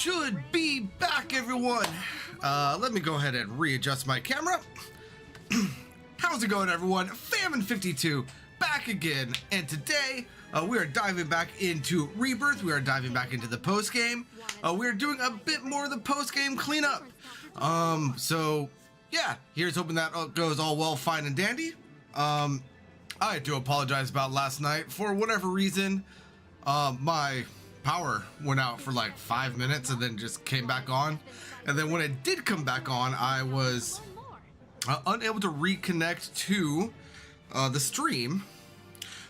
Should be back, everyone. Let me go ahead and readjust my camera. How's it going, everyone? VII back again, and today we are diving back into Rebirth. We are diving back into the post game. We are doing a bit more of the post game cleanup. So yeah, here's hoping that goes all well, fine and dandy. I do apologize about last night. For whatever reason, my power went out for like 5 minutes and then just came back on. And then when it did come back on, I was unable to reconnect to the stream.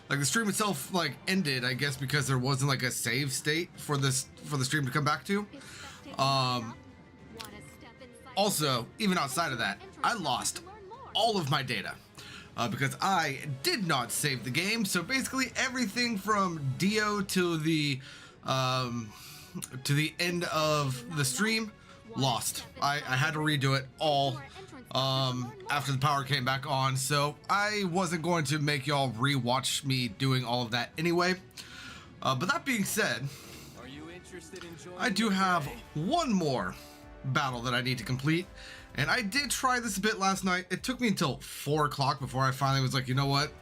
Like the stream itself like ended, I guess, because there wasn't like a save state for the stream to come back to. Also, even outside of that, I lost all of my data because I did not save the game. So basically everything from Dio to the end of the stream lost. I had to redo it all after the power came back on, so I wasn't going to make y'all re-watch me doing all of that anyway. But that being said, I do have one more battle that I need to complete, and I did try this a bit last night. It took me until 4 o'clock before I finally was like, you know what,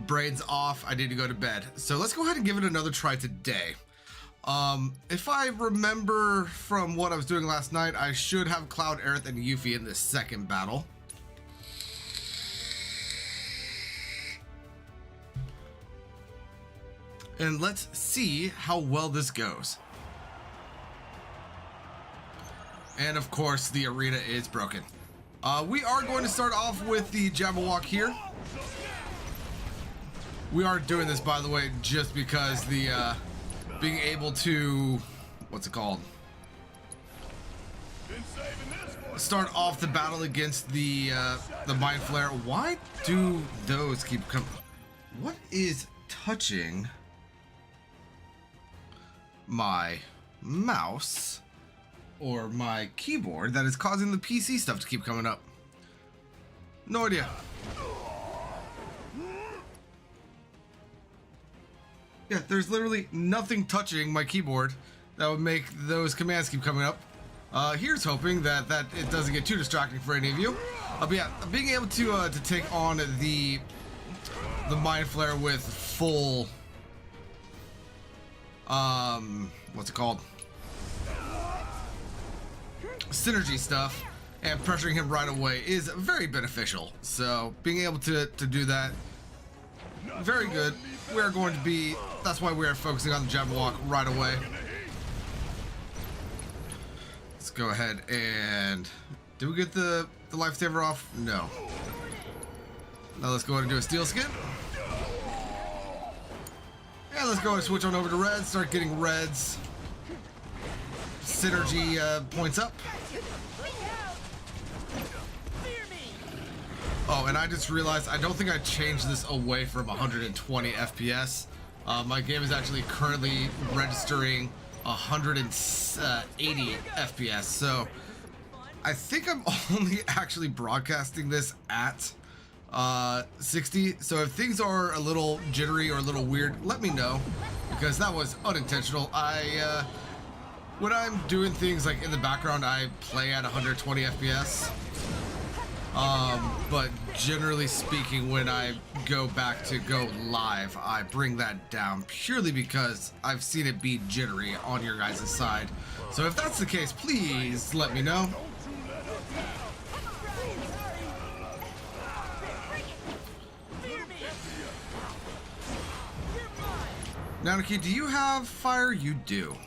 brain's off, I need to go to bed. So let's go ahead and give it another try today. If I remember from what I was doing last night, I should have Cloud, Aerith, and Yuffie in this second battle. And let's see how well this goes. And of course, the arena is broken. We are going to start off with the Jabberwock here. We are doing this, by the way, just because the, being able to, what's it called? Start off the battle against the Mind Flare. Why do those keep coming? What is touching my mouse or my keyboard that is causing the PC stuff to keep coming up? No idea. Yeah, there's literally nothing touching my keyboard that would make those commands keep coming up. Here's hoping that it doesn't get too distracting for any of you. But yeah, being able to take on the Mind Flare with full what's it called? Synergy stuff and pressuring him right away is very beneficial. So being able to do that, very good. We are going to be, that's why we are focusing on the Jabberwock right away. Let's go ahead and, did we get the lifesaver off? No. Now let's go ahead and do a steel skin. And let's go ahead and switch on over to reds, start getting reds. Synergy points up. Oh, and I just realized I don't think I changed this away from 120 FPS. My game is actually currently registering 180 FPS, so I think I'm only actually broadcasting this at 60. So if things are a little jittery or a little weird, let me know, because that was unintentional. When I'm doing things like in the background, I play at 120 FPS. But generally speaking, when I go back to go live, I bring that down purely because I've seen it be jittery on your guys' side. So if that's the case, please let me know. Nanuki, do you have fire? You do.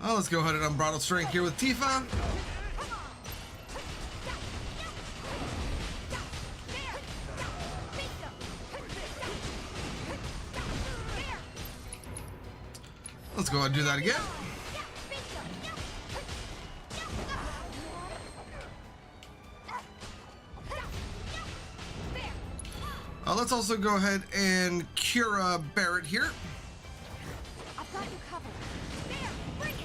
Oh, let's go ahead and unbridled strength here with Tifa. Let's go ahead and do that again. Let's also go ahead and Cura Barrett here. I've got you covered. There, bring it.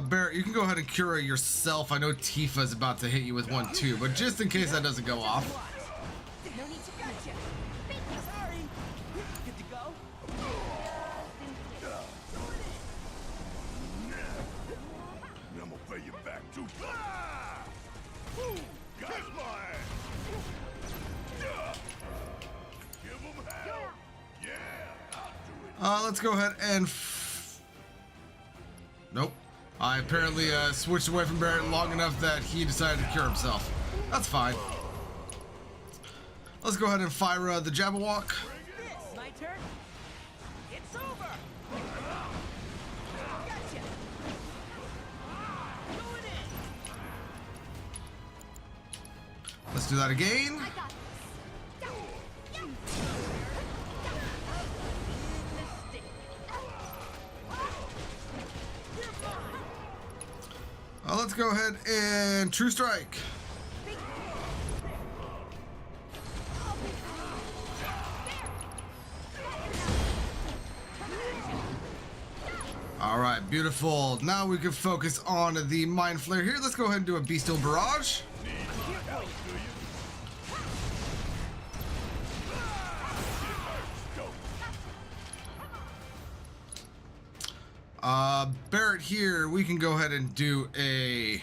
Barrett, you can go ahead and cure yourself. I know Tifa's about to hit you with one too, but just in case that doesn't go off. No need to gotcha. Sorry. Good to go. I'm gonna pay you back too. Got mine. Give him hell. Yeah, I'll do it. Let's go ahead and... Nope. I apparently switched away from Barrett long enough that he decided to cure himself. That's fine. Let's go ahead and fire the Jabberwock. My turn. It's over. Gotcha. Going in. Let's do that again. Let's go ahead and True Strike. All right, beautiful. Now we can focus on the Mind Flare here. Let's go ahead and do a Bestial Barrage. Barrett here, we can go ahead and do a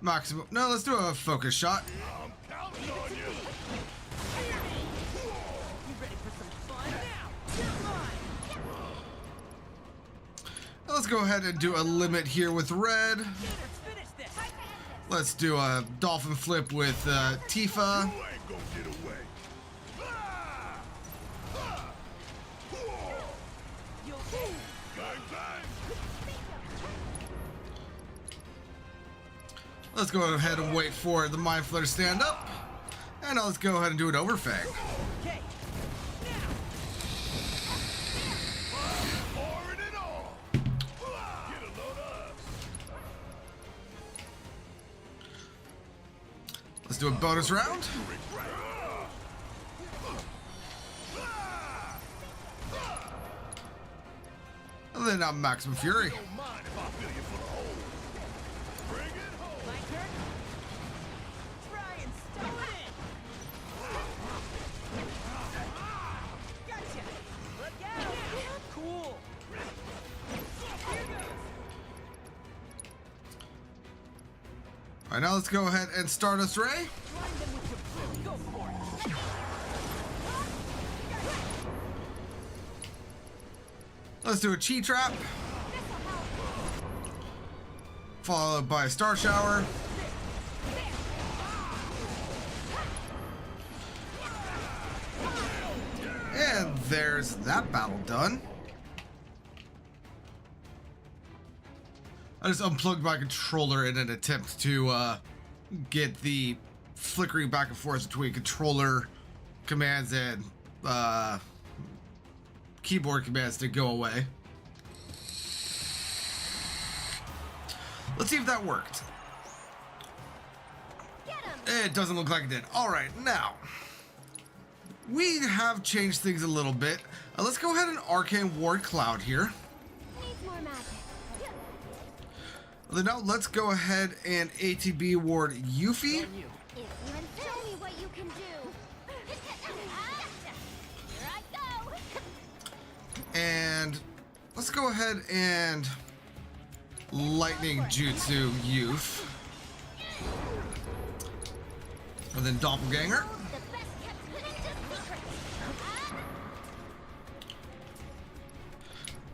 maximum. No, let's do a focus shot. I'm counting on you. You ready for some fun now? You're mine. Let's go ahead and do a limit here with red. Let's finish this. Let's do a dolphin flip with Tifa. You ain't gonna get away. You'll Bang, bang. Let's go ahead and wait for the Mind Flare to stand up. And now let's go ahead and do an Overfang. okay. Pouring it on. Get a load of us. Let's do a bonus round. And then Maximum Fury. Don't mind if I fill you full of holes. Bring it home. My turn. Try and stow it in. Gotcha. Look out. Cool. Here goes. All right, now let's go ahead and Stardust Ray. Blind them with your blue. Go for it. Let's do a Chi Trap. Followed by a Star Shower. And there's that battle done. I just unplugged my controller in an attempt to get the flickering back and forth between controller commands and keyboard commands to go away. Let's see if that worked. It doesn't look like it did. All right, now we have changed things a little bit. Let's go ahead and Arcane Ward Cloud here. Needs more magic. Then now let's go ahead and ATB Ward Yuffie. If you show me what you can do. Here I go. And let's go ahead and Lightning Jutsu Youth. And then Doppelganger. The best kept ninja secret.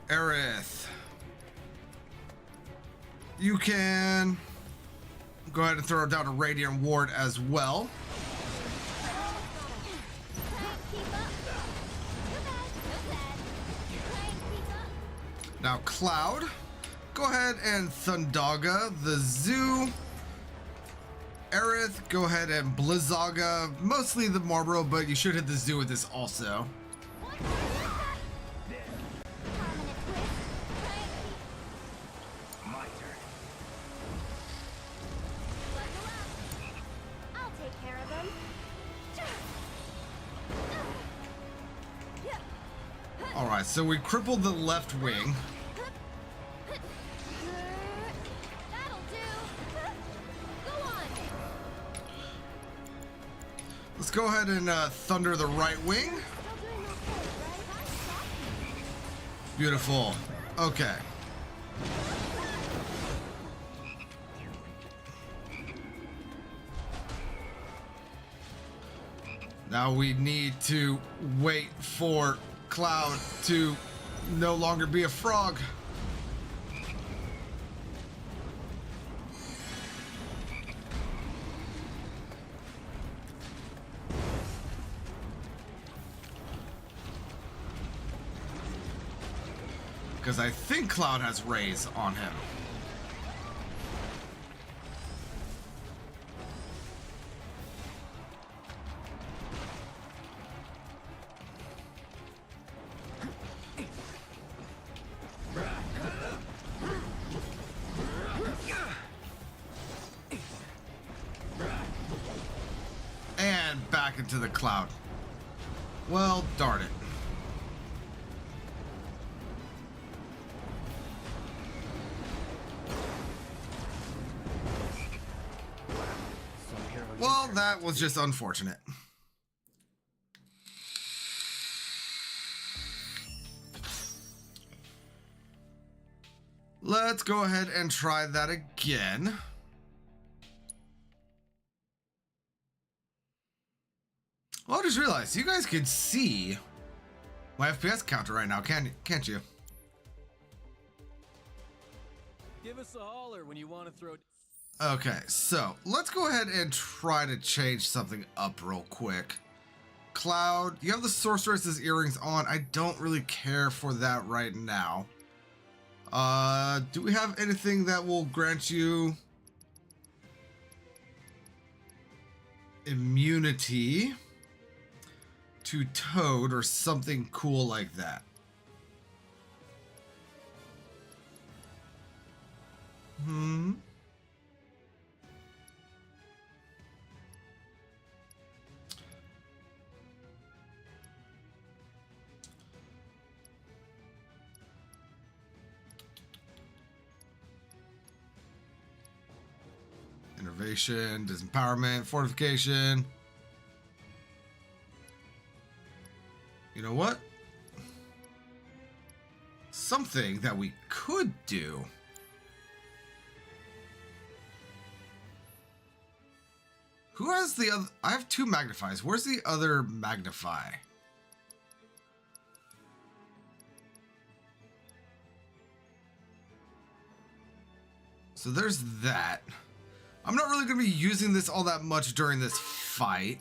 Aerith. You can go ahead and throw down a Radiant Ward as well. Keep up. Too bad. Keep up. Now Cloud. Go ahead and Thundaga the Zoo. Aerith, go ahead and Blizzaga. Mostly the Marlboro, but you should hit the Zoo with this also. My turn. I'll take care of them. All right, so we crippled the left wing. Let's go ahead and thunder the right wing. Still doing okay, right? Beautiful. Okay. Now we need to wait for Cloud to no longer be a frog. Because I think Cloud has rays on him. And back into the Cloud. Well, darn it. Well, that was just unfortunate. Let's go ahead and try that again. Well, I just realized you guys can see my FPS counter right now, can't you? Give us a holler when you want to throw. Okay, so let's go ahead and try to change something up real quick. Cloud, you have the Sorceress's earrings on. I don't really care for that right now. Do we have anything that will grant you immunity to Toad or something cool like that? Innovation, disempowerment, fortification. You know what? Something that we could do. Who has the other? I have two magnifies. Where's the other magnify? So there's that. I'm not really going to be using this all that much during this fight.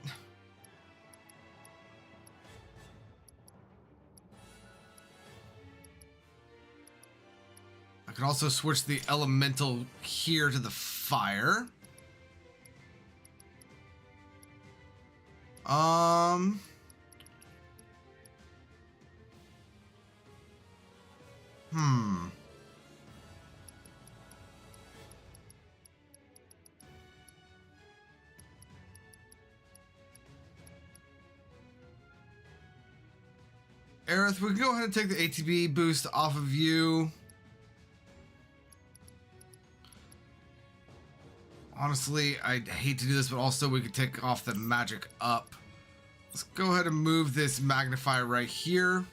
I can also switch the elemental here to the fire. Aerith, we can go ahead and take the ATB boost off of you. Honestly, I hate to do this, but also we could take off the magic up. Let's go ahead and move this magnify right here.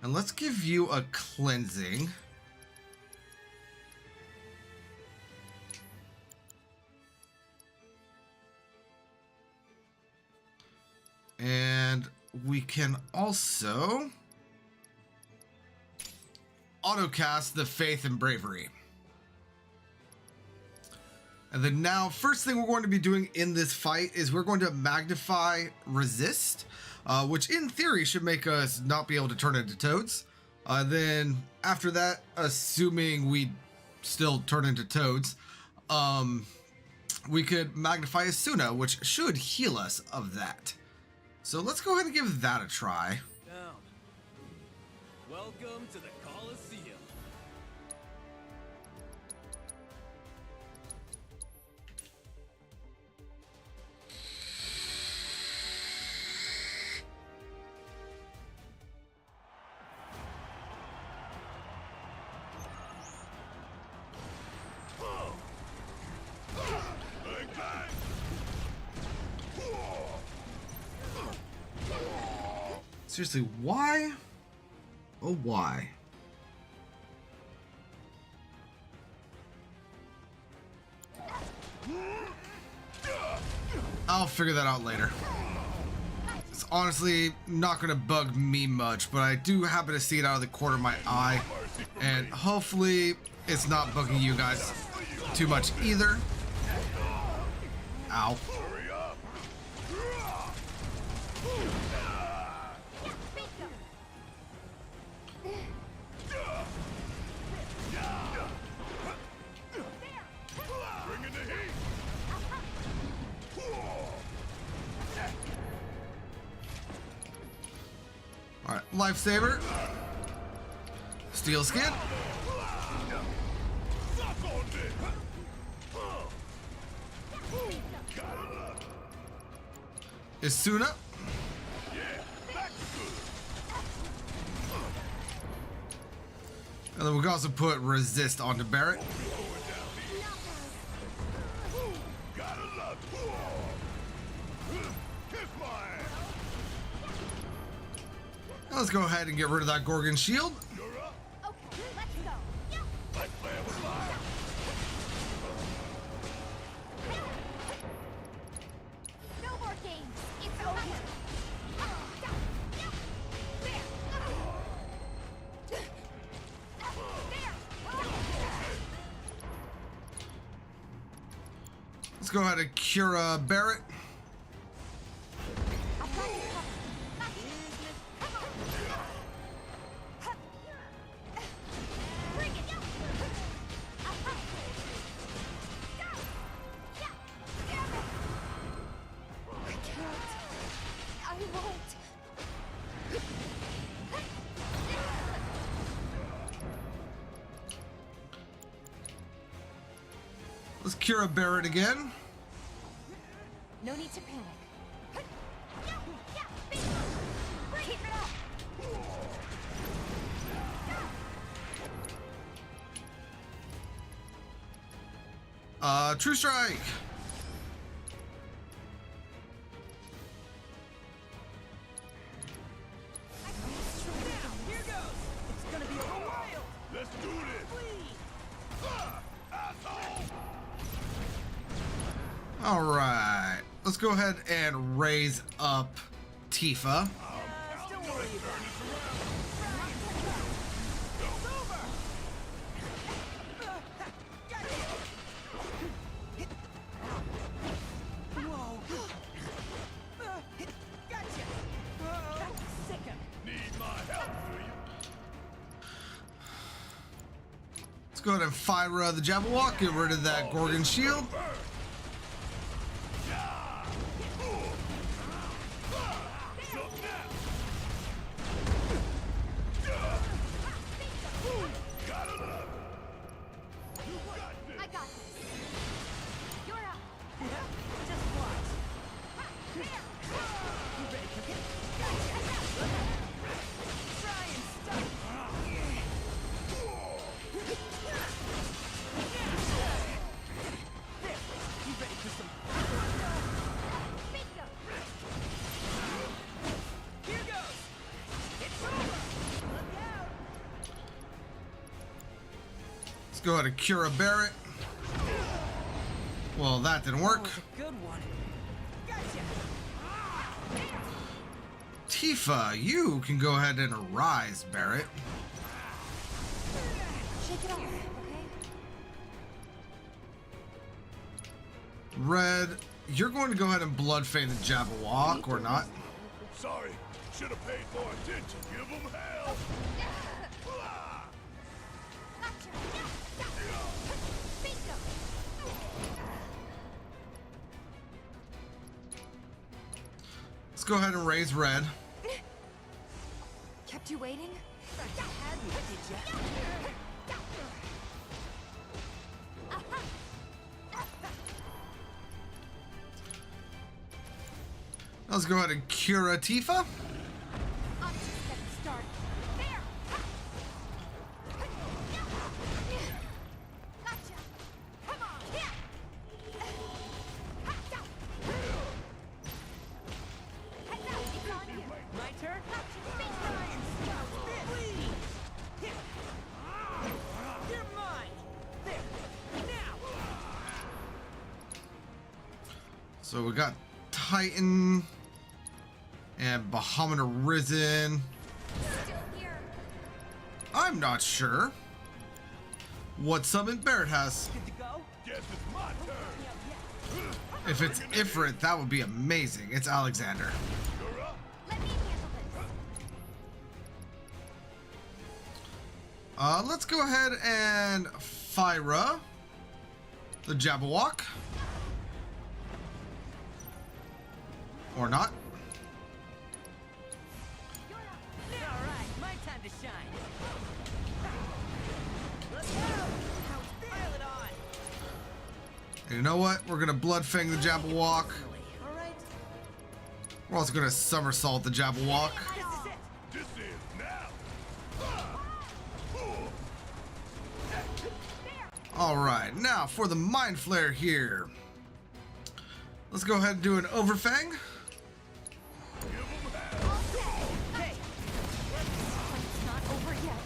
And let's give you a cleansing. And we can also autocast the Faith and Bravery. And then now, first thing we're going to be doing in this fight is we're going to magnify resist, which in theory should make us not be able to turn into toads. Then after that, assuming we still turn into toads, we could magnify Asuna, which should heal us of that. So let's go ahead and give that a try. Down. Welcome to the Coliseum. Like that. Seriously, why? Oh, why? I'll figure that out later. It's honestly not gonna bug me much, but I do happen to see it out of the corner of my eye, and hopefully it's not bugging you guys too much either. Ow. Alright, lifesaver. Steel skin. Isuna. And then we can also put resist onto Barrett. Now let's go ahead and get rid of that Gorgon shield. Okay, let's go. No more games. It's over. Let's go ahead and cure Barrett. Let's cure Barrett again. No need to panic. Keep it up. True strike. Here goes. It's gonna be a while. Let's do this. Asshole. All right. Let's go ahead and raise up Tifa. Don't worry about it. Whoa. Gotcha. Sick him. Need my help, do you? Let's go ahead and fire the Jabberwock. Get rid of that Gorgon shield. I got this. You're up. Just watch. You ready for it? Try and stop. There. You ready for some? Bingo. Here goes. It's over. Look out. Let's go ahead and cure Barrett. Well, that didn't work. That was a good one. Gotcha. Tifa, you can go ahead and rise, Barrett. Shake it off, okay? Red, you're going to go ahead and blood feign the Jabberwock, or not. Sorry. Should have paid more attention. Give them hell. Gotcha. Bingo. Let's go ahead and raise Red. Kept you waiting? Thought you had me, did ya? Let's go ahead and cure Tifa. I'm just getting started. There. Gotcha. Come on. Yeah. Heads up, it's on you. My turn? Gotcha. So we got Titan and Bahamut Arisen. Still here. I'm not sure what summon Barrett has. Good to go? Guess it's my turn. If it's Ifrit, that would be amazing. It's Alexander. You're up. Let me handle this. Let's go ahead and Fyra the Jabberwock. Or not. Alright, my time to shine. Let's go! Pile it on! And you know what? We're gonna Bloodfang the Jabberwock. Alright, We're also gonna Somersault the Jabberwock. this is it! This is now. Alright, now for the Mind Flare here. Let's go ahead and do an Overfang. Okay, It's not over yet.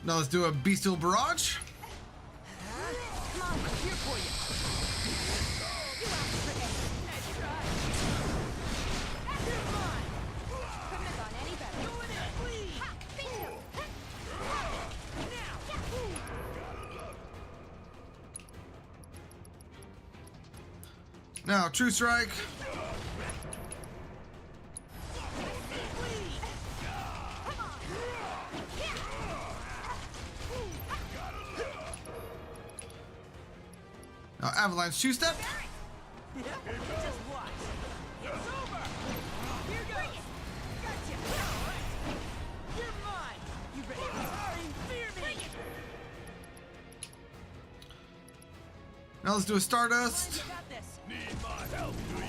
Now let's do a Bestial Barrage. come on, I'm here for you! You asked for it! Nice try! Come on! Couldn't have gone any better. Go in and bleed! Ha! Bingo! Now True Strike. Now Avalanche Two Step. Yeah, just watch! It's over! Here goes! Gotcha! Alright! You're mine! You ready? Sorry, fear me! Now let's do a Stardust. You got this! Need my help, do you?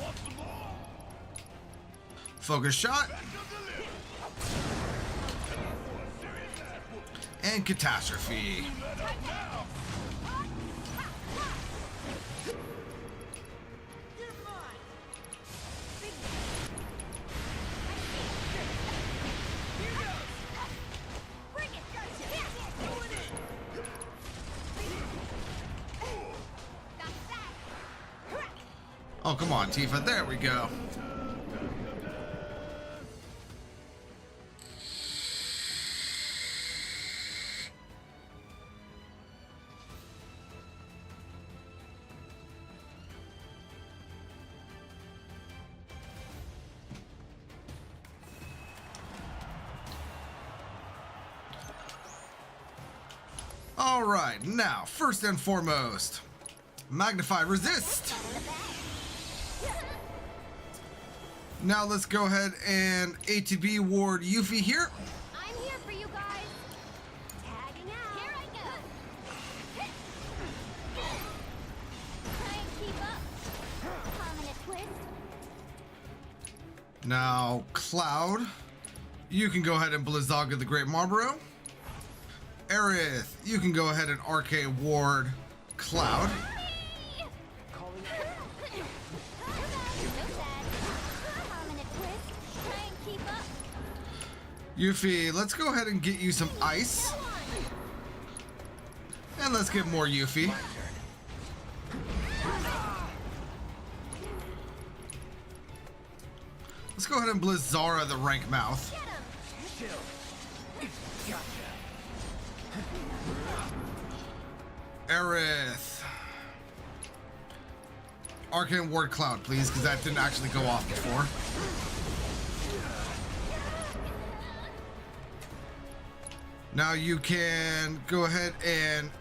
Want some more? Focus Shot. Back up the lift. And Catastrophe. Let up now. You're mine! Here goes! Bring it! Gotcha! Going in! Got that! Oh, come on, Tifa. There we go. All right, now, first and foremost, Magnify Resist. Now let's go ahead and ATB ward Yuffie here. I'm here for you guys. Tagging out. Here I go. Try and keep up. Prominent twist. Now, Cloud, you can go ahead and Blizzaga the Great Marlborough. Aerith, you can go ahead and RK ward Cloud. Yuffie, let's go ahead and get you some ice. And let's get more Yuffie. Let's go ahead and Blizzara the Rank Mouth. Aerith. Arcane Ward Cloud, please, because that didn't actually go off before. Now you can go ahead and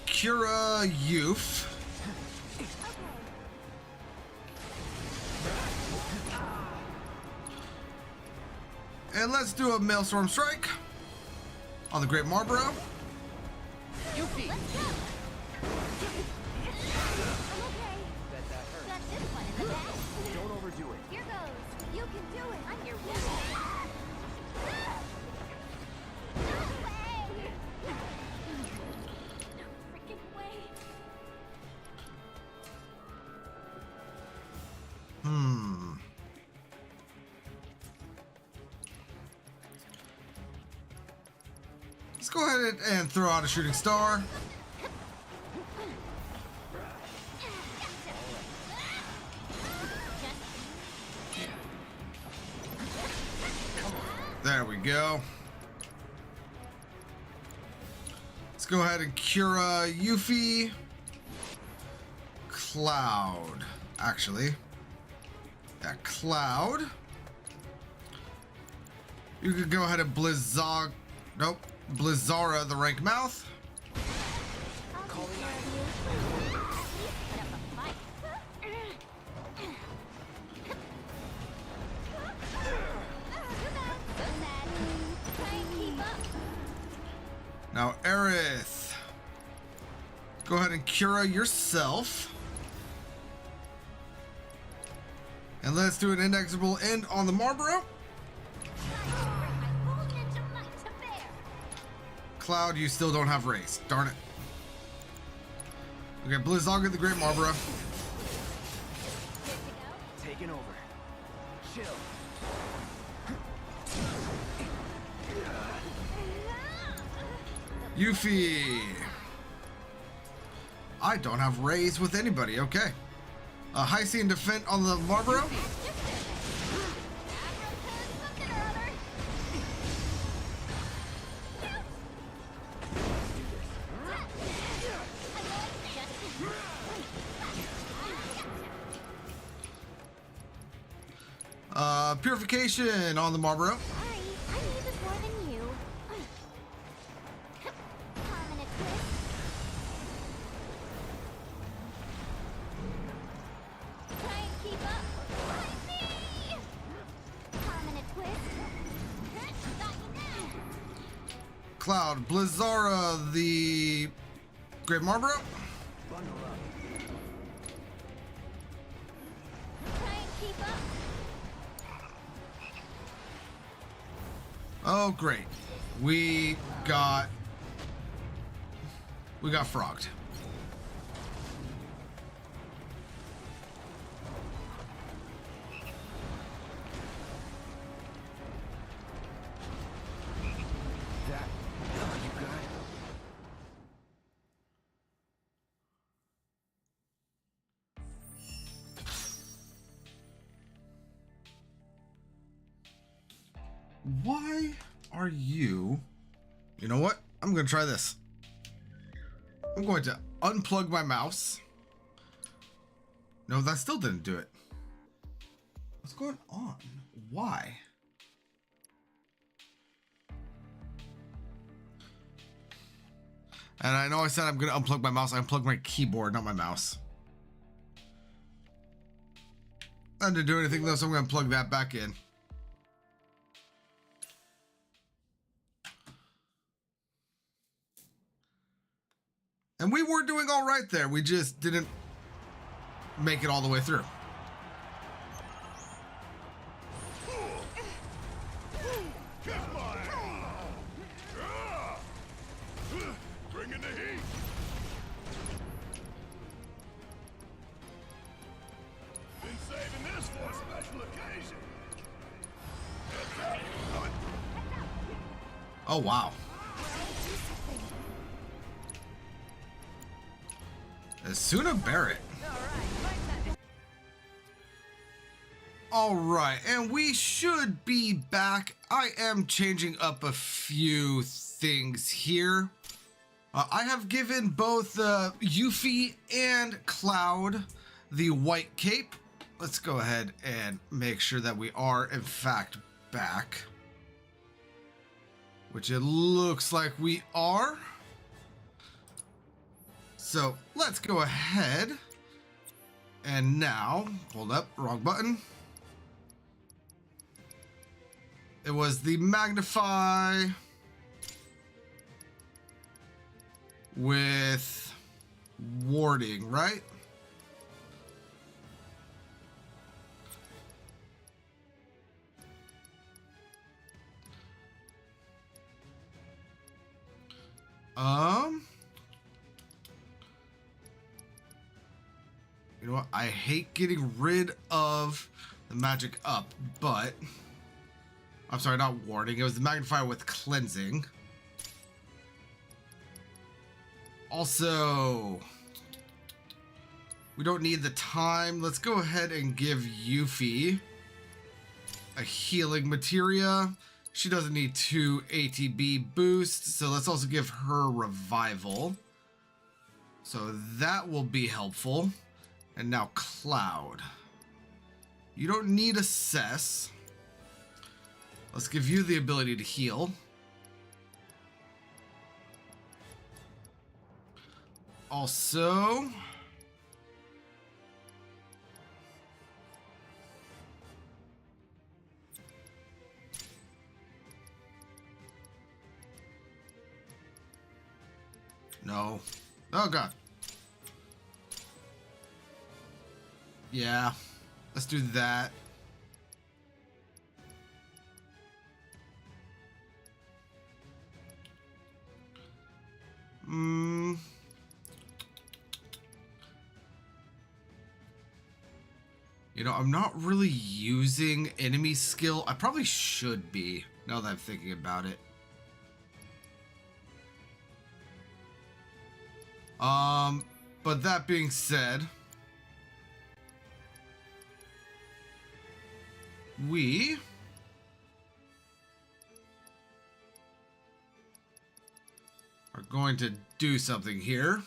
Cura Youth. And let's do a Maelstrom Strike on the Great Marlborough. Yuffie! I'm okay. Bet that hurt. Got this one in the back. Don't overdo it. Here goes. You can do it. I'm your wizard. No way. No freaking way. Let's go ahead and throw out a shooting star. There we go. Let's go ahead and cure Yuffie. Cloud. Actually. Yeah, Cloud. You could go ahead and Blizzard. Nope. Blizzara the rank mouth. Now, Aerith. Go ahead and cure yourself. And let's do an inexorable end on the Marlboro. Cloud, you still don't have race. Darn it. Okay, Blizzard the Great Marlboro. Taking over. Chill. Yuffie. I don't have raise with anybody. Okay. High Sea and Defend on the Marlboro. Purification on the Marlboro. Sorry, I need this more than you. Permanent twist. Try and keep up. Fight me! Permanent twist. Got you now. Cloud, Blizzara the Great Marlboro. Bundle up. Try and keep up. Oh, great. We got frogged. That. Oh, you got it. Why are you... You know what? I'm going to try this. I'm going to unplug my mouse. No, that still didn't do it. What's going on? Why? And I know I said I'm going to unplug my mouse. I unplugged my keyboard, not my mouse. I didn't do anything though, so I'm going to plug that back in. And we were doing all right there. We just didn't make it all the way through. Come on! Bring in the heat! Been saving this for a special occasion. Oh, wow. Asuna Barrett. All right, and we should be back. I am changing up a few things here. I have given both Yuffie and Cloud the white cape. Let's go ahead and make sure that we are in fact back, which it looks like we are. So let's go ahead and now, hold up, wrong button. It was the magnify with warding, right? You know what? I hate getting rid of the magic up, but I'm sorry, not warding. It was the magnifier with cleansing. Also, we don't need the time. Let's go ahead and give Yuffie a healing materia. She doesn't need 2 ATB boosts, so let's also give her revival. So that will be helpful. And now Cloud. You don't need assess. Let's give you the ability to heal. Also, no. Oh god. Yeah. Let's do that. You know, I'm not really using enemy skill. I probably should be, now that I'm thinking about it. But that being said, we are going to do something here.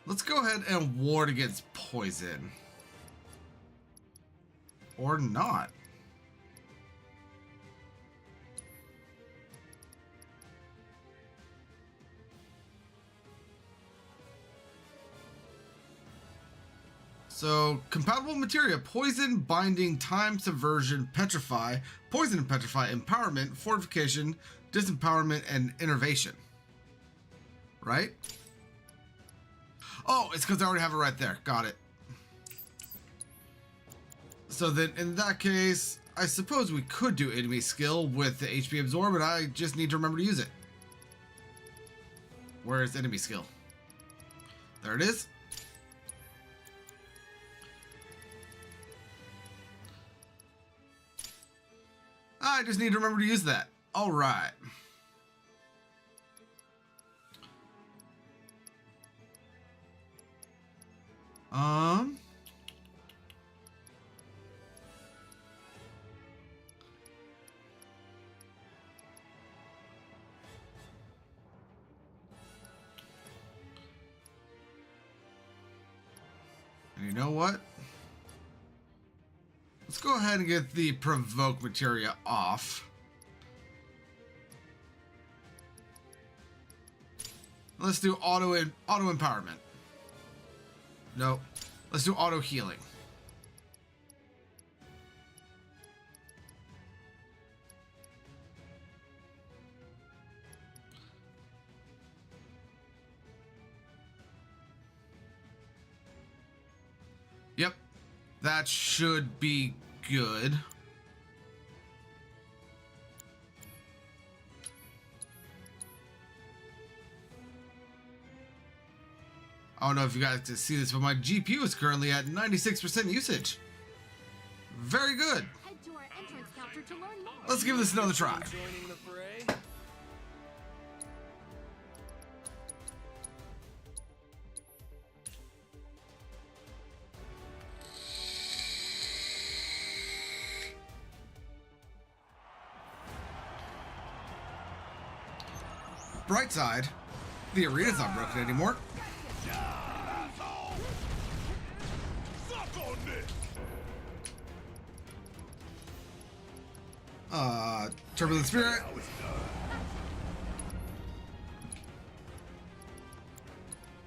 Let's go ahead and ward against poison. Or not. So, compatible materia: poison, binding, time, subversion, petrify, poison and petrify, empowerment, fortification, disempowerment, and innervation. Right? Oh, it's because I already have it right there. Got it. So then, in that case, I suppose we could do enemy skill with the HP absorb, but I just need to remember to use it. Where is enemy skill? There it is. I just need to remember to use that. All right. And you know what? Let's go ahead and get the provoke materia off. Let's do auto empowerment. No, let's do auto healing. Yep, that should be good. I don't know if you guys can see this, but my GPU is currently at 96% usage. Very good. Head to our entrance counter to learn more. Let's give this another try. Joining the fray. Bright side, the arena's not broken anymore. Suck on this! Turbulent Spirit.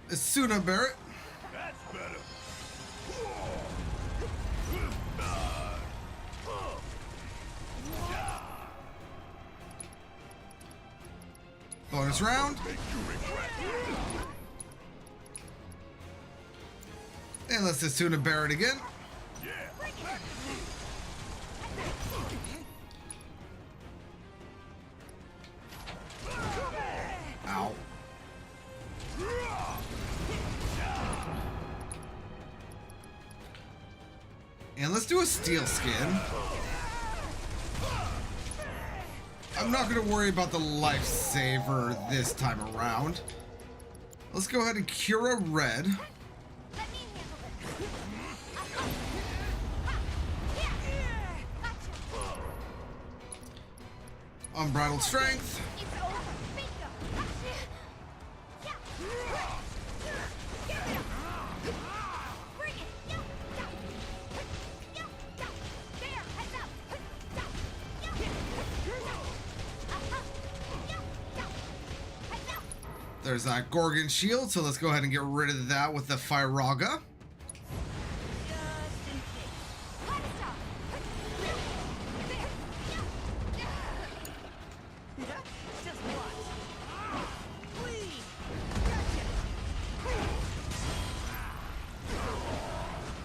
Asuna Barrett. That's better. Bonus round. And let's Asuna Barrett again. do a steel skin. I'm not going to worry about the lifesaver this time around. Let's go ahead and cure a red. Let me handle this. Gotcha. Unbridled strength. It's over. Bingo. Yeah. Bring it. Yo. There. Heads up. Heads up. There's that Gorgon shield, so let's go ahead and get rid of that with the Fyraga. Just in case. Let's stop. There. Yeah? Just watch. Please. Gotcha.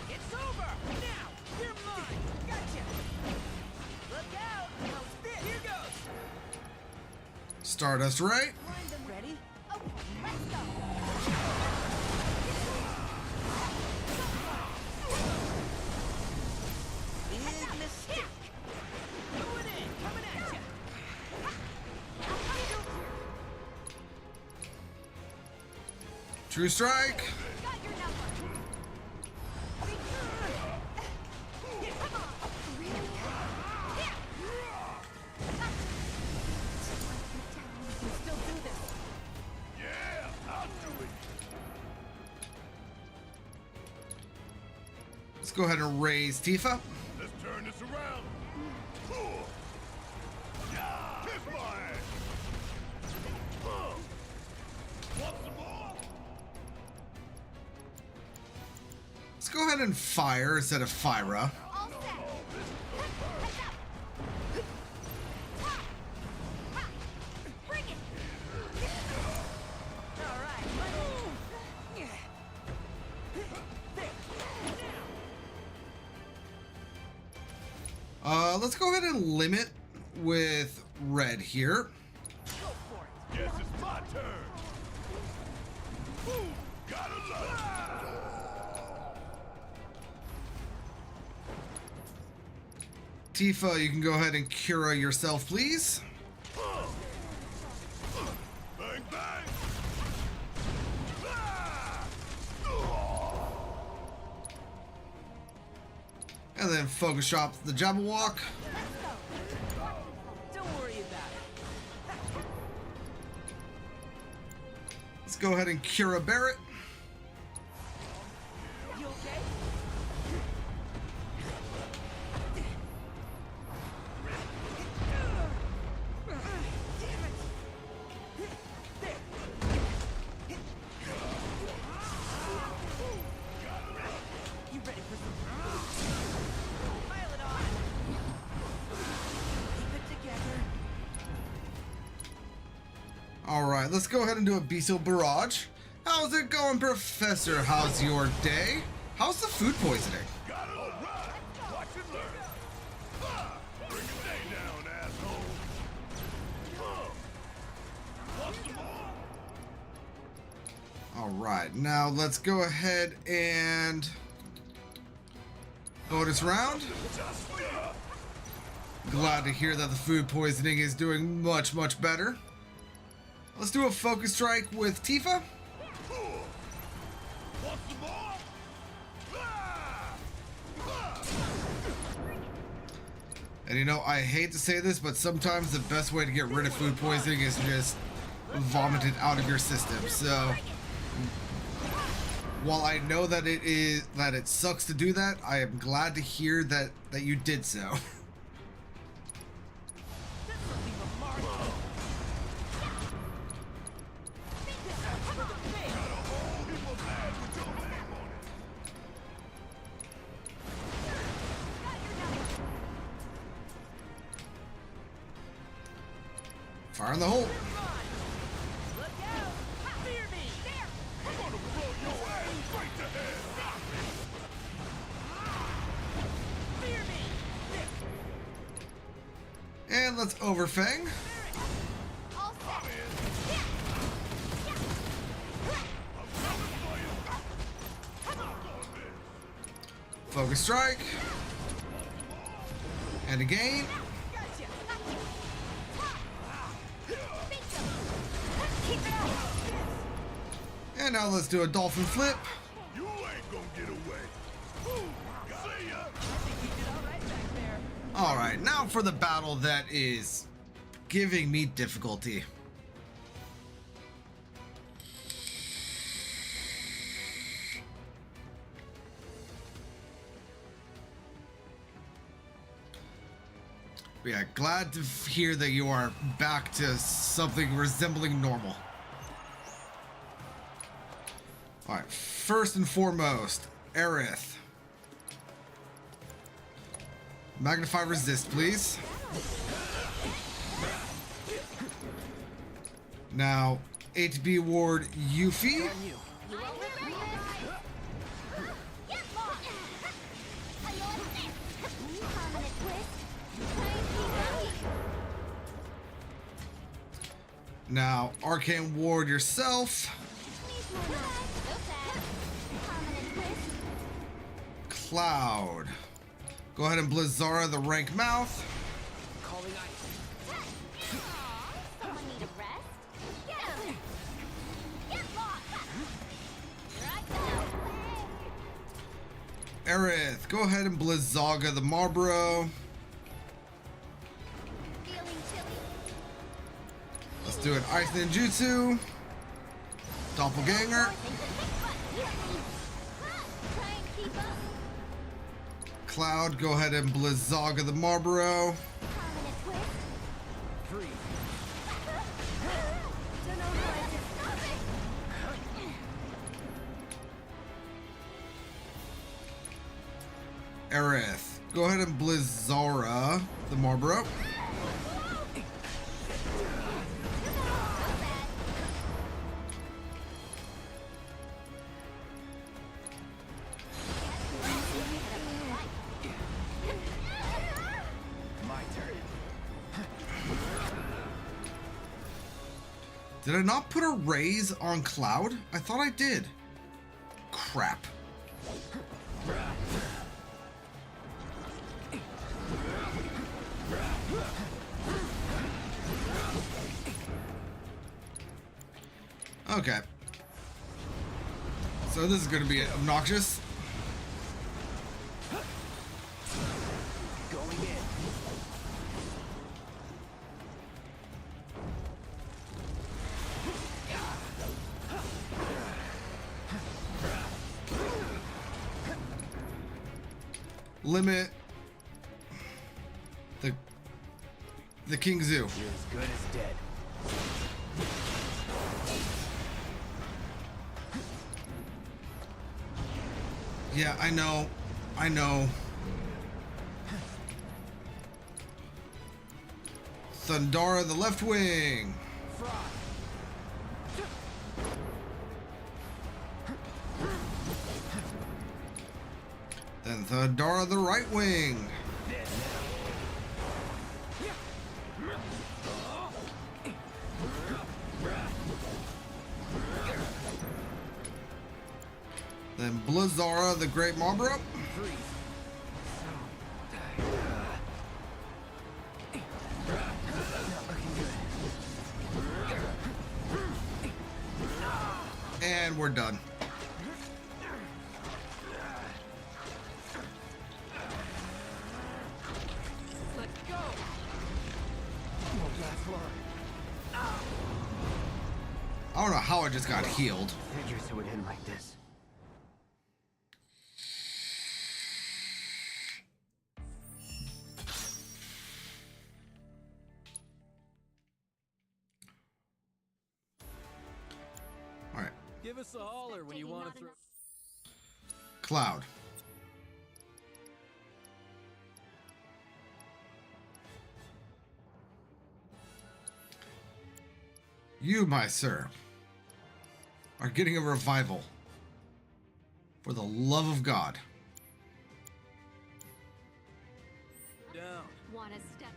It's over. Now. You're mine. Gotcha. Look out. How's this? Here goes. Stardust right. Find them ready. Okay, let's go. Big mistake. Going in. Coming at ya. True strike. Got your number. Come on. Really? Yeah. Gotcha. We can still do this. Yeah, I'll do it. Let's go ahead and raise Tifa. Let's turn this around. Yeah, kiss my ass. Want some more? Let's go ahead and fire instead of Fyra. All set. Heads up. Bring it. All right. There. Let's go ahead and limit with red here. Go for it. Guess it's my turn. Ooh, gotta love Tifa, you can go ahead and cure yourself, please. Bang, bang. And then focus shop the Jabberwock. Don't worry about it. Let's go ahead and cure a Barrett. You okay? You ready for some? Pile it on. Keep it together. All right, let's go ahead and do a Beetle Barrage. How's it going, Professor? How's your day? How's the food poisoning? Got it. All right. Watch and learn. Bring your day down, asshole. Want some more? All right, now let's go ahead and bonus round. Just Glad to hear that the food poisoning is doing much, much better. Let's do a focus strike with Tifa. want some more? And you know, I hate to say this, but sometimes the best way to get rid of food poisoning is just vomit it out of your system. So while I know that it sucks to do that, I am glad to hear that you did so. This will be remarkable. For the big. Fire in the hole. Look out! Fear me! There! I'm gonna blow your ass straight to hell. Fear me! And let's overfang. All set. Focus strike. And again. Gotcha. And now let's do a dolphin flip. You ain't gonna get away. See ya. You did all right back there. All right, now for the battle that is giving me difficulty. Yeah, glad to hear that you are back to something resembling normal. All right, first and foremost, Aerith. Magnify resist, please. Now, HB ward Yuffie. Now, Arcane ward yourself. Cloud. Go ahead and Blizzara the rank mouth. Calling ice. Someone need a rest? Get him! Get lost! Here I go! Aerith, go ahead and Blizzaga the Marlboro. Feeling chilly? Let's do an Ice Ninjutsu. Doppelganger. Try and keep up. Cloud, go ahead and Blizzaga the Marlboro. Permanent twist. Freeze. Don't know how I just stop it. Aerith, go ahead and Blizzara the Marlboro. My turn. Did I not put a raise on Cloud? I thought I did. Crap. Okay. So this is going to be obnoxious. Going in. Limit the King Zoo. You're as good as dead. Yeah, I know. I know. Thundara the left wing. Fry. Then Thundara the right wing. Then Blizzara the Great Marlboro. Freeze. And we're done. Let's go. Won't last long. I don't know how I just got healed. Figures it would end like this. Alright. Give us a holler when you want to throw. Cloud. You, my sir, are getting a revival. For the love of God. Down. Wanna step?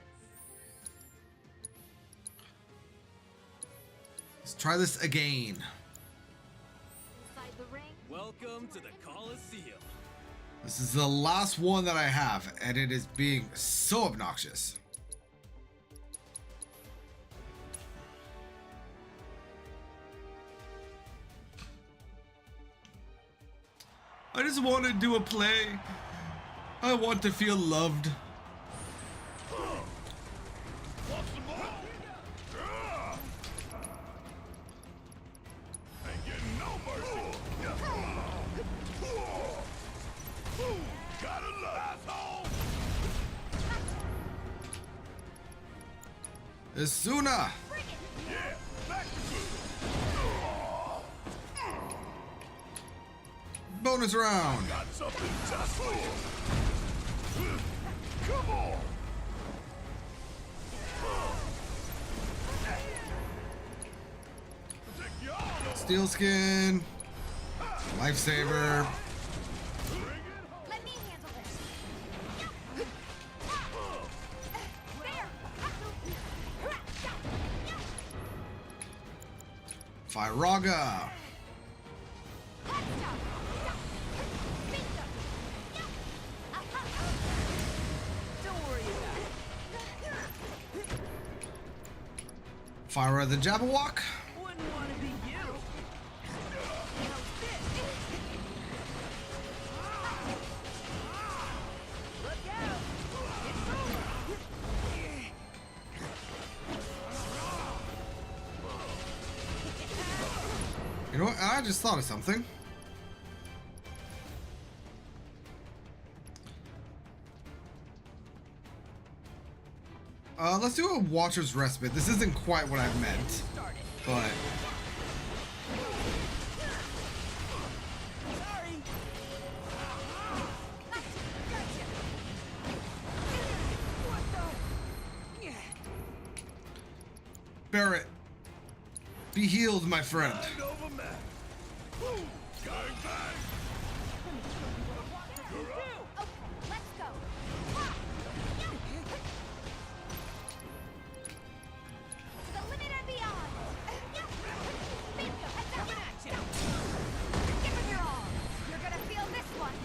Let's try this again. Inside the ring? Welcome to the Coliseum. This is the last one that I have, and it is being so obnoxious. I just want to do a play. I want to feel loved. Want some more? Ain't getting no mercy. Gotta love asshole. Isuna! Yeah, back to food. Bonus round! Got something just for you. Come on. Take you all over. Steel skin. Lifesaver. Bring it home. Let me handle this. There. Fyraga. Don't worry about it. Fyra the Jabberwock. Wouldn't want to be you. How's this? Look out! It's over. You know what? I just thought of something. Let's do a Watcher's Respite. This isn't quite what I meant, but Sorry. Gotcha. What the? Barrett, be healed, my friend. Hand over man. Woo. Got it back. Okay, let's go. The limit and beyond. Bingo. Coming at you. Give him your all. You're gonna feel this one.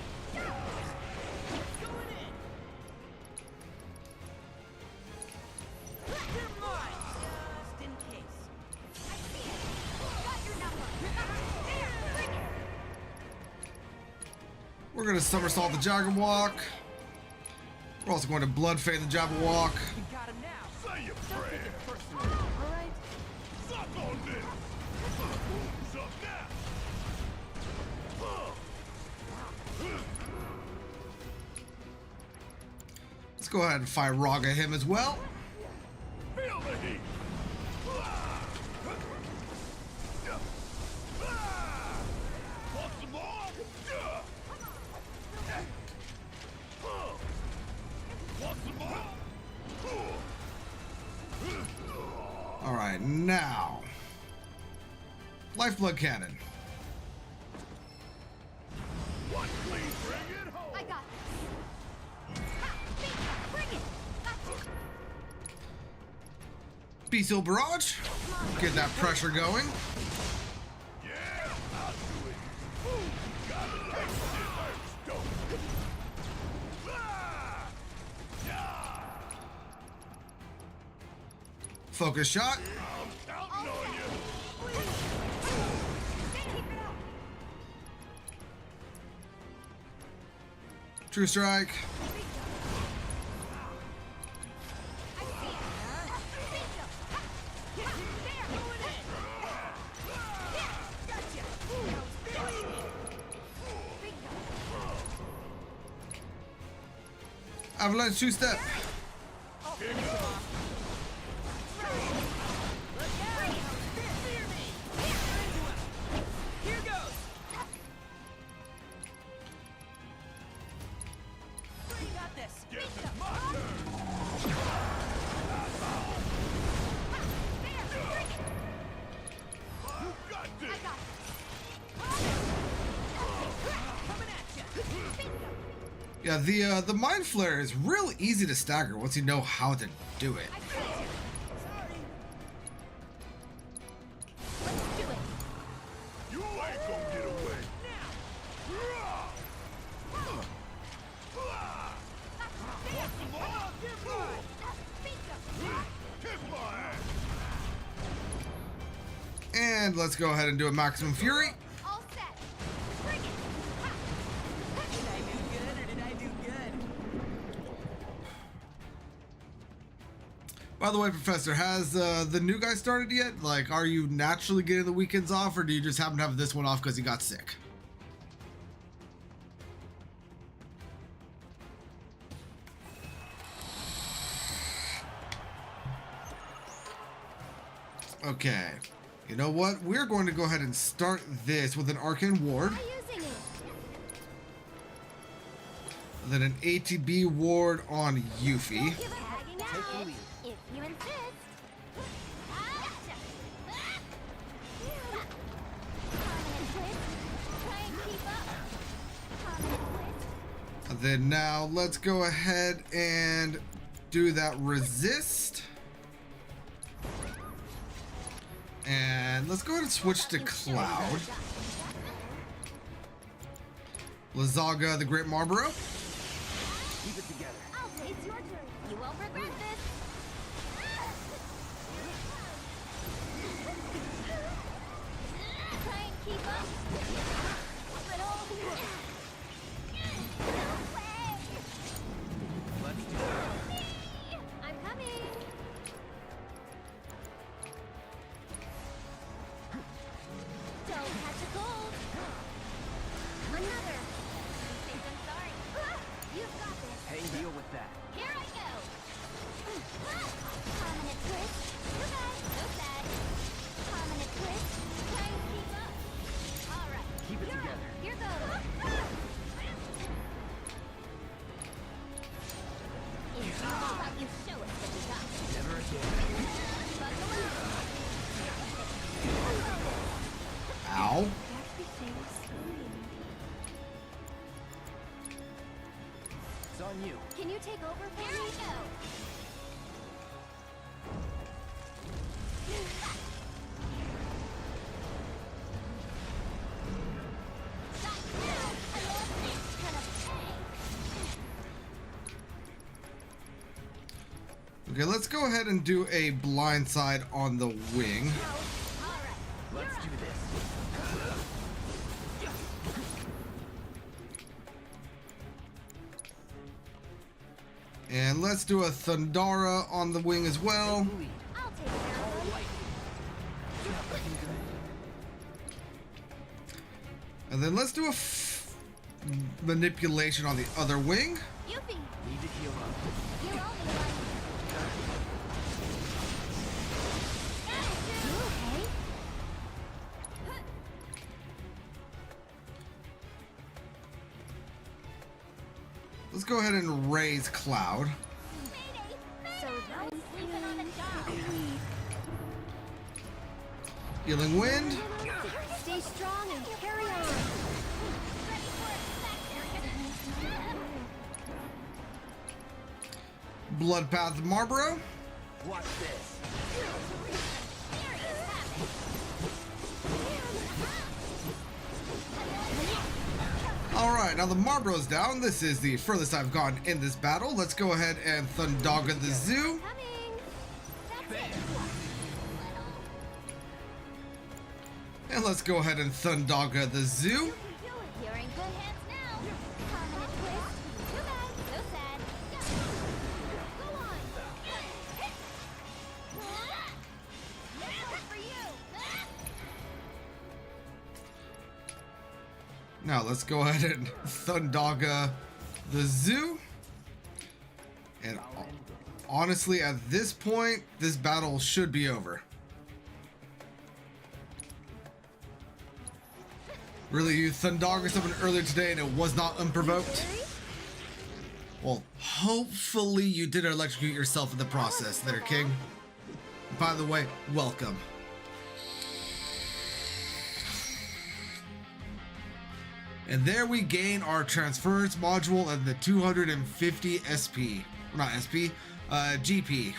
Going in. You're mine. Just in case. I see it. Got your number. There, bring it. We're gonna somersault the Jabberwock. We're also going to blood fade the Jabberwock. You got him now. Say your Don't take prayer. it personally, all right? Suck on this. Who's up now? Let's go ahead and Fyraga him as well. Feel the heat. Want some more? Want some more? All right, now Lifeblood Cannon. One clean, bring it home. I got this. Ha! Bingo. Bring it. Gotcha. Bestial Barrage. Get that pressure going. Yeah, I'll do it. Gotta like this hurts, don't it? Yeah, Focus shot. I'm counting on you. Keep it up. True Strike. I see it. Bingo. Ha! There. Going in. Gotcha. Bingo. Avalanche two step. Here goes. Look out. Fear me. Here goes. You got this. Guess it's my turn. There. Bring it. You got I this. got Coming at you. it. Bingo. Yeah, the Mind Flare is real easy to stagger once you know how to do it. I got it. Sorry. Let's do it. You ain't gonna get away. Now. And let's go ahead and do a maximum fury. All set. Bring it. Ha. Did I do good or did I do good? By the way, Professor, has the new guy started yet? Like, are you naturally getting the weekends off, or do you just happen to have this one off because he got sick? Okay. You know what? We're going to go ahead and start this with an Arcane Ward. Try using it. Then an ATB Ward on Yuffie. Give it tagging Take the out. lead. If you insist. Gotcha. Prominent twist. Try and keep up. Prominent twist. And then now let's go ahead and do that resist. And let's go ahead and switch to Cloud. Lazaga, the Great Marlborough. Keep it together. It's your turn. You won't regret this. Try and keep up. Little. No way. Let's do it. I'm coming. Don't catch a cold. Another. You think I'm sorry? You've got this. Hey, deal with that. Here I go. Prominent twist. Too bad. So sad. Prominent twist. Try and keep up. All right. Keep it You're together. up. Here goes. How about you show us what you got? Never again. Buckle up. Ow. Everything slowly. It's on you. Can you take over for me? Here I go. Stop now. I love this kind of thing. Okay, let's go ahead and do a blindside on the wing. All right. Let's do this. And let's do a Thundara on the wing as well. Lead. I'll take care of them. And then let's do a manipulation on the other wing. Yuffie, Need to heal up. you're only one. You okay? Let's go ahead and raise Cloud. So don't sleeping on the job. Healing Wind. Stay strong and carry on. Ready for it, Bloodpath Marlborough. Watch this. Alright, now the Marlborough's down. This is the furthest I've gone in this battle. Let's go ahead and Thundaga the Zoo. Coming. That's it. And let's go ahead and Thundaga the Zoo. You're in good hands now. Prominent twist. Too bad. So sad. Go on. This one's for you. Now let's go ahead and Thundaga the Zoo. And honestly, at this point, this battle should be over. Really, you Thundaga something earlier today and it was not unprovoked? Well, hopefully you did electrocute yourself in the process there, King. By the way, welcome. And there we gain our transference module and the 250 SP. Not SP, GP.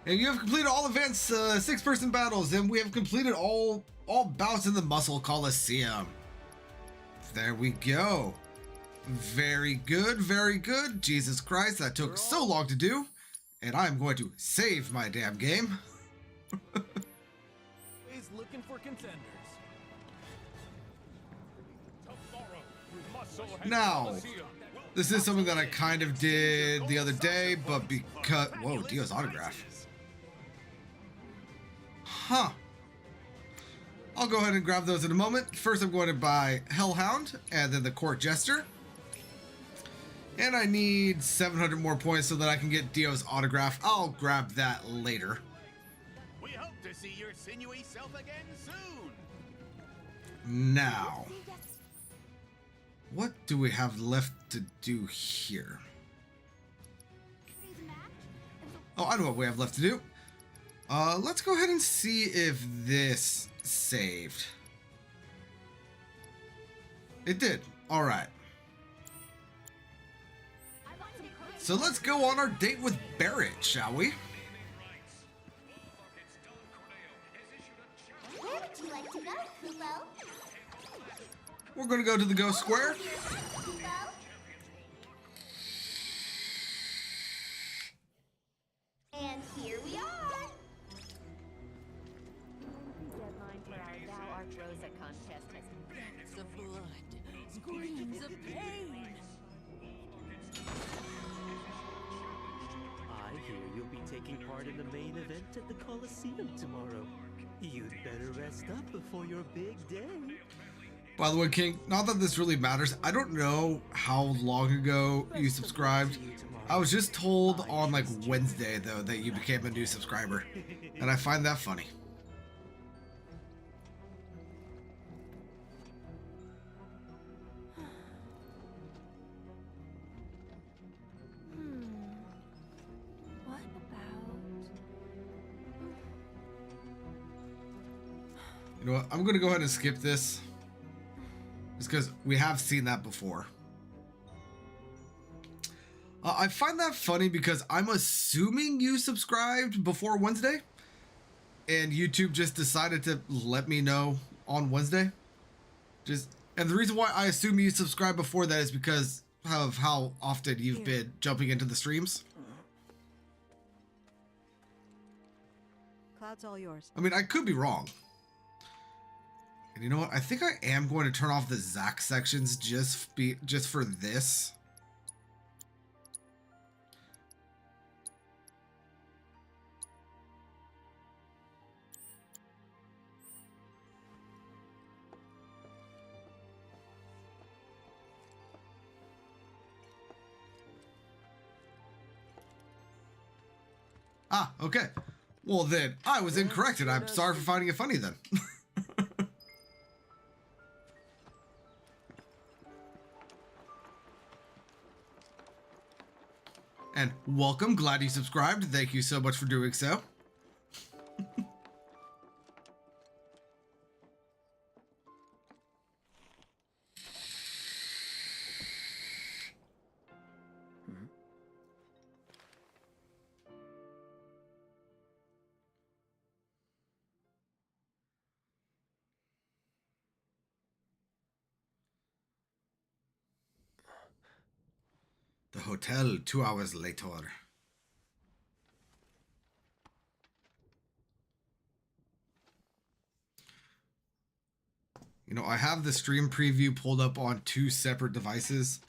And you have completed all events, 6-person battles, and we have completed all bouts in the Muscle Coliseum. There we go. Very good, very good. Jesus Christ, that took so long to do. And I'm going to save my damn game. He's looking for contenders. Now, this is something that I kind of did the other day, but because... Whoa, Dio's autograph. Huh. I'll go ahead and grab those in a moment. First, I'm going to buy Hellhound and then the Court Jester. And I need 700 more points so that I can get Dio's autograph. I'll grab that later. We hope to see your sinewy self again soon. Now, what do we have left to do here? Oh, I know what we have left to do. Let's go ahead and see if this saved. It did. All right. So let's go on our date with Barrett, shall we? Where would you like to go, Kupo? We're going to go to the Ghost Square. Kupo? And here we are. Deadline for our Thou Art Rosa contest has depths of blood, screams of pain. I hear you'll be taking part in the main event at the Coliseum tomorrow. You'd better rest up before your big day. By the way, King, not that this really matters. I don't know how long ago you subscribed. I was just told on like Wednesday, though, that you became a new subscriber. And I find that funny. What about... You know what? I'm going to go ahead and skip this. Just because we have seen that before. I find that funny because I'm assuming you subscribed before Wednesday. And YouTube just decided to let me know on Wednesday. And the reason why I assume you subscribed before that is because of how often you've been jumping into the streams. Cloud's all yours. I mean, I could be wrong. And you know what? I think I am going to turn off the Zack sections just for this. Ah, okay. Well then, I was incorrect and I'm sorry for finding it funny then. And welcome, glad you subscribed. Thank you so much for doing so. The hotel 2 hours later. You know, I have the stream preview pulled up on 2 separate devices.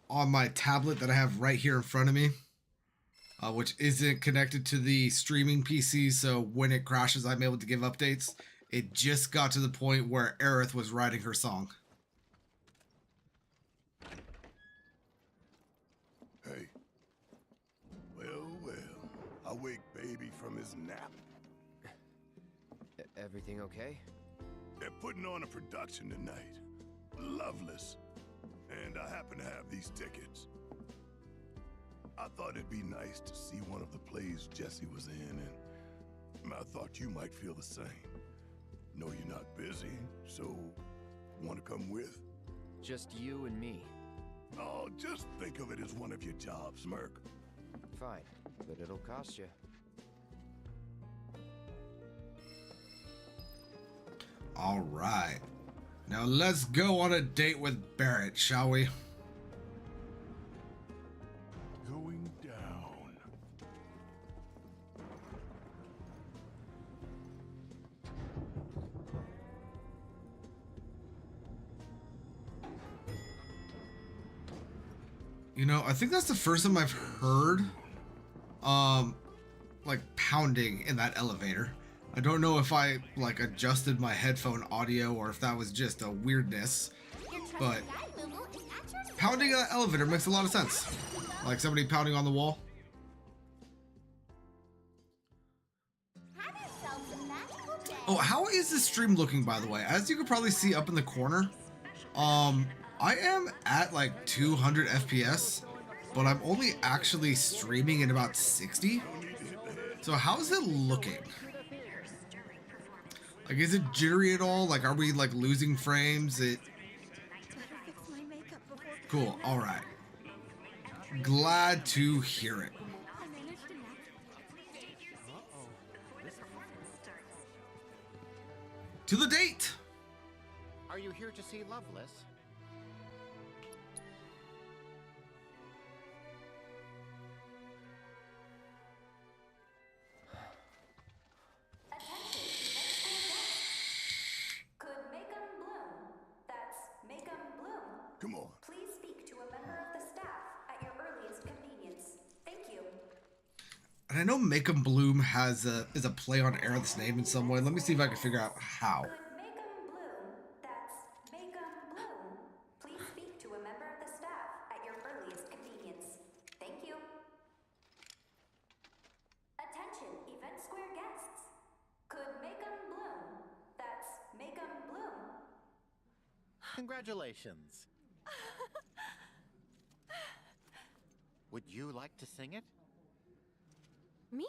On my tablet that I have right here in front of me, which isn't connected to the streaming PC, so when it crashes, I'm able to give updates. It just got to the point where Aerith was writing her song. Hey. Well, I wake baby from his nap. Everything okay? They're putting on a production tonight. Loveless. And I happen to have these tickets. I thought it'd be nice to see one of the plays Jesse was in, and I thought you might feel the same. Know you're not busy, so want to come with? Just you and me. Oh, just think of it as one of your jobs, Merc. Fine, but it'll cost you. All right. Now let's go on a date with Barrett, shall we? Going down. You know, I think that's the first time I've heard, like pounding in that elevator. I don't know if I like adjusted my headphone audio or if that was just a weirdness, but pounding in that elevator makes a lot of sense. Like somebody pounding on the wall. Oh, how is this stream looking, by the way? As you can probably see up in the corner, I am at like 200 FPS, but I'm only actually streaming at about 60. So how's it looking? Like, is it jittery at all? Like, are we like losing frames? Cool. All right. Glad to hear it. To the date. Are you here to see Loveless? Could make 'em bloom. That's make 'em bloom. Come on. Please speak to a member of the staff at your earliest convenience. Thank you. And I know Make 'em Bloom is a play on Aerith's name in some way. Let me see if I can figure out how. Could make 'em bloom. That's make 'em bloom. Please speak to a member of the staff at your earliest convenience. Thank you. Attention, Event Square guests. Could make 'em bloom. That's make 'em bloom. Congratulations. Would you like to sing it? Me?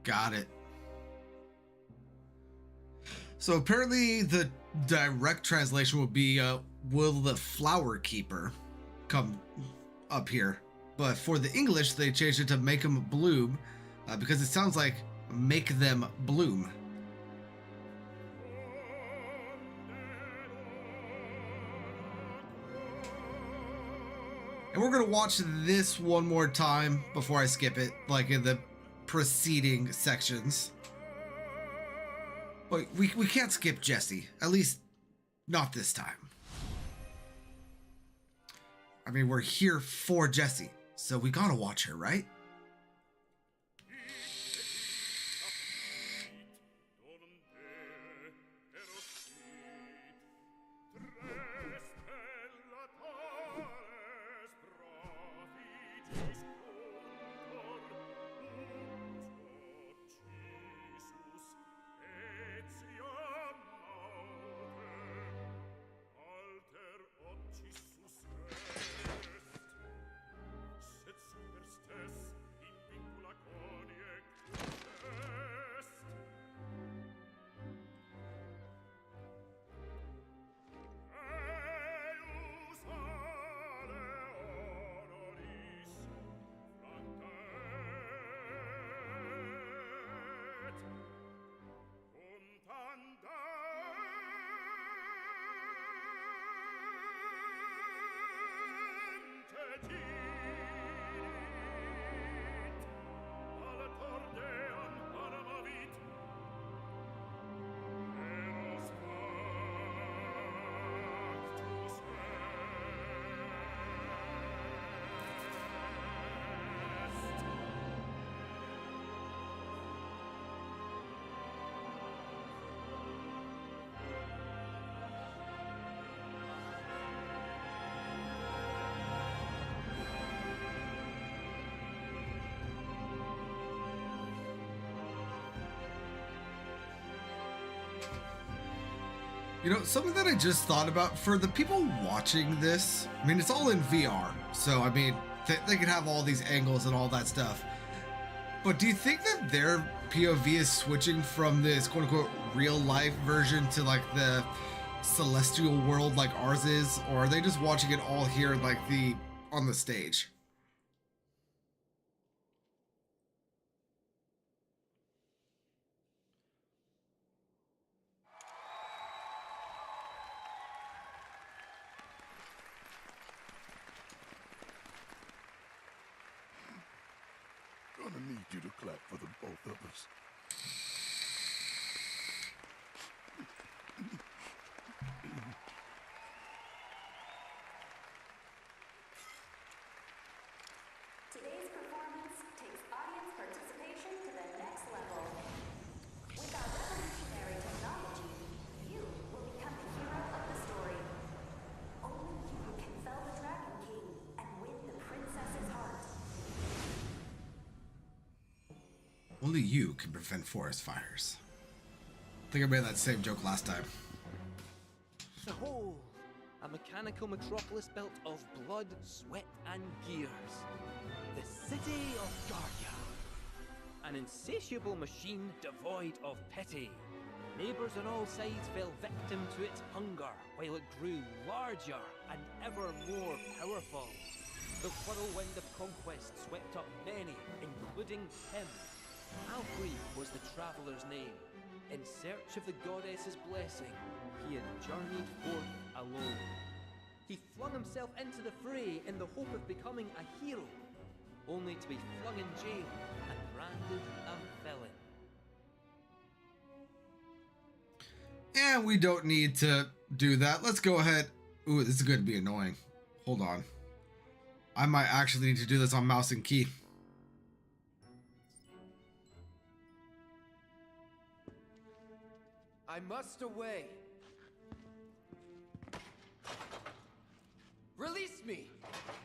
Got it. So apparently the direct translation would be, will the flower keeper come up here? But for the English, they changed it to make 'em bloom, because it sounds like make them bloom. And we're gonna watch this one more time before I skip it, like in the preceding sections. But we can't skip Jessie, at least not this time. I mean, we're here for Jessie, so we gotta watch her, right? You know, something that I just thought about for the people watching this, I mean, it's all in VR, so I mean, they can have all these angles and all that stuff. But do you think that their POV is switching from this quote-unquote real-life version to like the celestial world like ours is, or are they just watching it all here like on the stage? Gonna need you to clap for the both of us. Today's performance takes audience participation to the next level. With our revolutionary technology, you will become the hero of the story. Only you can fell the Dragon King and win the princess's heart. Only you can prevent forest fires. I think I made that same joke last time. Behold, a mechanical metropolis built of blood, sweat, and gears. The city of Garya. An insatiable machine devoid of pity. Neighbors on all sides fell victim to its hunger, while it grew larger and ever more powerful. The whirlwind of conquest swept up many, including him. Alfred was the traveller's name. In search of the goddess's blessing, he had journeyed forth alone. He flung himself into the fray in the hope of becoming a hero, only to be flung in jail and branded a villain. And we don't need to do that. Let's go ahead. Ooh, this is going to be annoying. Hold on. I might actually need to do this on mouse and key. I must away. Release me!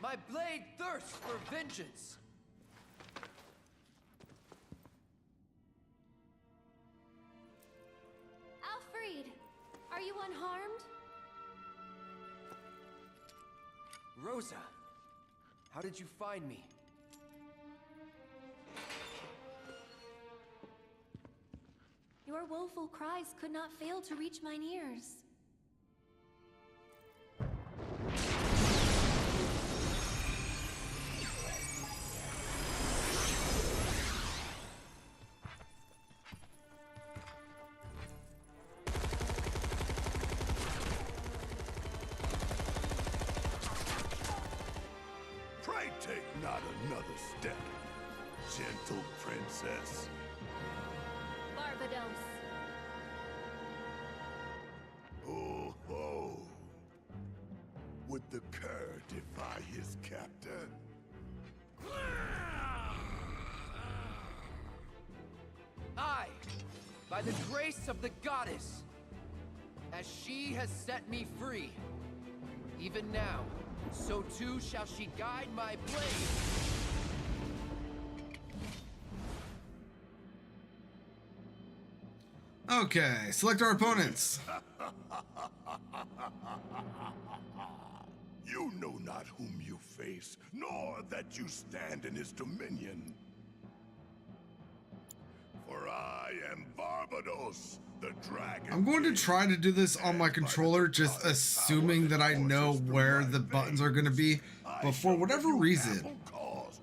My blade thirsts for vengeance! Alfred, are you unharmed? Rosa, how did you find me? Your woeful cries could not fail to reach mine ears. Pray take not another step, gentle princess. Barbados. Oh ho! Would the cur defy his captor? I, by the grace of the goddess, as she has set me free, even now, so too shall she guide my blade. Okay, select our opponents. You know not whom you face, nor that you stand in his dominion. For I am Barbados, the dragon. I'm going to try to do this on my controller, just assuming that I know where the buttons are going to be. But for whatever reason,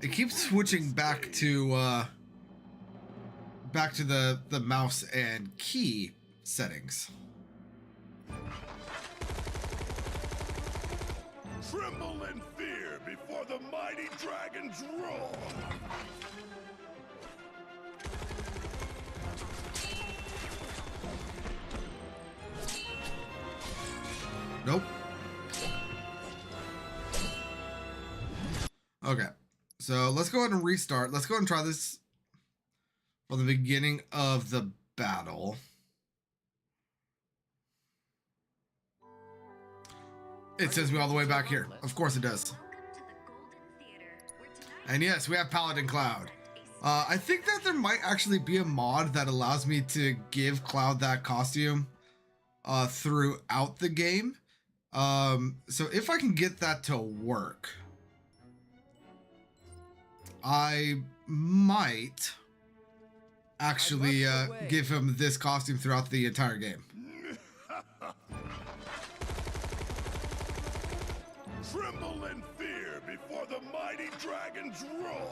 it keeps switching back to the mouse and key settings. Tremble in fear before the mighty dragon's roar. Nope. Okay, so let's go ahead and restart. Let's go ahead and try this from the beginning of the battle. It sends me all the way back here. Of course it does. And yes, we have Paladin Cloud. I think that there might actually be a mod that allows me to give Cloud that costume throughout the game. So if I can get that to work, I might actually give him this costume throughout the entire game. Tremble in fear before the mighty dragon's roar!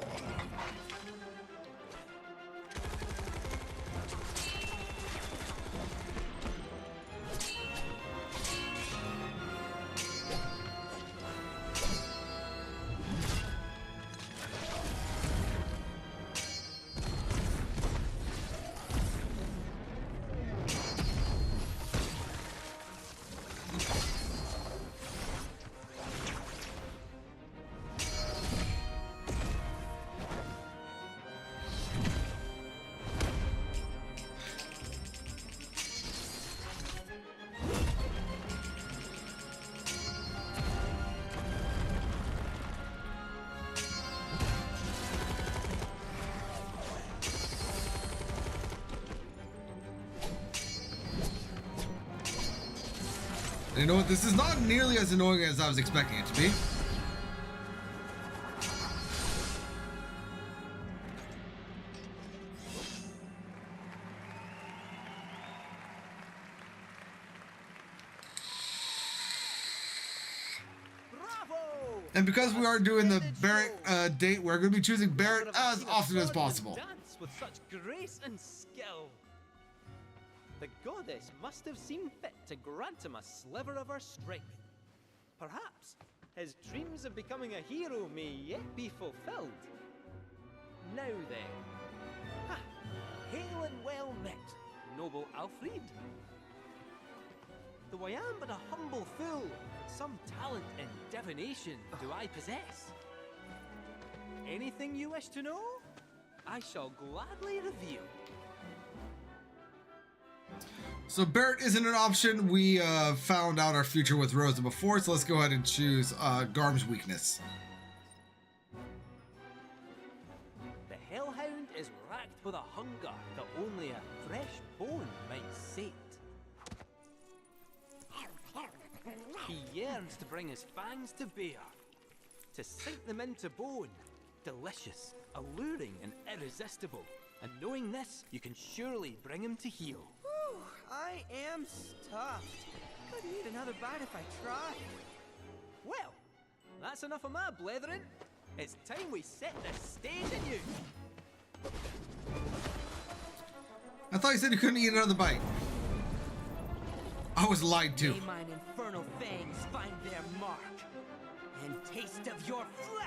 You know what? This is not nearly as annoying as I was expecting it to be. Bravo! And because we are doing the Barrett date, we're going to be choosing Barrett as often as possible. Dance with such grace and skill. The goddess must have seen fit to grant him a sliver of her strength. Perhaps his dreams of becoming a hero may yet be fulfilled. Now then, ha! Hail and well met, noble Alfred. Though I am but a humble fool, some talent in divination do I possess. Anything you wish to know, I shall gladly reveal. So Barrett isn't an option. We found out our future with Rosa before, so let's go ahead and choose Garm's weakness. The Hellhound is racked with a hunger that only a fresh bone might sate. He yearns to bring his fangs to bear, to sink them into bone. Delicious, alluring, and irresistible. And knowing this, you can surely bring him to heel. Whew, I am stuffed. Couldn't eat another bite if I tried. Well, that's enough of my blethering. It's time we set the stage anew. I thought you said you couldn't eat another bite. I was lied to. May mine infernal fangs find their mark and taste of your flesh.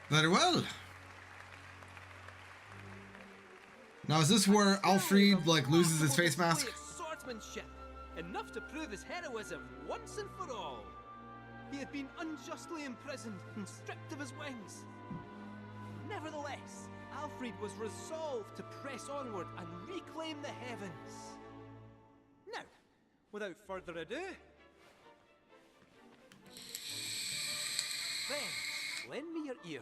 Very well. Now is this where Alfred like loses his face mask? Swordsmanship, enough to prove his heroism once and for all. He had been unjustly imprisoned and stripped of his wings. Nevertheless, Alfred was resolved to press onward and reclaim the heavens. Now, without further ado, friends, lend me your ears.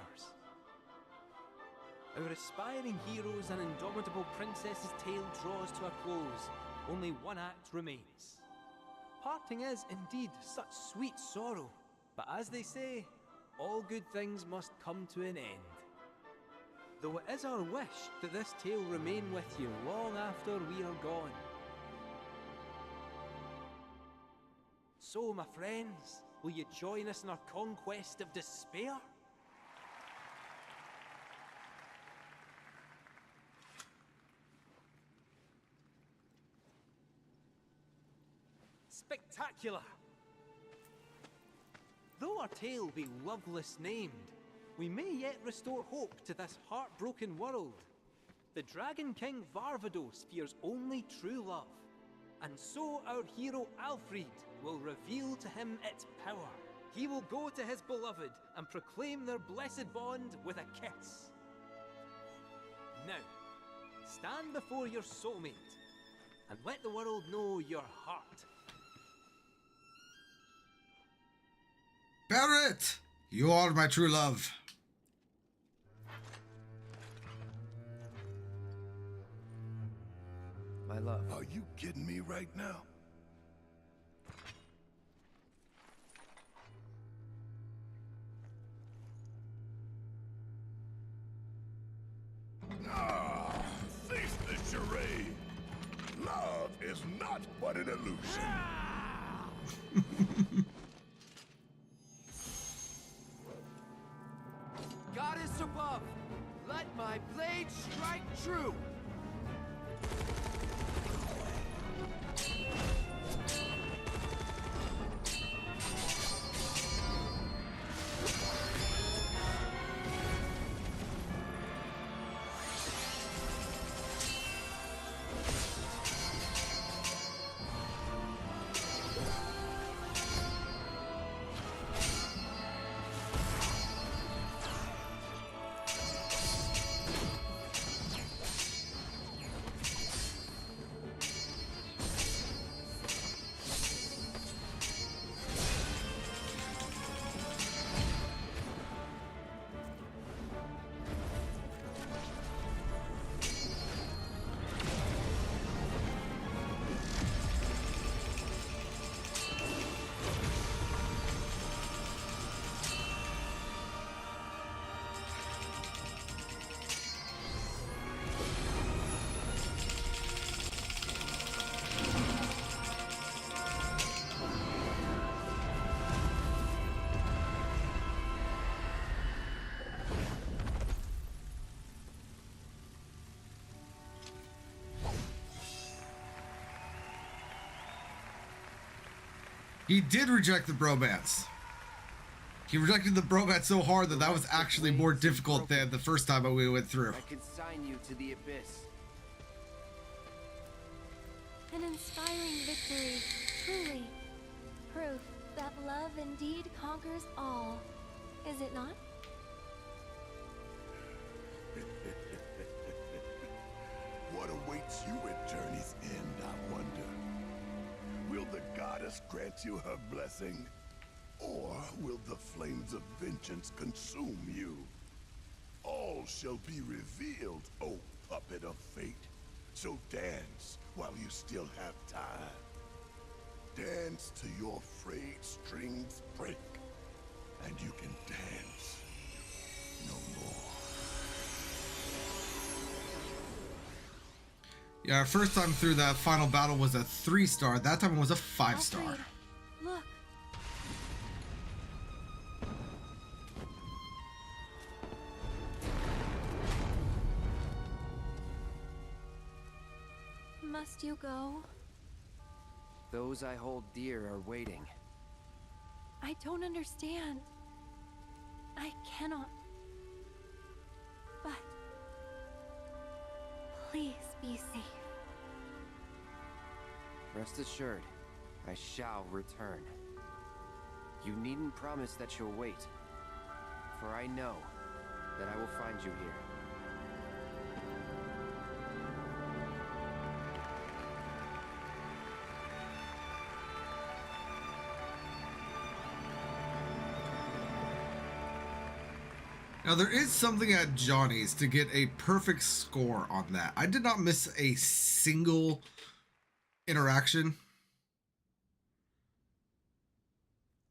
Our aspiring heroes and indomitable princess's tale draws to a close. Only one act remains. Parting is indeed such sweet sorrow, but as they say, all good things must come to an end. Though it is our wish that this tale remain with you long after we are gone. So, my friends, will you join us in our conquest of despair? spectacular. Though our tale be loveless named, we may yet restore hope to this heartbroken world. The Dragon King Varvados fears only true love, and so our hero Alfred will reveal to him its power. He will go to his beloved and proclaim their blessed bond with a kiss. Now, stand before your soulmate and let the world know your heart. Barrett, you are my true love. My love. Are you kidding me right now? Ah, face the charade. Love is not but an illusion. Goddess above, let my blade strike true. He did reject the bromance. He rejected the bromance so hard that that was actually more difficult than the first time we went through. I consign you to the abyss. An inspiring victory, truly. Proof that love indeed conquers all, is it not? What awaits you at Journey's End, I wonder? Will the goddess grant you her blessing? Or will the flames of vengeance consume you? All shall be revealed, O puppet of fate. So dance while you still have time. Dance till your frayed strings break, and you can dance no more. Yeah, our first time through that final battle was a 3-star. That time it was a 5-star. Alfred, look. Must you go? Those I hold dear are waiting. I don't understand. I cannot. But please be safe. Rest assured, I shall return. You needn't promise that you'll wait, for I know that I will find you here. Now there is something at Johnny's to get a perfect score on that. I did not miss a single interaction.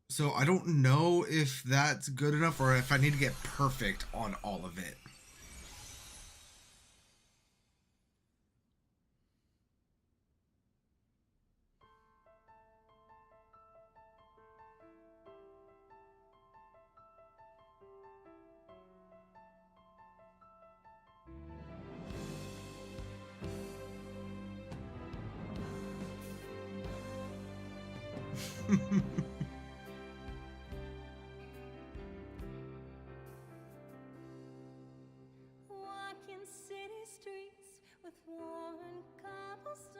So I don't know if that's good enough or if I need to get perfect on all of it. Walking city streets with worn cobblestones,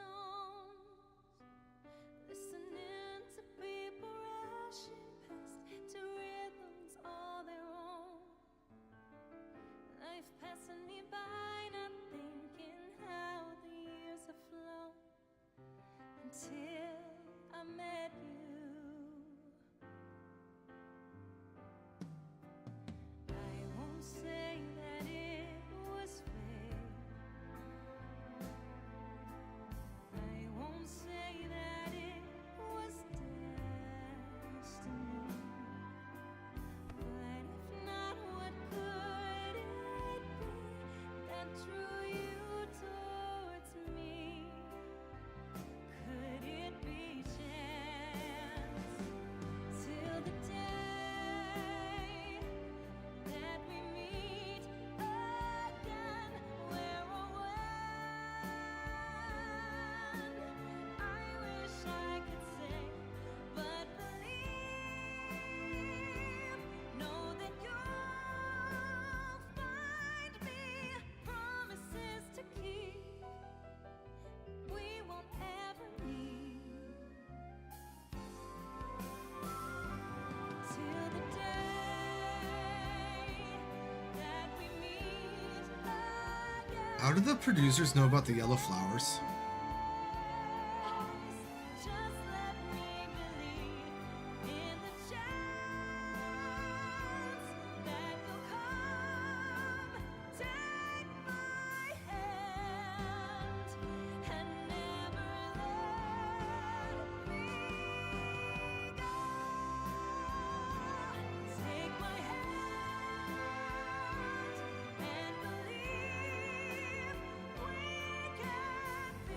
listening to people rushing past to rhythms all their own. Life passing me by, not thinking how the years have flown until I met you. I won't say that it was fair. I won't say that it was destiny. But if not, what could it be that drew you towards me? Could it be chance? Till the day that we meet again, where or when? I wish I could say, but believe, know that you'll find me. Promises to keep, we won't ever need. Till the day that we meet again. How did the producers know about the yellow flowers? Just let me believe in the chance that you'll come. Take my hand and never let me go. Take my hand and believe we can be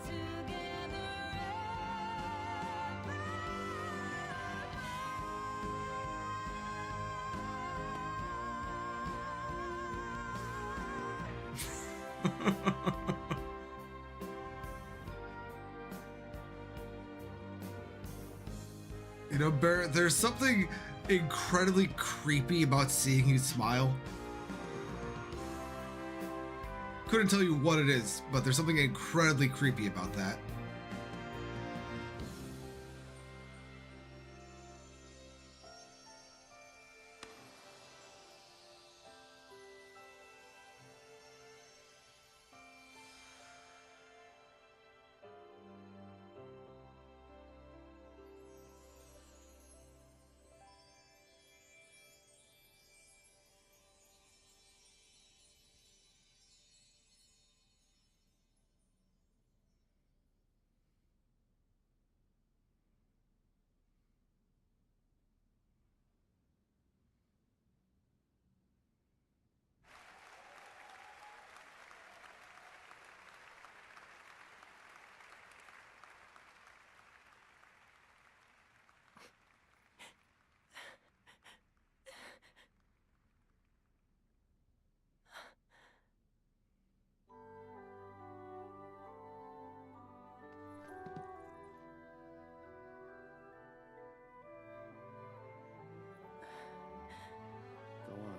together You know, Barrett, there's something incredibly creepy about seeing you smile. Couldn't tell you what it is, but there's something incredibly creepy about that. Go on.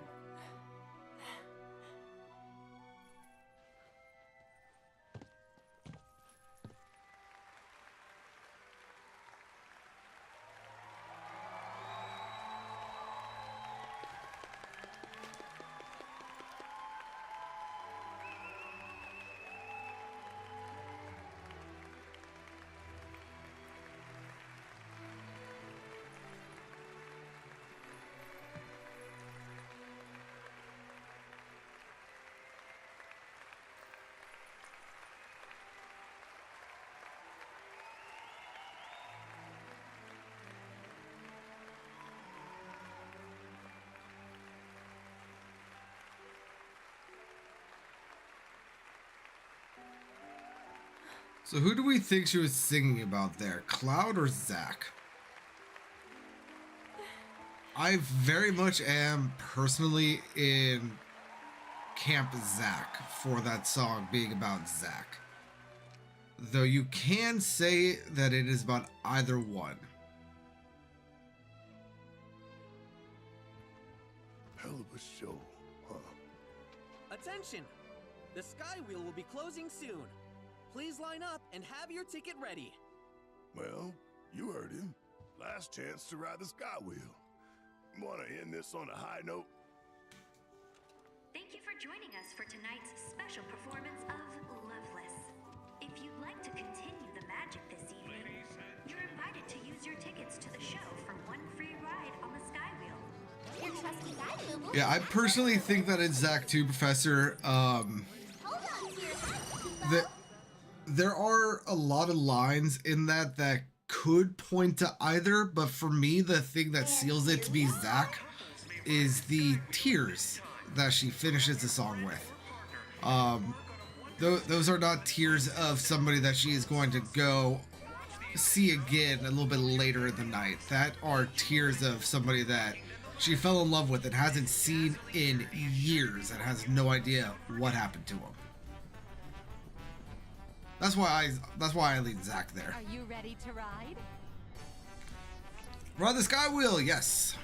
So who do we think she was singing about there? Cloud or Zack? I very much am personally in Camp Zack for that song being about Zack. though you can say that it is about either one. Hell of a show, huh? Attention! The Skywheel will be closing soon. Please line up and have your ticket ready. Well, you heard him. Last chance to ride the Skywheel. Want to end this on a high note? Thank you for joining us for tonight's special performance of Loveless. If you'd like to continue the magic this evening, you're invited to use your tickets to the show for one free ride on the Skywheel. Your trusty guide, Lubu. Yeah, I personally think that it's Zach too, Professor. Hold on to your side, That there are a lot of lines in that that could point to either, but for me, the thing that seals it to be Zach is the tears that she finishes the song with. Those are not tears of somebody that she is going to go see again a little bit later in the night. That are tears of somebody that she fell in love with and hasn't seen in years and has no idea what happened to him. That's why I lead Zach there. Are you ready to ride? Ride the Skywheel, yes.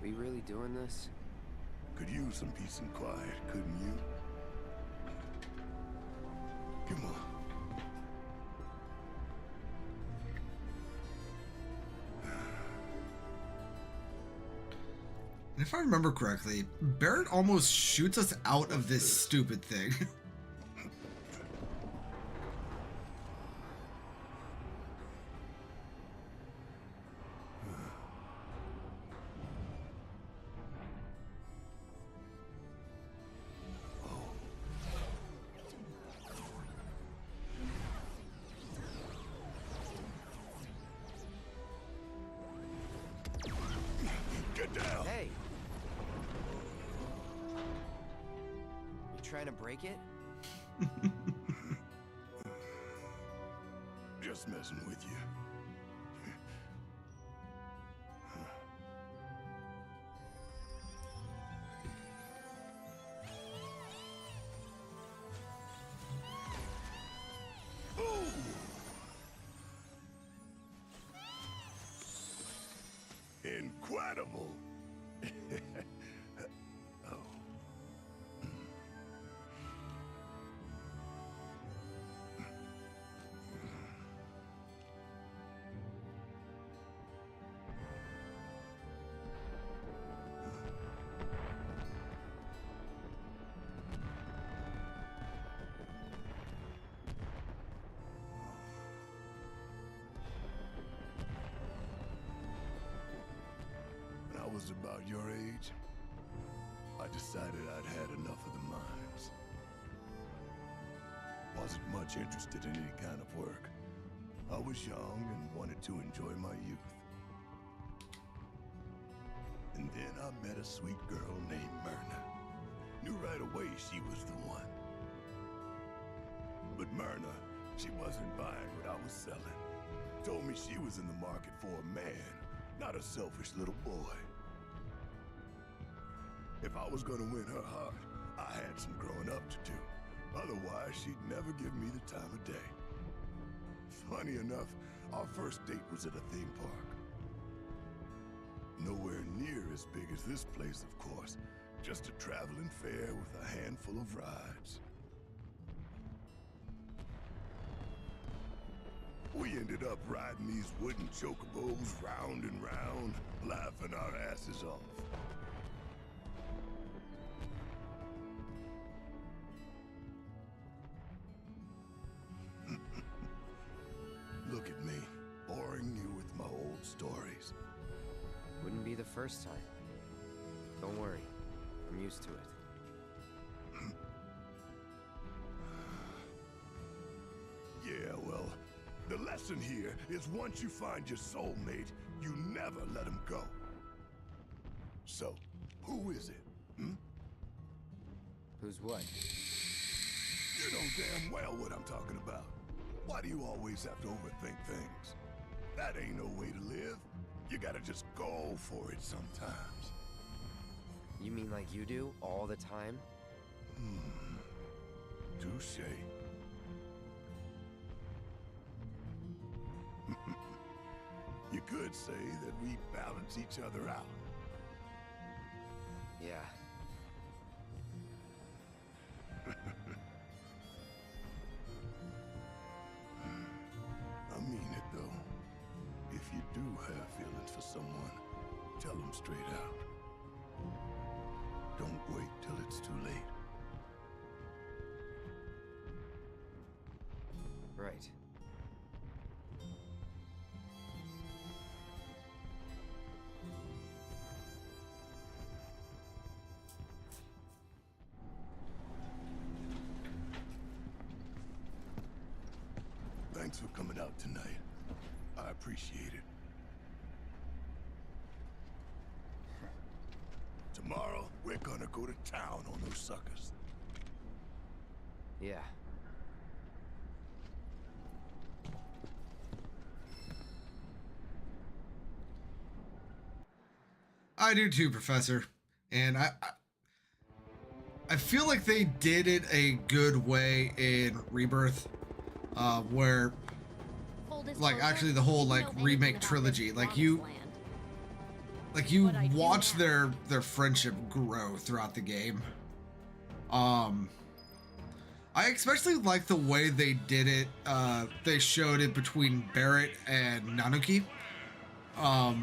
Are you really doing this? Could use some peace and quiet, couldn't you? Come on. And if I remember correctly, Barrett almost shoots us out of this stupid thing. Get down! Hey! You trying to break it? Just messing with you. Incredible! Oh. When I was about your age, I decided I'd had enough of the mines. Wasn't much interested in any kind of work. I was young and wanted to enjoy my youth. And then I met a sweet girl named Myrna. Knew right away she was the one. But Myrna, she wasn't buying what I was selling. Told me she was in the market for a man, not a selfish little boy. If I was gonna win her heart, I had some growing up to do. Otherwise, she'd never give me the time of day. Funny enough, our first date was at a theme park. Nowhere near as big as this place, of course. Just a traveling fair with a handful of rides. We ended up riding these wooden chocobos round and round, laughing our asses off. Look at me, boring you with my old stories. Wouldn't be the first time. Don't worry. I'm used to it. Yeah, well, the lesson here is once you find your soulmate, you never let him go. So, who is it? Who's what? You know damn well what I'm talking about. Why do you always have to overthink things? That ain't no way to live. You gotta just go for it sometimes. You mean like you do, all the time? Touche. You could say that we balance each other out. Yeah. I mean it though. If you do have feelings for someone, tell them straight out. Don't wait till it's too late. Right. Thanks for coming out tonight. I appreciate it. Tomorrow, we're gonna go to town on those suckers. Yeah. I do too, Professor. And I feel like they did it a good way in Rebirth, where, like, actually the whole like remake trilogy, like you watch their friendship grow throughout the game. I especially like the way they did it. They showed it between Barrett and Nanuki.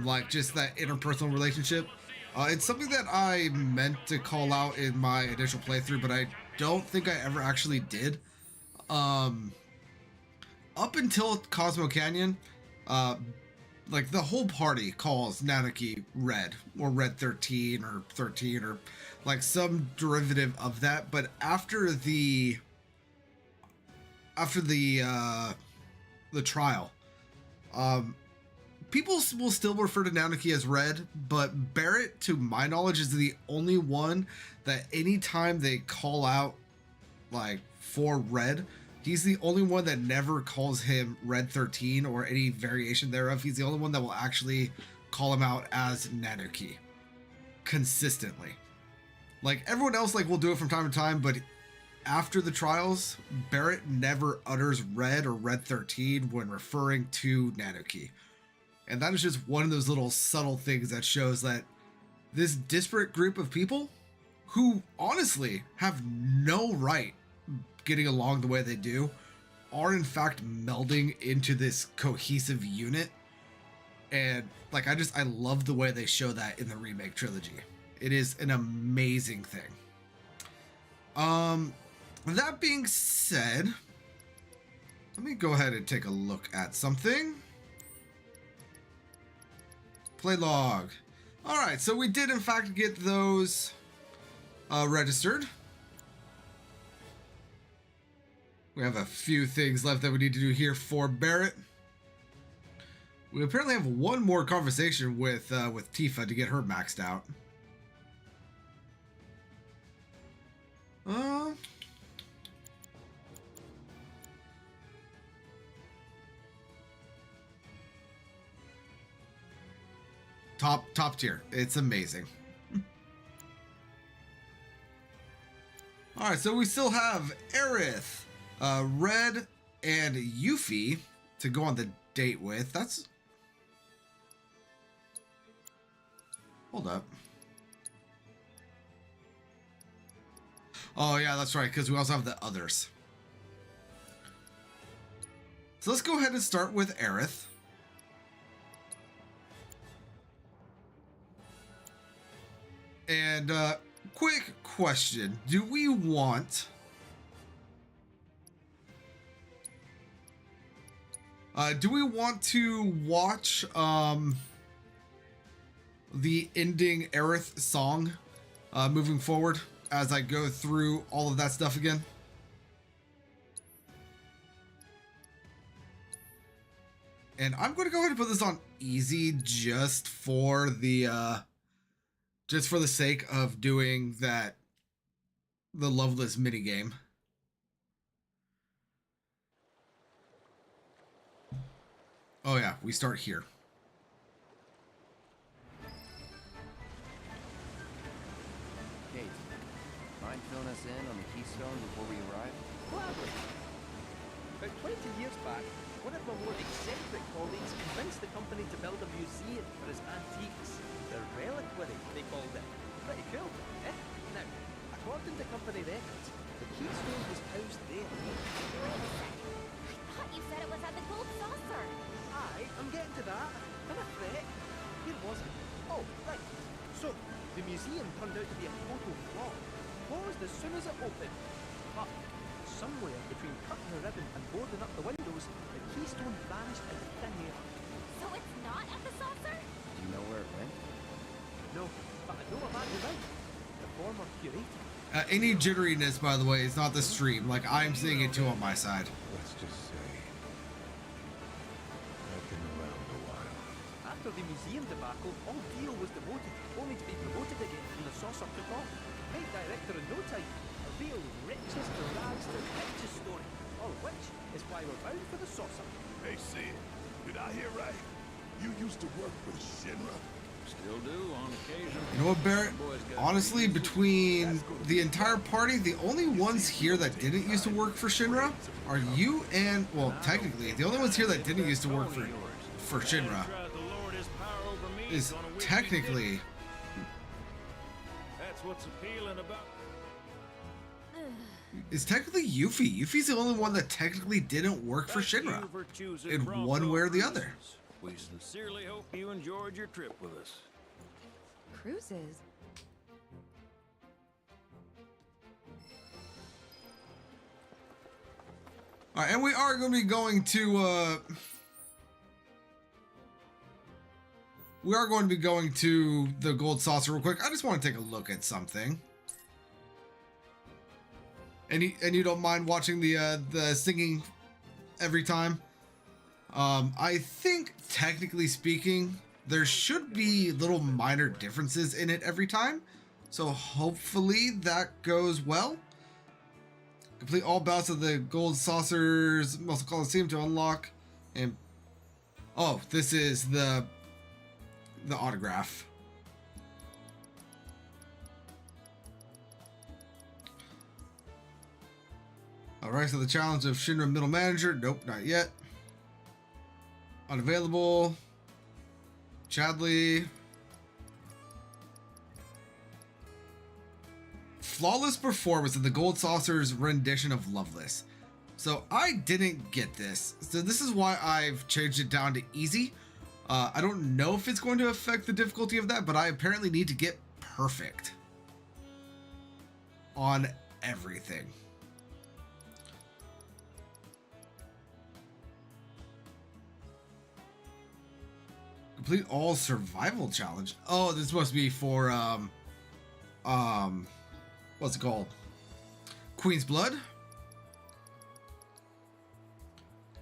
Like just that interpersonal relationship. It's something that I meant to call out in my initial playthrough, but I don't think I ever actually did. Up until Cosmo Canyon, like the whole party calls Nanuki Red or Red 13 or 13 or like some derivative of that. But after the trial, people will still refer to Nanuki as Red, but Barrett, to my knowledge, is the only one that anytime they call out like for Red, he's the only one that never calls him Red 13 or any variation thereof. He's the only one that will actually call him out as Nanuki consistently. Like everyone else like will do it from time to time, but after the trials, Barrett never utters Red or Red 13 when referring to Nanuki. And that is just one of those little subtle things that shows that this disparate group of people who honestly have no right getting along the way they do are in fact melding into this cohesive unit. And like I love the way they show that in the remake trilogy. It is an amazing thing. That being said, let me go ahead and take a look at something. Play log. All right, so we did in fact get those registered. We have a few things left that we need to do here for Barrett. We apparently have one more conversation with Tifa to get her maxed out. Top tier. It's amazing. All right, so we still have Aerith, Red, and Yuffie to go on the date with. That's... Hold up. Oh, yeah, that's right, because we also have the others. So let's go ahead and start with Aerith. And quick question. Do we want... do we want to watch the ending Aerith song moving forward as I go through all of that stuff again? And I'm going to go ahead and put this on easy just for the sake of doing that, the Loveless minigame. Oh yeah, we start here. Kate, mind filling us in on the keystone before we arrive? Gladly. About 20 years back, one of my more eccentric colleagues convinced the company to build a museum for his antiques. The reliquary, they called it. Pretty cool, eh? Now, according to company records, the keystone was housed there. Wait a sec. I thought you said it was at the gold saucer. Aye, I'm getting to that. In a threat. Where was it? Oh, right. So, the museum turned out to be a total flop. Closed as soon as it opened. But, somewhere between cutting the ribbon and boarding up the windows, the keystone vanished into thin air. So it's not at the saucer? Do you know where it went? No, but I know a man who might. The former curator. Any jitteriness, by the way, is not the stream. Like, I'm seeing it too on my side. Let's just say I've been around a while. After the museum debacle, all Dio was demoted, only to be promoted again when the saucer took off. Made director in no time. A real riches to rags to riches story. All of which is why we're bound for the saucer. Hey, Sid, did I hear right? You used to work for Shinra? Still do on occasion. You know what, Barrett? Honestly, between the entire party, the only ones here that didn't used to work for Shinra are you and, well, technically, the only ones here that didn't used to work for Shinra is technically. That's what's appealing about. Is technically Yuffie. Yuffie's the only one that technically didn't work for Shinra in one way or the other. We sincerely hope you enjoyed your trip with us. Cruises? All right, and we are going to be going to the gold saucer real quick. I just want to take a look at something. And you don't mind watching the singing every time? I think technically speaking, there should be little minor differences in it every time. So hopefully that goes well. Complete all bouts of the gold saucers Muscle Coliseum to unlock. And oh, this is the autograph. Alright, so the challenge of Shinra Middle Manager. Nope, not yet. Unavailable. Chadley. Flawless performance of the Gold Saucer's rendition of Loveless. So I didn't get this. So this is why I've changed it down to easy. I don't know if it's going to affect the difficulty of that, but I apparently need to get perfect on everything. Complete all survival challenge. Oh, this must be for what's it called? Queen's Blood.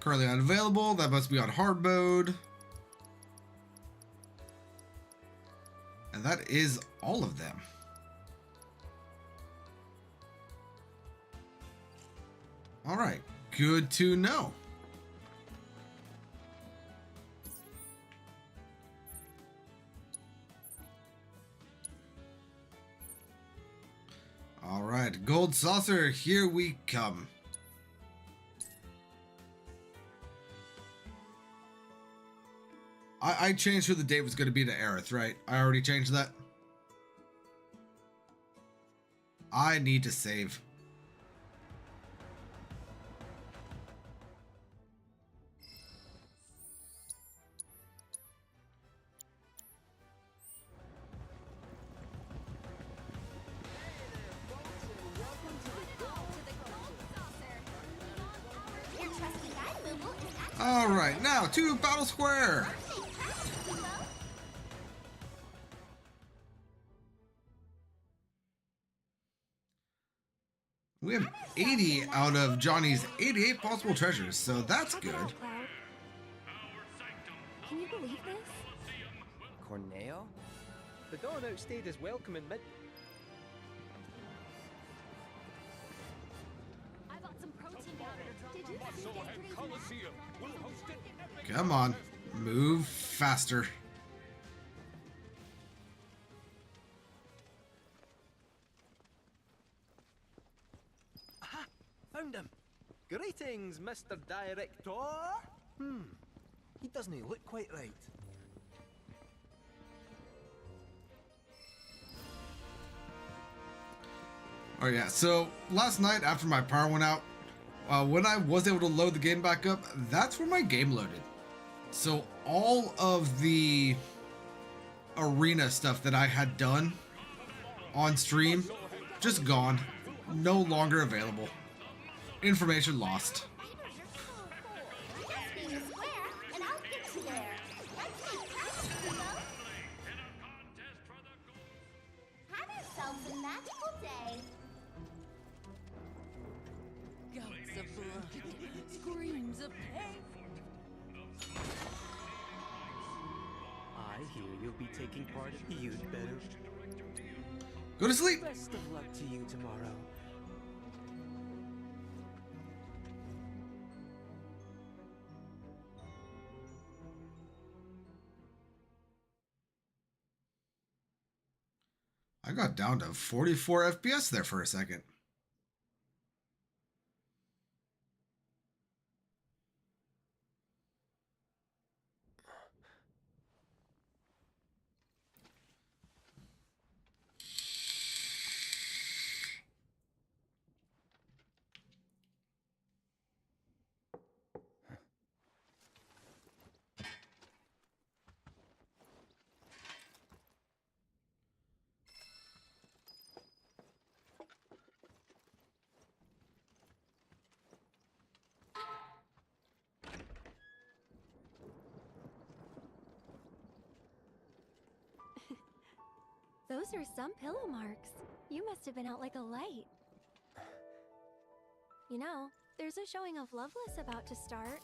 Currently unavailable. That must be on hard mode. And that is all of them. All right, good to know. All right, Gold Saucer, here we come. I changed who the date was going to be to Aerith, right? I already changed that. I need to save. All right, now to Battle Square. We have 80 out of Johnny's 88 possible treasures, so that's good. Can you believe this? Corneo? The dawn outstayed his welcome in mid. I bought some protein powder. Did you see yesterday? Come on. Move faster. Aha! Found him! Greetings, Mr. Director! He doesn't look quite right. Oh yeah, so last night after my power went out, when I was able to load the game back up, that's where my game loaded. So all of the arena stuff that I had done on stream, just gone. No longer available. Information lost. Just be in the square, and I'll get you there. Let's make practice, Kubo. Have yourselves a magical day. Gouts of blood, screams of pain. I hear you'll be taking part. You'd better. Go to sleep. Best of luck to you tomorrow. I got down to 44 FPS there for a second. Those are some pillow marks. You must have been out like a light. You know, there's a showing of Loveless about to start.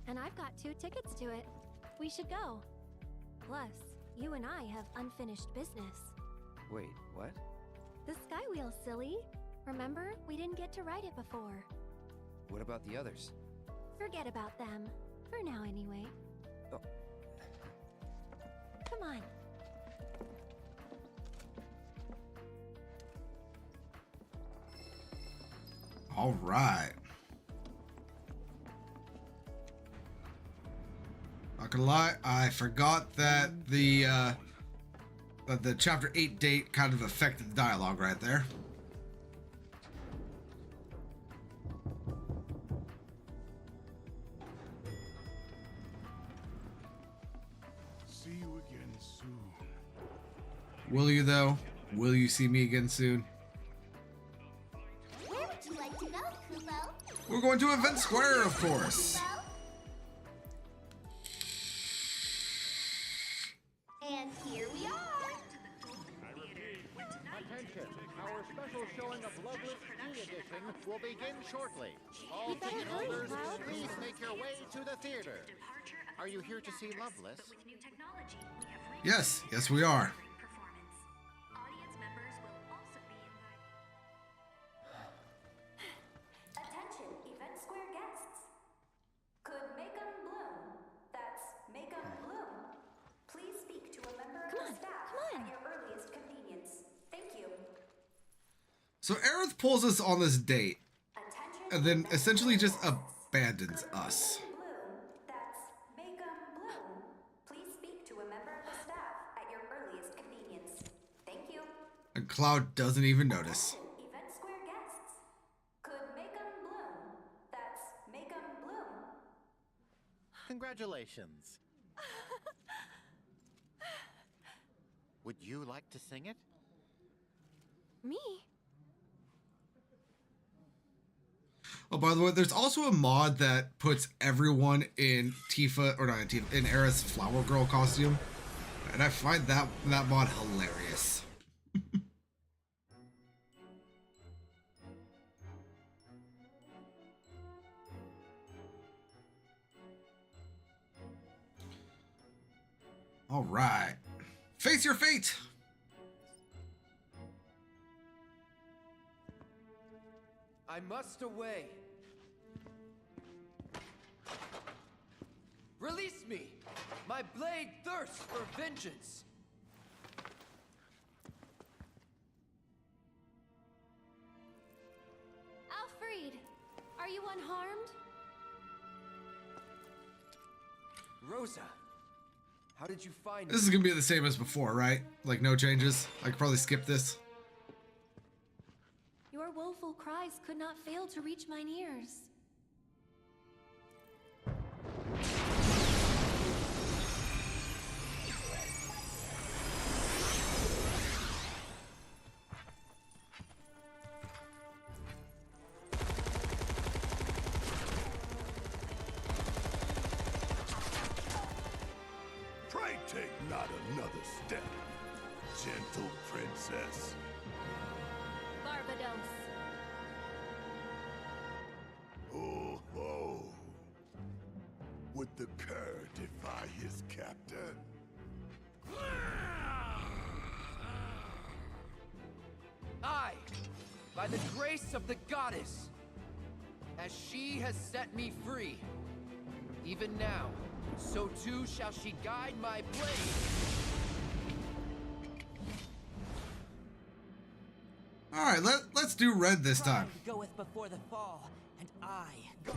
And I've got 2 tickets to it. We should go. Plus, you and I have unfinished business. Wait, what? The Skywheel, silly. Remember, we didn't get to ride it before. What about the others? Forget about them. For now, anyway. Oh. Come on. All right. Not gonna lie, I forgot that the chapter 8 date kind of affected the dialogue right there. See you again soon. Will you though? Will you see me again soon? Where would you like to go, Kubo? We're going to Event Square, of course. And here we are. Attention! Our special showing of Loveless E-Edition will begin shortly. All You better ticket hurry, holders, Cloud. please make your way to the theater. Are you here to see Loveless? Yes, yes we are. Attention, Event Square guests. Could make 'em bloom. That's make 'em bloom. Please speak to a member of the staff at your earliest convenience. Thank you. So Aerith pulls us on this date, and then essentially just abandons us. Bloom. That's make 'em bloom. Please speak to a member of the staff at your earliest convenience. Thank you. And Cloud doesn't even notice. Event Square guests. Could make 'em bloom. That's make 'em bloom. Congratulations. Would you like to sing it? Me? Oh, by the way, there's also a mod that puts everyone in Tifa, or not in Tifa, in Aerith's Flower Girl costume. And I find that mod hilarious. All right. Face your fate. I must away. Release me! My blade thirsts for vengeance! Alfred, are you unharmed? Rosa, how did you find This is gonna be the same as before, right? Like no changes. I could probably skip this. Your woeful cries could not fail to reach mine ears. Pray take not another step, gentle princess. Barbados. Oh, ho. Would the cur defy his captor? I, by the grace of the goddess, as she has set me free, even now, so too shall she guide my blade. All right, let's do red this time. Pride goeth before the fall, and I go.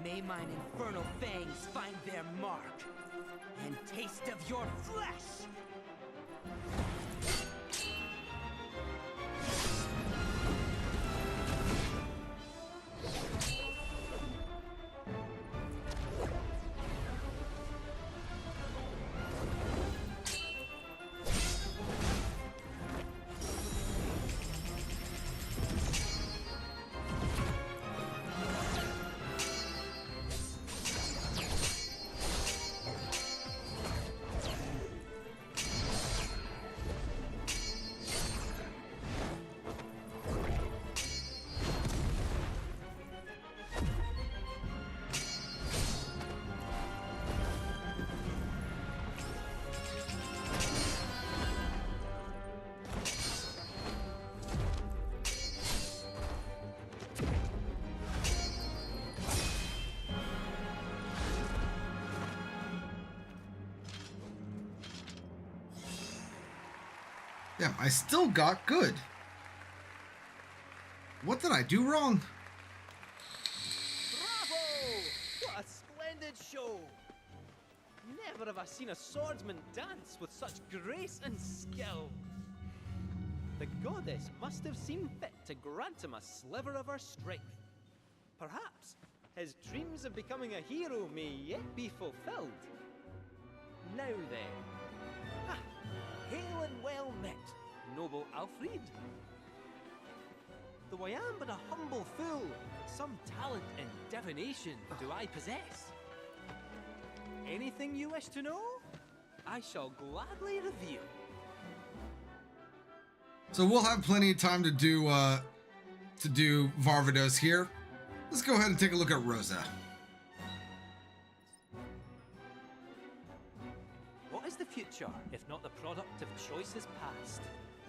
May mine infernal fangs find their mark, and taste of your flesh! Damn, I still got good. What did I do wrong? Bravo! What a splendid show! Never have I seen a swordsman dance with such grace and skill. The goddess must have seen fit to grant him a sliver of her strength. Perhaps his dreams of becoming a hero may yet be fulfilled. Now then, ha! Hail and well met, noble Alfred. Though I am but a humble fool, some talent in divination do I possess. Anything you wish to know, I shall gladly reveal. So we'll have plenty of time to do Varvados here. Let's go ahead and take a look at Rosa. What is the future, if not the product of choices past?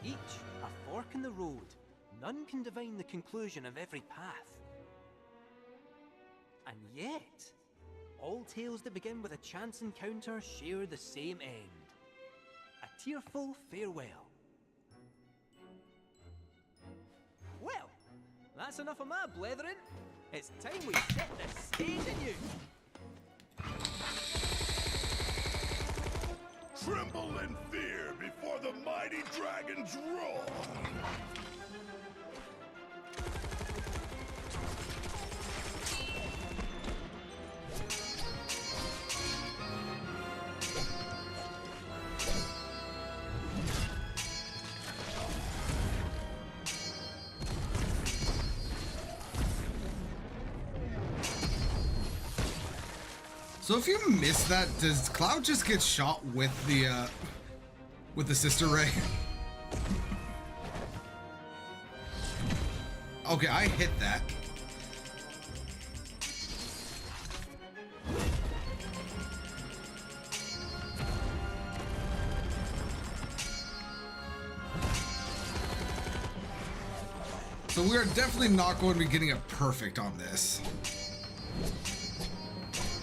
Each a fork in the road. None can divine the conclusion of every path. And yet, all tales that begin with a chance encounter share the same end. A tearful farewell. Well, that's enough of my blethering. It's time we set the stage anew. Tremble in fear before the mighty dragon's roar! So if you miss that, does Cloud just get shot with the sister ray? Okay, I hit that. So So we are definitely not going to be getting it perfect on this.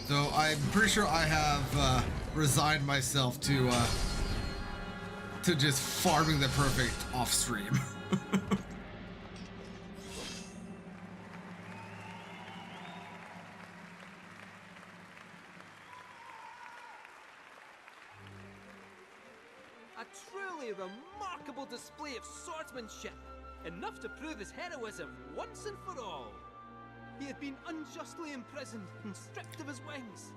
Though I'm pretty sure I have resigned myself to just farming the perfect off stream. A truly remarkable display of swordsmanship, enough to prove his heroism once and for all. He had been unjustly imprisoned and stripped of his wings.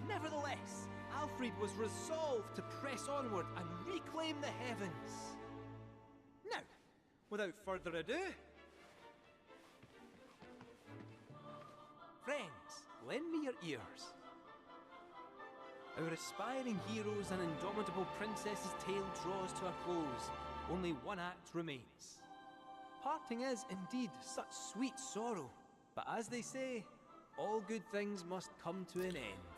Nevertheless, Alfred was resolved to press onward and reclaim the heavens. Now, without further ado, friends, lend me your ears. Our aspiring heroes and indomitable princess's tale draws to a close. Only one act remains. Parting is indeed such sweet sorrow, but as they say, all good things must come to an end.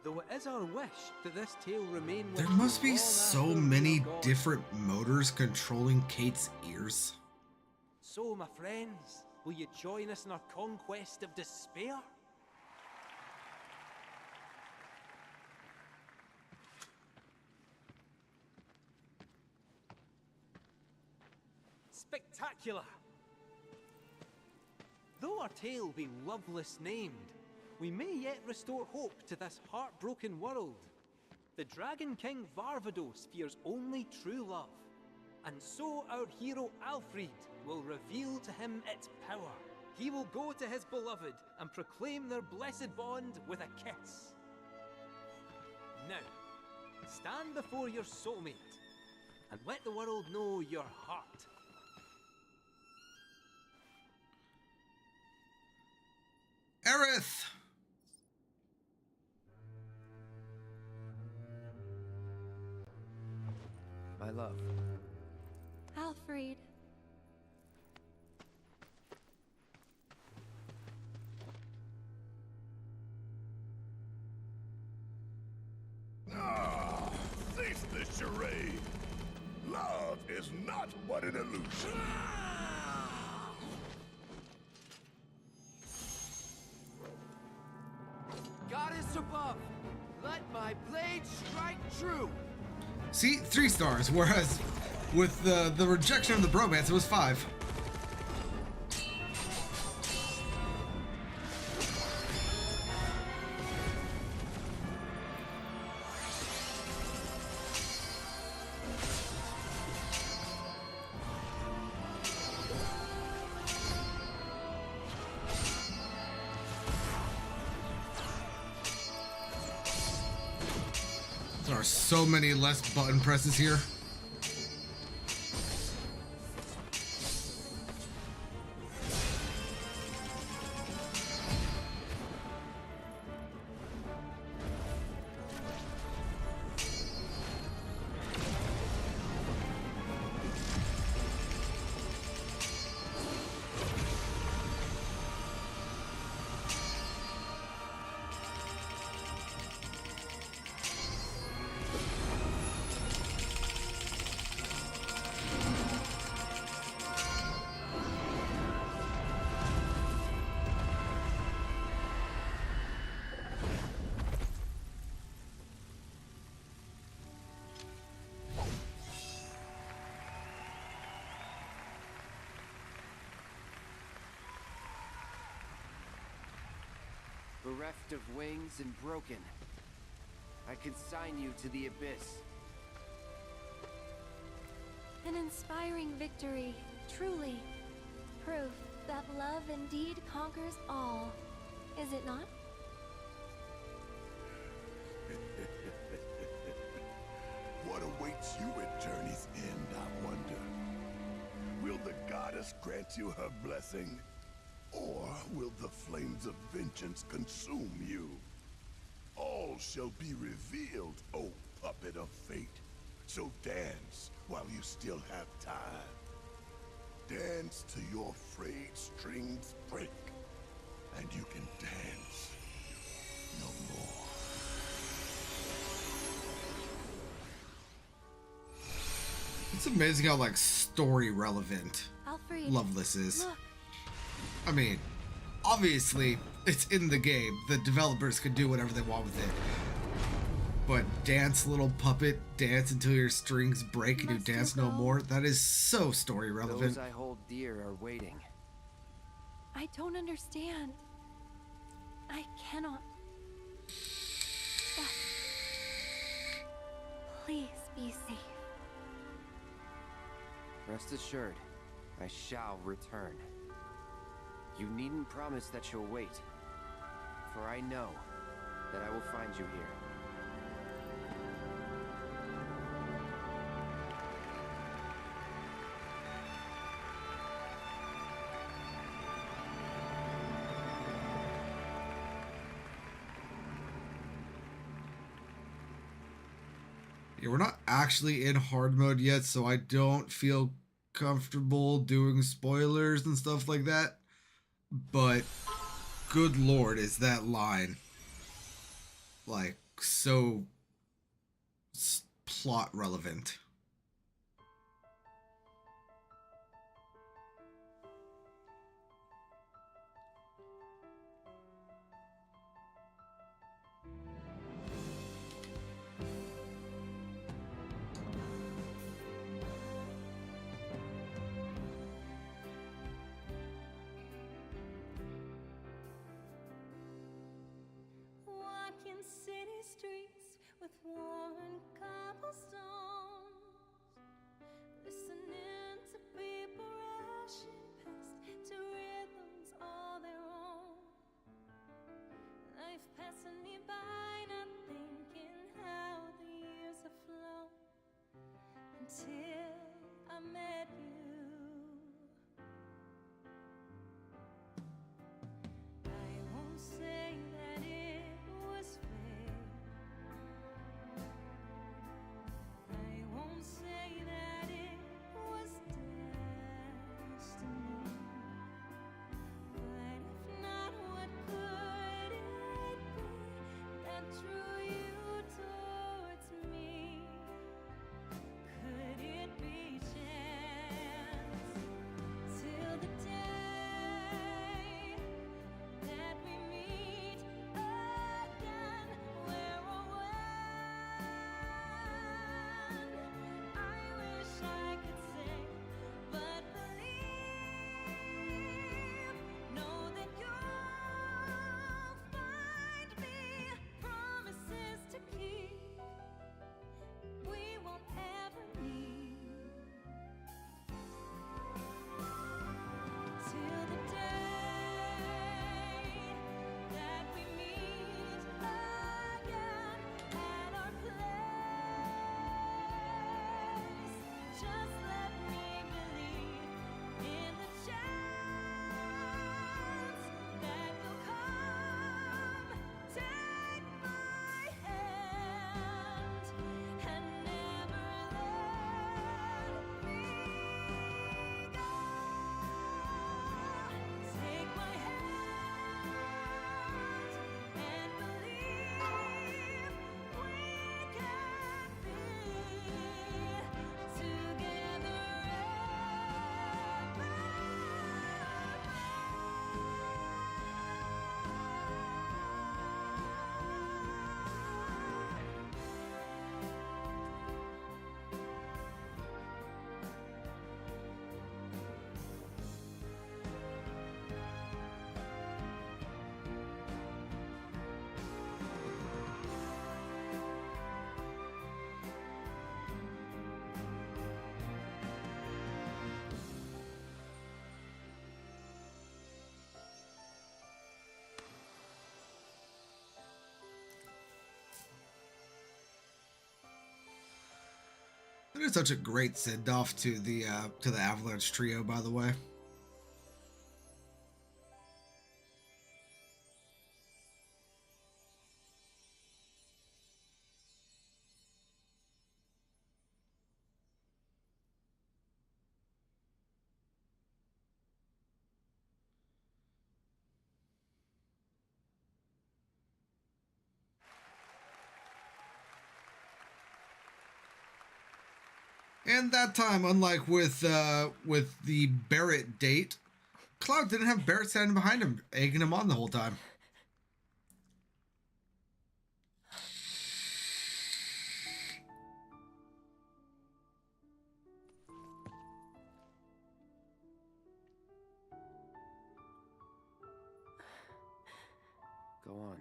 Though it is our wish that this tale remain with There you must be long so after we many are gone. different motors controlling Kate's ears. So, my friends, will you join us in our conquest of despair? Spectacular! Though our tale be loveless named, we may yet restore hope to this heartbroken world. The Dragon King Varvados fears only true love, and so our hero Alfred will reveal to him its power. He will go to his beloved and proclaim their blessed bond with a kiss. Now, stand before your soulmate and let the world know your heart. Aerith! My love. Alfred. Ah, cease this charade. Love is not but an illusion. Goddess above, let my blade strike true. See, 3 stars, whereas with the rejection of the bromance, it was 5. There are so many less button presses here. Bereft of wings and broken, I consign you to the abyss. An inspiring victory, truly. Proof that love indeed conquers all. Is it not? What awaits you at Journey's End, I wonder? Will the goddess grant you her blessing? Or will the flames of vengeance consume you? All shall be revealed, O puppet of fate. So dance while you still have time. Dance till your frayed strings break, and you can dance no more. It's amazing how, like, story relevant afraid. Loveless is. Look, I mean, obviously, it's in the game. The developers can do whatever they want with it. But dance, little puppet, dance until your strings break and you Must you dance no go? more. That is so story relevant. Those I hold dear are waiting. I don't understand. I cannot. But please be safe. Rest assured, I shall return. You needn't promise that you'll wait, for I know that I will find you here. Yeah, we're not actually in hard mode yet, so I don't feel comfortable doing spoilers and stuff like that. But good lord, is that line like so plot relevant. Walking city streets with worn cobblestones, listening to people rushing past to rhythms all their own. Life passing me by, not thinking how the years have flown until I met you. I won't say that it was fair. I won't say that it was destiny. But if not, what could it be that drew you towards me? Could it be chance? Till the day that we meet again, where or when, I wish I could say, but believe, know that you'll find me. Promises to keep, we won't ever need. Till the day that we meet again at our place, just let me believe in the chance that will come. Take my hand and never let me go. Take my hand and believe we can be together That is such a great send-off to the Avalanche trio, by the way. And that time, unlike with the Barrett date, Cloud didn't have Barrett standing behind him, egging him on the whole time. Go on.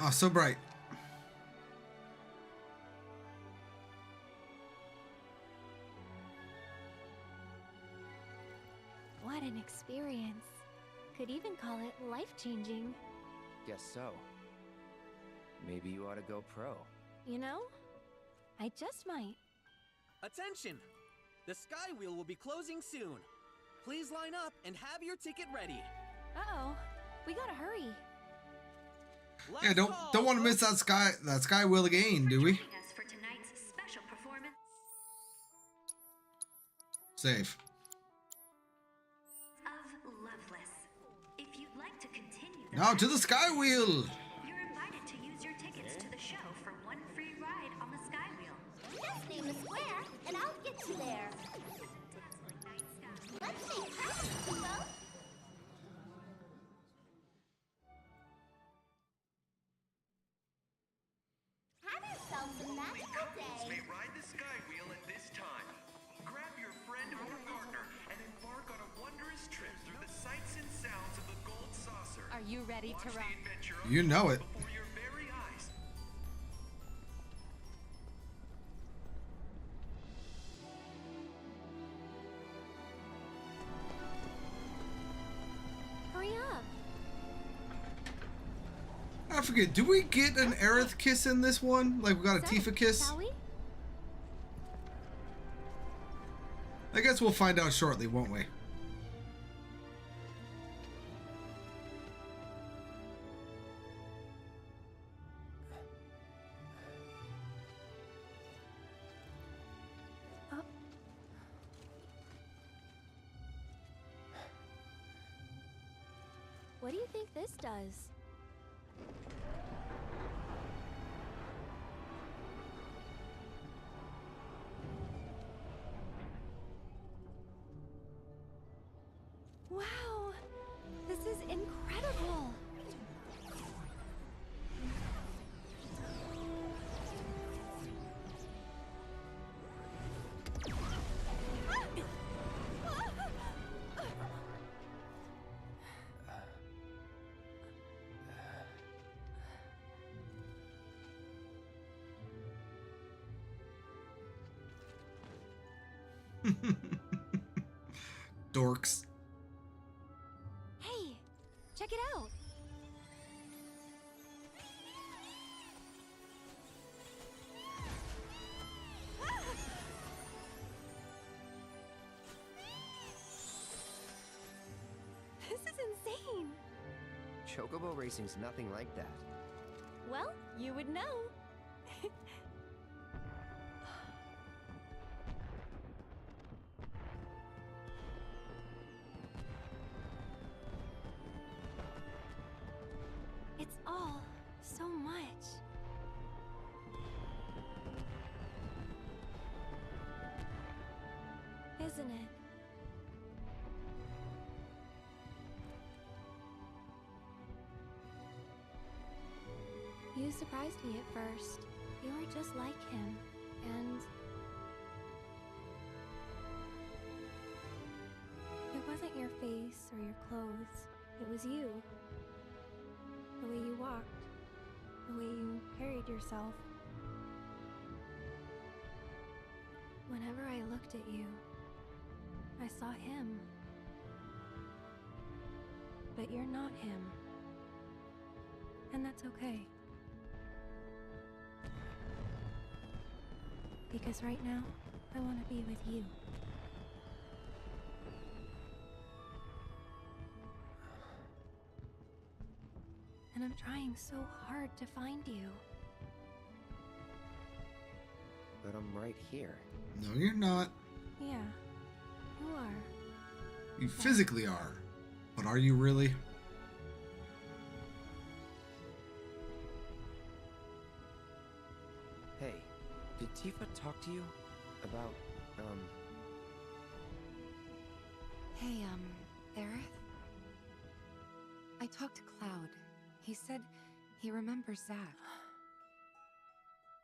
Oh, so bright. What an experience. Could even call it life-changing. Guess so. Maybe you ought to go pro. You know? I just might. Attention! The Sky Wheel will be closing soon. Please line up and have your ticket ready. Uh-oh. We gotta hurry. Yeah, don't want to miss that sky wheel again, do we? Joining us for tonight's special performance Save. of Loveless. If you'd like to continue Now to the sky wheel. you're invited to use your tickets to the show for one free ride on the Sky Wheel. Just name a square, and I'll get you there. Let's make friends, people. Have yourselves a magical day. May ride the Sky Wheel at this time. Grab your friend or partner and embark on a wondrous trip through the sights and sounds of the Gold Saucer. Are you ready to rock? You know it. Before your very eyes. Hurry up. I forget, do we get an Aerith kiss in this one? Like we got a So, Tifa kiss? shall we? I guess we'll find out shortly, won't we? What do you think this does? Wow! This is incredible! Dorks. Hey! Check it out! This is insane! Chocobo racing's nothing like that. Well, you would know. It's all so much. Isn't it? Use surprised me at first. You were just like him, and it wasn't your face or your clothes. It was you. The way you walked, the way you carried yourself. Whenever I looked at you, I saw him. But you're not him. And that's okay. Because right now, I want to be with you. And I'm trying so hard to find you. But I'm right here. No, you're not. Yeah, you are. You physically are. But are you really? Hey, did Tifa talk to you about, Hey, Aerith? I talked to Cloud. He said he remembers Zack.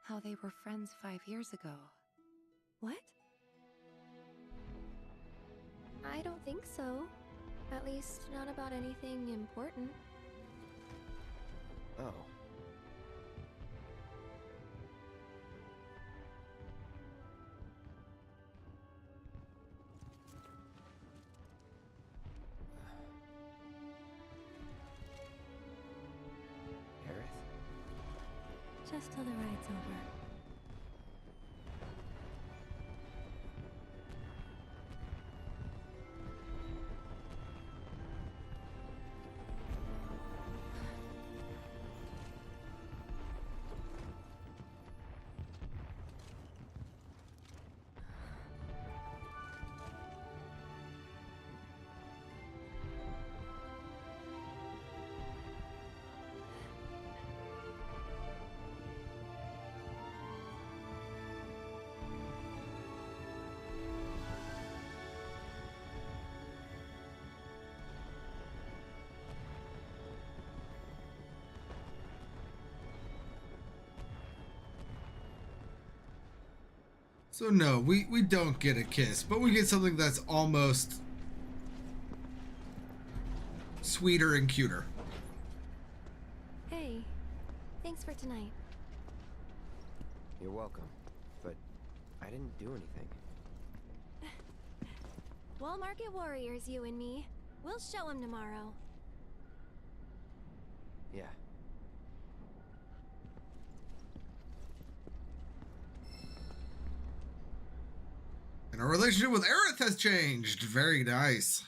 How they were friends 5 years ago. What? I don't think so. At least, not about anything important. Oh. Aerith? Just till the ride's over. So no, we don't get a kiss, but we get something that's almost sweeter and cuter. Hey, thanks for tonight. You're welcome. But I didn't do anything. Wall Market Warriors, you and me. We'll show him tomorrow. Yeah. And our relationship with Aerith has changed. Very nice.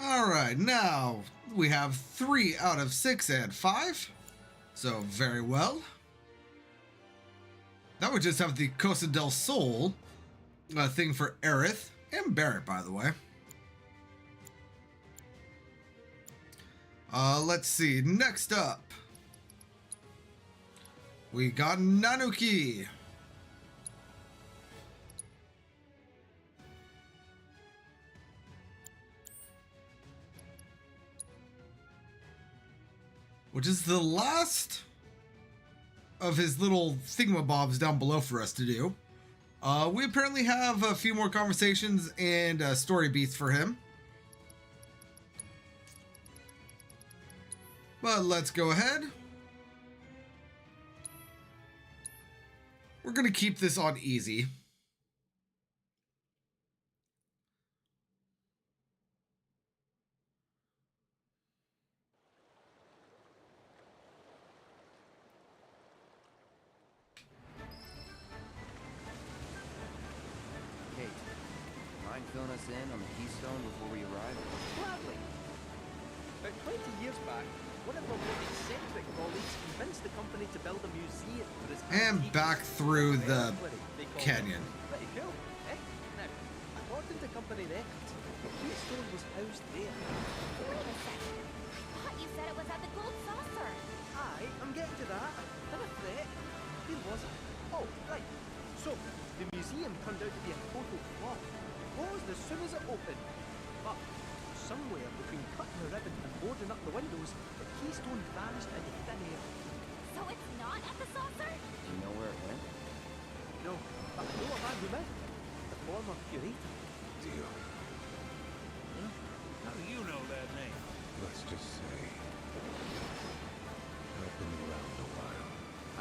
All right, now we have 3 out of 6 and 5. So very well. Now we just have the Costa del Sol thing for Aerith and Barrett, by the way. Let's see. Next up, we got Nanuki. Which is the last of his little thingamabobs down below for us to do. We apparently have a few more conversations and story beats for him. But let's go ahead. We're going to keep this on easy. Filling us in on the Keystone before we arrive? Gladly. About 20 years back, one of our more eccentric colleagues convinced the company to build a museum for his and back through the canyon. Pretty cool, eh? Now, according to company records, the Keystone was housed there. Wait a second. I thought you said it was at the Gold Saucer. Aye, I'm getting to that. Not a threat. Where was I? Oh, right. So, the museum turned out to be a total flop. Closed as soon as it opened. But somewhere between cutting the ribbon and boarding up the windows, the keystone vanished into thin air. So it's not at the saucer? Do you know where it went? No, but I know a man who might. The former curator. Deal. Huh? How do you know that name? Let's just say, I've been around a while.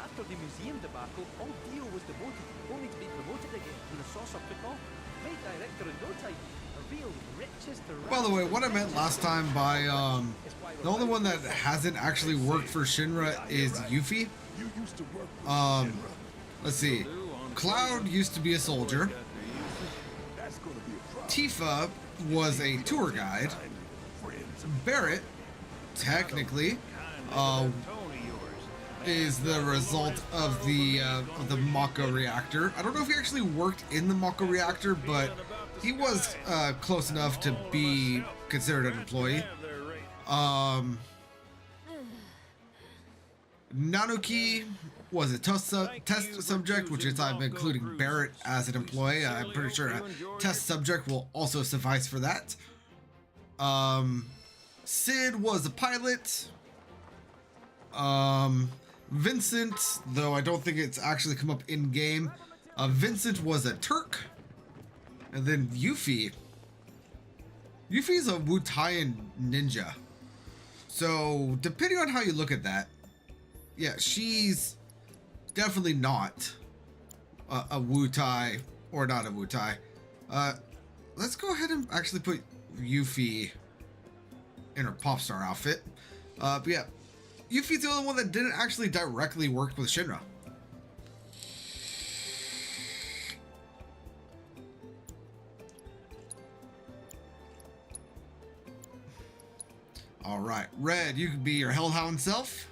After the museum debacle, all Dio was demoted, only to be promoted again when the saucer took off. Made director in no time. A real riches to By the way, what I meant last time by the only one that hasn't actually worked for Shinra is Yuffie. You used to work with Let's see. Cloud used to be a soldier. That's gonna be a problem. Tifa was a tour guide. Barrett, technically, is the result of the Mako reactor. I don't know if he actually worked in the Mako reactor, but he was close enough to be considered an employee. Nanuki was a test subject, which is I'm including Barrett as an employee. I'm pretty sure a test subject will also suffice for that. Sid was a pilot. Vincent, though I don't think it's actually come up in game. Vincent was a Turk. And then Yuffie. Yuffie's a Wutaian ninja. So, depending on how you look at that, yeah, she's definitely not a Wutai, or not a Wutai. Let's go ahead and actually put Yuffie in her pop star outfit. But yeah, Yuffie's the only one that didn't actually directly work with Shinra. All right, Red, you could be your Hellhound self.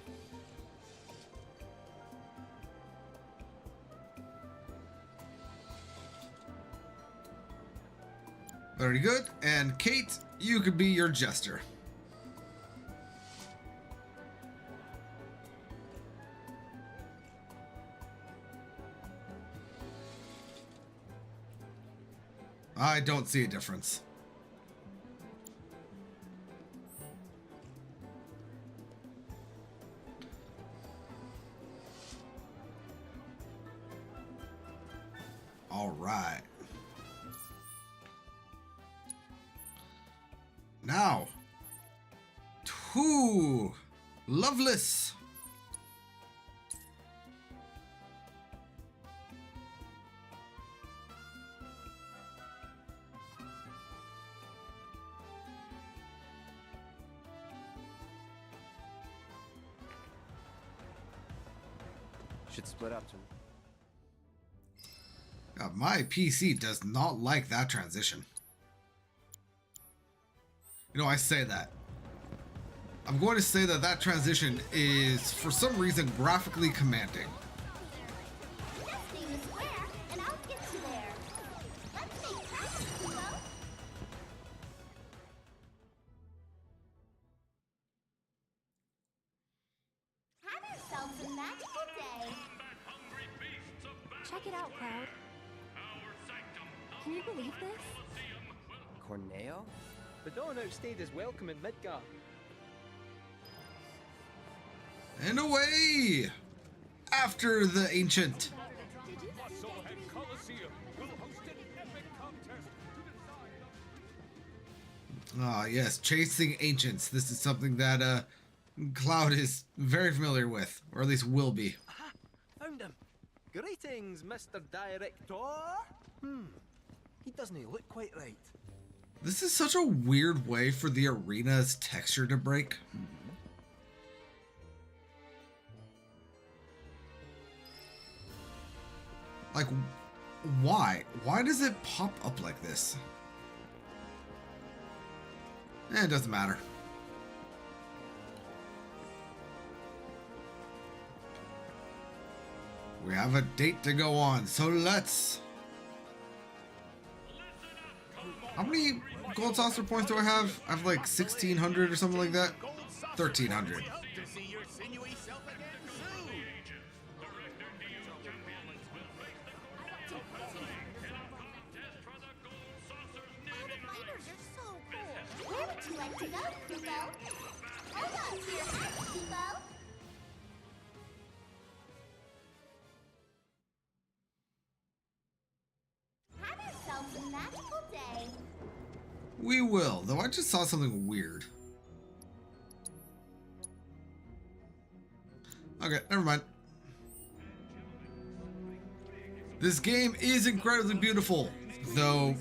Very good. And Kate, you could be your Jester. I don't see a difference. All right. Now, to Loveless. Should split up to My PC does not like that transition. You know, I say that. I'm going to say that that transition is, for some reason, graphically commanding. Just name a square, and I'll get you there. Let's make practice, Kilo. Have yourselves a magical day. Check it out, Cloud. Can you believe this? Corneo? The Dawn outstayed his welcome in Midgar. And away! After the ancient. Ah, yes, chasing ancients. This is something that Cloud is very familiar with, or at least will be. Aha! Found him! Greetings, Mr. Director! He doesn't look quite right. This is such a weird way for the arena's texture to break. Like, why? Why does it pop up like this? It doesn't matter. We have a date to go on, so let's... How many gold saucer points do I have? I have like 1,600 or something like that. 1,300. Time to go, Kupo. Hold on to your hat, Kupo. Have yourselves a magical day. We will, though I just saw something weird. Okay, never mind. This game is incredibly beautiful, though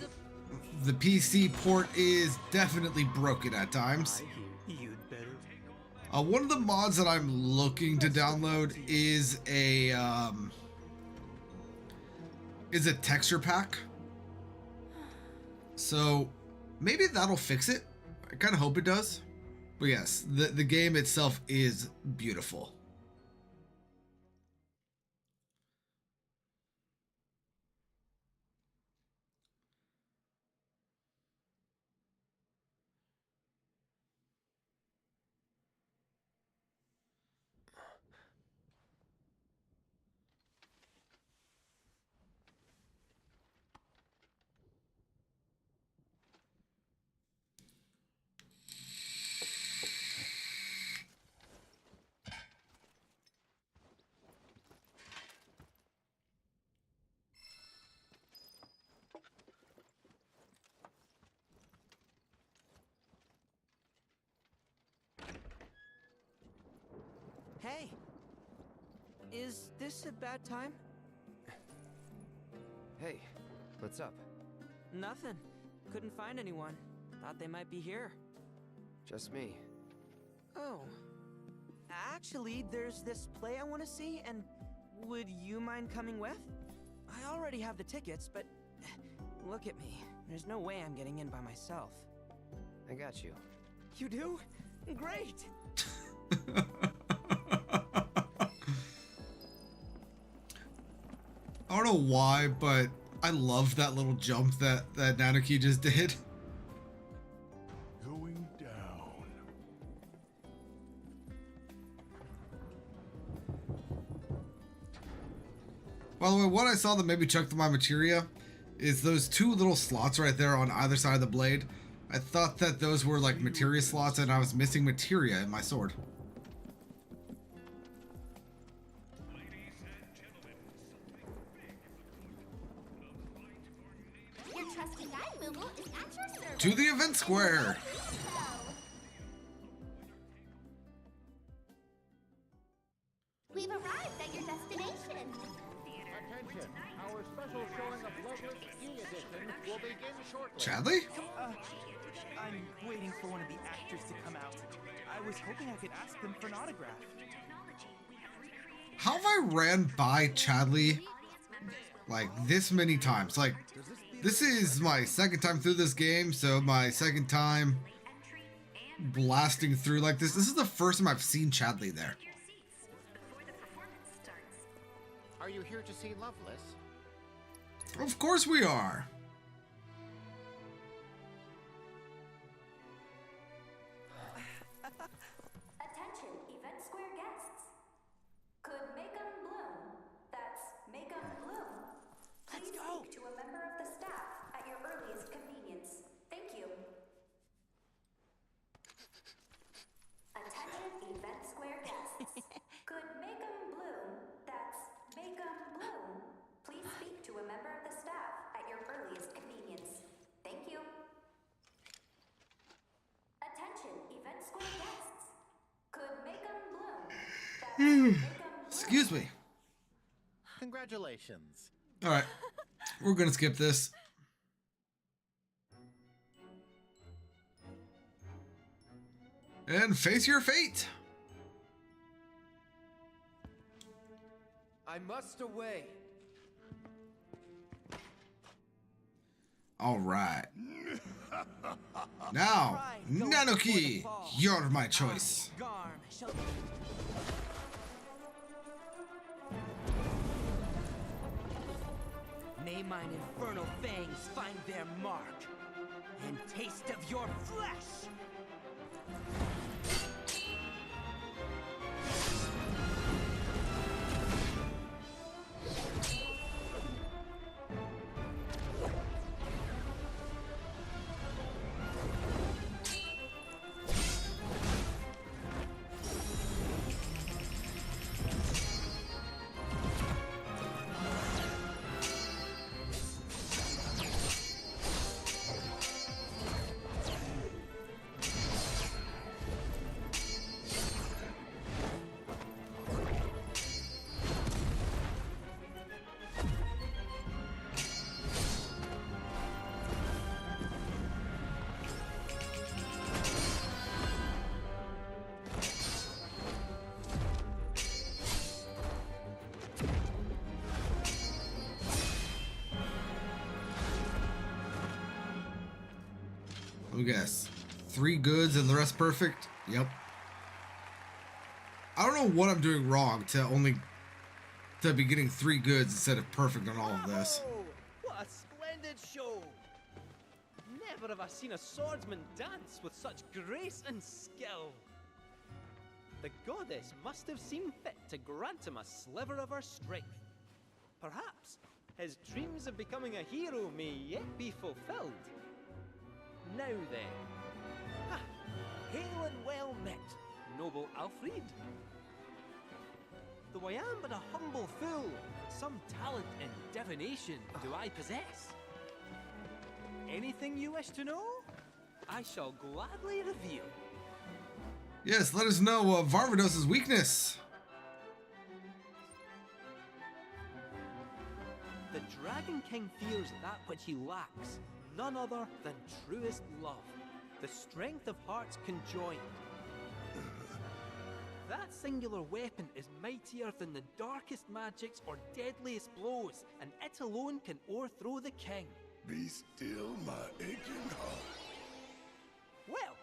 the PC port is definitely broken at times. You'd better. One of the mods that I'm looking to download is a texture pack. So maybe that'll fix it. I kind of hope it does. But yes, the game itself is beautiful. Hey! Is this a bad time? Hey, what's up? Nothing. Couldn't find anyone. Thought they might be here. Just me. Oh. Actually, there's this play I want to see, and would you mind coming with? I already have the tickets, but look at me. There's no way I'm getting in by myself. I got you. You do? Great! I don't know why, but I love that little jump that Nanuki just did. Going down. By the way, what I saw that maybe checked my materia is those two little slots right there on either side of the blade. I thought that those were like materia slots and I was missing materia in my sword. Your trusty guide, Moogle, is at your service. To the event square! We've arrived at your destination. Attention! Our special showing of Loveless E-Edition will begin shortly. Chadley? I'm waiting for one of the actors to come out. I was hoping I could ask them for an autograph. How have I ran by Chadley like this many times? Like, this is my second time through this game, so my second time blasting through like this. This is the first time I've seen Chadley there. Are you here to see Loveless? Of course we are. Attention, Event Square guests. Could make 'em bloom. That's make 'em bloom. Please speak to a member of the staff at your earliest convenience. Thank you. Attention, Event Square guests. Could make 'em bloom. That's make 'em bloom. Please speak to a member of the staff at your earliest convenience. Thank you. Attention, Event Square guests. Could make 'em bloom. That's make 'em bloom. Excuse me. Congratulations. All right, we're gonna skip this. And face your fate. I must away. All right. Now, Nanuki, you're my choice. May mine infernal fangs find their mark and taste of your flesh! Let me guess. 3 goods and the rest perfect? Yep. I don't know what I'm doing wrong to be getting 3 goods instead of perfect on all of this. Oh, what a splendid show! Never have I seen a swordsman dance with such grace and skill. The goddess must have seen fit to grant him a sliver of her strength. Perhaps his dreams of becoming a hero may yet be fulfilled. Now then, ha! Hail and well met, noble Alfred. Though I am but a humble fool, some talent in divination do I possess. Anything you wish to know, I shall gladly reveal. Yes, let us know Varvados' weakness. The Dragon King fears that which he lacks, none other than truest love, the strength of hearts conjoined. That singular weapon is mightier than the darkest magics or deadliest blows, and it alone can o'erthrow the king. Be still, my aching heart. Well,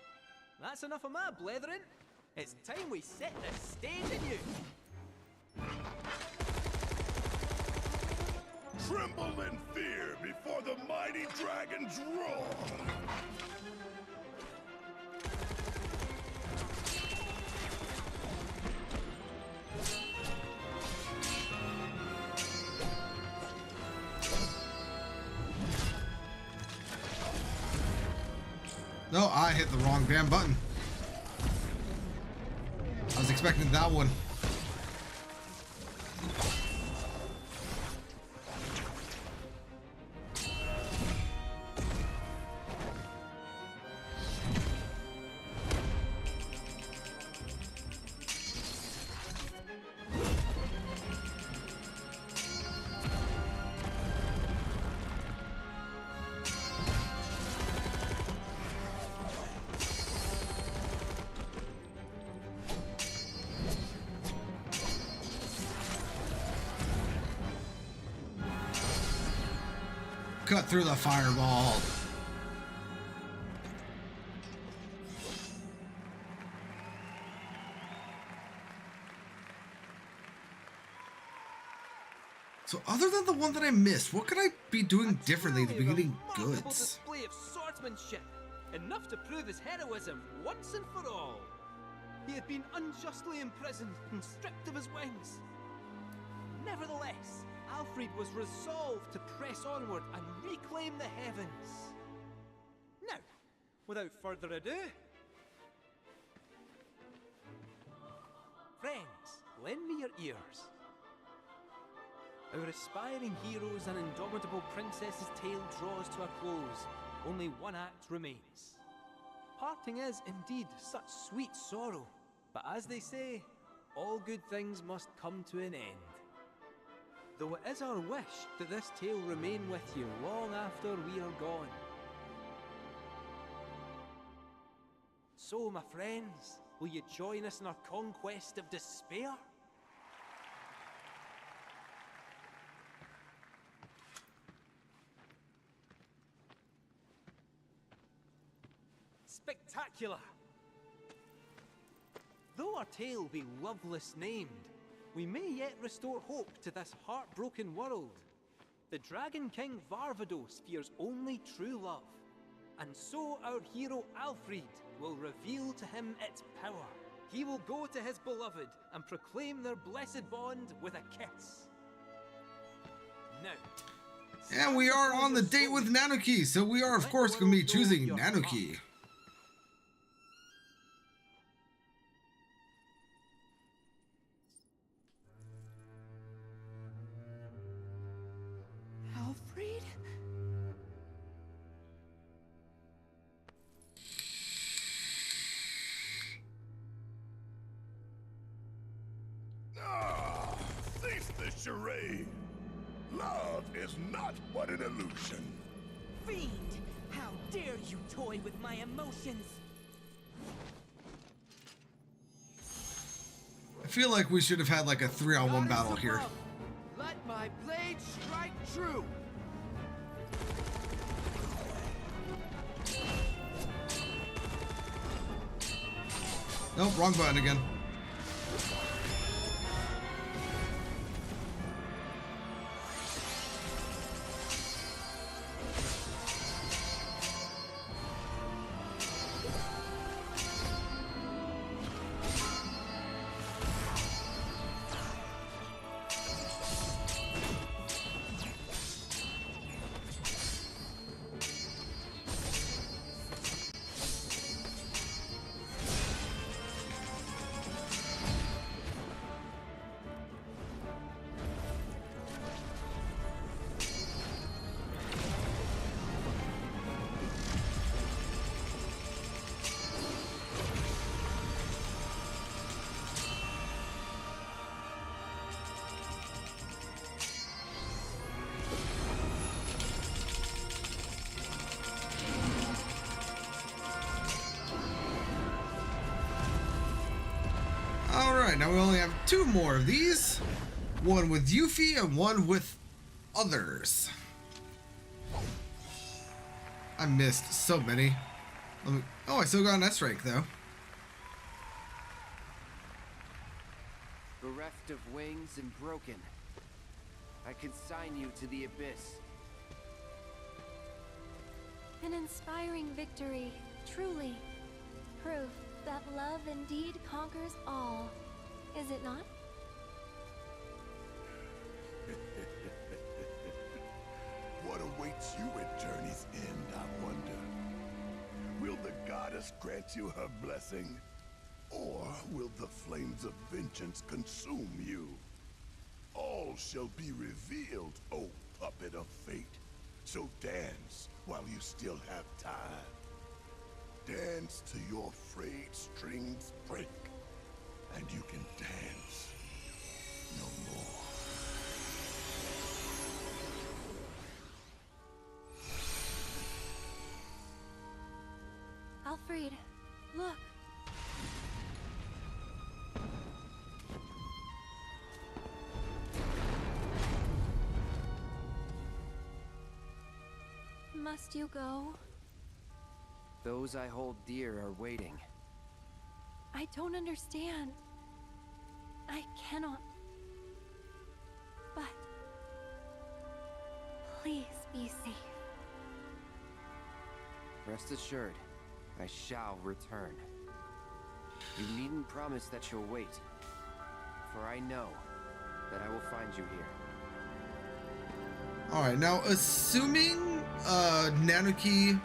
that's enough of my blethering. It's time we set the stage anew. Tremble in fear before the mighty dragon's roar. No, I hit the wrong damn button. I was expecting that one. Cut through the fireball. So other than the one that I missed, what could I be doing differently to be getting goods? Display of swordsmanship, enough to prove his heroism once and for all. He had been unjustly imprisoned and stripped of his wings. Nevertheless, Alfred was resolved to press onward and reclaim the heavens. Now, without further ado, friends, lend me your ears. Our aspiring heroes and indomitable princess's tale draws to a close. Only one act remains. Parting is indeed such sweet sorrow, but as they say, all good things must come to an end. Though it is our wish that this tale remain with you long after we are gone. So, my friends, will you join us in our conquest of despair? Spectacular! Though our tale be loveless named, we may yet restore hope to this heartbroken world. The Dragon King Varvados fears only true love, and so our hero Alfred will reveal to him its power. He will go to his beloved and proclaim their blessed bond with a kiss. Now, and we are on the date with Nanuki, so we are of course going to be choosing Nanuki. Alfred? Ah, cease the charade. Love is not but an illusion. Fiend! How dare you toy with my emotions? I feel like we should have had like a 3-on-1 battle here. Let my blade strike true. Nope, wrong button again. Alright, now we only have 2 more of these. One with Yuffie and one with others. I missed so many. Oh, I still got an S rank though. Bereft of wings and broken, I consign you to the abyss. An inspiring victory, truly. Proof that love indeed conquers all, is it not? What awaits you at Journey's End, I wonder? Will the goddess grant you her blessing? Or will the flames of vengeance consume you? All shall be revealed, O puppet of fate. So dance while you still have time. Dance till your frayed strings break, and you can dance no more. Alfred, look. Must you go? Those I hold dear are waiting. I don't understand. I cannot. But please be safe. Rest assured, I shall return. You needn't promise that you'll wait, for I know that I will find you here. Alright, now assuming Nanuki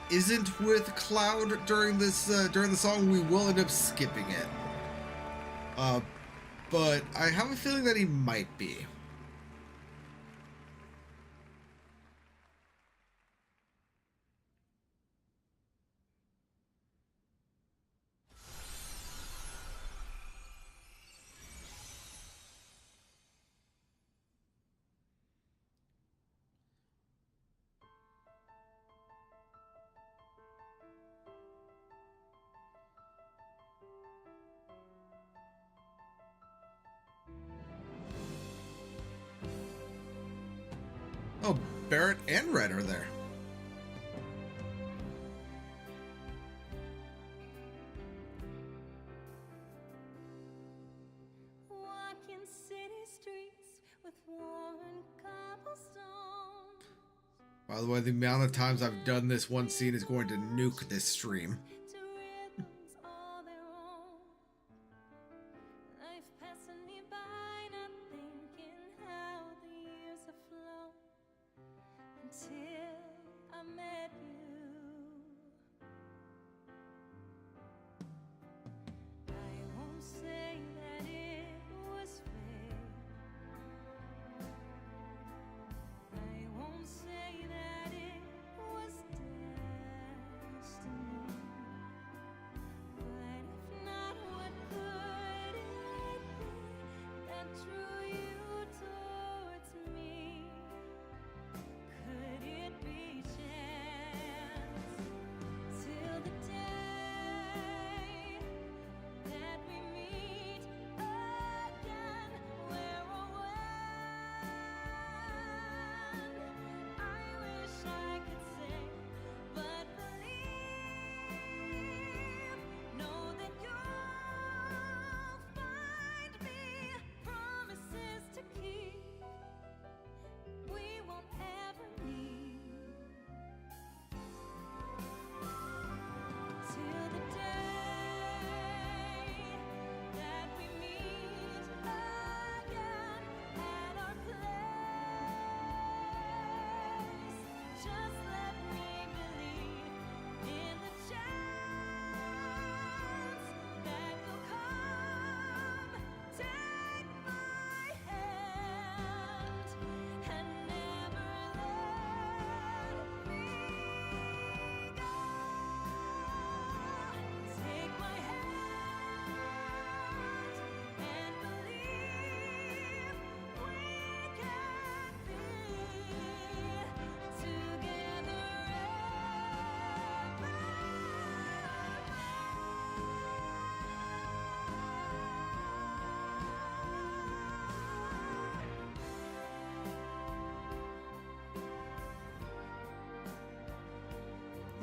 isn't with Cloud during this during the song, we will end up skipping it. But I have a feeling that he might be. Oh, Barrett and Red are there. Walking city streets with worn cobblestones. By the way, the amount of times I've done this one scene is going to nuke this stream. To rhythms all their own. Life passing me by, not thinking how the years have flown. Until I met you. I won't say that it was fate. I won't say that it was destiny.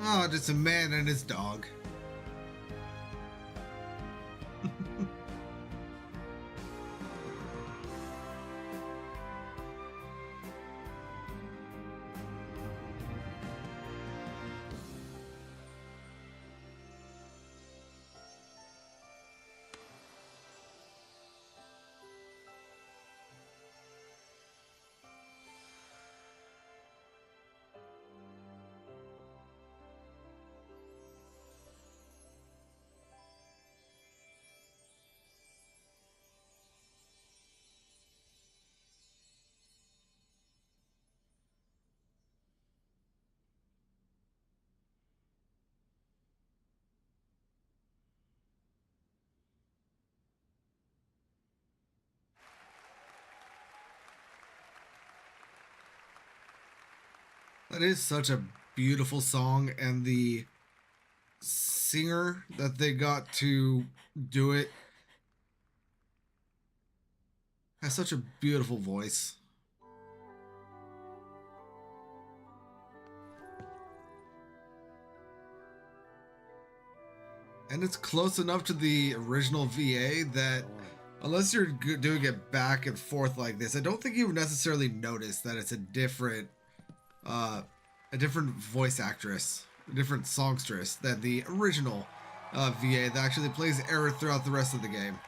Oh, just a man and his dog. That is such a beautiful song, and the singer that they got to do it has such a beautiful voice. And it's close enough to the original VA that unless you're doing it back and forth like this, I don't think you would necessarily notice that it's a different voice actress, a different songstress than the original VA that actually plays Aerith throughout the rest of the game.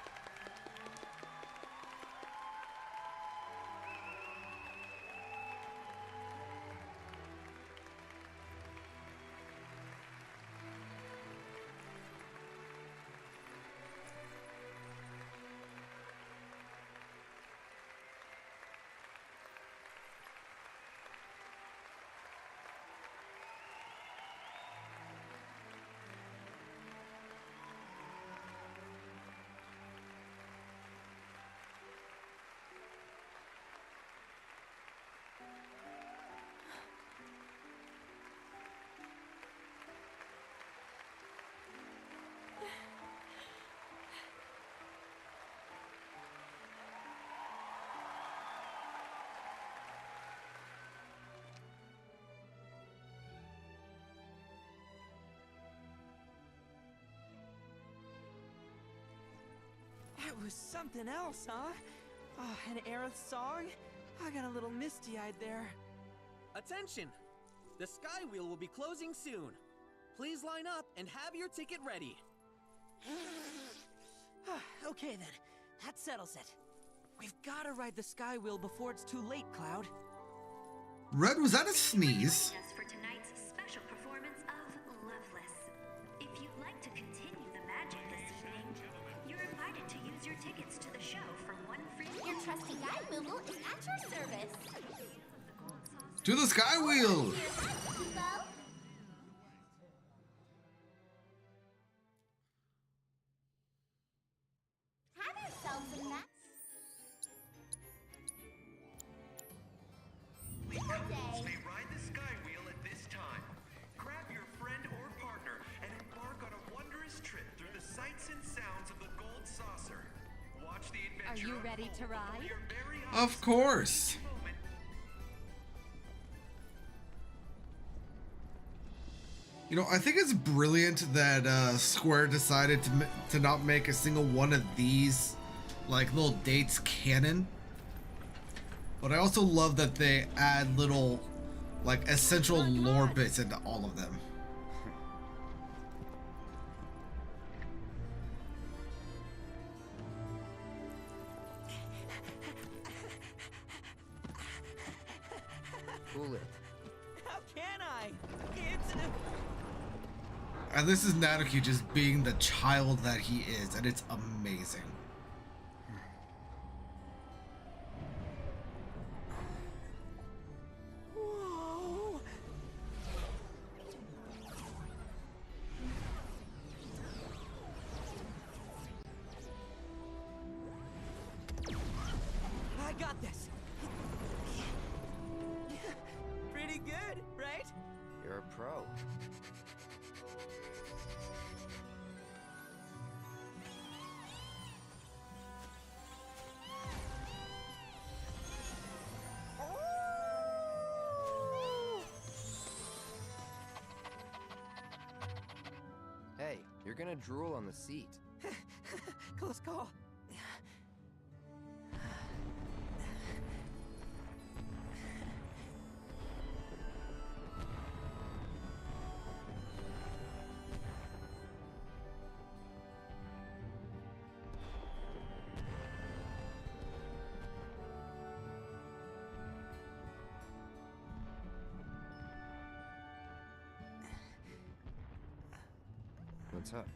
That was something else, huh? Oh, an Aerith song? I got a little misty-eyed there. Attention! The Sky Wheel will be closing soon. Please line up and have your ticket ready. Okay then, that settles it. We've gotta ride the Sky Wheel before it's too late, Cloud. Red, was that a sneeze? Joining us for tonight's special performance of Loveless. If you'd like to continue the magic this evening, you're invited to use your tickets to the show for one free. Your trusty guide, Moogle, is at your service. To the Sky Wheel! Have yourselves a nice Couples may ride the Sky Wheel at this time. Grab your friend or partner and embark on a wondrous trip through the sights and sounds of the Gold Saucer. Watch the adventure. Are you ready to ride? Of course. You know, I think it's brilliant that Square decided to not make a single one of these like little dates canon. But I also love that they add little like essential lore bits into all of them. Cool it. How can I? It's... And this is Naruki just being the child that he is, and it's amazing. Whoa! I got this. Pretty good, right? You're a pro. You're gonna drool on the seat. Close call. What's up?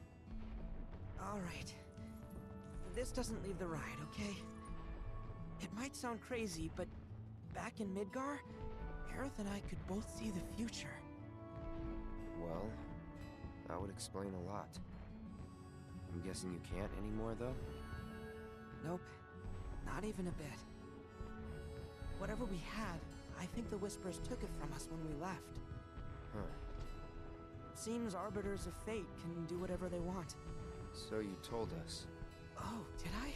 All right. This doesn't leave the ride, okay? It might sound crazy, but back in Midgar, Aerith and I could both see the future. Well, that would explain a lot. I'm guessing you can't anymore, though? Nope. Not even a bit. Whatever we had, I think the Whispers took it from us when we left. Huh. Seems Arbiters of Fate can do whatever they want. So you told us. Oh, did I?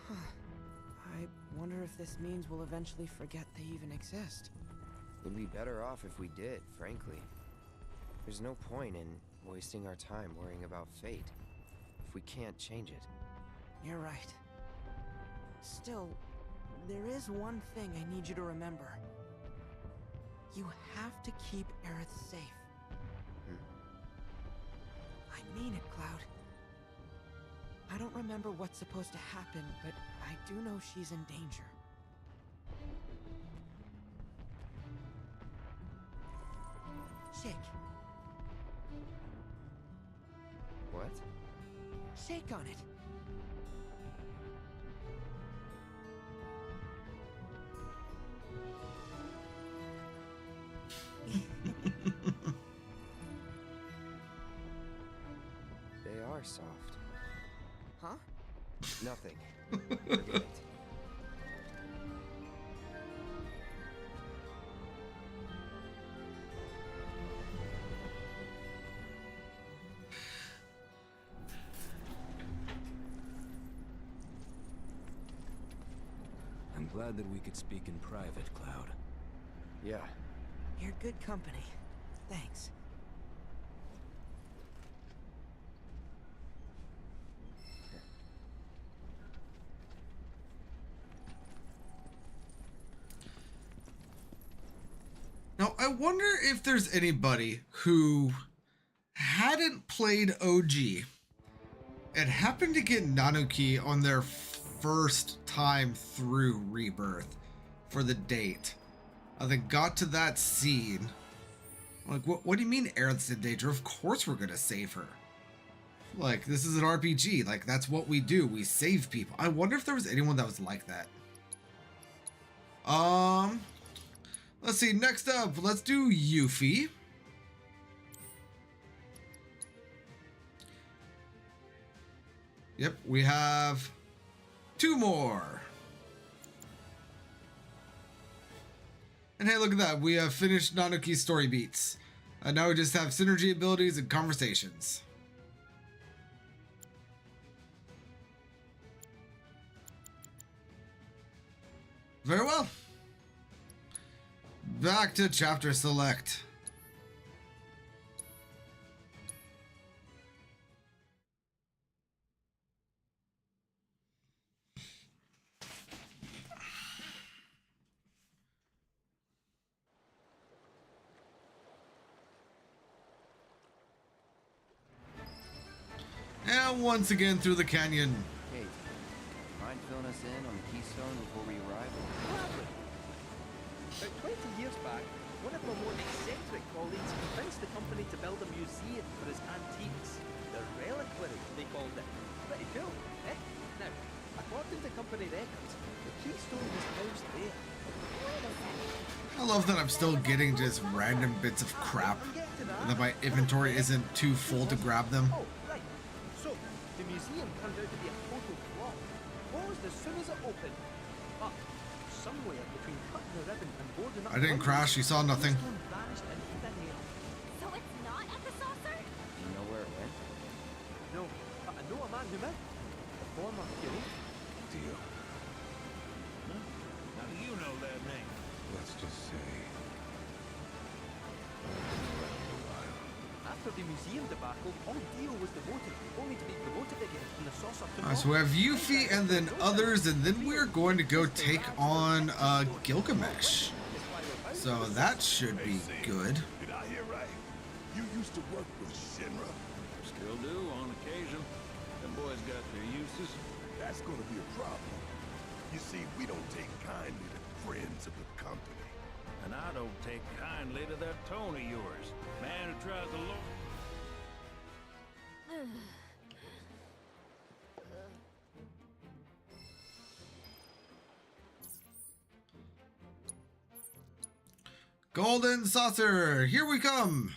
Huh. I wonder if this means we'll eventually forget they even exist. We'd be better off if we did, frankly. There's no point in wasting our time worrying about fate if we can't change it. You're right. Still, there is one thing I need you to remember. You have to keep Aerith safe. I mean it, Cloud. I don't remember what's supposed to happen, but I do know she's in danger. Shake. What? Shake on it. They are soft. Huh? Nothing. Forget it. I'm glad that we could speak in private, Cloud. Yeah. You're good company. Thanks. Now, I wonder if there's anybody who hadn't played OG and happened to get Nanuki on their first time through Rebirth for the date. They got to that scene. Like, what do you mean Aerith's in danger? Of course we're gonna save her. Like, this is an RPG. Like, that's what we do. We save people. I wonder if there was anyone that was like that. Let's see, next up, let's do Yuffie. Yep, we have 2 more. And hey, look at that. We have finished Nanuki's story beats. Now we just have synergy abilities and conversations. Very well. Back to chapter select. And once again through the canyon. Hey, mind filling us in on the keystone before we arrive? Gladly. About 20 years back, one of my more eccentric colleagues convinced the company to build a museum for his antiques. The reliquary, they called it. Pretty cool, eh? Now, according to company records, the keystone was housed there. I love that I'm still getting just random bits of crap, and that my inventory isn't too full to grab them. Oh, right. So, the museum turned out to be a total flop. Closed as soon as it opened. But, somewhere between cutting the ribbon and boarding up... I didn't crash, you saw nothing. ...vanished into thin air. So it's not at the saucer? Do you know where it went? No, but I know a man who might. The former curator. Deal. How do you know that name? Let's just say... Huh? after the museum debacle, all Dio was demoted, only to be promoted again in the saucer to Alright, so we have Yuffie and then others, and then we're going to go take on Gilgamesh. So that should be good. Did I hear right? You used to work with Shinra? Still do, on occasion. Them boys got their uses. That's gonna be a problem. You see, we don't take kindly to friends of the company. And I don't take kindly to that tone of yours. Man who tries to look. Golden saucer, here we come.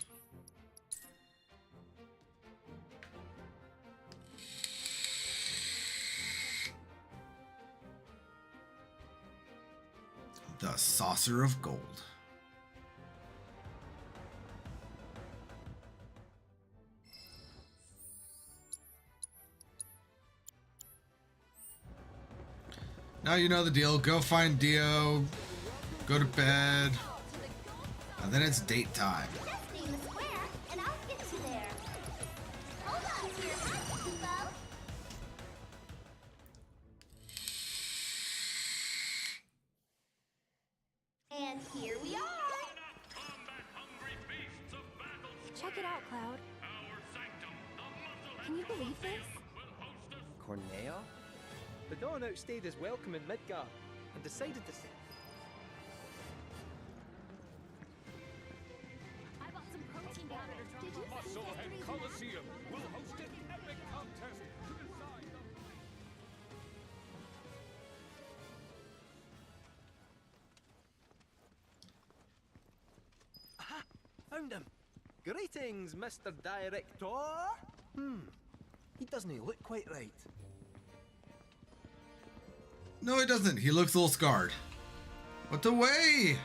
The saucer of gold. Now you know the deal. Go find Dio, go to bed, and then it's date time. Just name the square, and I'll get you there. Hold on to your hats, Kubo. And here we are. Check it out, Cloud. Can you believe this? Corneo? The Dawn outstayed his welcome in Midgar and decided to say. I bought some protein powder. Did you see history's Coliseum will host an epic contest to decide the... Aha! Found him! Greetings, Mr. Director! He doesn't look quite right. No, he doesn't. He looks a little scarred. What the way?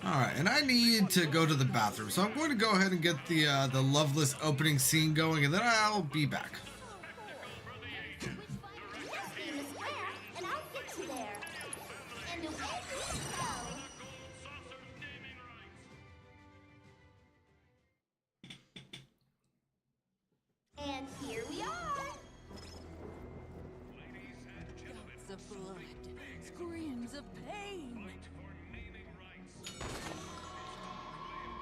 Alright, and I need to go to the bathroom, so I'm going to go ahead and get the Loveless opening scene going, and then I'll be back. Just name the square, and I'll get you there. And away we go. And here we are. Guts of blood, screams of pain.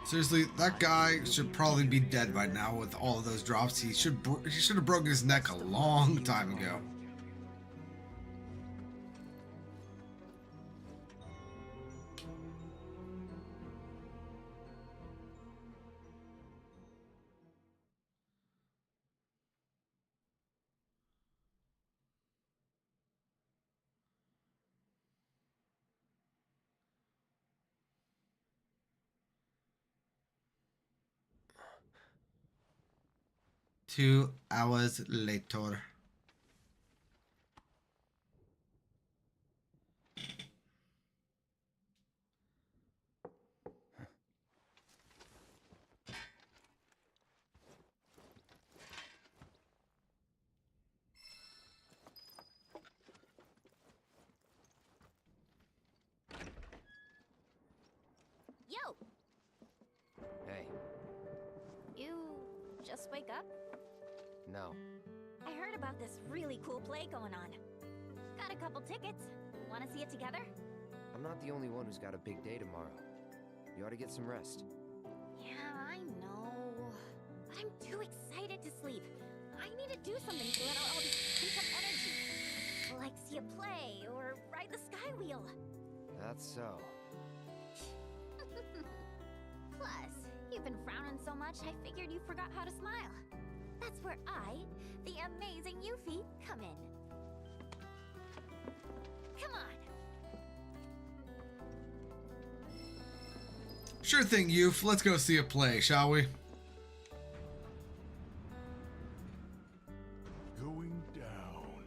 Seriously, that guy should probably be dead by now with all of those drops. He should have broken his neck a long time ago. Two hours later. Yo! Hey, You just wake up? no. I heard about this really cool play going on. Got a couple tickets. Wanna see it together? I'm not the only one who's got a big day tomorrow. You ought to get some rest. Yeah, I know. But I'm too excited to sleep. I need to do something to let out all this pent up energy. Like see a play or ride the sky wheel. That's so. Plus, you've been frowning so much, I figured you forgot how to smile. That's where I, the amazing Yuffie, come in. Come on. Sure thing, Youth. Let's go see a play, shall we? Going down.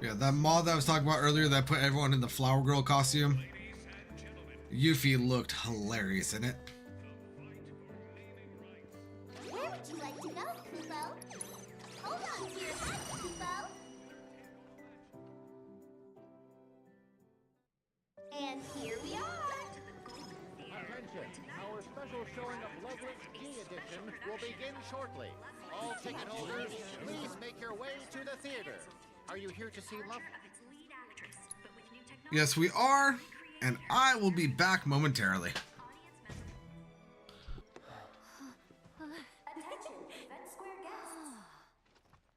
Yeah, that mod that I was talking about earlier that put everyone in the Flower Girl costume. Yuffie looked hilarious in it. Where would you like to go, Kupo? Hold on to your hat, Kupo. And here we are. Attention! Our special showing of Loveless Key Edition will begin shortly. All ticket holders, please make your way to the theater. Are you here to see Love? Yes, we are, and I will be back momentarily. Attention, Event Square guests.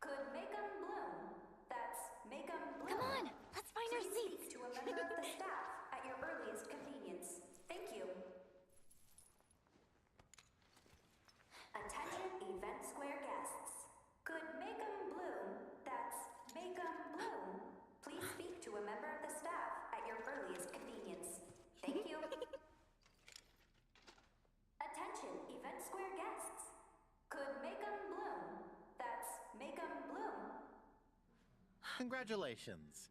Could make 'em bloom. That's make 'em bloom. Come on, let's find our Please seats. speak to a member of the staff at your earliest convenience. Thank you. Attention, Event Square guests. Could make 'em bloom. That's make 'em bloom. Please speak to a member of the staff at your earliest convenience. Thank you. Attention, Event Square guests. Could make 'em bloom. That's make 'em bloom. Congratulations.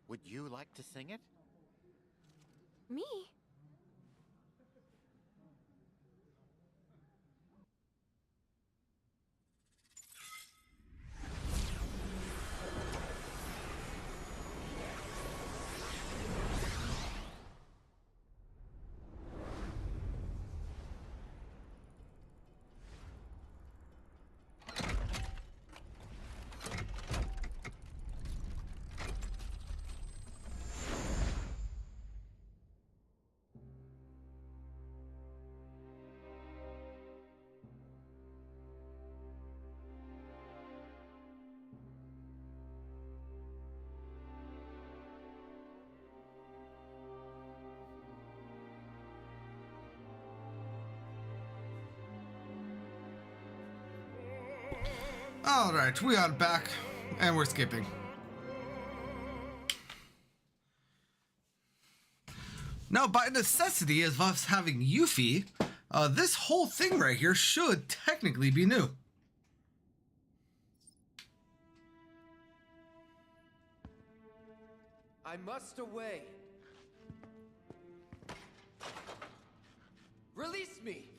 Would you like to sing it? Me? Alright, we are back, and we're skipping. Now, by necessity of us having Yuffie, this whole thing right here should technically be new. I must away. Release me!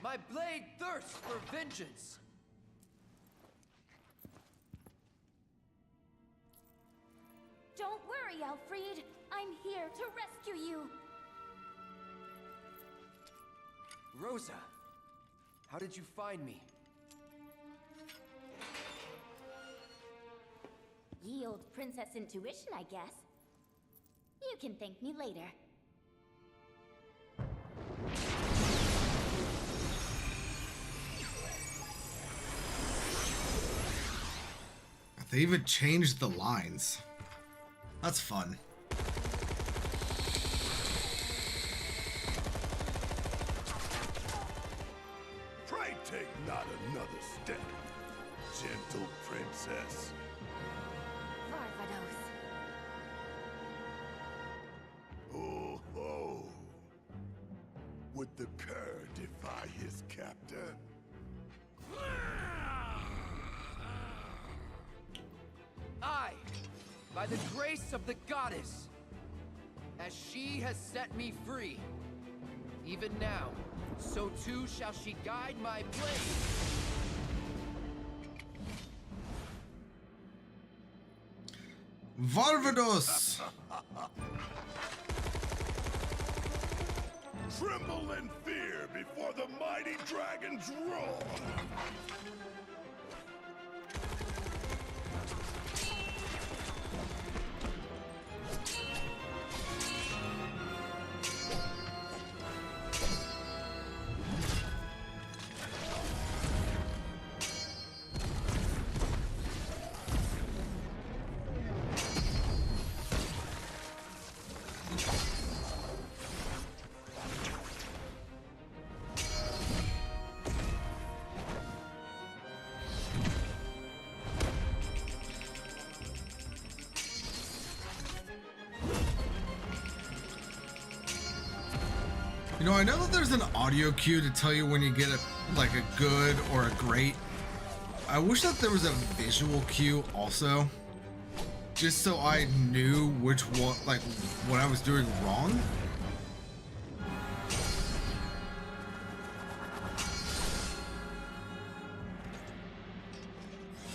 My blade thirsts for vengeance! Don't worry, Alfred. I'm here to rescue you. Rosa, how did you find me? Yield princess intuition, I guess. You can thank me later. They even changed the lines. That's fun. Pray take not another step, gentle princess. Barbados. Oh ho! Would the cur defy his captor? I, by the grace of the goddess, as she has set me free, even now, so too shall she guide my blade. Barbados! Tremble in fear before the mighty dragon's roar! You know, I know that there's an audio cue to tell you when you get like a good or a great. I wish that there was a visual cue also. just so I knew which one, like, what I was doing wrong.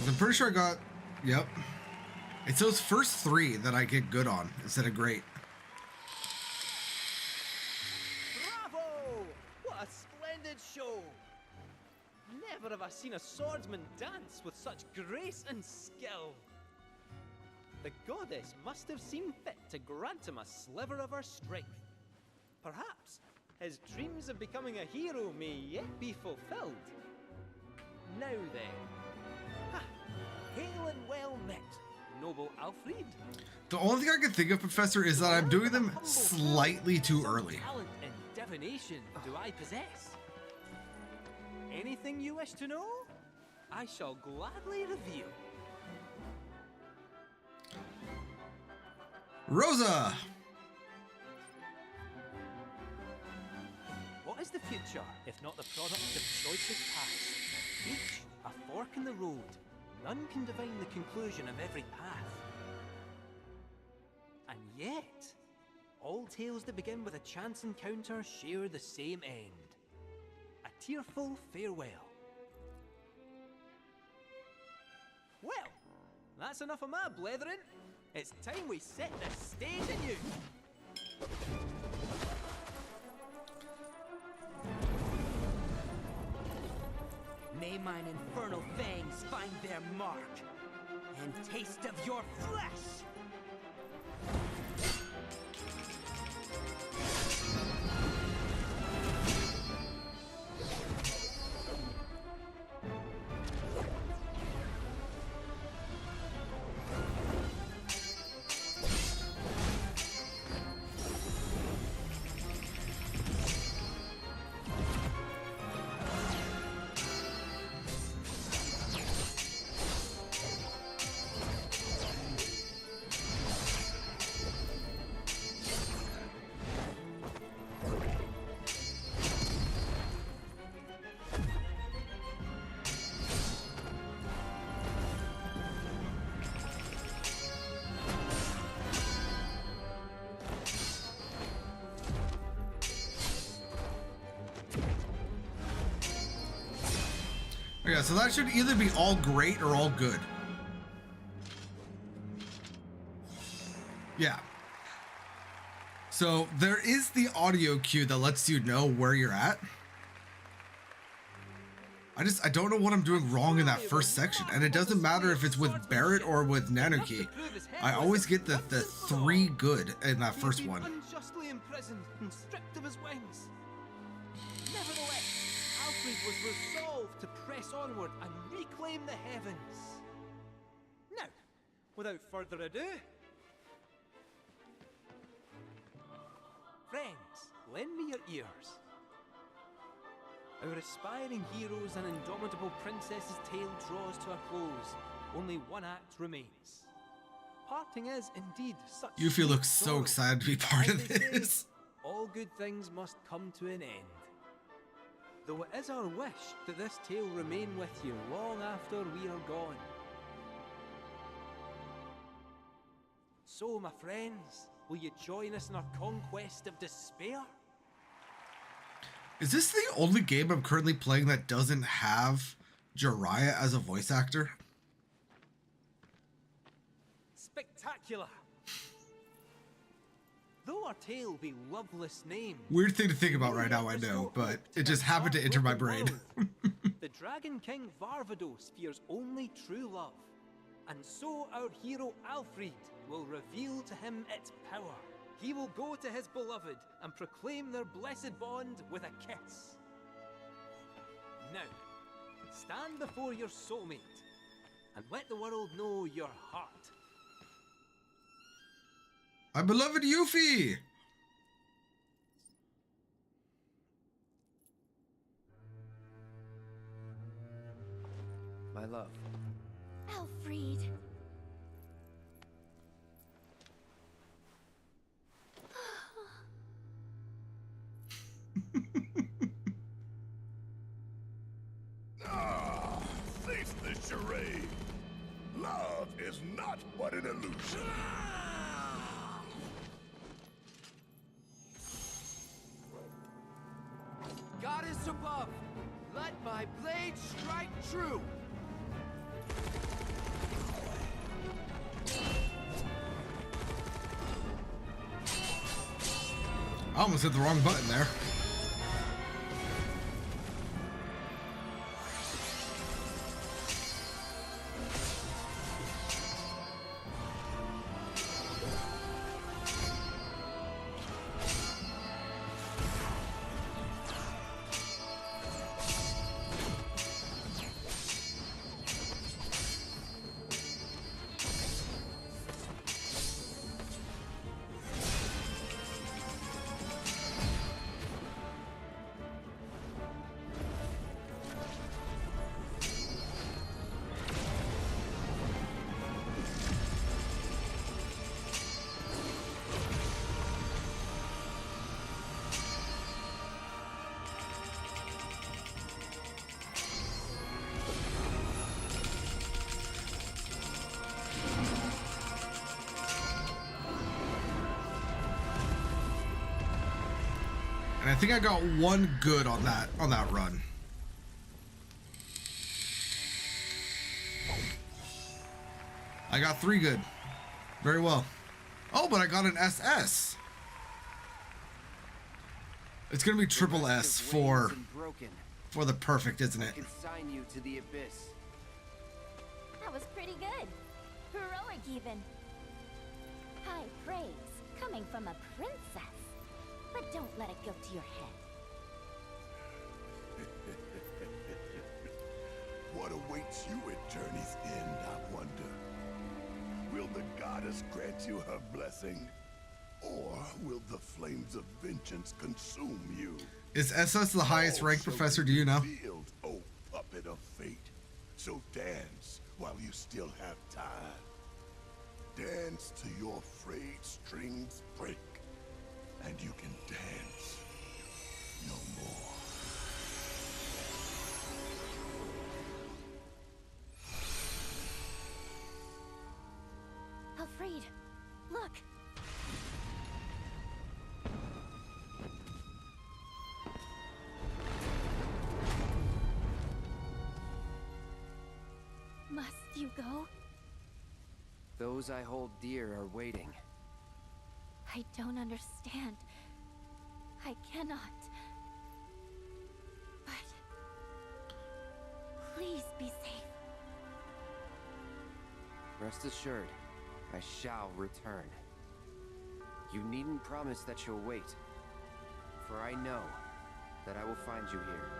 I'm pretty sure I got, yep. It's those first 3 that I get good on instead of great. Bravo! What a splendid show! Never have I seen a swordsman dance with such grace and skill. The goddess must have seen fit to grant him a sliver of her strength. Perhaps his dreams of becoming a hero may yet be fulfilled. Now then, ha! Hail and well met, noble Alfred. The only thing I can think of, Professor, is that I'm doing them slightly too early. Talent and divination do I possess? Anything you wish to know, I shall gladly reveal. Rosa! What is the future, if not the product of choices past? Each a fork in the road. None can divine the conclusion of every path. And yet, all tales that begin with a chance encounter share the same end. A tearful farewell. Well, that's enough of my blethering. It's time we set the stage anew. May mine infernal fangs find their mark, and taste of your flesh! Yeah, so that should either be all great or all good. Yeah. So there is the audio cue that lets you know where you're at. I don't know what I'm doing wrong in that first section, and it doesn't matter if it's with Barrett or with Nanuki. I always get the 3 good in that first one. Unjustly imprisoned and stripped of his wings. Nevertheless, Alfred was resolved to press onward and reclaim the heavens. Now, without further ado, friends, lend me your ears. Our aspiring heroes and indomitable princess's tale draws to a close. Only one act remains. Parting is indeed such. Yuffie looks so excited to be part of this. All good things must come to an end. Though it is our wish that this tale remain with you long after we are gone. So, my friends, will you join us in our conquest of despair? Is this the only game I'm currently playing that doesn't have Jiraiya as a voice actor? Spectacular! Though our tale be loveless named, Weird thing to think about right now, I know, but it just happened to enter my brain. the Dragon King Varvados fears only true love, and so our hero Alfred will reveal to him its power. He will go to his beloved and proclaim their blessed bond with a kiss. Now, stand before your soulmate and let the world know your heart. My beloved Yuffie! My love. Alfred. Ah, face the charade. Love is not but an illusion. Goddess above, let my blade strike true. I almost hit the wrong button there. And I think I got one good on that run. I got 3 good. Very well. Oh, but I got an SS. It's gonna be triple S for the perfect, isn't it? Consign you to the abyss. That was pretty good. Heroic even. High praise coming from a princess. But don't let it go to your head. What awaits you at Journey's End, I wonder? Will the goddess grant you her blessing? Or will the flames of vengeance consume you? Is SS the highest rank, Professor? Do you know? Revealed, oh puppet of fate. So dance while you still have time. Dance till your frayed strings break. And you can dance no more. Alfred, look. Must you go? Those I hold dear are waiting. I don't understand. I cannot. But please be safe. Rest assured, I shall return. You needn't promise that you'll wait, for I know that I will find you here.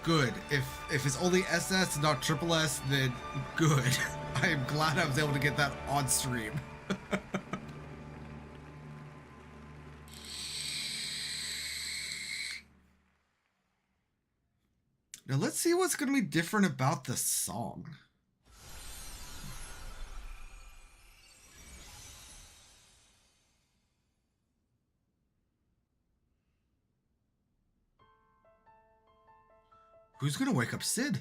Good. If it's only SS and not triple S, then good. I am glad I was able to get that on stream. Now let's see what's going to be different about the song. Who's gonna wake up Sid?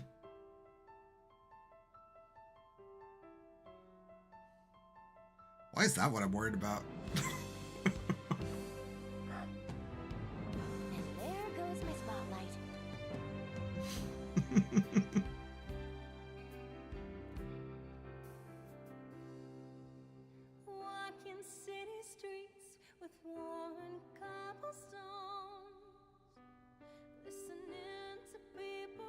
Why is that what I'm worried about? And there goes my spotlight. Walking city streets with worn cobblestones, listening to people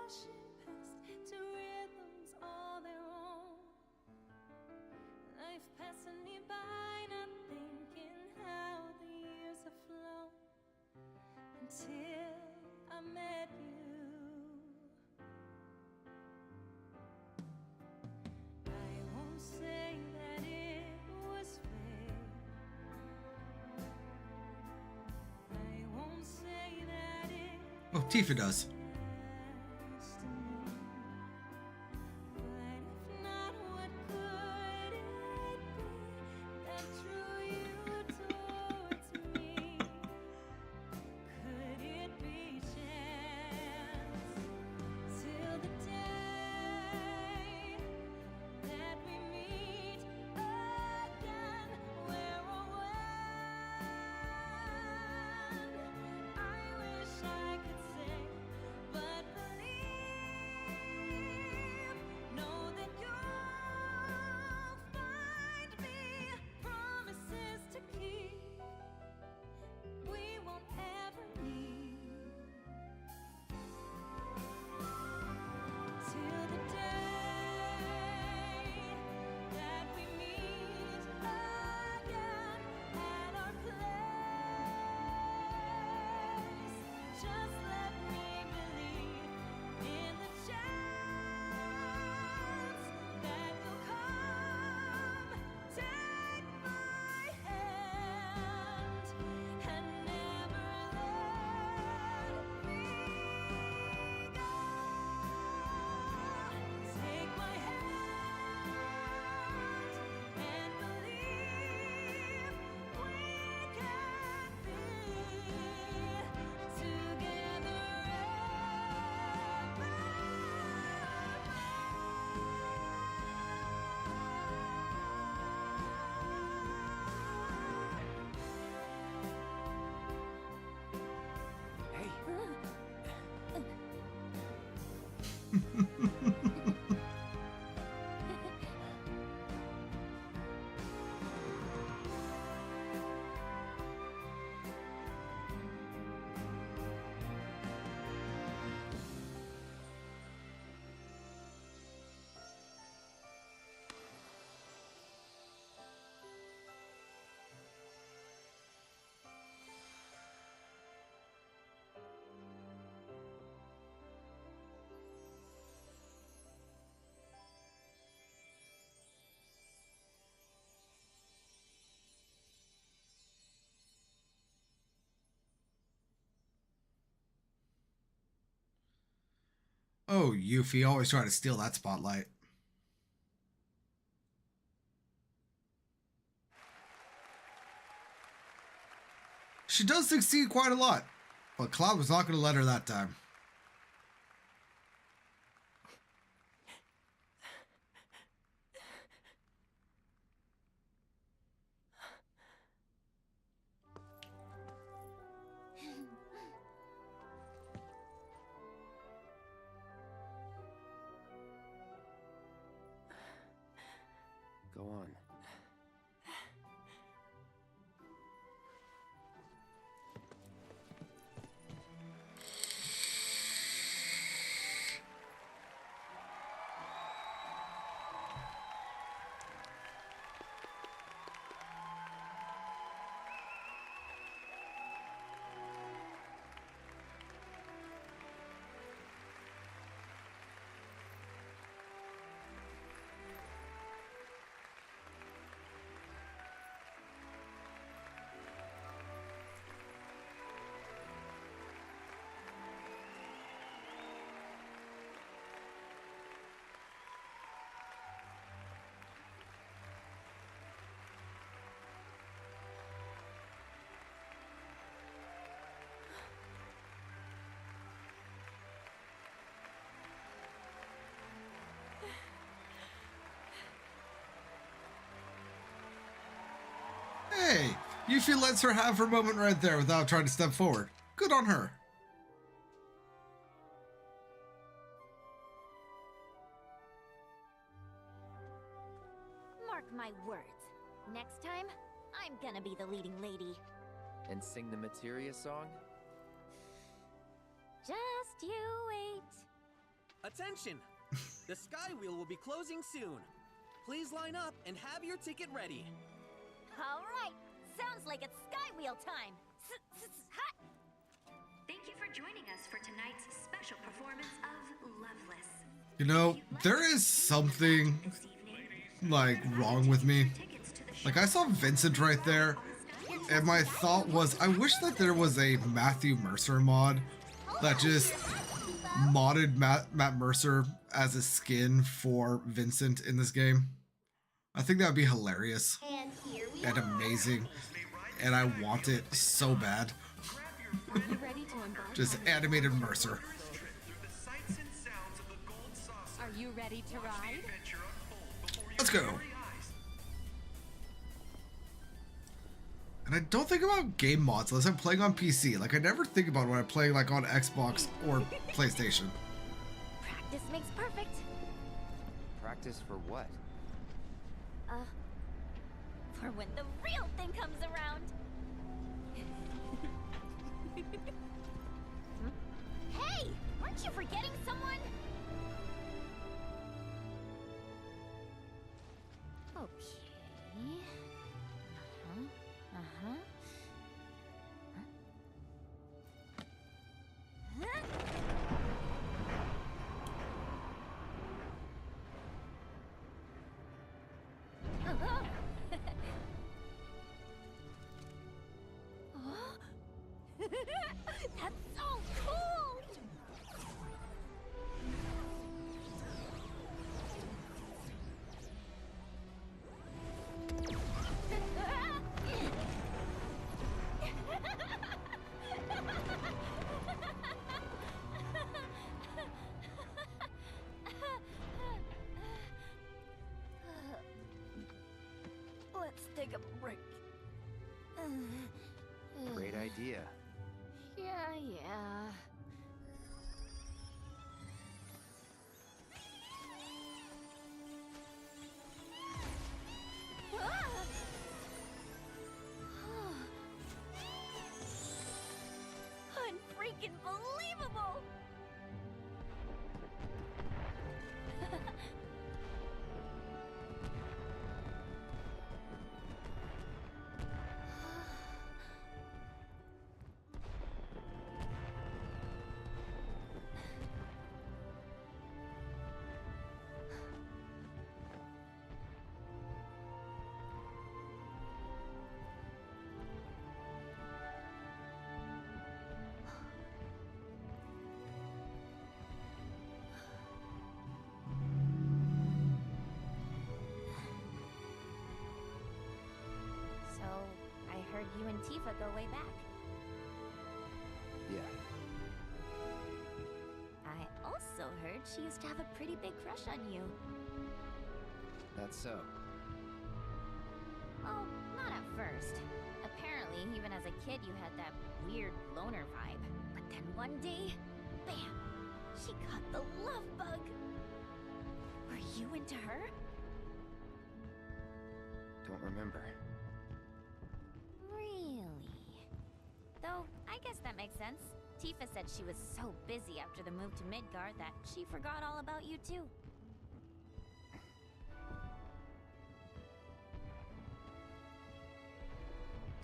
rushing past to rhythms all their own. Life passing me by, not thinking how the years have flown until I met you. I won't say that it was fair. I won't say that it Oh, Tifa does. Oh, Yuffie, always trying to steal that spotlight. She does succeed quite a lot, but Cloud was not going to let her that time. Go on. Hey, Yuffie lets her have her moment right there without trying to step forward. Good on her. Mark my words. Next time, I'm gonna be the leading lady. And sing the Materia song? Just you wait. Attention! The Sky Wheel will be closing soon. Please line up and have your ticket ready. All right. Sounds like it's Sky Wheel time. Hot. Thank you for joining us for tonight's special performance of Loveless. You know, there is something, like, wrong with me. Like, I saw Vincent right there, and my thought was, I wish that there was a Matthew Mercer mod that just modded Matt Mercer as a skin for Vincent in this game. I think that would be hilarious and amazing, and I want it so bad. Just animated Mercer. Are you ready to ride? Let's go. And I don't think about game mods unless I'm playing on PC. Like, I never think about it when I'm playing like on Xbox or PlayStation. Practice makes perfect. Practice for what? For when the real thing comes around. Hey, aren't you forgetting someone? Okay. That's so cool! Let's take a break. Great idea. Yeah. Unfreaking believable! Tifa go way back. Yeah. I also heard she used to have a pretty big crush on you. That's so. Well, not at first. Apparently, even as a kid, you had that weird loner vibe. But then one day, bam! She caught the love bug. Were you into her? Don't remember. Really? Though, I guess that makes sense. Tifa said she was so busy after the move to Midgard that she forgot all about you too.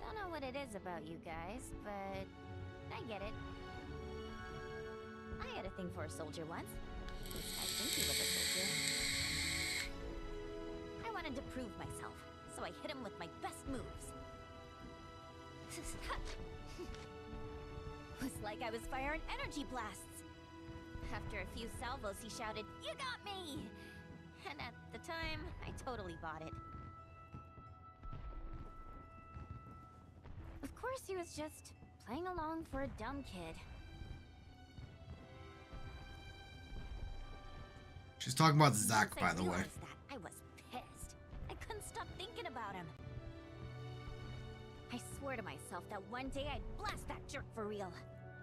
Don't know what it is about you guys, but I get it. I had a thing for a soldier once. At least I think he was a soldier. I wanted to prove myself, so I hit him with my best moves. Was like I was firing energy blasts. After a few salvos, he shouted, "You got me!" And at the time, I totally bought it. Of course, he was just playing along for a dumb kid. She's talking about Zack, by the way. That, I was pissed. I couldn't stop thinking about him. I swore to myself that one day I'd blast that jerk for real.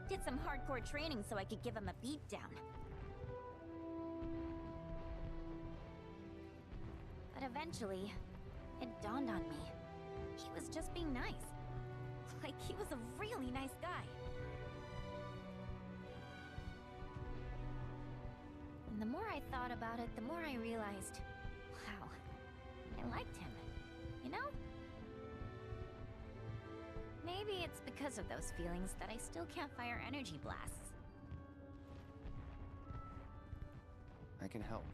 Did some hardcore training so I could give him a beatdown. But eventually, it dawned on me. He was just being nice. Like he was a really nice guy. And the more I thought about it, the more I realized, wow, I liked him, you know? Maybe it's because of those feelings that I still can't fire energy blasts. I can help.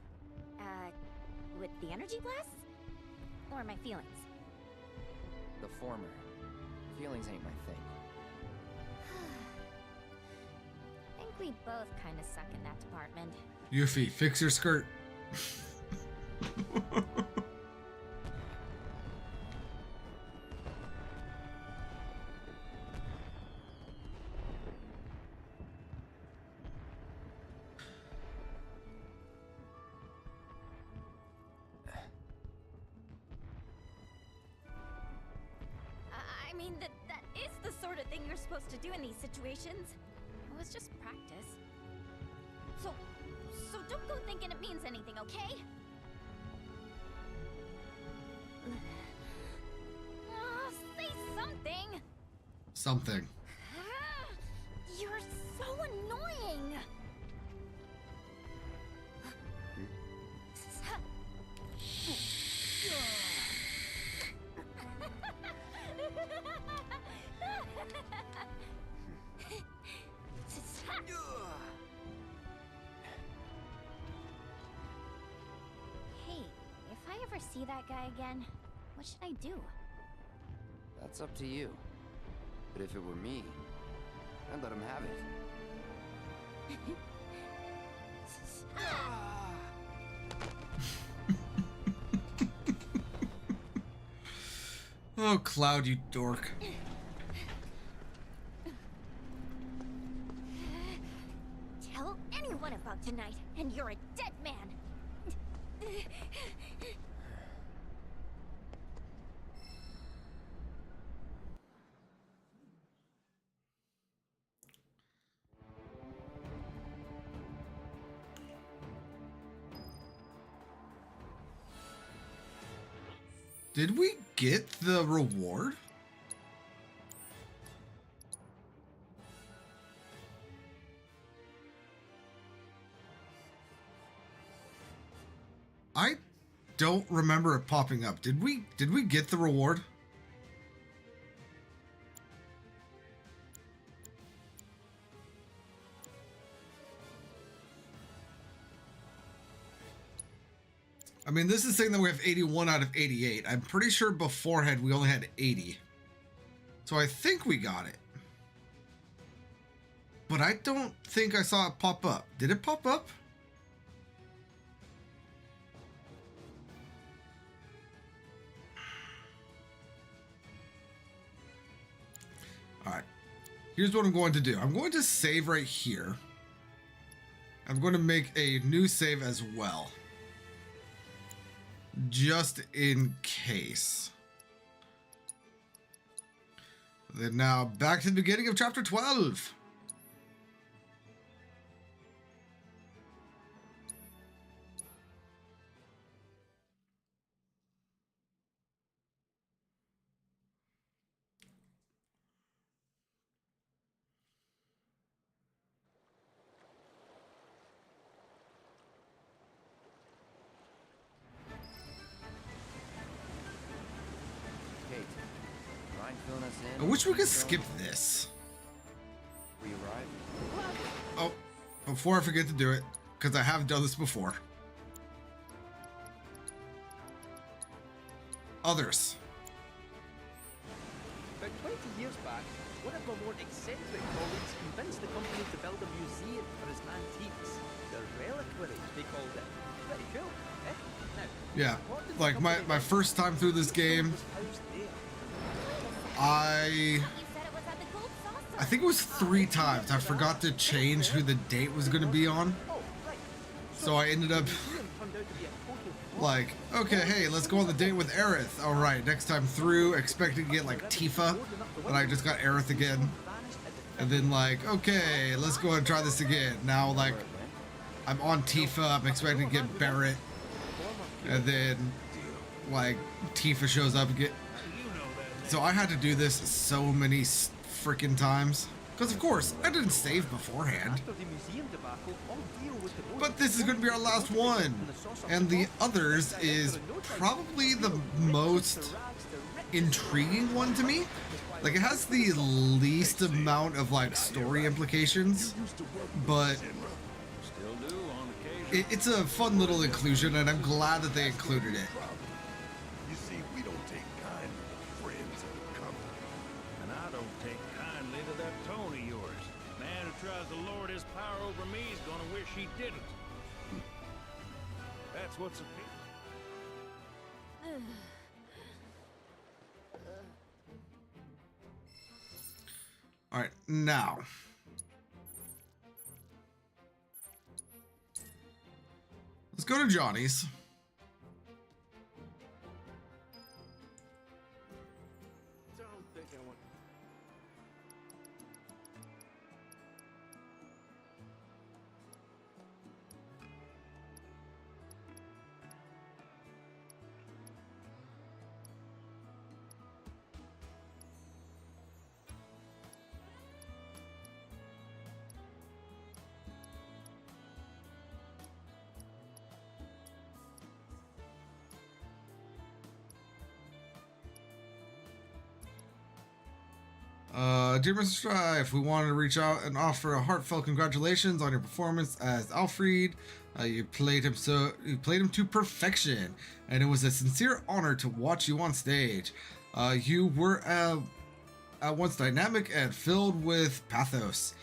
With the energy blasts? Or my feelings? The former. Feelings ain't my thing. I think we both kind of suck in that department. Yuffie, fix your skirt. I mean, that is the sort of thing you're supposed to do in these situations. It was just practice. So don't go thinking it means anything, okay? Say something! Something. You're so annoying! Hey, if I ever see that guy again, what should I do? That's up to you. But if it were me, I'd let him have it. Oh, Cloud, you dork. Tell anyone about tonight, and you're a dead man. Did we get the reward? I don't remember it popping up. Did we get the reward? I mean, this is saying that we have 81 out of 88. I'm pretty sure beforehand we only had 80. So I think we got it. But I don't think I saw it pop up. Did it pop up? here's what I'm going to do. I'm going to save right here. I'm going to make a new save as well. Just in case. Then now back to the beginning of chapter 12. Kate, mind filling us in? I wish we could skip this. We arrived. Oh, before I forget to do it, because I have done this before. Others. About 20 years back, one of my more eccentric colleagues convinced the company to build a museum for his antiques. The reliquary, they called it. Pretty cool, eh? Now, Yeah, like my first time through this game, I think it was 3 times. I forgot to change who the date was going to be on. So I ended up like, okay, hey, let's go on the date with Aerith. All right, next time through, expecting to get like Tifa, but I just got Aerith again. And then like, okay, let's go and try this again. Now like, I'm on Tifa, I'm expecting to get Barrett. And then like, Tifa shows up again. So I had to do this so many freaking times. Because of course, I didn't save beforehand. But this is going to be our last one. And the others is probably the most intriguing one to me. Like, it has the least amount of like story implications, but it's a fun little inclusion, and I'm glad that they included it. You see, we don't take kindly to friends of the company. And I don't take kindly to that tone of yours. Man who tries to lord his power over me is gonna wish he didn't. That's what's a All right, now. Let's go to Johnny's. Don't think I want. Dear Mr. Strife, we wanted to reach out and offer a heartfelt congratulations on your performance as Alfred. You played him to perfection, and it was a sincere honor to watch you on stage. You were at once dynamic and filled with pathos.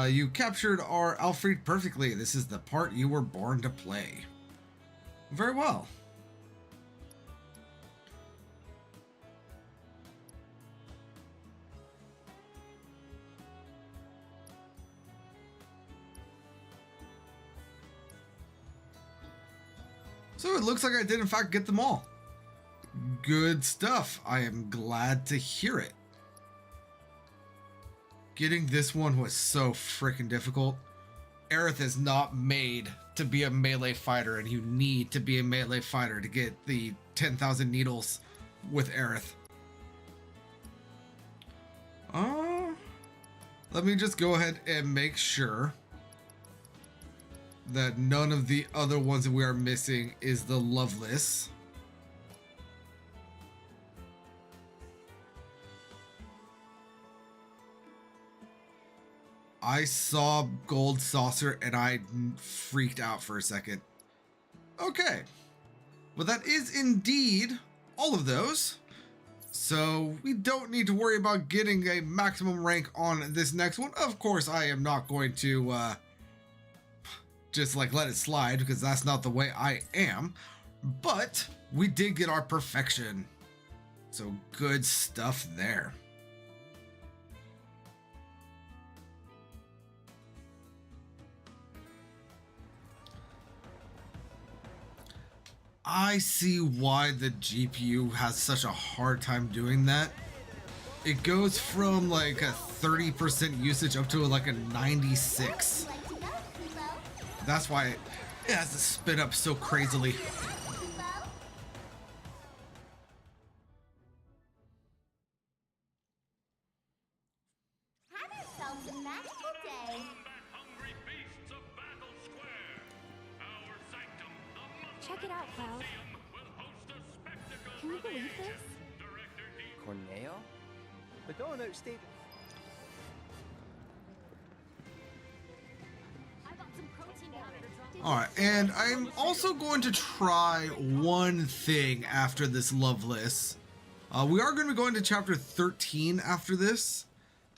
You captured our Alfred perfectly. This is the part you were born to play. Very well. So it looks like I did in fact get them all. Good stuff. I am glad to hear it. Getting this one was so freaking difficult. Aerith is not made to be a melee fighter, and you need to be a melee fighter to get the 10,000 needles with Aerith. Let me just go ahead and make sure that none of the other ones that we are missing is the Loveless. I saw Gold Saucer and I freaked out for a second. Okay. Well, that is indeed all of those. So we don't need to worry about getting a maximum rank on this next one. Of course, I am not going to just like let it slide, because that's not the way I am. But we did get our perfection. So good stuff there. I see why the GPU has such a hard time doing that. It goes from like a 30% usage up to like a 96. That's why it has to spin up so crazily. Have yourselves a magical day. Check it out, Cloud. Can you believe this? Corneo? The going out state. Alright, and I'm also going to try one thing after this love list. We are going to be going to chapter 13 after this.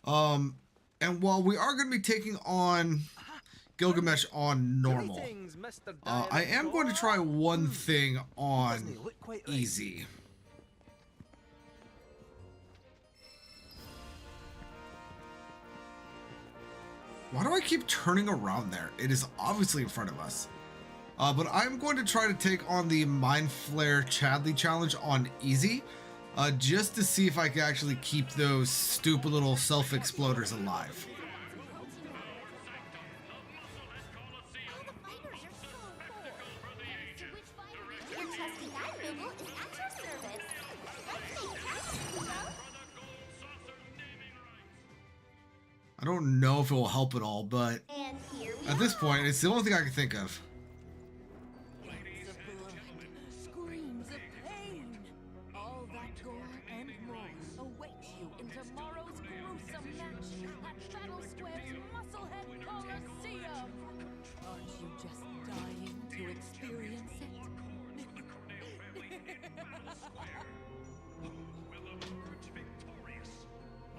And while we are going to be taking on Gilgamesh on normal, I am going to try one thing on easy. Why do I keep turning around there? It is obviously in front of us. But I'm going to try to take on the Mind Flare Chadley challenge on easy, just to see if I can actually keep those stupid little self-exploders alive. Your trusty guide Moogle is at your service. Let's make tracks, Kubo. I don't know if it will help at all, but And here we at this point, it's the only thing I can think of. Screams of pain. All that gore and more awaits you in tomorrow's gruesome match at Battle Square's Musclehead Coliseum. Aren't you just dying to experience it?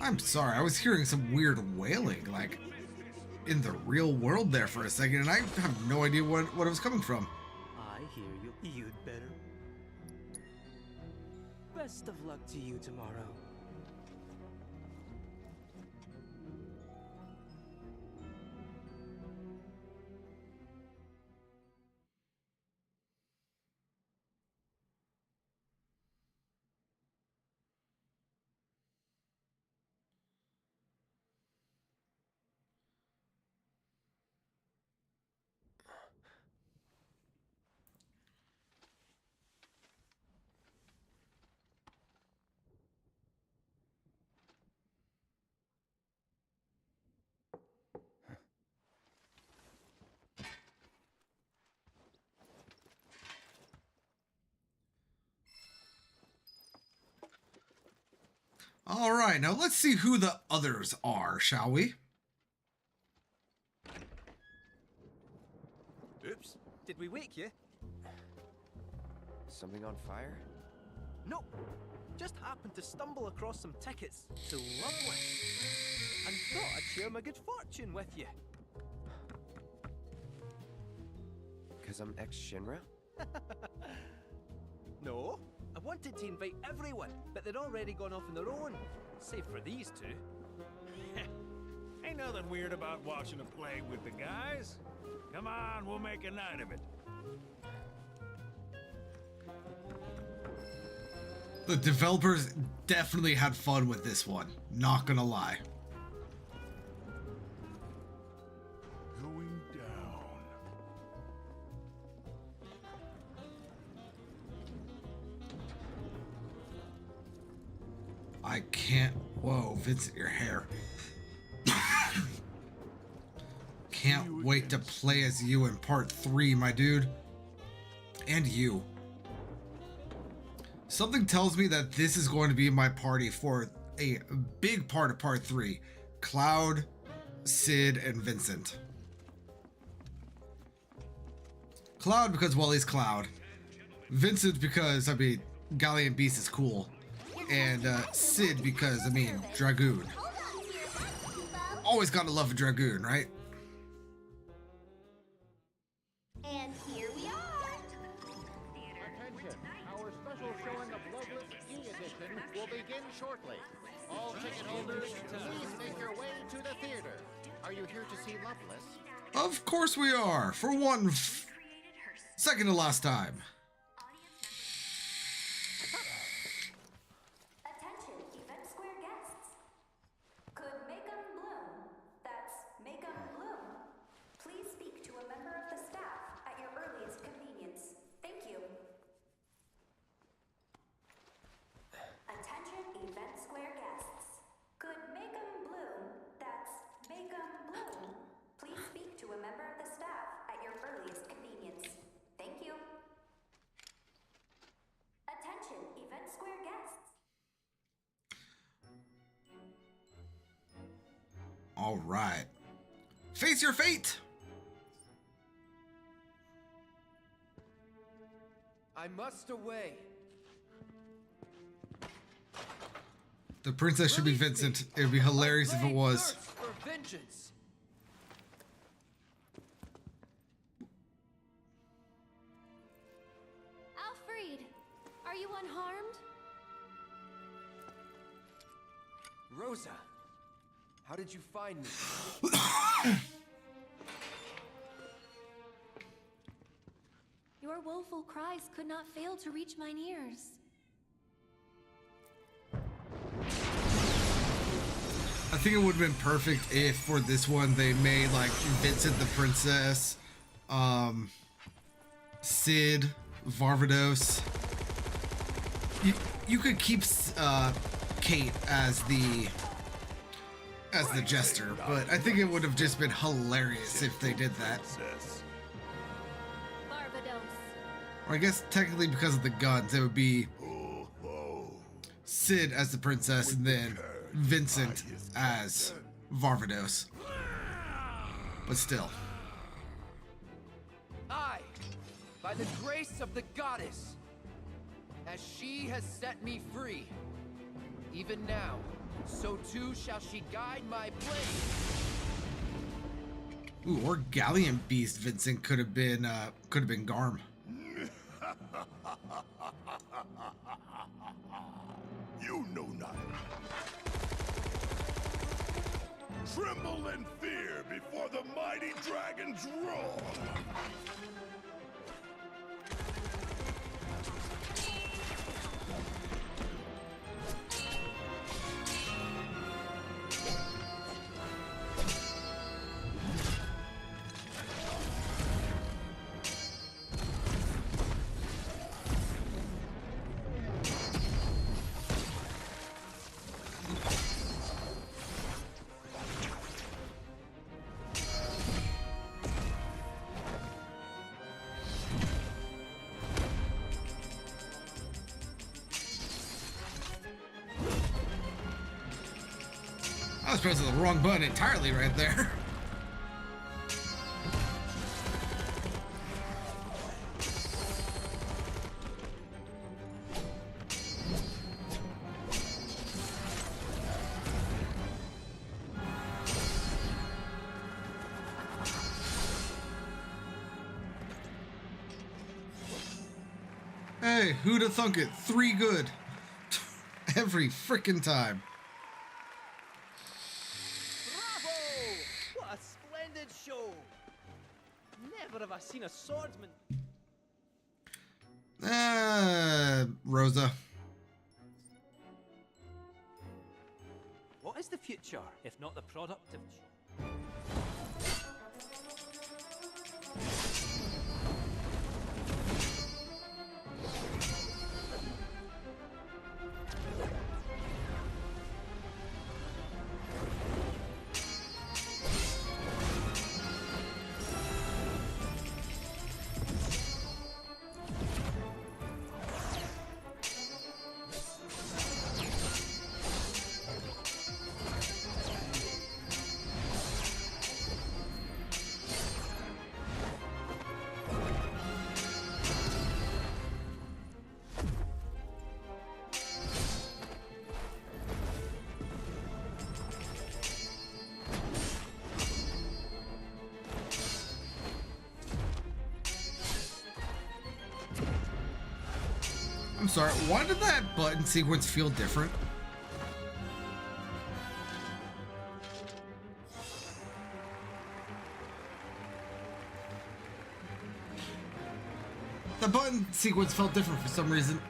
I'm sorry, I was hearing some weird wailing, like, in the real world there for a second, and I have no idea what it was coming from. I hear you. You'd better. Best of luck to you tomorrow. All right, now let's see who the others are, shall we? Oops, did we wake you? Something on fire? Nope. Just happened to stumble across some tickets to Loveless. And thought I'd share my good fortune with you. Because I'm ex-Shinra? No, I wanted to invite everyone, but they'd already gone off on their own. Save for these two. Ain't nothing weird about watching a play with the guys. Come on, we'll make a night of it. The developers definitely had fun with this one, not gonna lie. Going down. I can't. Whoa, Vincent, your hair. Can't wait to play as you in part 3, my dude. And you. Something tells me that this is going to be my party for a big part of part 3. Cloud, Sid, and Vincent. Cloud because, well, he's Cloud. Vincent because, I mean, Galleon Beast is cool. And Sid because, I mean, Dragoon. Always gotta love a Dragoon, right? And here we are. Attention! Our special showing of Loveless D Edition will begin shortly. All ticket holders, please make your way to the theater. Are you here to see Loveless? Of course we are, for one second to last time. All right. Face your fate. I must away. The princess should be Vincent. It would be hilarious if it was. For vengeance. Alfred, are you unharmed? Rosa, how did you find me? Your woeful cries could not fail to reach mine ears. I think it would have been perfect if for this one they made like Vincent the princess, Sid, Varvados. You could keep Kate as the jester, but I think it would have just been hilarious if they did that. Or I guess technically because of the guns, it would be Sid as the princess and then Vincent as Varvados. But still. I, by the grace of the goddess, as she has set me free, even now, so too shall she guide my blade. Ooh, or Galleon Beast Vincent could have been Garm. You know not. Tremble in fear before the mighty dragon's roar. I was pressing the wrong button entirely right there. Hey, who'da thunk it? 3 good. Every frickin' time. Bravo! What a splendid show! Never have I seen a swordsman. Rosa. What is the future, if not the product of... I'm sorry, why did that button sequence feel different? The button sequence felt different for some reason,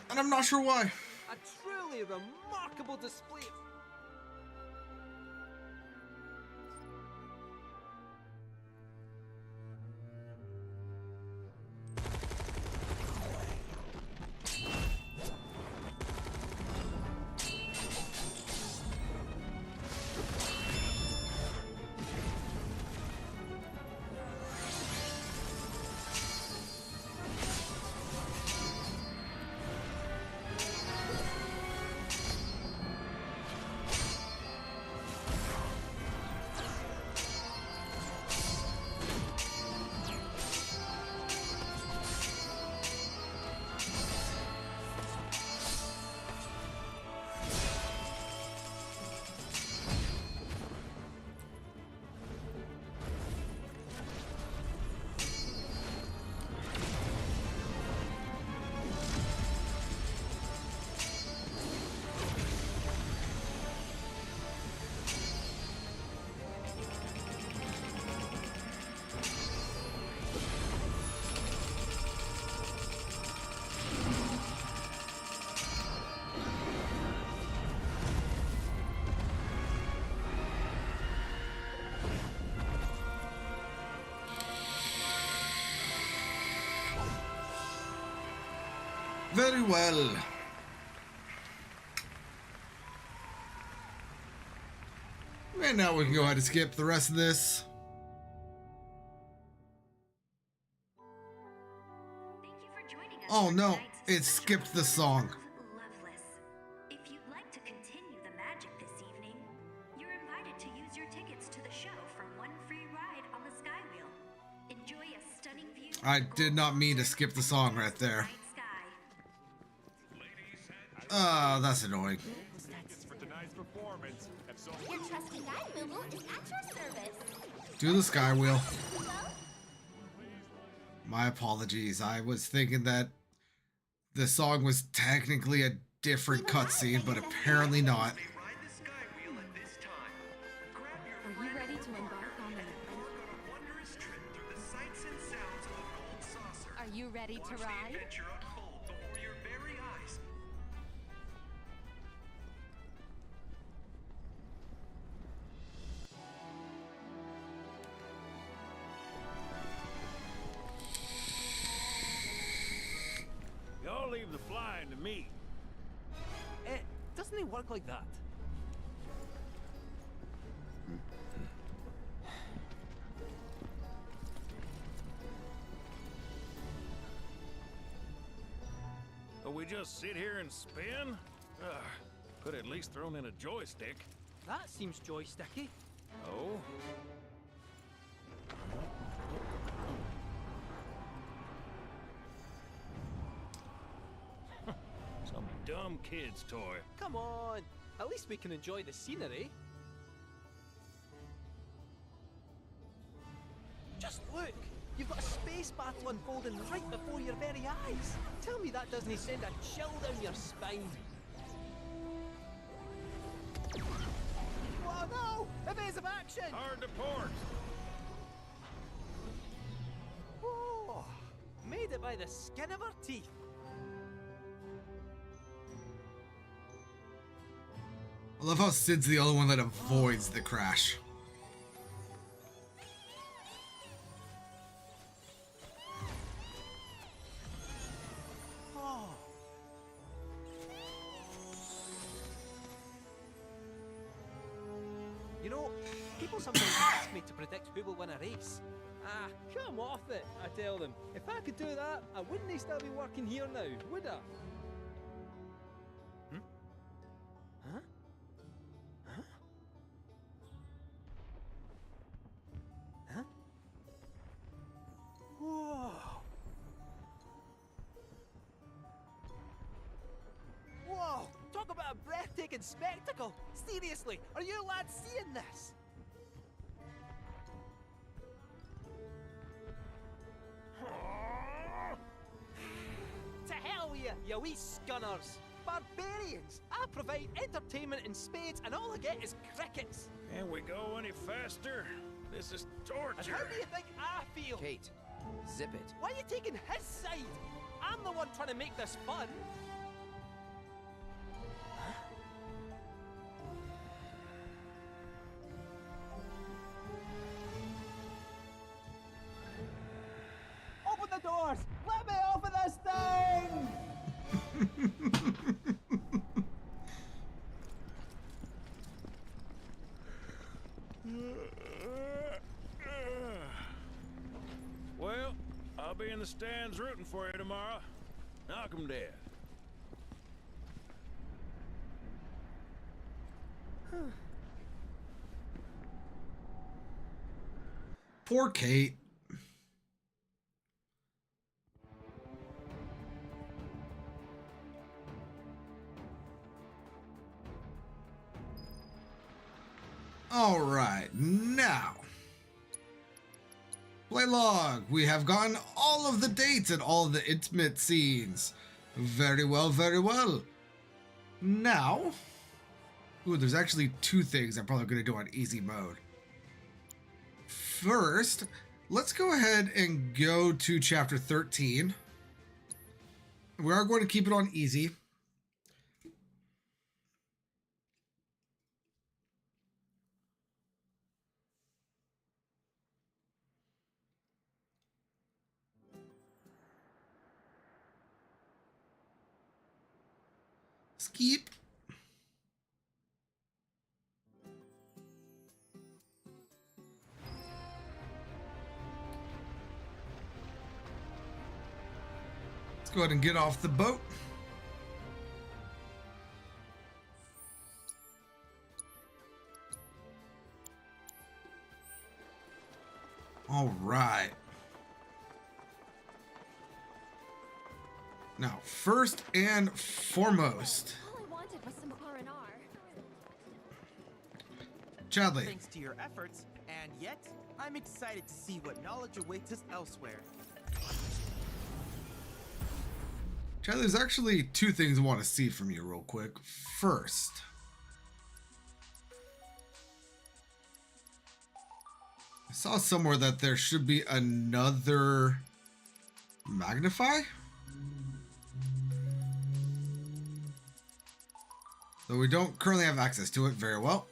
and I'm not sure why. A truly remarkable display of... Very well. And now we can go ahead and skip the rest of this. Oh no, it skipped the song. Loveless. If you'd like to continue the magic this evening, you're invited to use your tickets to the show for one free ride on the Skywheel. Enjoy a stunning view. I did not mean to skip the song right there. That's annoying. Your trusty guide, Moogle, is at your service. Do the sky wheel. My apologies. I was thinking that the song was technically a different cutscene, but apparently not. Are you ready to embark on an adventure? Are you ready to ride? Y'all leave the flying to me. Doesn't it work like that? We just sit here and spin? Could at least thrown in a joystick. That seems joysticky. Oh? Some dumb kid's toy. Come on, at least we can enjoy the scenery. Just look! You've got a space battle unfolding right before your very eyes. Tell me that doesn't send a chill down your spine. Oh no! Evasive action! Hard to port! Oh, made it by the skin of our teeth. I love how Sid's the only one that avoids the crash. Oh. You know, people sometimes ask me to predict who will win a race. Ah, come off it, I tell them. If I could do that, I wouldn't still be working here now, would I? Hmm? Huh? Huh? Huh? Whoa! Whoa! Talk about a breathtaking spectacle! Seriously, are you lads seeing this? To hell with you, you wee scunners! Barbarians! I provide entertainment in spades and all I get is crickets! Can we go any faster? This is torture. And how do you think I feel? Kate, zip it. Why are you taking his side? I'm the one trying to make this fun! Open the doors! Let me off of this thing! Well, I'll be in the stands rooting for you tomorrow. Knock 'em dead. Poor Kate. All right, now. Play log. We have gotten all of the dates and all of the intimate scenes. Very well, very well. Now. Ooh, there's actually two things I'm probably going to do on easy mode. First, let's go ahead and go to chapter 13. We are going to keep it on easy. Skeep. Let's go ahead and get off the boat. All right. Now, first and foremost, All I wanted was some R&R. Chadley. Thanks to your efforts, and yet, I'm excited to see what knowledge awaits us elsewhere. Chadley, there's actually two things I want to see from you real quick. First, I saw somewhere that there should be another magnify. Though we don't currently have access to it very well.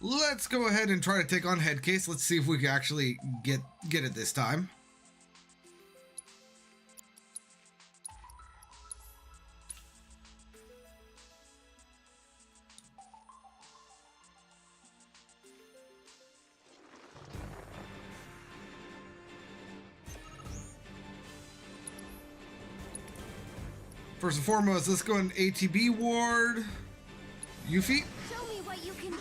Let's go ahead and try to take on Headcase. Let's see if we can actually get it this time. First and foremost, let's go in ATB ward. Yuffie. Show me what you can do.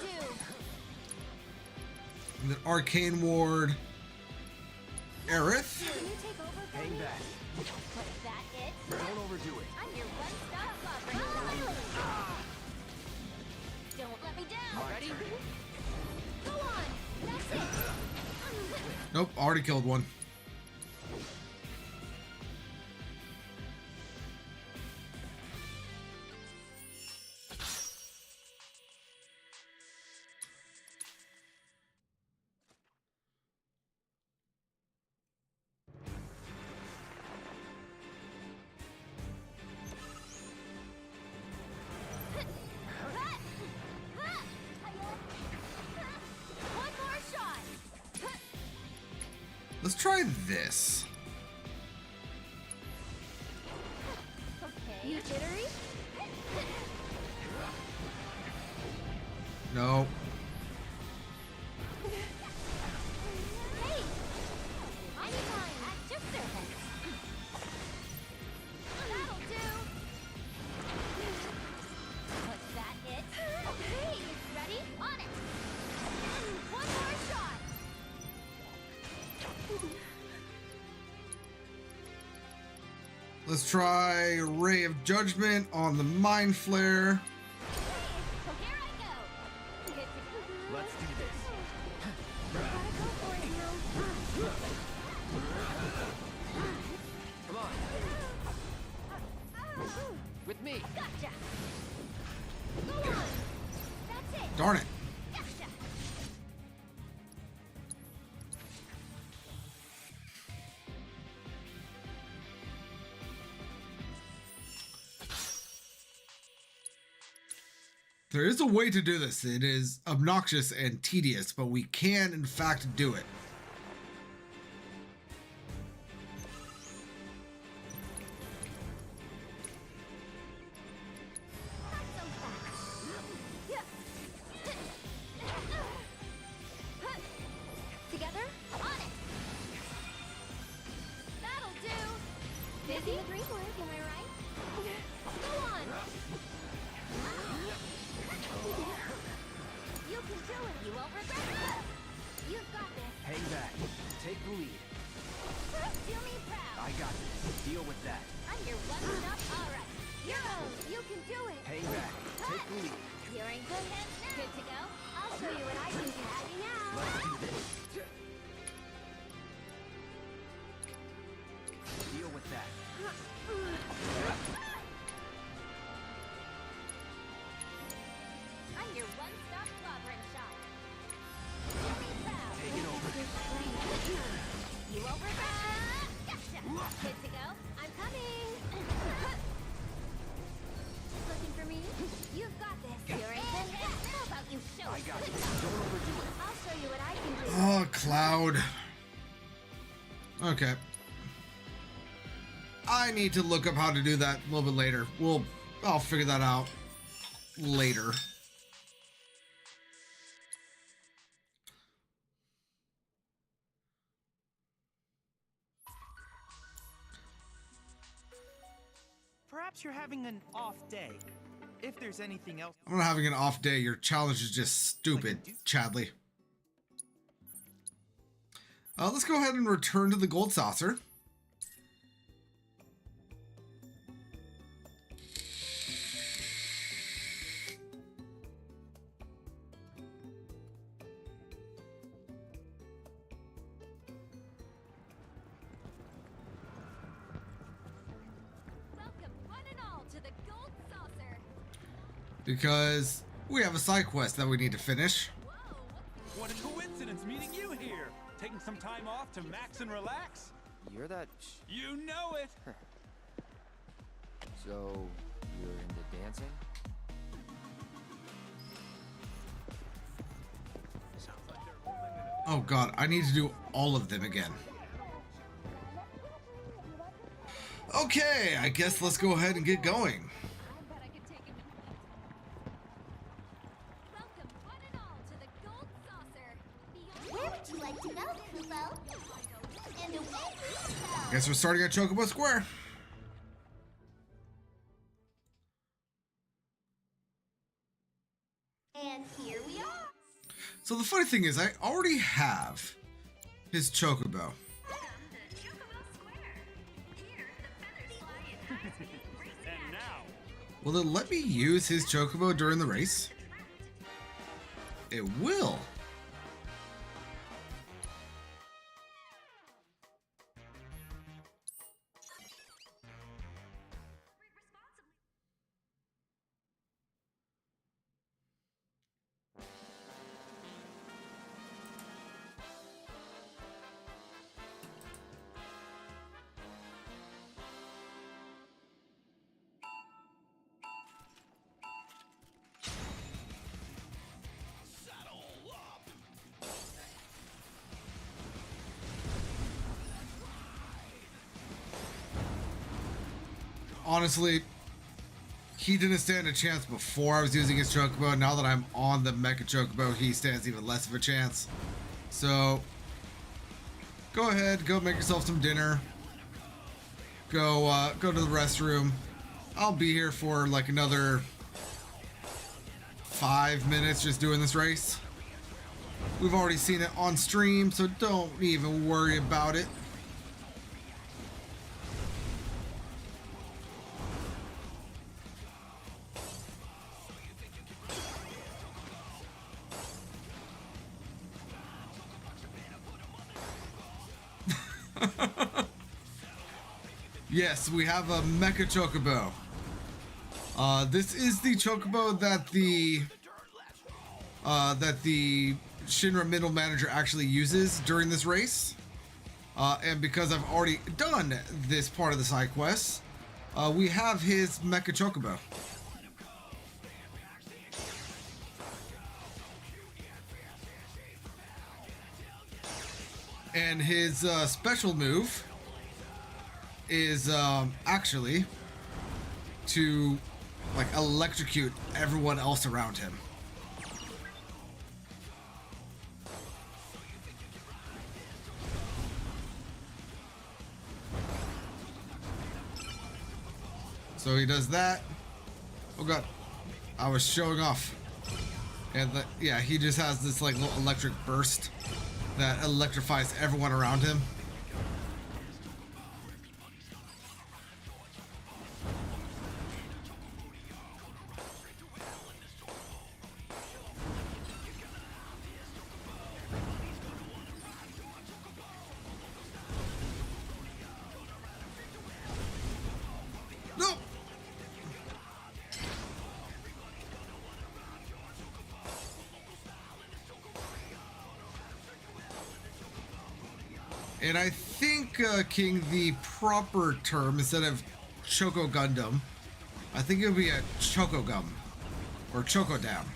And then Arcane ward. Aerith. Can you take over for Hang me? back. Was that it? Don't overdo it. I'm your one-stop lover. Don't let me down. Ready? Go on. That's it. Nope, already killed one. One more shot. Let's try this. Okay. You jittery? No. Hey! Anytime at your service. That'll do. Was that it? Okay. Ready? On it. One more shot. Let's try Ray of Judgment on the Mind Flare. So here I go. Let's do this. Gotta go for it now. Come on. With me. Gotcha. Go on. That's it. Darn it. Gotcha. There is a way to do this. It is obnoxious and tedious, but we can, in fact, do it. Together? On it. That'll do. Busy the dream work, am I right? Go on. You can do it. You won't regret it. You've got this. Hang back. Take the lead. Do me proud. I got this. Deal with that. I'm your one-stop. All right. You're on. You can do it. Hang back. Take the lead. You're in good hands now. Good to go. I'll show you what I can do. Ready now. Let's do this. Deal with that. I'm your one-stop clobbering shop. Do me proud. Take it over. You won't regret it. Gotcha. Good to go. I'm coming. Looking for me? You've got this. You're in good hands. How about you show I us? got this. Don't overdo it. I'll show you what I can do. Oh, Cloud. Okay. I need to look up how to do that a little bit later. I'll figure that out later. Perhaps you're having an off day. If there's anything else... I'm not having an off day. Your challenge is just stupid, Chadley. Let's go ahead and return to the gold saucer. Because we have a side quest that we need to finish. What a coincidence meeting you here. Taking some time off to max and relax? You're that... You know it! So, you're into dancing? Oh god, I need to do all of them again. Okay, I guess let's go ahead and get going. Guess we're starting at Chocobo Square. And here we are. So the funny thing is, I already have his Chocobo. And now, Will it let me use his Chocobo during the race? It will. Honestly, he didn't stand a chance before I was using his Chocobo. Now that I'm on the Mecha Chocobo, he stands even less of a chance. So, go ahead, go make yourself some dinner. Go to the restroom. I'll be here for like another 5 minutes just doing this race. We've already seen it on stream, so don't even worry about it. Yes, we have a Mecha Chocobo. This is the Chocobo that the Shinra middle manager actually uses during this race. And because I've already done this part of the side quest, we have his Mecha Chocobo. And his special move is actually to like electrocute everyone else around him. So he does that. Oh god, I was showing off. And yeah, he just has this like little electric burst that electrifies everyone around him. And I think, King, the proper term, instead of Choco Gundam, I think it would be a Choco Gum. Or Choco Dam.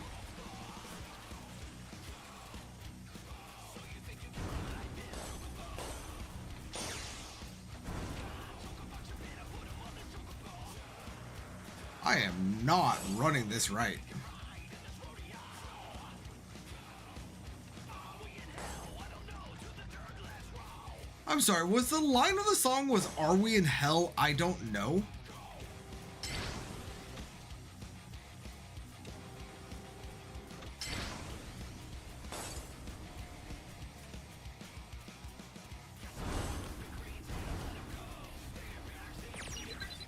I am not running this right. I'm sorry, was the line of the song was "Are we in hell? I don't know."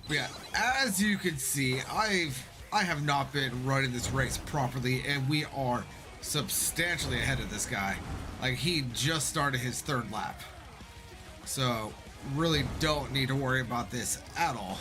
Yeah, as you can see, I have not been running this race properly, and we are substantially ahead of this guy. Like, he just started his third lap. So, really don't need to worry about this at all.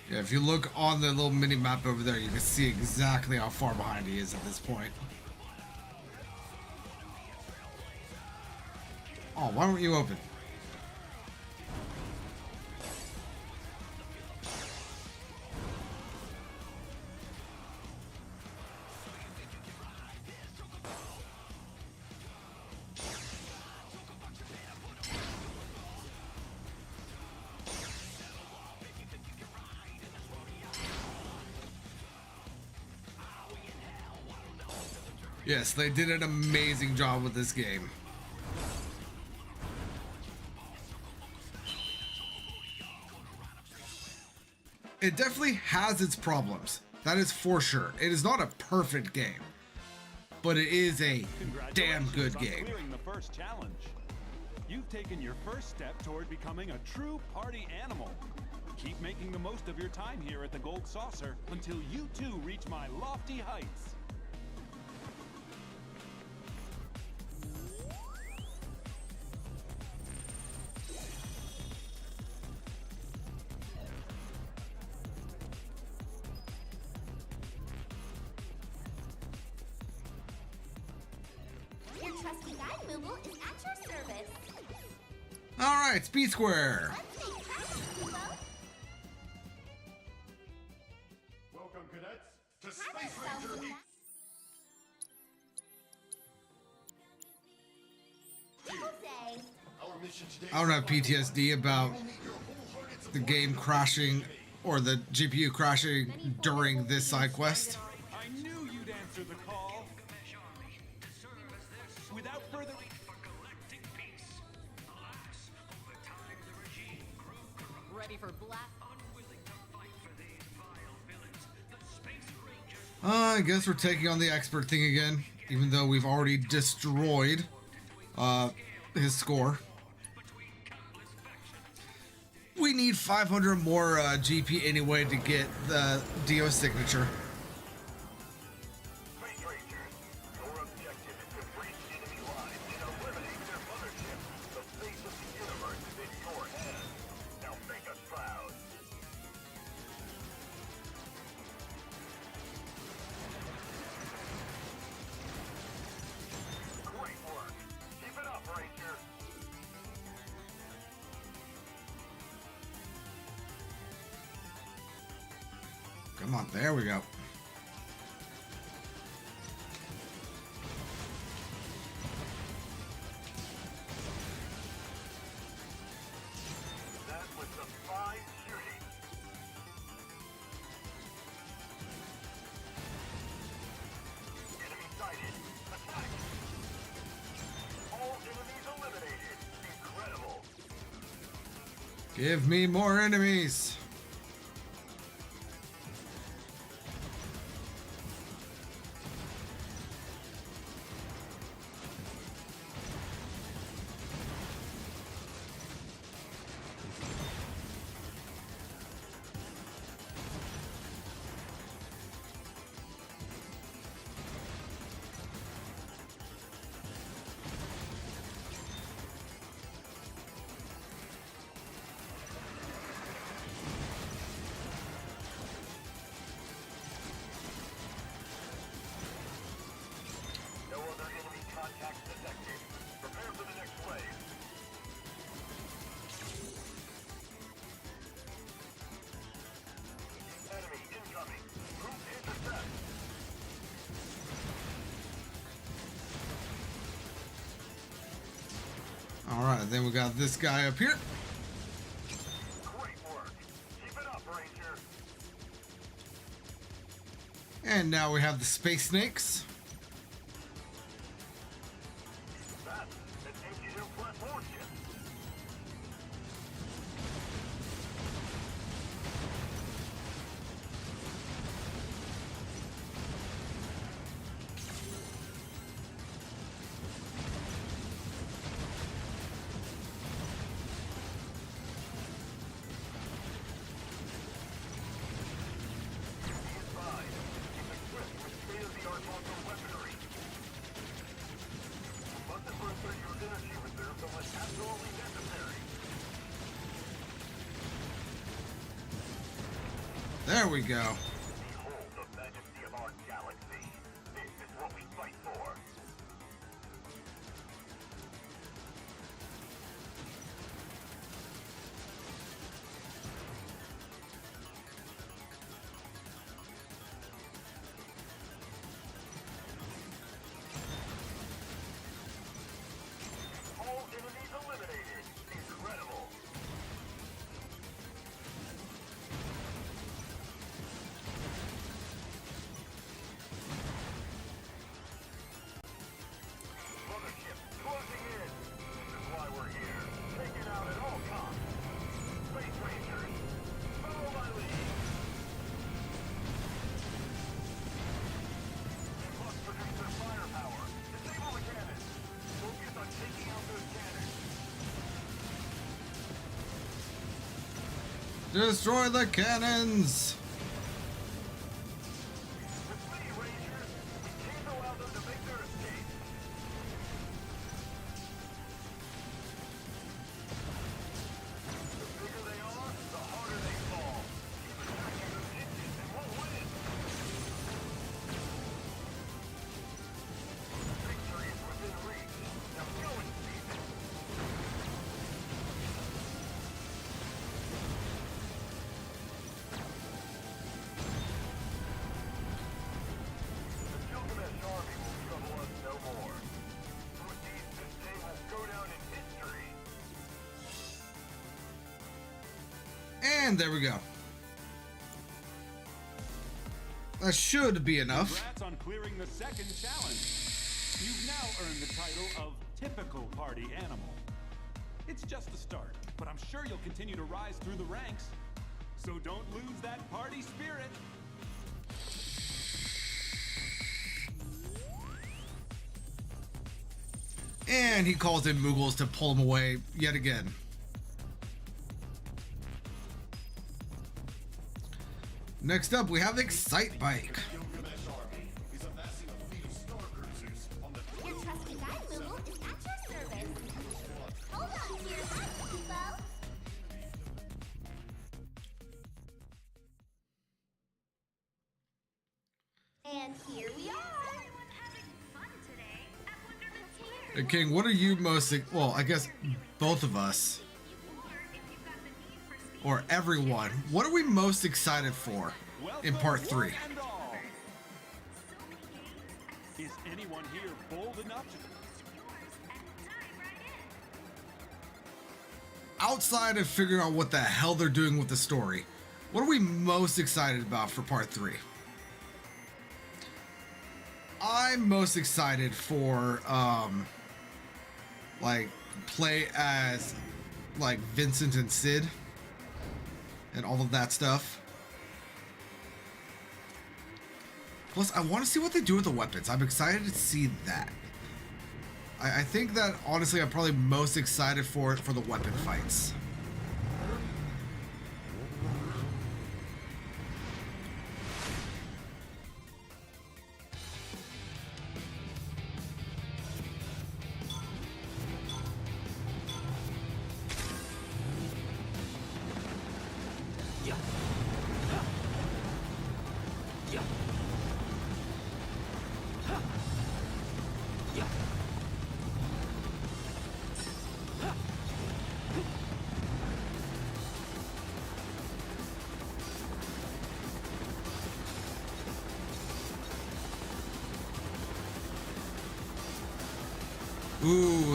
Yeah, if you look on the little mini map over there, you can see exactly how far behind he is at this point. Oh, why weren't you open? Yes, they did an amazing job with this game. It definitely has its problems. That is for sure. It is not a perfect game, but it is a damn good game. Clearing the first challenge. You've taken your first step toward becoming a true party animal. Keep making the most of your time here at the Gold Saucer until you too reach my lofty heights. Your trusty guide Mooble is at your service. All right, Speed Square. Let's make tracks, Kubo. Welcome, cadets, to Have Space yourselves Ranger. Jose. Our mission today. I don't have PTSD about the game crashing or the GPU crashing during this side quest. I knew you'd answer the call. Without further... Ready for blast? I guess we're taking on the expert thing again, even though we've already destroyed his score. We need 500 more GP anyway to get the Dio signature. Space Rangers, your objective is to breach enemy lines and eliminate their mothership. The fate of the universe is in your hands. Now make us proud. Great work. Keep it up, Ranger. Come on, there we go. That was some fine shooting. Enemy sighted. Attack! All enemies eliminated. Incredible. Give me more enemies. All right, then we got this guy up here. Great work. Keep it up, Ranger. And now we have the space snakes. That's an H2 plus warship. There we go. Behold the majesty of our galaxy. This is what we fight for. All enemies eliminated. Incredible. Mothership closing in. This is why we're here. Take it out at all costs. Space Rangers, follow my lead. They must produce their firepower. Disable the cannons. Focus on taking out those cannons. Destroy the cannons. With me, Rangers, we can't allow them to make their escape. The bigger they are, the harder they fall. Keep attacking those engines and we'll win. Victory is within reach. Now go and seize it. The Gilgamesh army will trouble us no more. With these, this day will go down in history. And there we go. That should be enough. Congrats on clearing the second challenge. You've now earned the title of Typical Party Animal. It's just the start, but I'm sure you'll continue to rise through the ranks. So don't lose that party spirit. And he calls in Moogles to pull him away yet again. Next up, we have Excite Bike. Your trusted guide, Moogle, is at your service. Hold on to your hat, Kubo. And here we are. Hey, King, what are you most... Well, I guess both of us, or everyone, what are we most excited for in part 3? Is anyone here bold enough to... Outside of figuring out what the hell they're doing with the story, what are we most excited about for part 3? I'm most excited for, like, play as, like, Vincent and Sid and all of that stuff. Plus, I want to see what they do with the weapons. I'm excited to see that. I think that, honestly, I'm probably most excited for the weapon fights.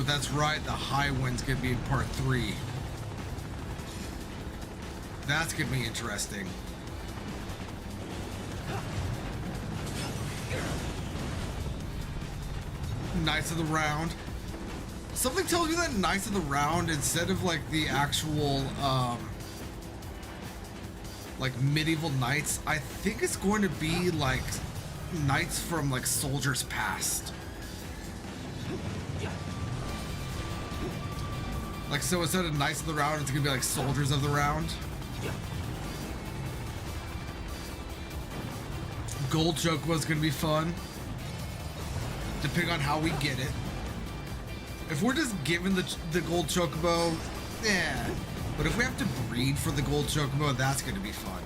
Oh, that's right. The high wind's gonna be in part 3. That's gonna be interesting. Knights of the Round. Something tells me that Knights of the Round, instead of like the actual like medieval knights, I think it's going to be like knights from like soldiers past. Like, so instead of Knights of the Round, it's gonna be like Soldiers of the Round. Gold Chocobo's gonna be fun, depending on how we get it. If we're just given the Gold Chocobo, yeah. But if we have to breed for the Gold Chocobo, that's gonna be fun.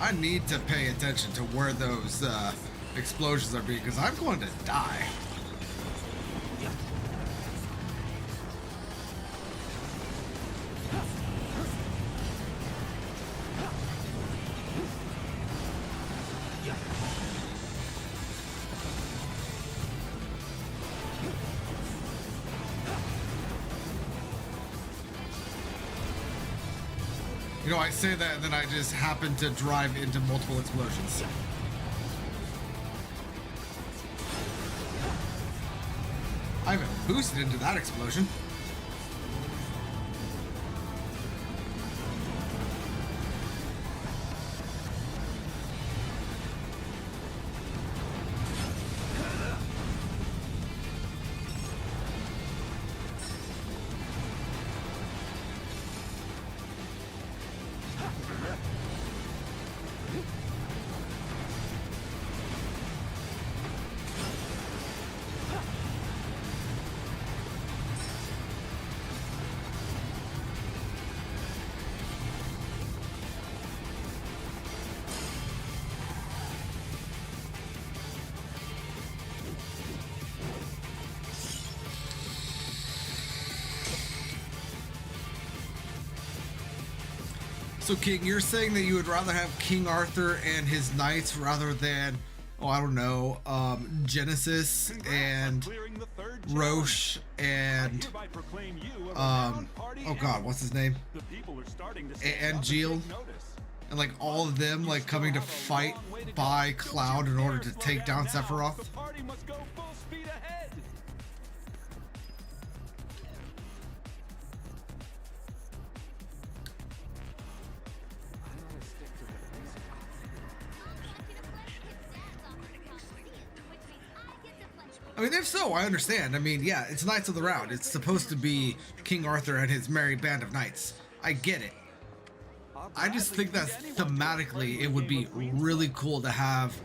I need to pay attention to where those explosions are being, because I'm going to die. You know, I say that and then I just happen to drive into multiple explosions. I haven't boosted into that explosion. So King, you're saying that you would rather have King Arthur and his knights rather than, oh, I don't know, Genesis and Roche and, oh god, what's his name? And Gilles. And like all of them like coming to fight by Cloud in order to take down Sephiroth. I mean, if so, I understand. I mean, yeah, it's Knights of the Round. It's supposed to be King Arthur and his merry band of knights. I get it. I just think that thematically it would be really cool to have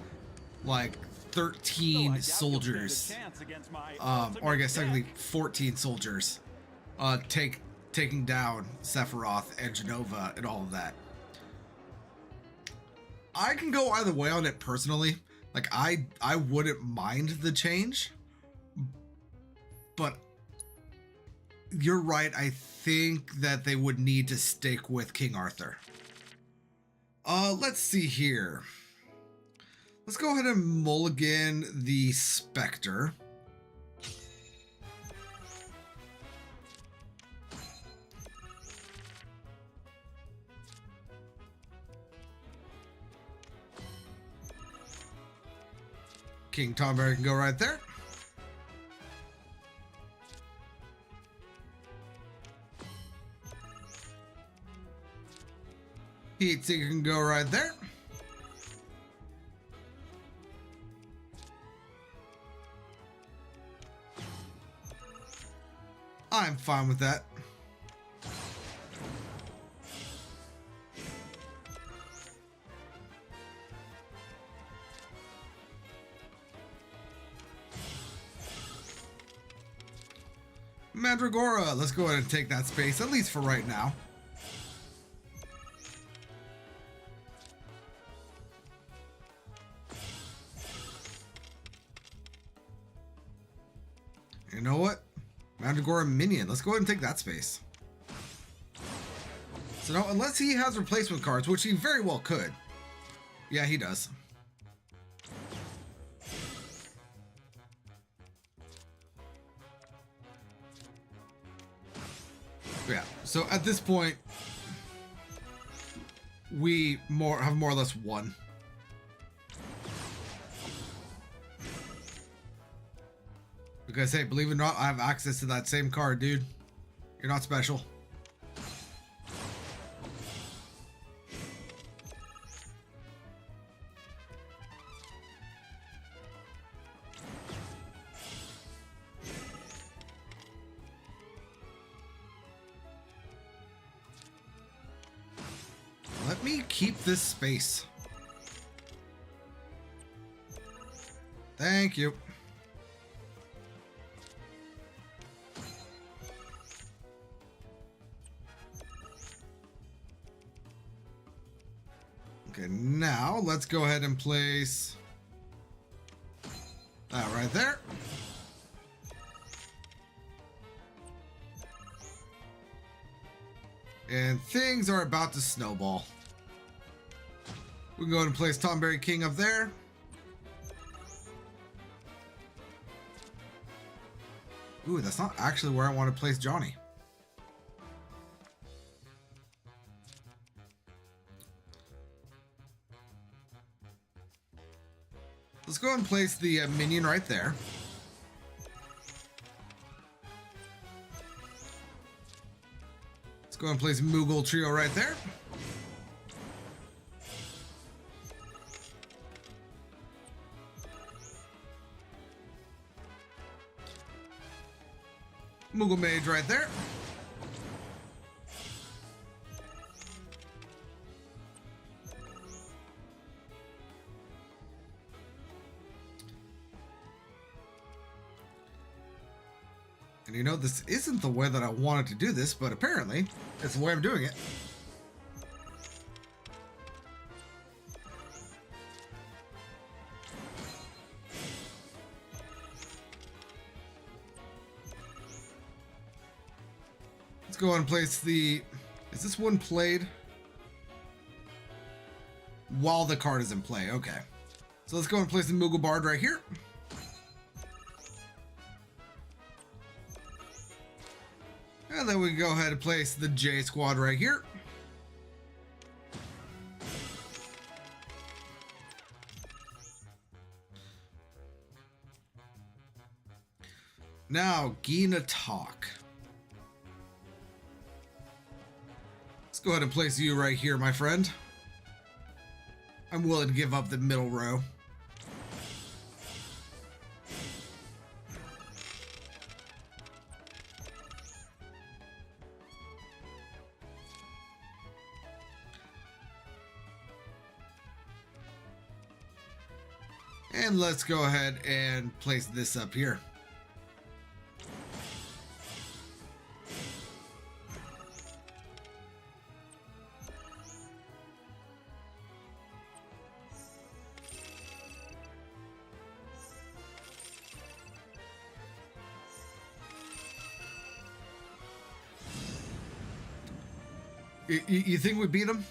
like 13 soldiers, or I guess technically 14 soldiers, taking down Sephiroth and Genova and all of that. I can go either way on it personally. Like I wouldn't mind the change, but you're right. I think that they would need to stick with King Arthur. Let's see here. Let's go ahead and mulligan the Spectre. King Tomberry can go right there. Heatseeker can go right there. I'm fine with that. Mandragora, let's go ahead and take that space, at least for right now. You know what? Mandragora minion, let's go ahead and take that space. So no, unless he has replacement cards, which he very well could. Yeah, he does. Yeah, so at this point, we have more or less won. Because, hey, believe it or not, I have access to that same card, dude. You're not special. Let me keep this space. Thank you. Okay, now let's go ahead and place that right there. And things are about to snowball. We can go ahead and place Tomberry King up there. Ooh, that's not actually where I want to place Johnny. Let's go ahead and place the minion right there. Let's go ahead and place Moogle Trio right there. Moogle Mage right there. And you know, this isn't the way that I wanted to do this, but apparently it's the way I'm doing it. Let's go ahead and place the... Is this one played? While the card is in play, okay. So let's go ahead and place the Moogle Bard right here. And then we can go ahead and place the J Squad right here. Now, Gina Talk. Let's go ahead and place you right here, my friend. I'm willing to give up the middle row. And let's go ahead and place this up here. You think we beat him?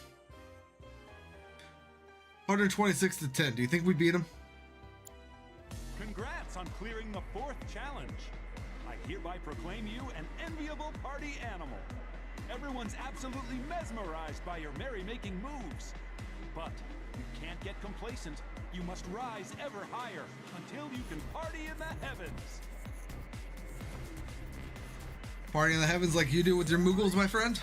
126 to 10. Do you think we beat him? Congrats on clearing the 4th challenge. I hereby proclaim you an enviable party animal. Everyone's absolutely mesmerized by your merrymaking moves. But you can't get complacent. You must rise ever higher until you can party in the heavens. Party in the heavens like you do with your Moogles, my friend?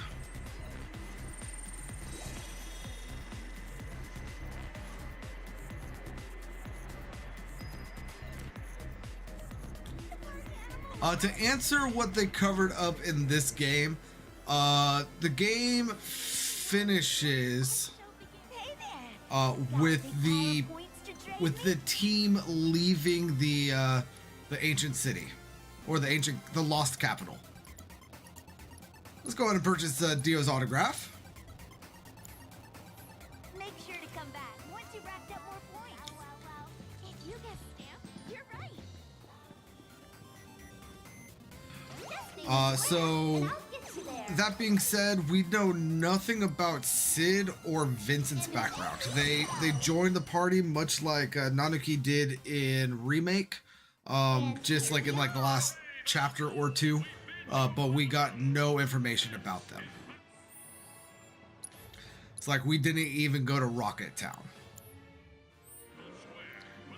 To answer what they covered up in this game, the game finishes with the team leaving the ancient city, or the lost capital. Let's go ahead and purchase Dio's autograph. Make sure to come back once you racked up more points. Well. If you get stamped, you're right. So that being said, we know nothing about Sid or Vincent's background. They joined the party much like Nanuki did in Remake, just like in like the last chapter or two, but we got no information about them. It's like we didn't even go to Rocket Town,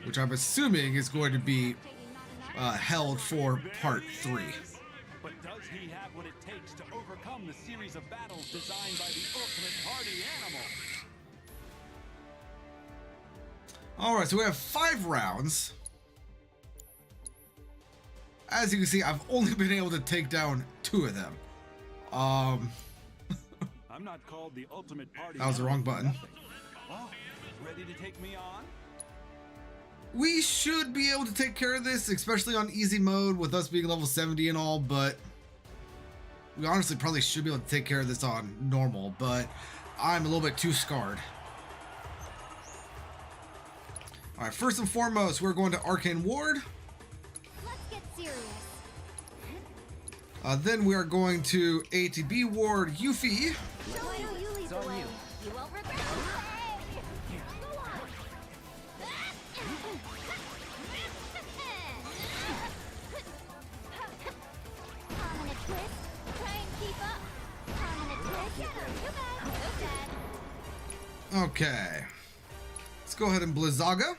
which I'm assuming is going to be held for part 3. But does he have what it takes to overcome the series of battles designed by the ultimate party animal? Alright, so we have 5 rounds. As you can see, I've only been able to take down 2 of them. I'm not called the ultimate party. That was the wrong button. Oh, ready to take me on? We should be able to take care of this, especially on easy mode with us being level 70 and all, but we honestly probably should be able to take care of this on normal, but I'm a little bit too scarred. Alright, first and foremost, we're going to Arcane Ward. Let's get serious. Then we are going to ATB Ward Yuffie. Why don't you lead the way? You won't regret it. Go on. Prominent twist. Try and keep up. Prominent twist. Too bad. Okay. Let's go ahead and Blizzaga.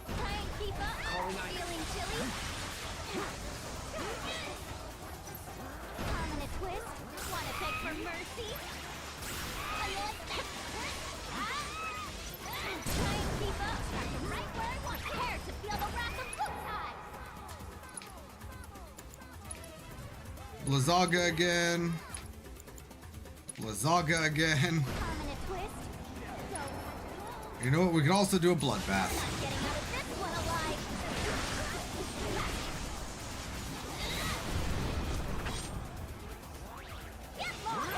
Try and keep up. Feeling chilly? Prominent twist. Wanna beg for mercy? Try and keep up. Starting right where I want. Prepare to feel the wrath of Butai. Blizzaga again. Blizzaga again. Prominent twist. You know what? We can also do a bloodbath. Getting out of this one alive. Get lost.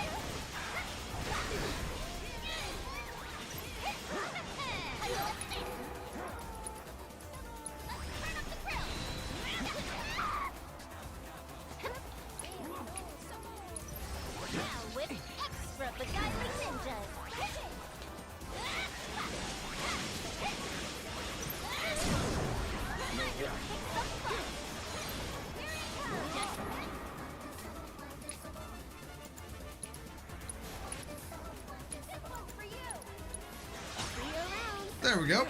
Now with extra beguiling ninjas. There we go.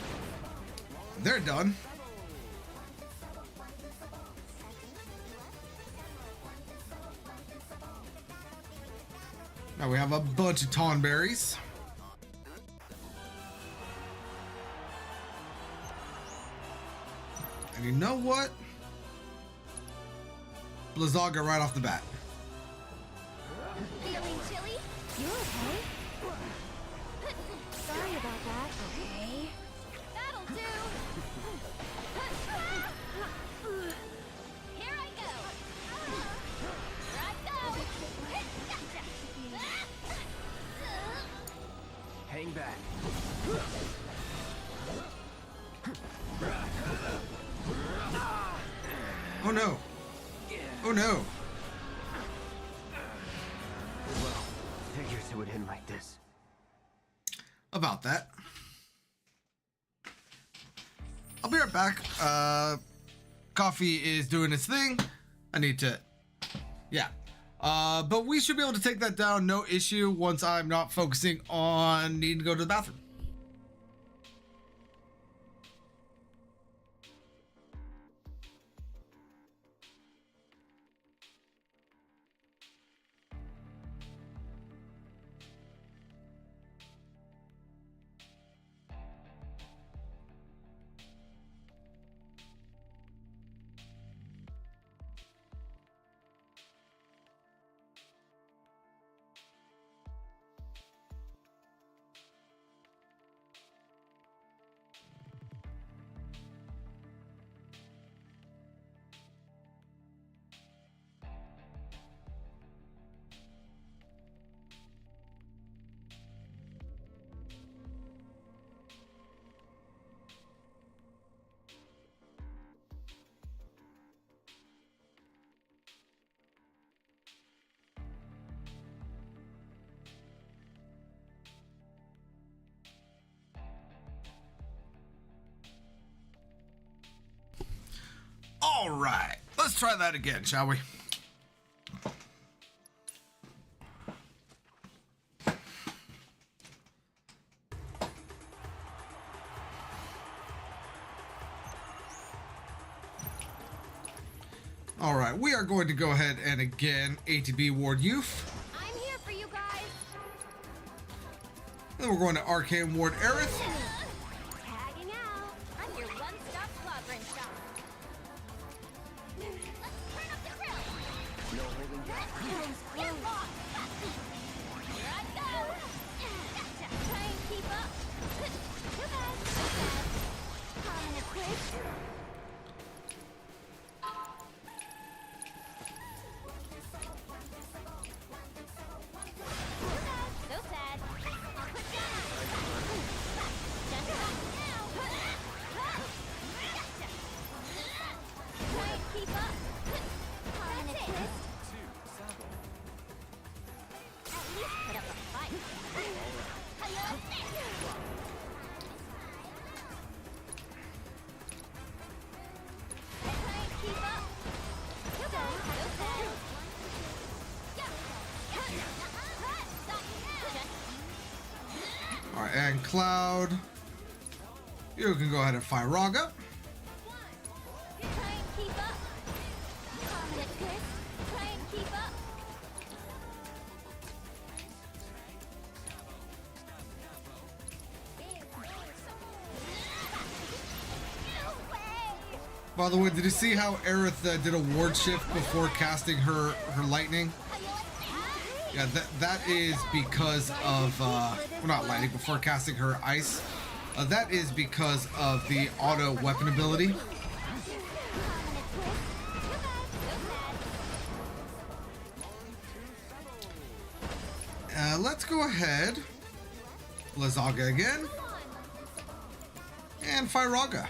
They're done. Now we have a bunch of Tonberries. And you know what? Blizzaga right off the bat. Feeling chilly? You okay? Sorry about that. Okay. That'll do. Here I go. Here I go. Hang back. Oh no. Oh no. Well, figures it would end like this. About that. I'll be right back. Coffee is doing its thing. I need to, yeah. But we should be able to take that down, no issue, once I'm not focusing on needing to go to the bathroom. All right, let's try that again, shall we? All right, we are going to go ahead and again ATB Ward Youth. I'm here for you guys. Then we're going to Arcane Ward Aerith. Tagging out. I'm your one-stop slobbering shop. Let's turn up the grill. No holding back. Get lost. Here I go. Gotcha. Try and keep up. Too bad. Calling it quits. So sad. I'll put down. Just back now. Gotcha. Try and keep up. Calling it quits. At least put up a fight. Hello. Try and keep up. Too bad. So sad. All right, and Cloud. You can go ahead and fight Raga. Try and keep up. Calling it quits. Try and keep up. By the way, did you see how Aerith did a ward shift before casting her lightning? Yeah, that is because of well, not lightning, before casting her ice. That is because of the auto weapon ability. Let's go ahead, Lazaga again, and Fyraga.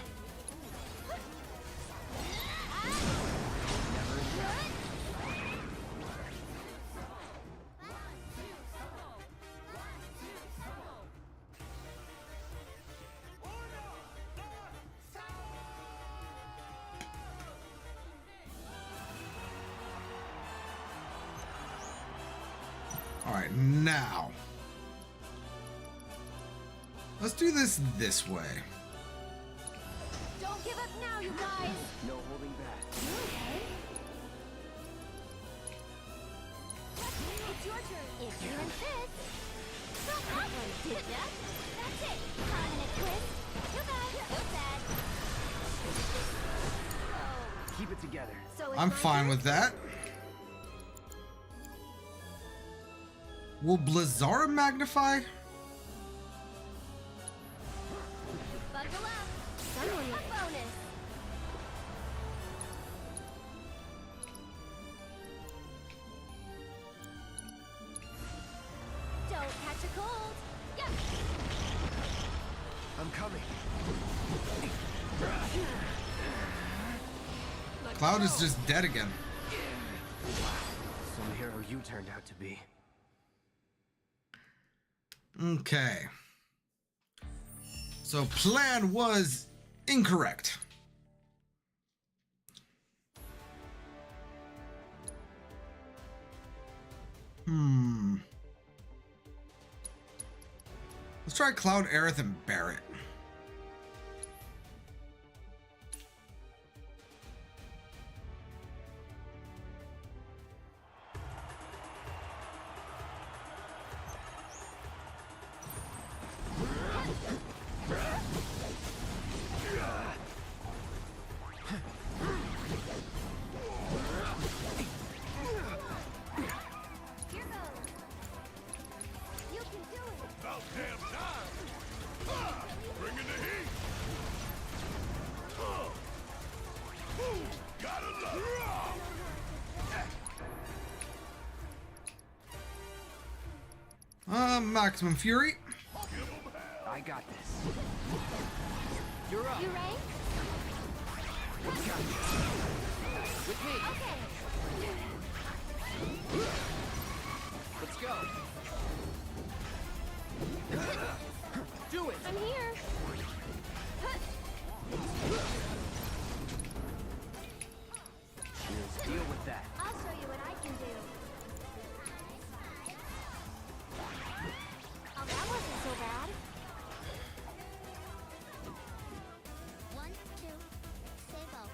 All right, now let's do this way. Don't give up now, you guys. No holding back. It's your turn. If you insist. Stop that one, did ya? That's it. Calling it quits. Too bad. So sad. Keep it together. So it's I'm my fine turn? with that. Will Blizzara magnify? Buckle up. Someone with bonus. Don't catch a cold. Yep. I'm coming. Cloud is just dead again. Some hero you turned out to be. Okay. So plan was incorrect. Let's try Cloud, Aerith, and Barret. Maximum Fury. I got this. You're up. You ready? With me. Okay. Let's go. Do it. I'm here. that. I'll show you what I can do. Oh, that wasn't so bad. 1, 2, save all.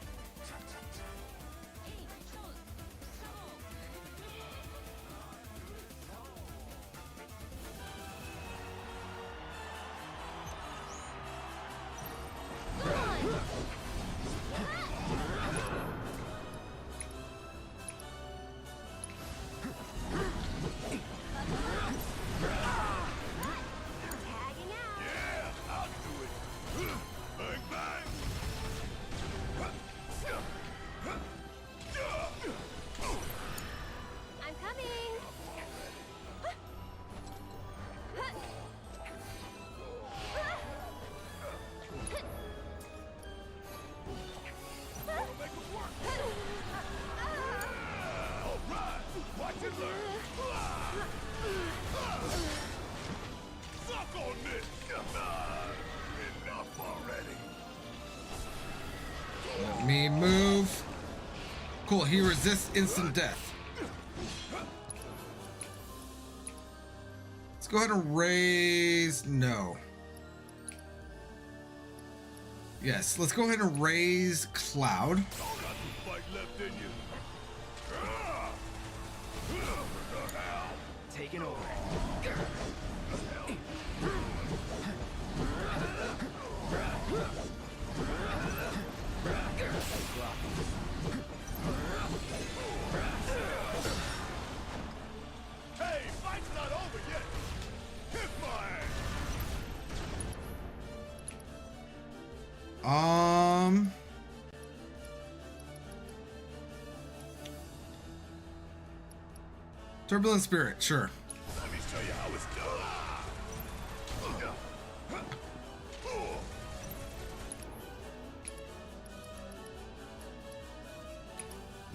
Tagging out. Yeah, I'll do it. Bang, bang. I'm coming. All right, watch it learn. Suck on this. Enough already. Let me move. Cool, he resists instant death. Let's go ahead and raise... No. Yes, let's go ahead and raise Cloud. Got some fight left in you. Taking over. Hey, fight's not over yet. Kiss my ass. Turbulent Spirit, sure. Let me show you how it's done.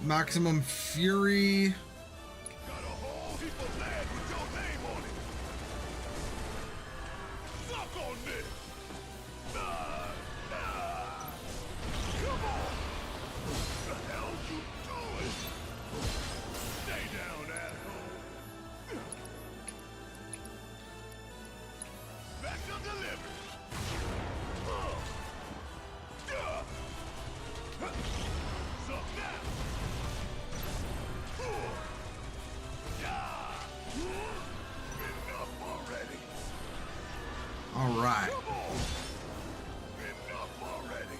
Maximum Fury. Got a whole heap of land with your name on it. Suck on this. Come on. The hell you doing? Stay down, asshole. Special delivery. Suck that. Enough already. All right. Enough already.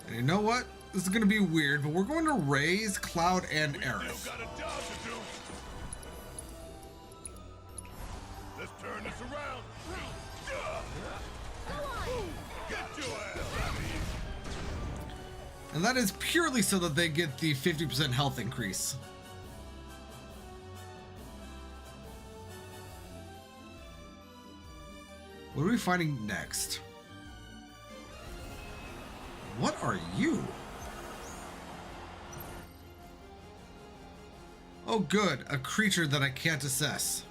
And you know what? This is going to be weird, but we're going to raise Cloud and Aerith. Still got a job to do. Let's turn this around. Get your ass out of here. And that is purely so that they get the 50% health increase. What are we finding next? What are you? Oh good, a creature that I can't assess.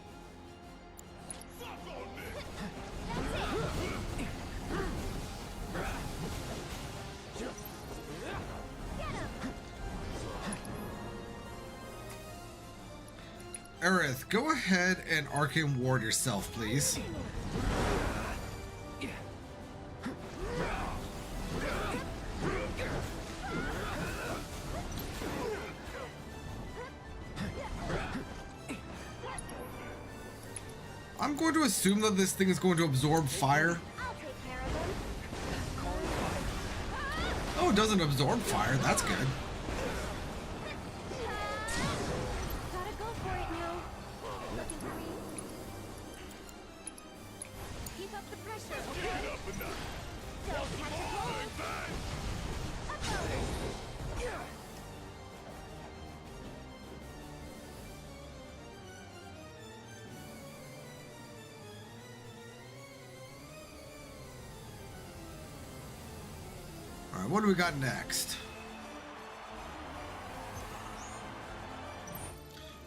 Aerith, go ahead and Arcane Ward yourself, please. I'm going to assume that this thing is going to absorb fire. Oh, it doesn't absorb fire. That's good. Gotta go for it now. Looking for me. Keep up the pressure, okay? Don't catch a cold. All right, what do we got next?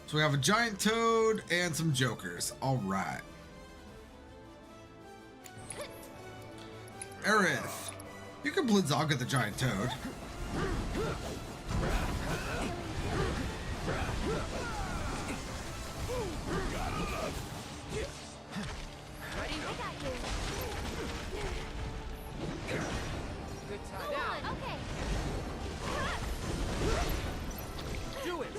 So we have a giant toad and some jokers. All right. Aerith, you can Blizzaga the giant toad. Ready? I got you. Good time. Go Down. on, okay. Do it.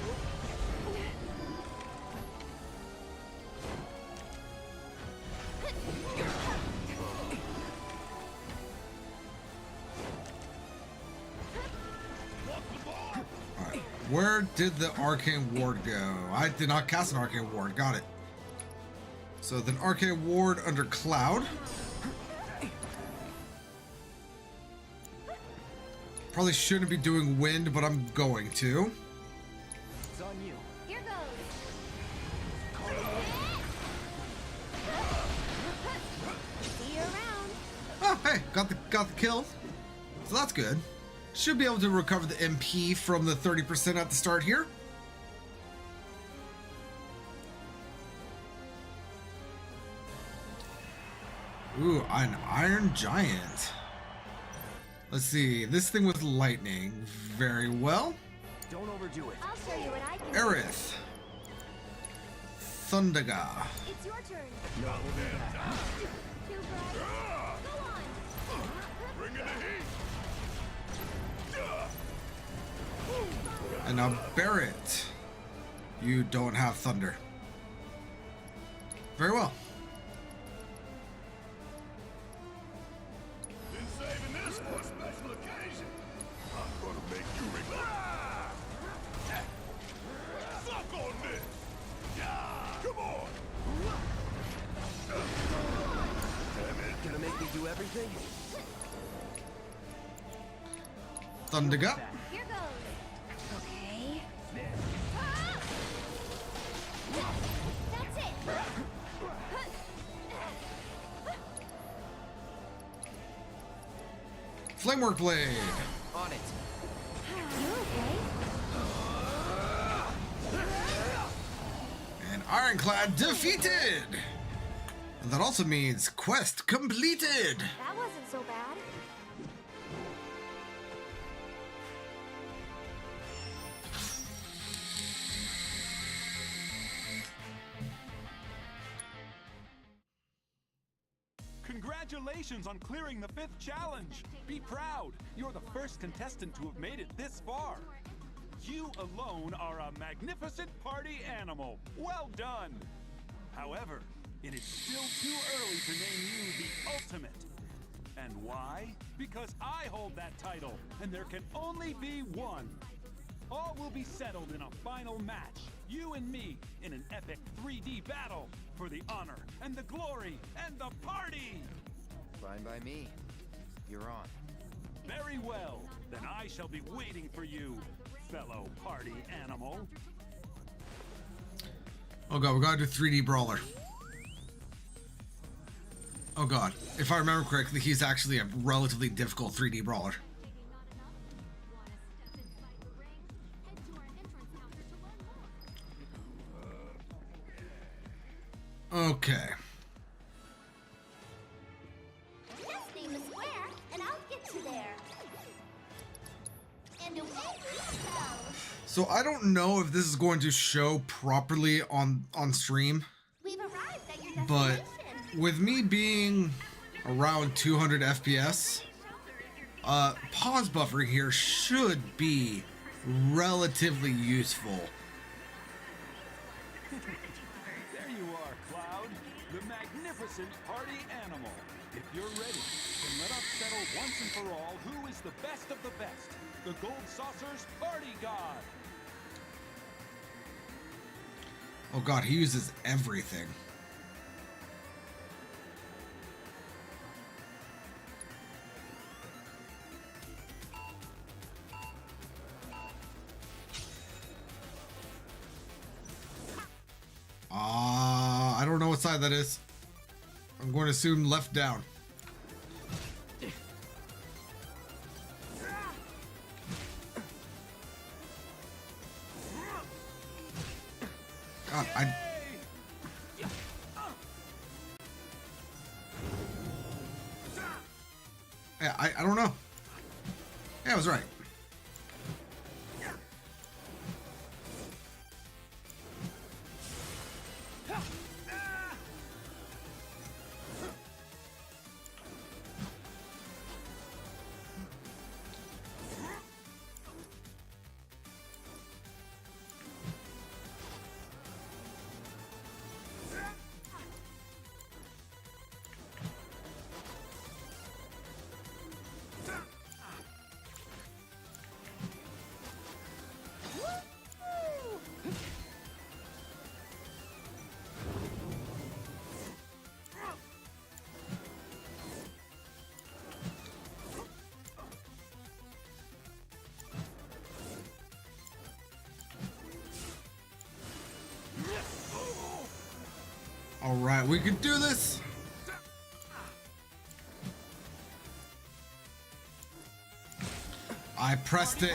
Alright, where did the arcane ward go? I did not cast an arcane ward. Got it. So then arcane ward under Cloud. Probably shouldn't be doing wind, but I'm going to. It's on you. Here goes. See you around. Oh, hey, got the kill. So that's good. Should be able to recover the MP from the 30% at the start here. Ooh, an Iron Giant. Let's see. This thing with lightning. Very well. Don't overdo it. I'll show you what I can do. Aerith. Thundaga. It's your turn. No holding back. Too bright. Go on. Bring in the heat! And now Barrett. You don't have thunder. Very well. Been saving this for a special occasion. I'm gonna make you regret. Suck on this! Come on! Damn it! Gonna make me do everything? Thundaga. Here goes. Okay. That's it. Flamework Blade. On it. You okay? And Ironclad defeated. And that also means quest completed. That wasn't so bad. Congratulations on clearing the 5th challenge! Be proud! You're the first contestant to have made it this far. You alone are a magnificent party animal. Well done! However, it is still too early to name you the ultimate. And why? Because I hold that title, and there can only be one. All will be settled in a final match. You and me in an epic 3D battle for the honor and the glory and the party! Fine by me. You're on. Very well. Then I shall be waiting for you, fellow party animal. Oh god, we gotta do 3D Brawler. Oh god, if I remember correctly, he's actually a relatively difficult 3D Brawler. Okay. Just name a square, and I'll get you there. And away we go. So I don't know if this is going to show properly on stream, We've arrived at your but destination. with me being around 200 FPS, pause buffer here should be relatively useful. There you are, Cloud, the magnificent party animal. If you're ready, then let us settle once and for all who is the best of the best. The Gold Saucer's Party God. Oh god, he uses everything. I don't know what side that is. I'm going to assume left down. God, I don't know. Yeah, I was right. All right, we can do this. I pressed it.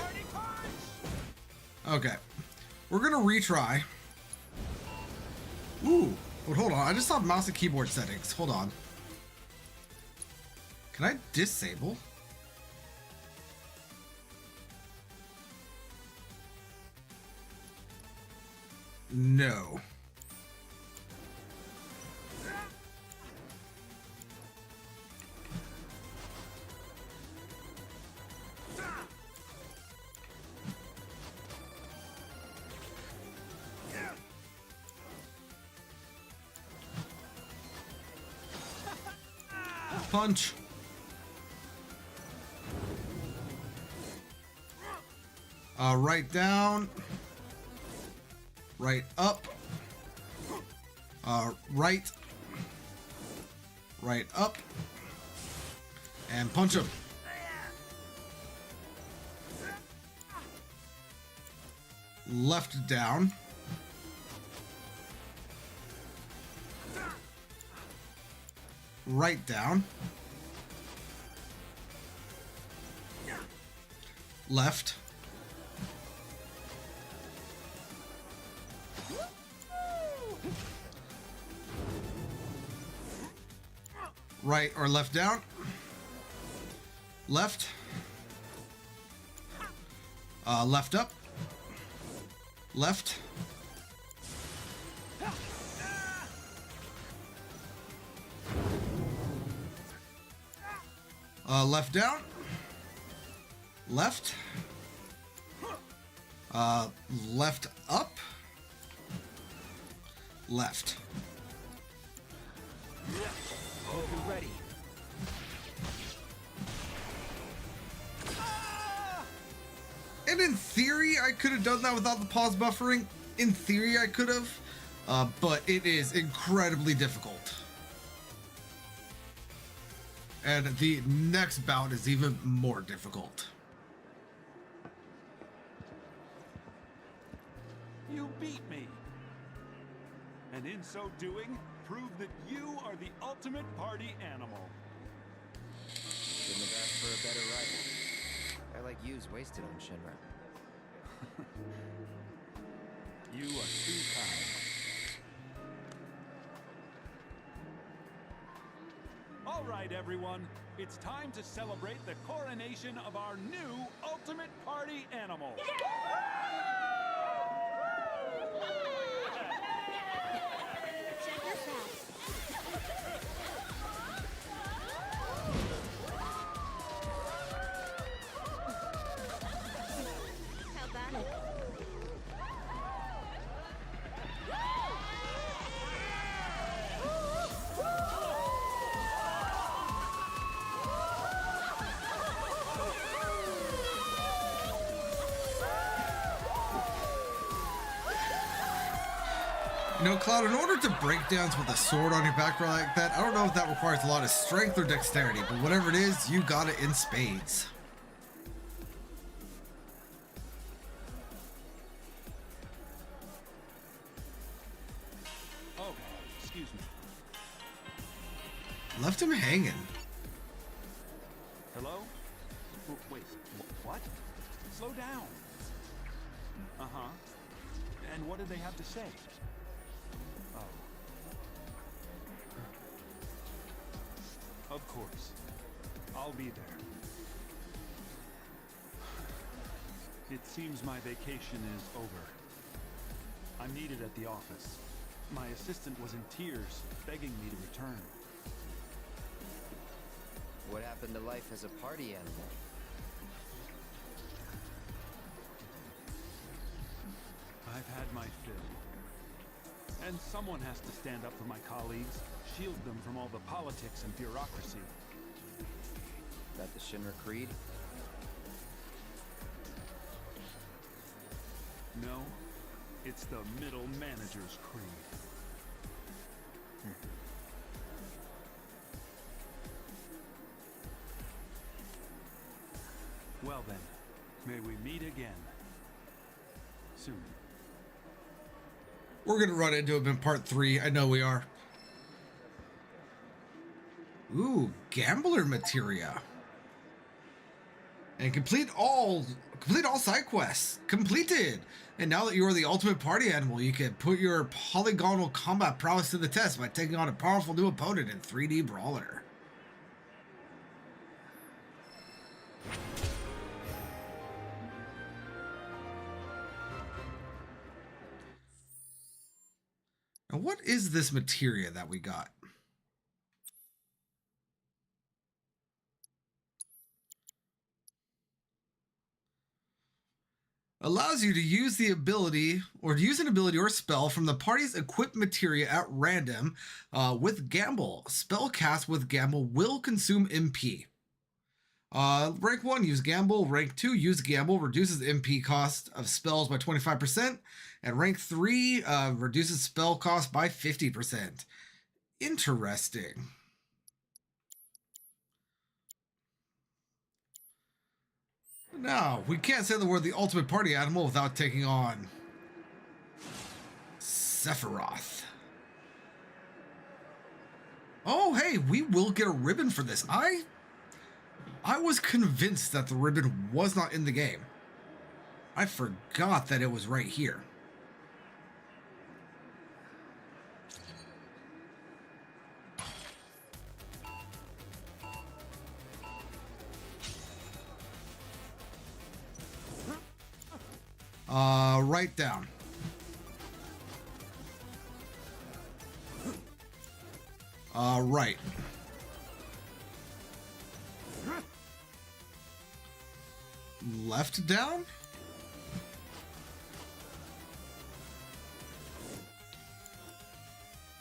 Okay, we're gonna retry. Ooh, but hold on. I just saw mouse and keyboard settings. Hold on. Can I disable? No. Punch. Right down. Right up. Right. Right up. And punch him. Left down. Right down. Left. Right or left down. Left. Left up. Left. Left down. Left. Left up. Left. Open ready. And in theory, I could have done that without the pause buffering. In theory, I could have. But it is incredibly difficult. And the next bout is even more difficult. You beat me. And in so doing, prove that you are the ultimate party animal. Couldn't have asked for a better rival. I like you's wasted on Shinra. You are too kind. All right, everyone. It's time to celebrate the coronation of our new ultimate party animal. Check your facts. How about it? You know, Cloud, in order to break downs with a sword on your back like that, I don't know if that requires a lot of strength or dexterity, but whatever it is, you got it in spades. Oh, excuse me. Left him hanging. Hello? Wait, what? Slow down. Uh-huh. And what did they have to say? Oh. Of course. I'll be there. It seems my vacation is over. I'm needed at the office. My assistant was in tears, begging me to return. What happened to life as a party animal? I've had my fill. And someone has to stand up for my colleagues, shield them from all the politics and bureaucracy. That the Shinra Creed? No, it's the middle manager's creed. Well then, may we meet again. Soon. We're gonna run into him in part 3. I know we are. Ooh, gambler materia. And complete all side quests. Completed. And now that you are the ultimate party animal, you can put your polygonal combat prowess to the test by taking on a powerful new opponent in 3D Brawler. Now, what is this materia that we got? Allows you to use the ability or to use an ability or spell from the party's equipped materia at random with Gamble. Spell cast with Gamble will consume MP. Rank 1, use Gamble. Rank 2, use Gamble. Reduces MP cost of spells by 25%. And rank 3, reduces spell cost by 50%. Interesting. Now, we can't say that we're the ultimate party animal without taking on Sephiroth. Oh, hey, we will get a ribbon for this. I was convinced that the ribbon was not in the game. I forgot that it was right here. Right down. Right. Left down?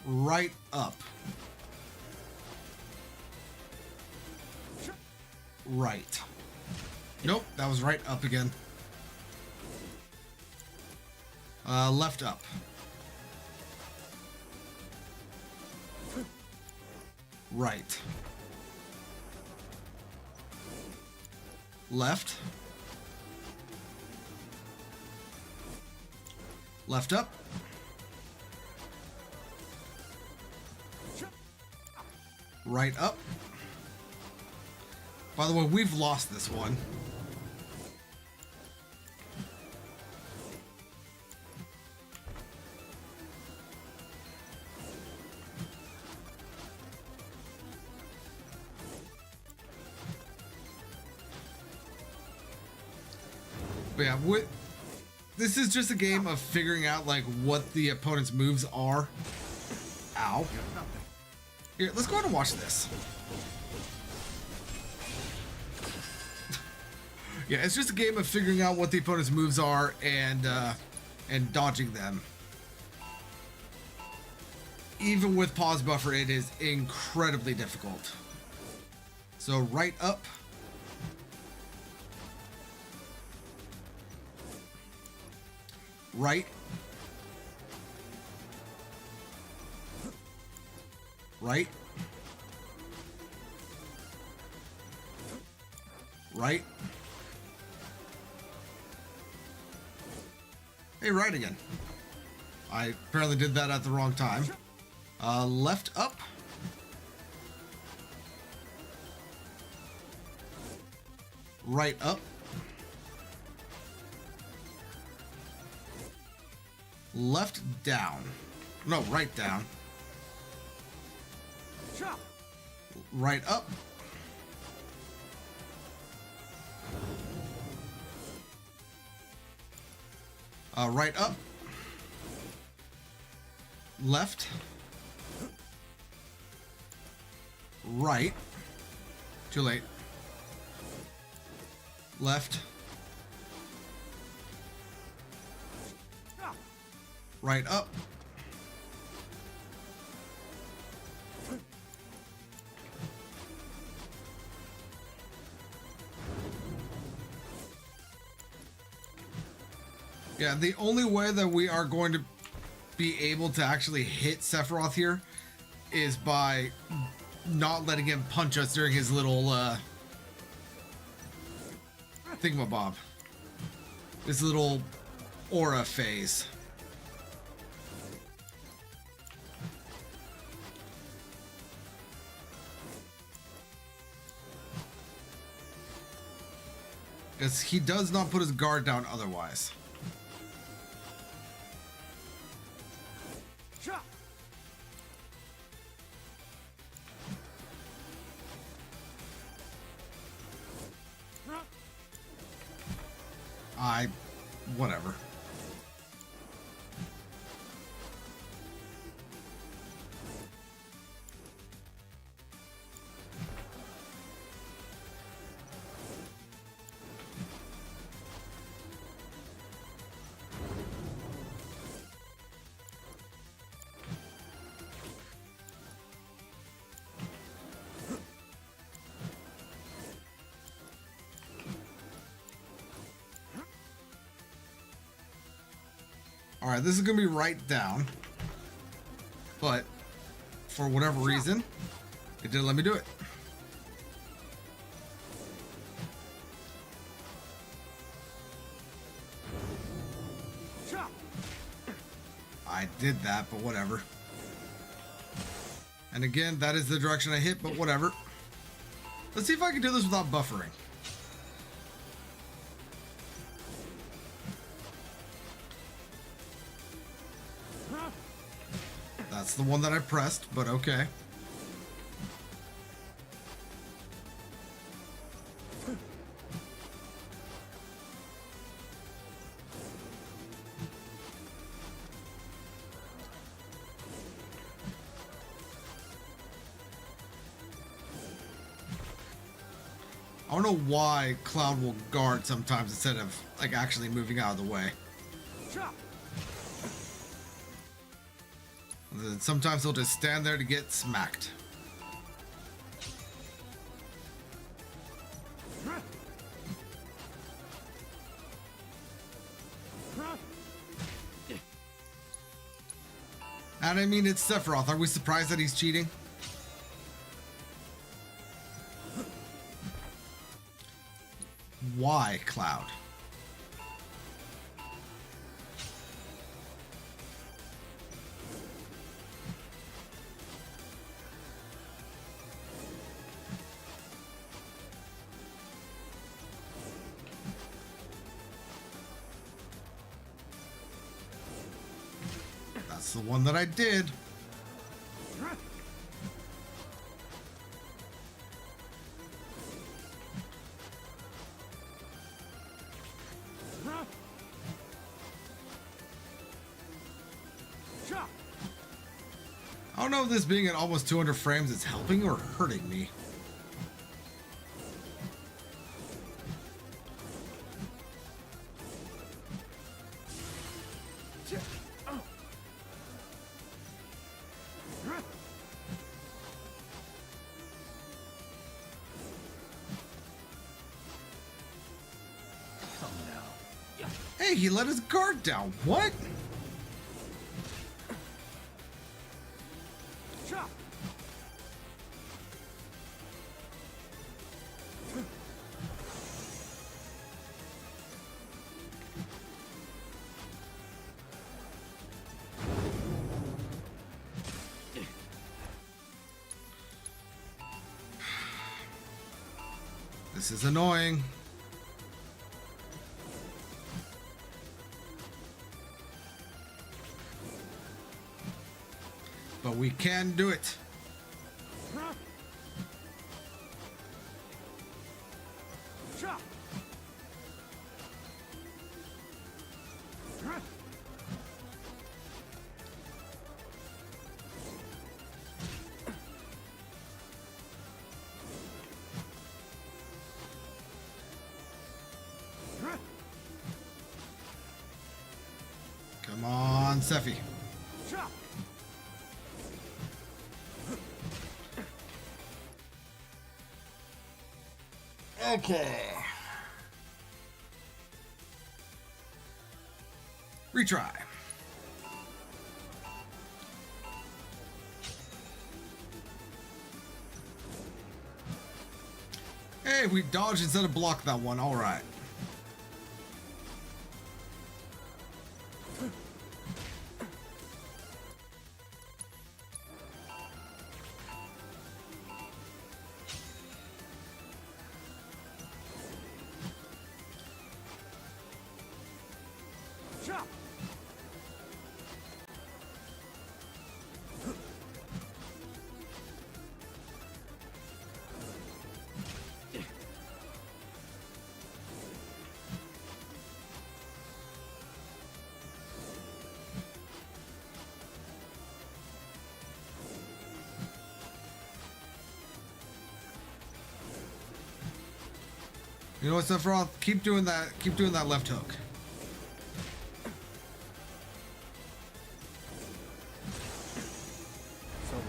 Right up. Right. Nope, that was right up again. Left up. Right. Left. Left up. Right up. By the way, we've lost this one. But yeah, this is just a game of figuring out like what the opponent's moves are. Ow. Here, let's go ahead and watch this. Yeah, it's just a game of figuring out what the opponent's moves are and dodging them. Even with pause buffer, it is incredibly difficult. So right up. Right. Right. Right. Hey, right again. I apparently did that at the wrong time. Left up. Right up. Left down. No, right down. Right up. Right up. Left. Right. Too late. Left. Right up. Yeah, the only way that we are going to be able to actually hit Sephiroth here is by not letting him punch us during his little thingamabob. This little aura phase. Because he does not put his guard down otherwise. Whatever. Alright, this is going to be right down. But, for whatever reason, it didn't let me do it. I did that, but whatever. And again, that is the direction I hit, but whatever. Let's see if I can do this without buffering. That's the one that I pressed, but okay. I don't know why Cloud will guard sometimes instead of like actually moving out of the way. Sometimes he'll just stand there to get smacked. And I mean, it's Sephiroth. Are we surprised that he's cheating? Why, Cloud? That's the one that I did. I don't know if this being at almost 200 frames is helping or hurting me. Hey, he let his guard down. What? This is annoying. But we can do it. Come on, Sephi. Okay. Retry. Hey, we dodged instead of blocked that one. All right. Chop! You know what, Sephiroth? Keep doing that. Keep doing that left hook. So long.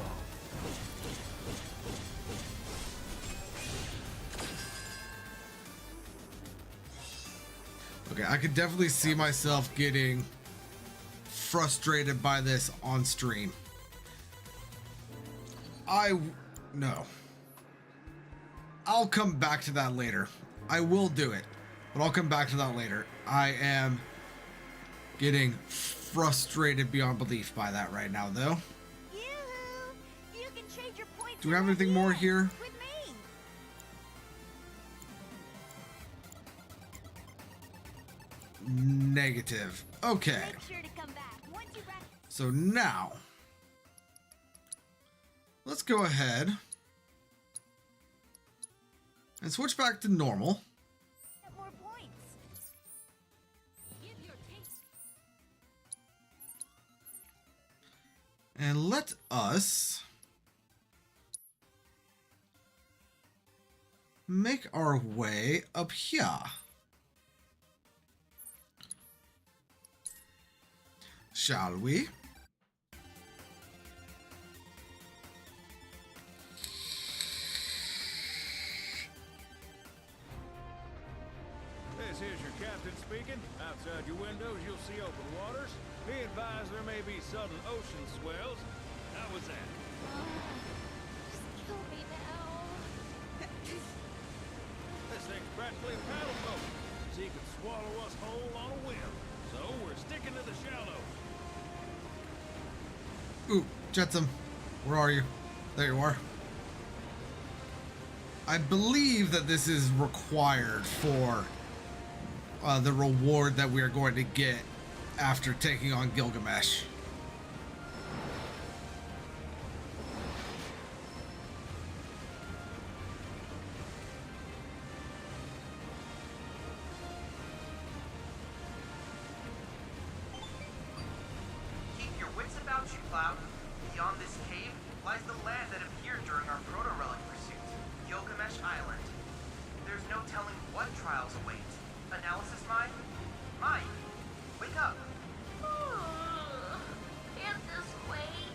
Okay, I could definitely see myself getting frustrated by this on stream. No. I'll come back to that later. I will do it, but I'll come back to that later. I am getting frustrated beyond belief by that right now, though. You can change your points. Do we have anything more here? With me. Negative. Okay. Make sure to come back. Once you back. So now, let's go ahead and switch back to normal. Get more points. Give your taste. And let us make our way up here. Shall we? This here's your captain speaking. Outside your windows, you'll see open waters. Be advised there may be sudden ocean swells. How was that? Just kill me now. This thing's practically a paddle boat. She could swallow us whole on a whim. So we're sticking to the shallows. Ooh, Jetsam, where are you? There you are. I believe that this is required for the reward that we are going to get after taking on Gilgamesh. Keep your wits about you, Cloud. Beyond this cave lies the land that appeared during our proto-relic pursuit, Gilgamesh Island. There's no telling what trials await. Analysis mind? Mind, wake up. Can't this wait?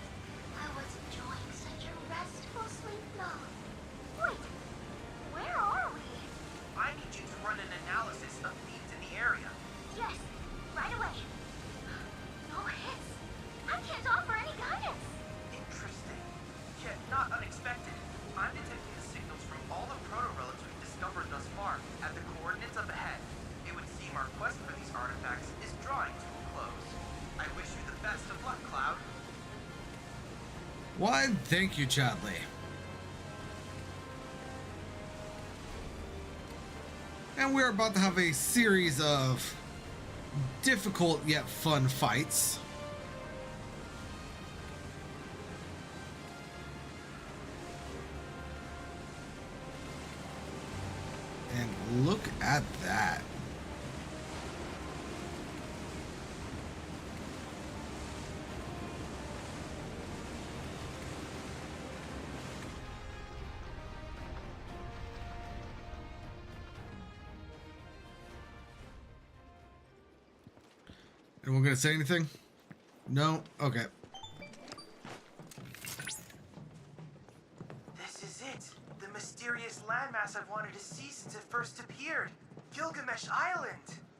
I was enjoying such a restful sleep though. Wait, where are we? I need you to run an analysis of needs in the area. Yes, right away. No hits. I can't offer any guidance. Interesting, yet not unexpected. I'm detecting the signals from all the proto-relics we've discovered thus far at the coordinates up ahead. It would seem our quest for these artifacts is drawing to a close. I wish you the best of luck, Cloud. Why, thank you, Chadley. And we're about to have a series of difficult yet fun fights. And look at that. Anyone gonna say anything? No? Okay. This is it! The mysterious landmass I've wanted to see since it first appeared! Gilgamesh Island!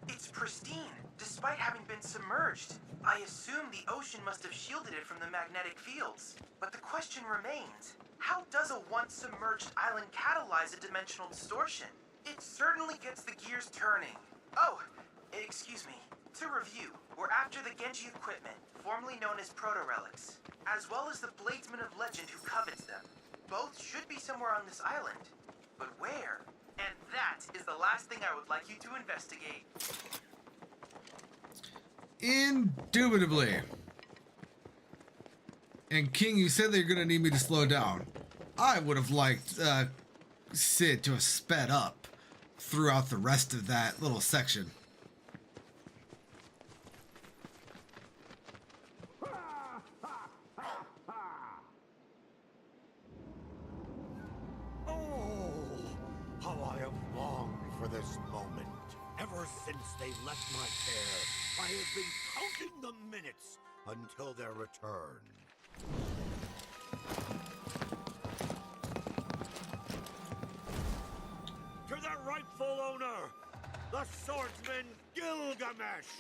It's pristine, despite having been submerged. I assume the ocean must have shielded it from the magnetic fields. But the question remains, how does a once-submerged island catalyze a dimensional distortion? It certainly gets the gears turning. Oh, excuse me. To review, we're after the Genji equipment, formerly known as proto-relics, as well as the bladesman of legend who covets them. Both should be somewhere on this island. But where? And that is the last thing I would like you to investigate. Indubitably. And King, you said that you're gonna need me to slow down. I would have liked Sid to have sped up throughout the rest of that little section. Oh, how I have longed for this moment. Ever since they left my care, I have been counting the minutes until their return. To their rightful owner, the swordsman Gilgamesh!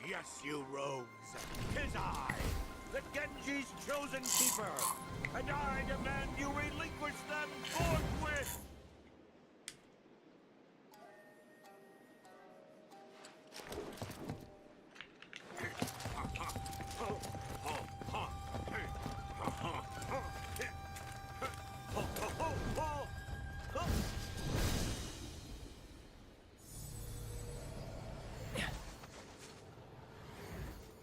Yes, you rogues, 'tis I, the Genji's chosen keeper, and I demand you relinquish them forthwith!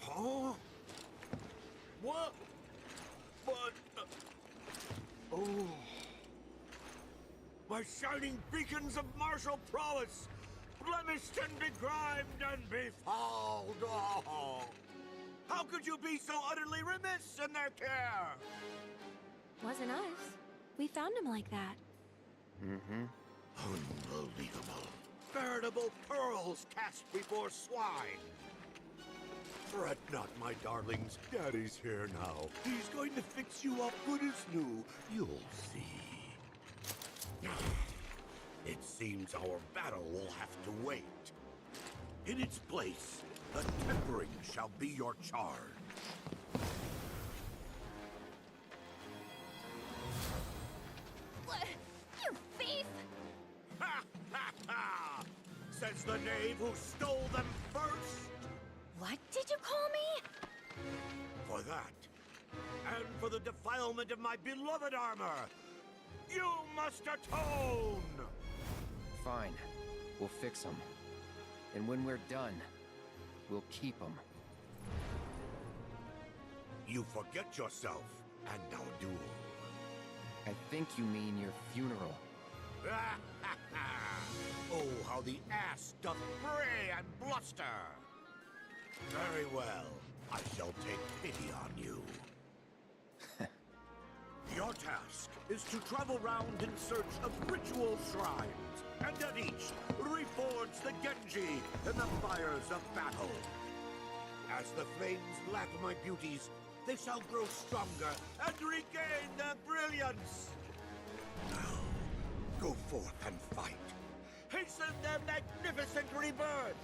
Huh? What? But... oh... my shining beacons of martial prowess, blemished and begrimed and befouled. Oh. How could you be so utterly remiss in their care? Wasn't us. We found him like that. Mm-hmm. Unbelievable. Veritable pearls cast before swine. Fret not, my darlings. Daddy's here now. He's going to fix you up good as new. You'll see. It seems our battle will have to wait. In its place, the tempering shall be your charge. What? You thief! Ha ha ha! Says the knave who stole them first. What did you call me? For that, and for the defilement of my beloved armor, you must atone! Fine. We'll fix them. And when we're done, we'll keep them. You forget yourself and our duel. I think you mean your funeral. Oh, how the ass doth bray and bluster! Very well. I shall take pity on you. Your task is to travel round in search of ritual shrines, and at each, reforge the Genji in the fires of battle. As the flames lap my beauties, they shall grow stronger and regain their brilliance. Now, go forth and fight. Hasten their magnificent rebirth.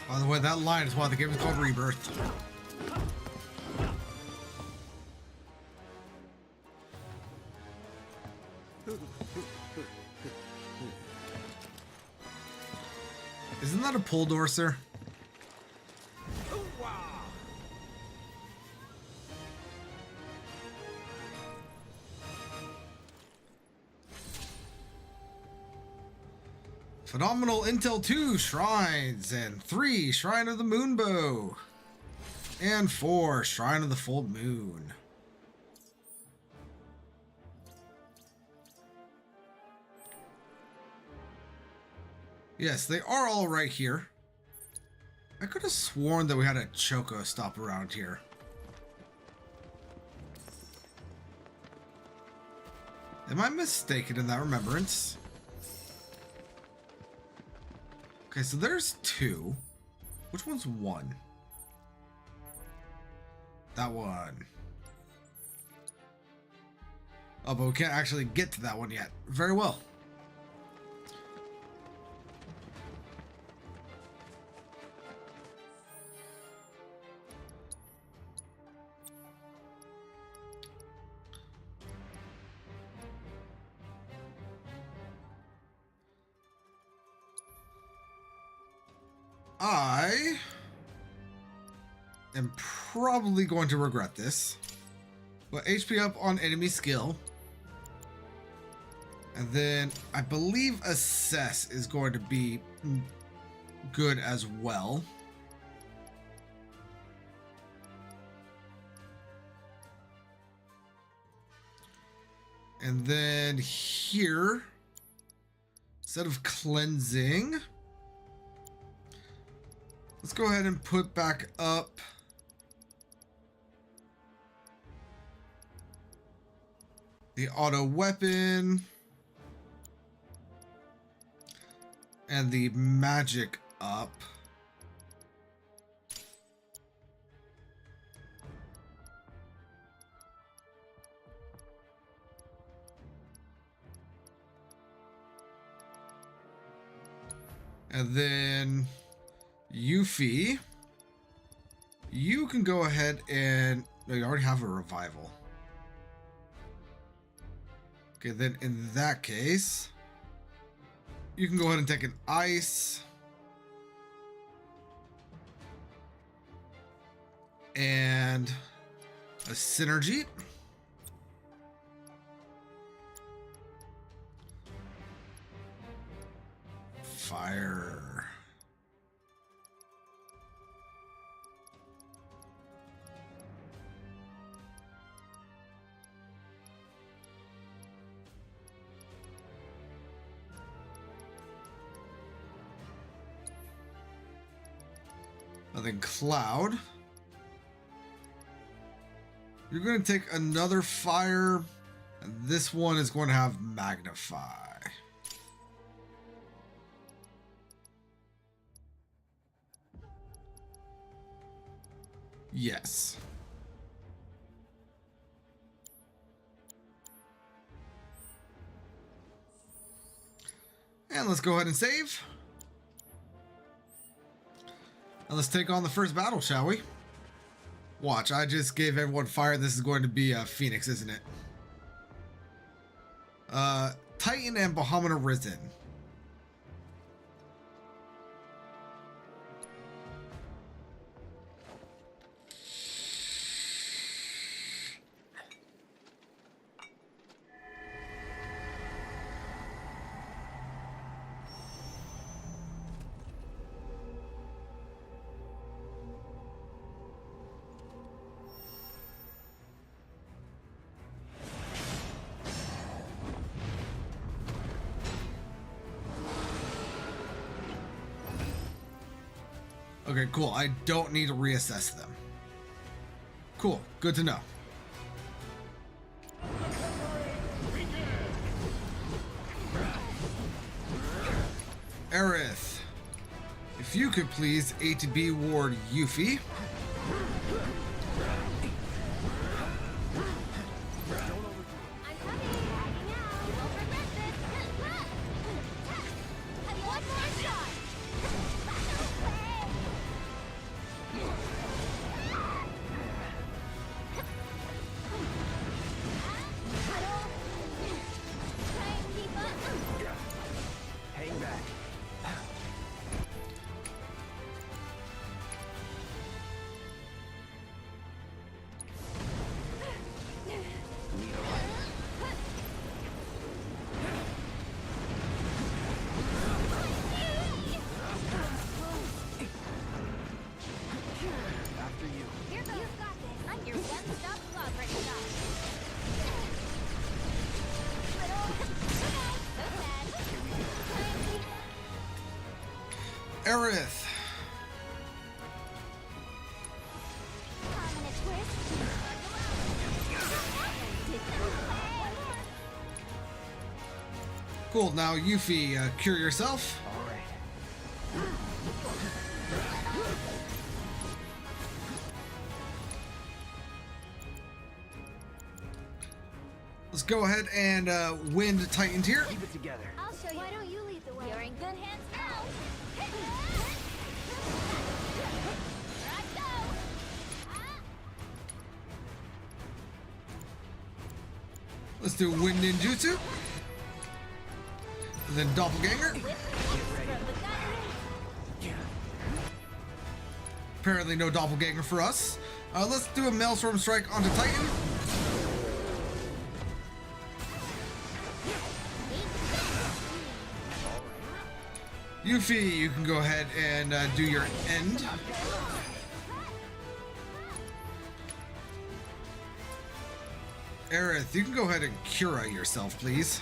By the way, that line is why the game is called Rebirth. Isn't that a pull door, sir? Phenomenal Intel 2 Shrines, and 3 Shrine of the Moonbow, and 4 Shrine of the Full Moon. Yes, they are all right here. I could have sworn that we had a Choco stop around here. Am I mistaken in that remembrance? Okay, so there's 2. Which one's 1? That one. Oh, but we can't actually get to that one yet. Very well. I am probably going to regret this. Well, HP up on enemy skill. And then I believe assess is going to be good as well. And then here, instead of cleansing, let's go ahead and put back up the auto weapon and the magic up. And then Yuffie, you can go ahead and no, you already have a revival. Okay, then in that case, you can go ahead and take an ice and a synergy. Fire. And then cloud. You're going to take another fire, and this one is going to have magnify. Yes. And let's go ahead and save. And let's take on the first battle, shall we? Watch, I just gave everyone fire. This is going to be Phoenix, isn't it? Titan and Bahamut Arisen. Okay, cool. I don't need to reassess them. Cool. Good to know. Aerith, if you could please A to B ward Yuffie. Aerith. Cool, now Yuffie, cure yourself. Let's go ahead and wind Titans here. Keep it together. I'll show you. Why don't you lead the way? You're in good hands now. Let's do wind ninjutsu. And then doppelganger. Apparently no doppelganger for us. Let's do a maelstrom strike onto Titan. Yuffie, you can go ahead and do your end. Aerith, you can go ahead and cura yourself, please.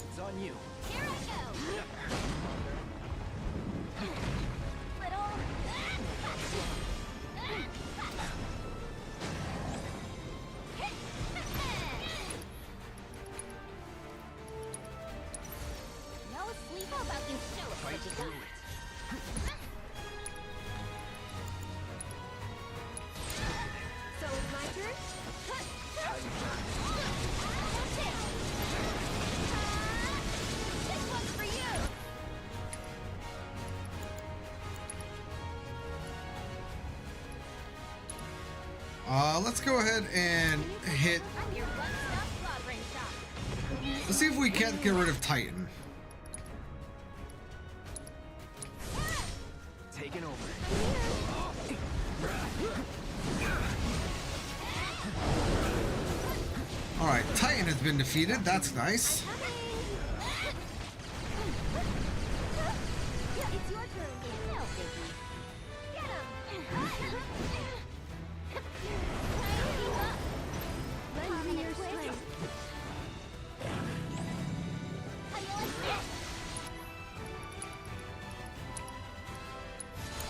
It's on you. Here I go. Little. No sleep about you. Show us what you got. So it's my turn? This one's for you. Let's go ahead and hit. I'm your one-stop slaughtering shop. Let's see if we can't get rid of Titan. Taking over. Alright, Titan has been defeated. That's nice. It's your turn. No biggie. Get him. Lend me your strength. How you like this?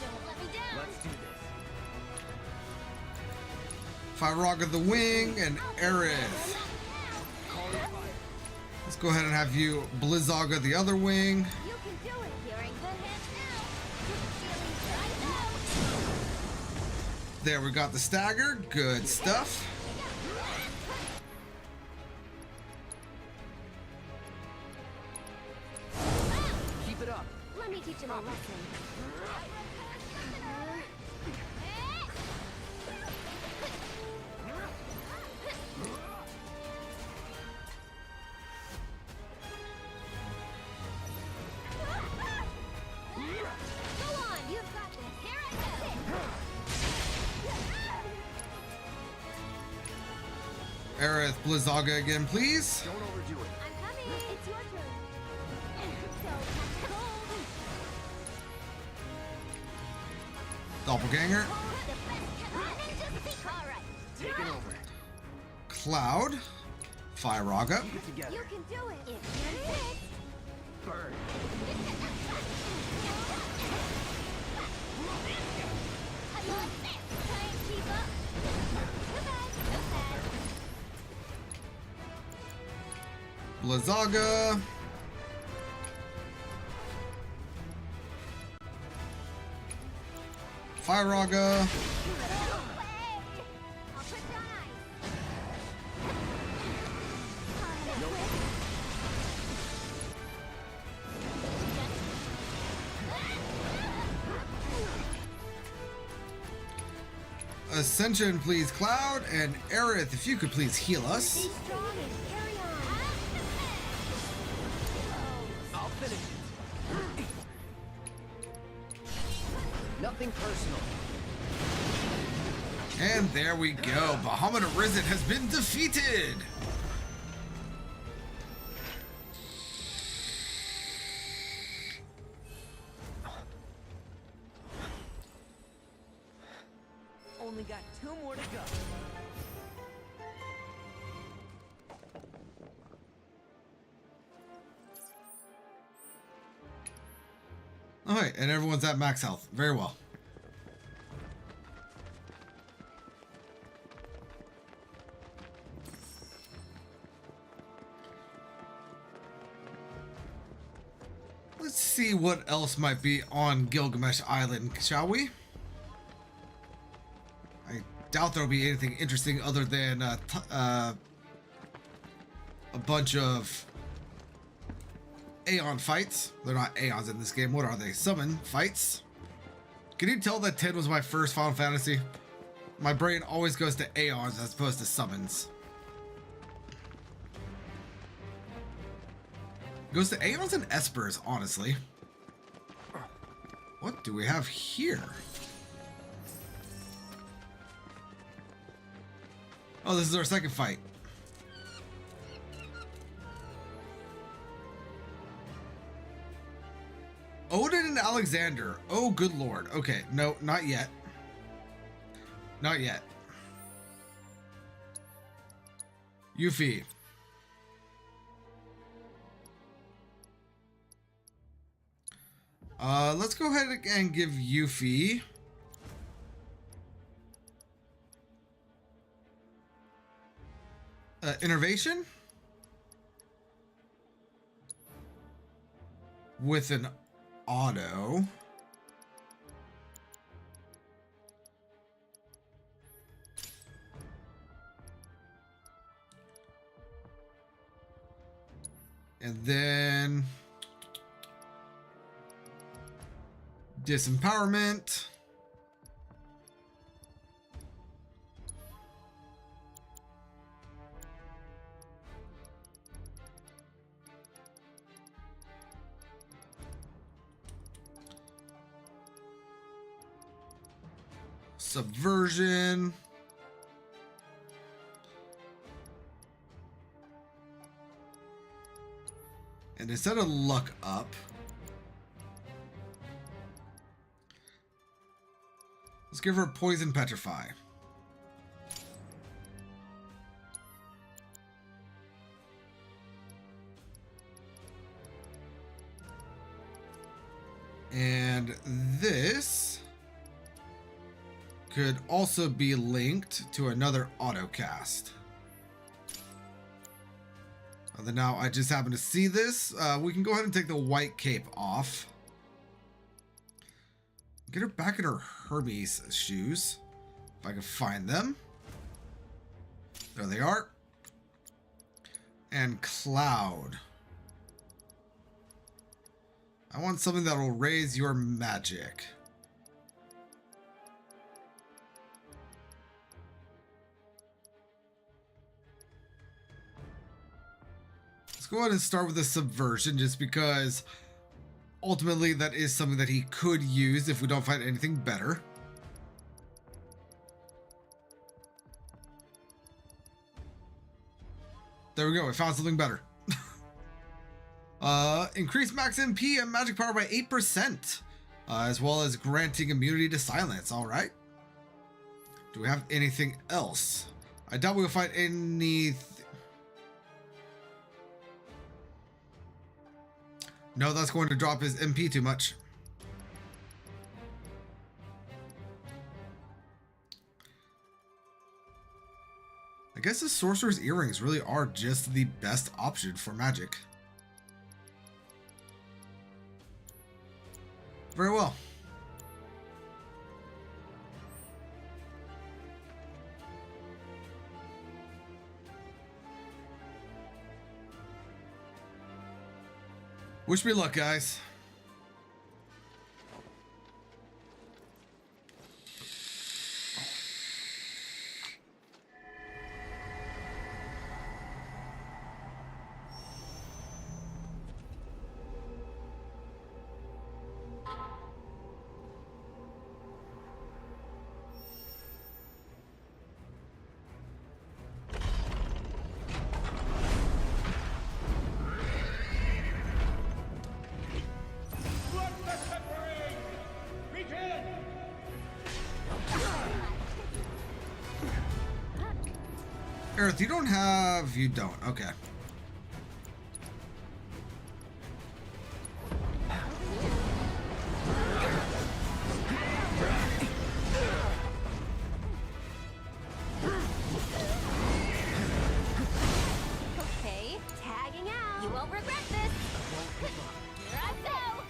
Don't let me down. Let's do this. Fyraga the wing and Aerith. Let's go ahead and have you Blizzaga the other wing. You can do it. You're in good hands now. Feeling right out. There, we got the stagger. Good stuff. Keep it up. Let me teach him a lesson. Go on. You've got this. Here I go. Aerith Blizzaga again, please. Don't overdo it. I'm coming. It's your turn. So Doppelganger. all right. Taking over. Cloud. Fyraga. Get together. You can do it. If you're sick. Burn. How you like this? Try and keep up. Too bad. Too bad. Blizzaga. Fyraga. I'll put down ice. Ascension, please, Cloud. And Aerith, if you could please heal us. Be strong and carry on. I'll finish it. Nothing personal. And there we go. Bahamut Arisen has been defeated. Only got 2 more to go. Alright, and everyone's at max health. Very well. Let's see what else might be on Gilgamesh Island, shall we? I doubt there'll be anything interesting other than a bunch of Aeon fights. They're not Aeons in this game. What are they? Summon fights. Can you tell that 10 was my first Final Fantasy? My brain always goes to Aeons as opposed to summons. It goes to Aeons and Espers, honestly. What do we have here? Oh, this is our second fight. Odin and Alexander. Oh, good lord. Okay, no, not yet. Not yet. Yuffie. Let's go ahead and give Yuffie innovation with an auto. And then disempowerment. Subversion. And instead of luck up, let's give her poison petrify. And this could also be linked to another auto cast. Then now I just happen to see this. We can go ahead and take the white cape off. Get her back in her Hermes shoes. If I can find them. There they are. And Cloud. I want something that will raise your magic. Let's go ahead and start with the subversion, just because ultimately that is something that he could use if we don't find anything better. There we go, we found something better. Increase max MP and magic power by 8%, as well as granting immunity to silence. All right. Do we have anything else? I doubt we'll find anything. No, that's going to drop his MP too much. I guess the Sorcerer's Earrings really are just the best option for magic. Very well. Wish me luck, guys. Earth, you don't have... You don't. Okay. Okay, tagging out. You won't regret this. Here I go.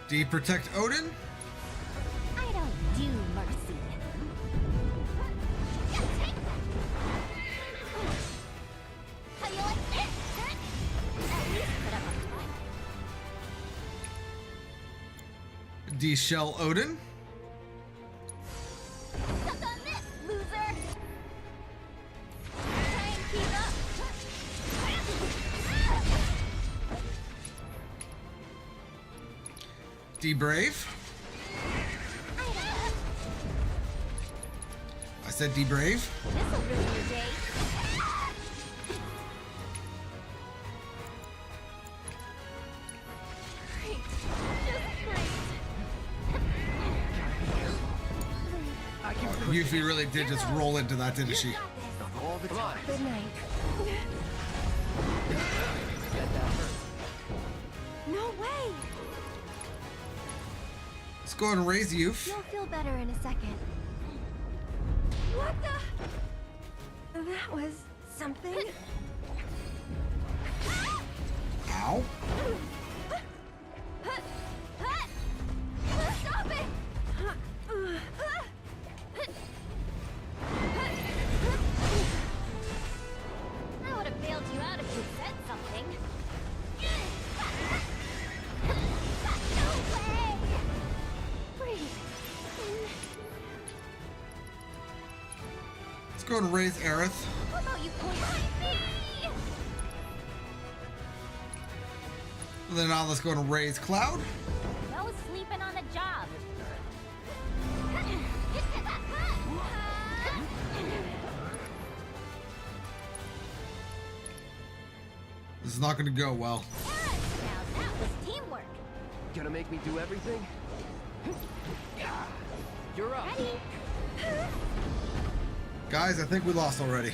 Do you protect Odin? I don't do mercy. How you like this? At least put up a fight. Do you shell Odin? Suck on this, loser. Try and keep up. Do you brave? I said do you brave? This'll ruin your day. Yuffie really did just roll into that, didn't she? All the time. Good night. Bet that hurts. No way! Let's go ahead and raise Yuff. You'll feel better in a second. What the? That was something. Ow. Stop it! I would have bailed you out if you said something. No way! Breathe. Let's go ahead and raise Aerith. How about you point at me? And then now let's go ahead and raise Cloud. No sleeping on the job. This is not going to go well. Now that was teamwork. Gonna make me do everything? You're up. Ready? Guys, I think we lost already.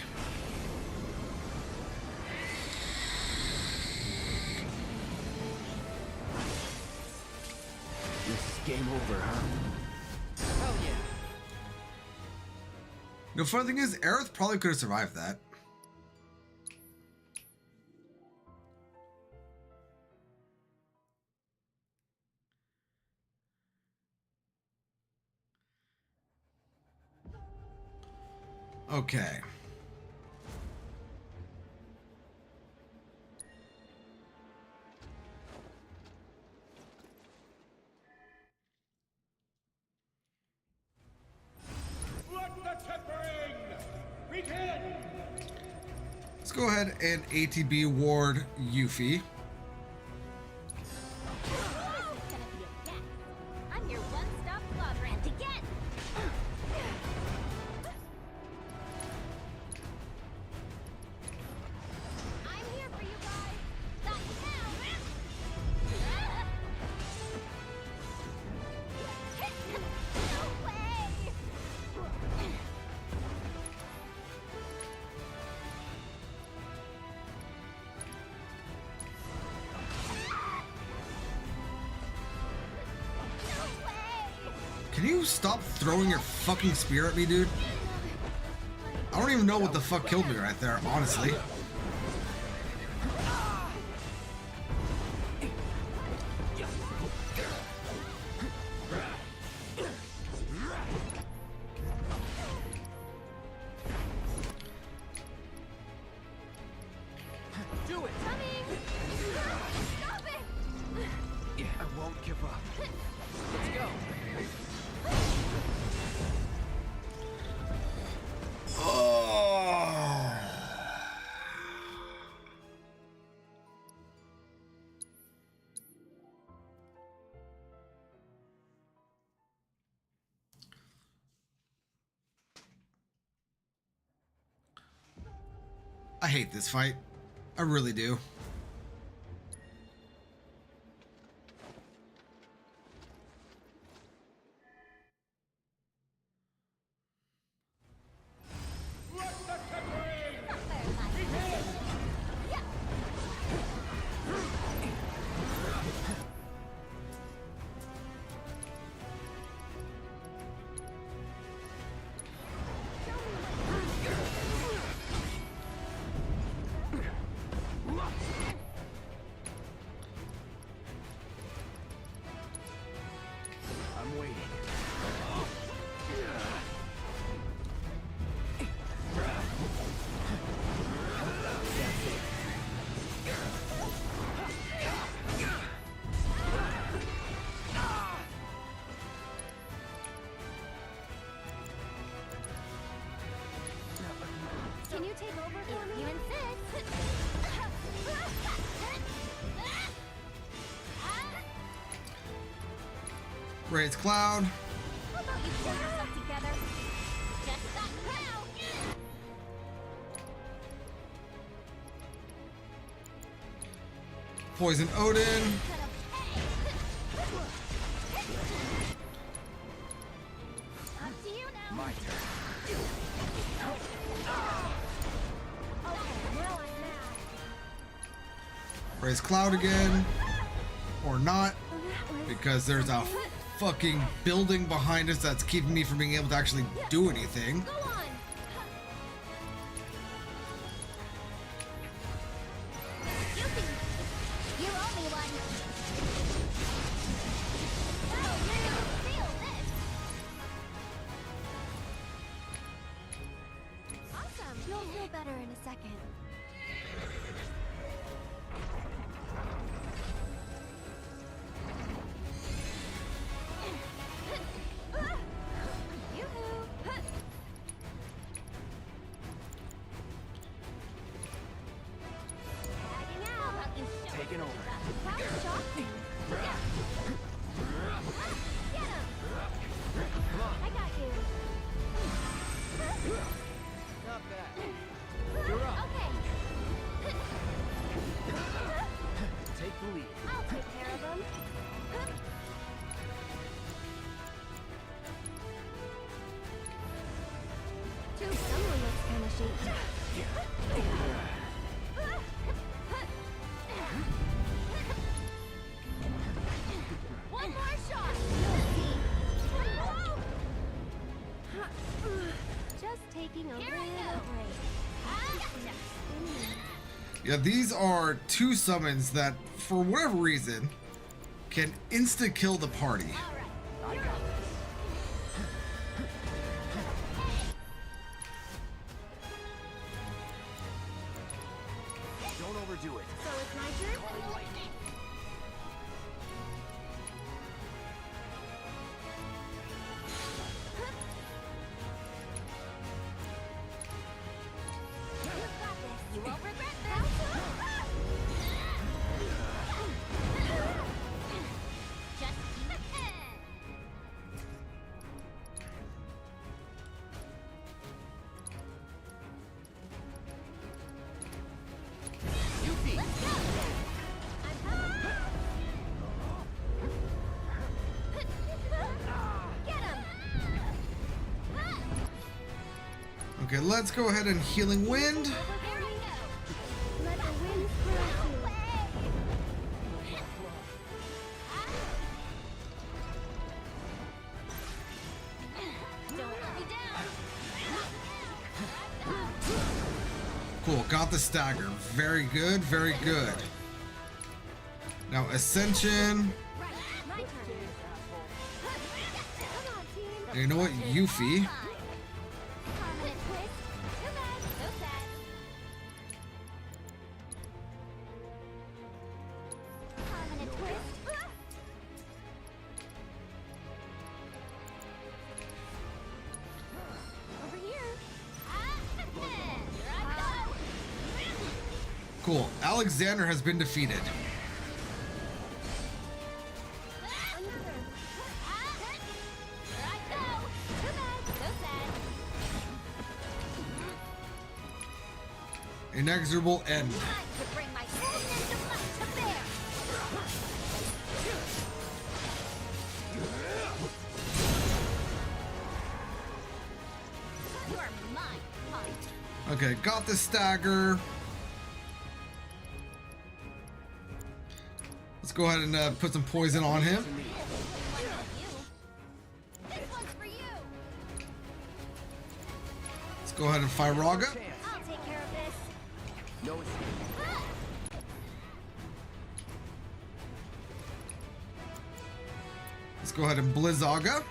This is game over, huh? Hell yeah. The funny thing is, Aerith probably could have survived that. Okay. Let the tempering begin! Let's go ahead and ATB ward Yuffie. I'm your one-stop quadrant again. I'm here for you guys. Not now. No way. Can you stop throwing your fucking spear at me, dude? I don't even know what the fuck killed me right there, honestly. Do it! Stop it! I won't give up. Let's go. I hate this fight. I really do. I'm waiting. Can you take over for me? You insist. Raise Cloud. How about you pull yourself together? Just that now. Poison Odin. Up to you now. my turn. Raise Cloud again. Or not. Because there's a fucking building behind us that's keeping me from being able to actually do anything. You owe me one. Feel this. Awesome. You'll feel better in a second. Taking over. That's shocking. Get him. I got you. Not bad. You're up. Okay. Take the lead. I'll take care of him. Someone looks kind of shaky. One more shot. Just taking a Here I little go. break. Yeah, these are two summons that, for whatever reason, can insta-kill the party. I got this. Don't overdo it. So it's my turn? You won't regret this. Just Yuffie. let's go. Get him. Okay, let's go ahead and Healing Wind. Here we go. Let the wind caress Don't let me down. Cool, got the stagger. Very good, very good. Now Ascension. Right, my turn. Come on, team. And you know what? Yuffie. Permanent twist. Too bad. So sad. Permanent twist. Over here. Here I go. Cool. Alexander has been defeated. Another. Here I go. Too bad. So sad. Inexorable End. Time to bring my full ninja might to bear. You're mine, punk. Okay, got the stagger. Let's go ahead and put some poison on him. This one's for you. Let's go ahead and Fyraga. I'll take care of this. No escape. Let's go ahead and Blizzaga.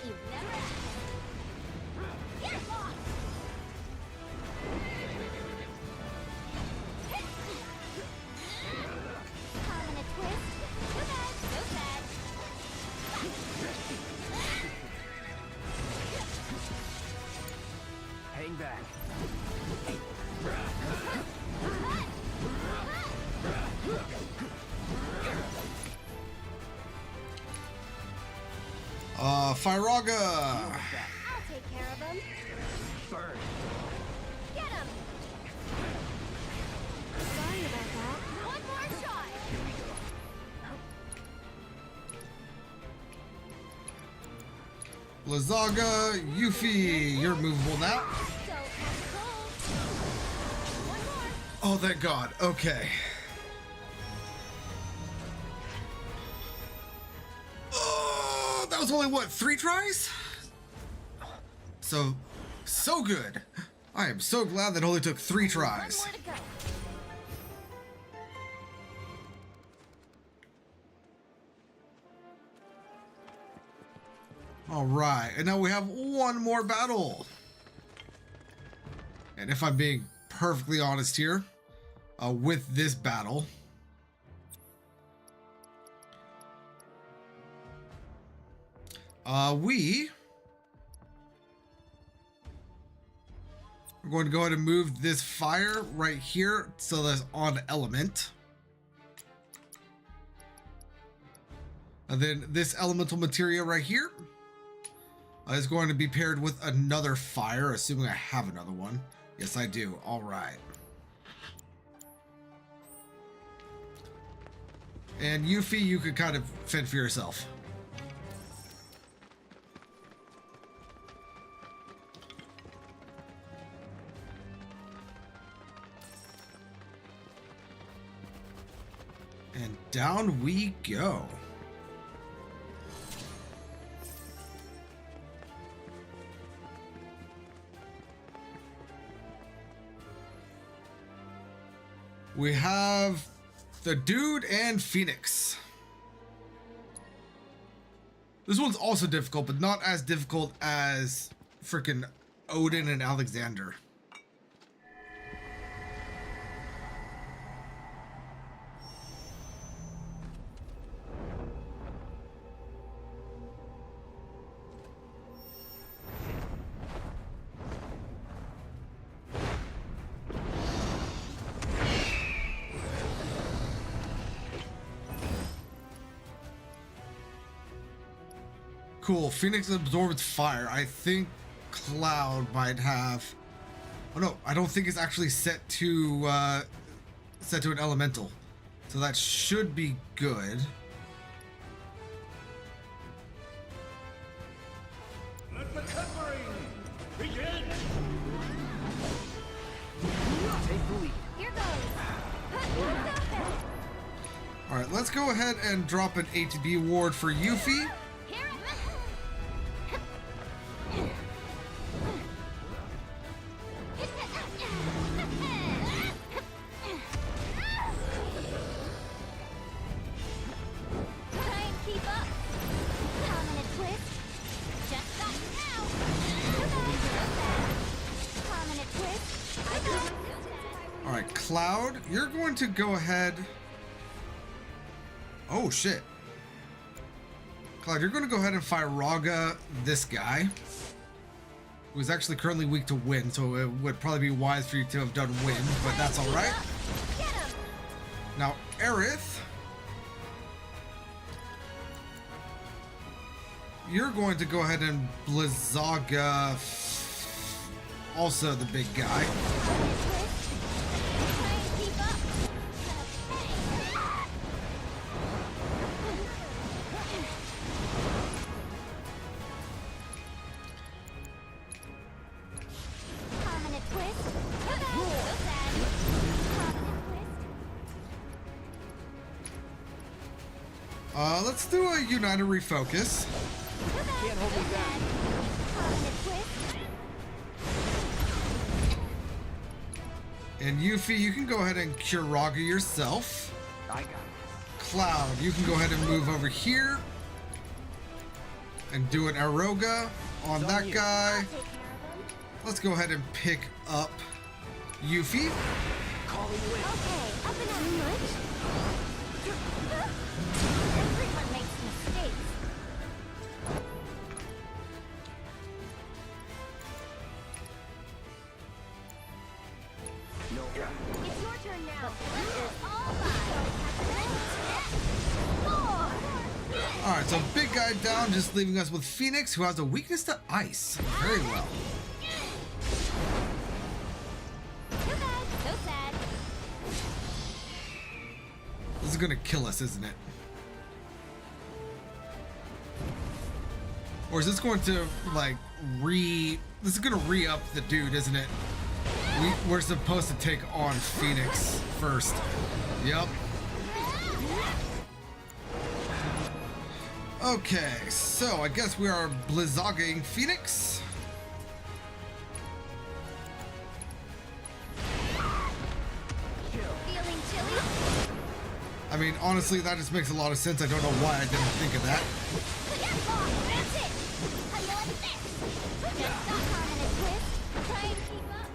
You never asked. Get lost. Permanent twist. Too bad. So sad. Hang back. Fyraga. I'll take care of him. Burn. Get him. Sorry about that. One more shot. Here we go. Blizzaga, Yuffie, you're movable now. Oh, thank God. Okay. Oh, that was only what, 3 tries? So good. I am so glad that only took 3 tries. All right, and now we have one more battle. And if I'm being perfectly honest here, with this battle, we're going to go ahead and move this fire right here so that's on element. And then this elemental materia right here is going to be paired with another fire, assuming I have another one. Yes, I do. All right. And Yuffie, you could kind of fend for yourself. And down we go. We have the Dude and Phoenix. This one's also difficult, but not as difficult as freaking Odin and Alexander. Cool. Phoenix absorbs fire. I think Cloud might have. Oh no, I don't think it's actually set to an elemental, so that should be good. Let the covering begin. Take the lead. Here goes. All right, let's go ahead and drop an ATB ward for Yuffie. All right, Cloud, you're going to go ahead. Oh shit. Cloud, you're going to go ahead and fire Raga this guy, who's actually currently weak to wind, so it would probably be wise for you to have done wind, but that's all right. Now, Aerith, you're going to go ahead and Blizzaga also the big guy. Let's do a United Refocus. Can't hold me back. And Yuffie, you can go ahead and cure Raga yourself. I got it. Cloud, you can go ahead and move over here and do an Aroga on that guy. Let's go ahead and pick up Yuffie. Calling you in. Okay, up and at me much? Everyone makes mistakes. No. It's your turn now. All mine. All right, so big guy down, just leaving us with Phoenix, who has a weakness to ice. Very well. Too bad. So sad. This is gonna kill us, isn't it? Or is this going to like this is gonna re-up the dude, isn't it? We're supposed to take on Phoenix first. Yep. Okay, so I guess we are blizzogging Phoenix. Feeling chilly? I mean, honestly, that just makes a lot of sense. I don't know why I didn't think of that. That's it! How you like this? Just stop on a twist. Try and keep up.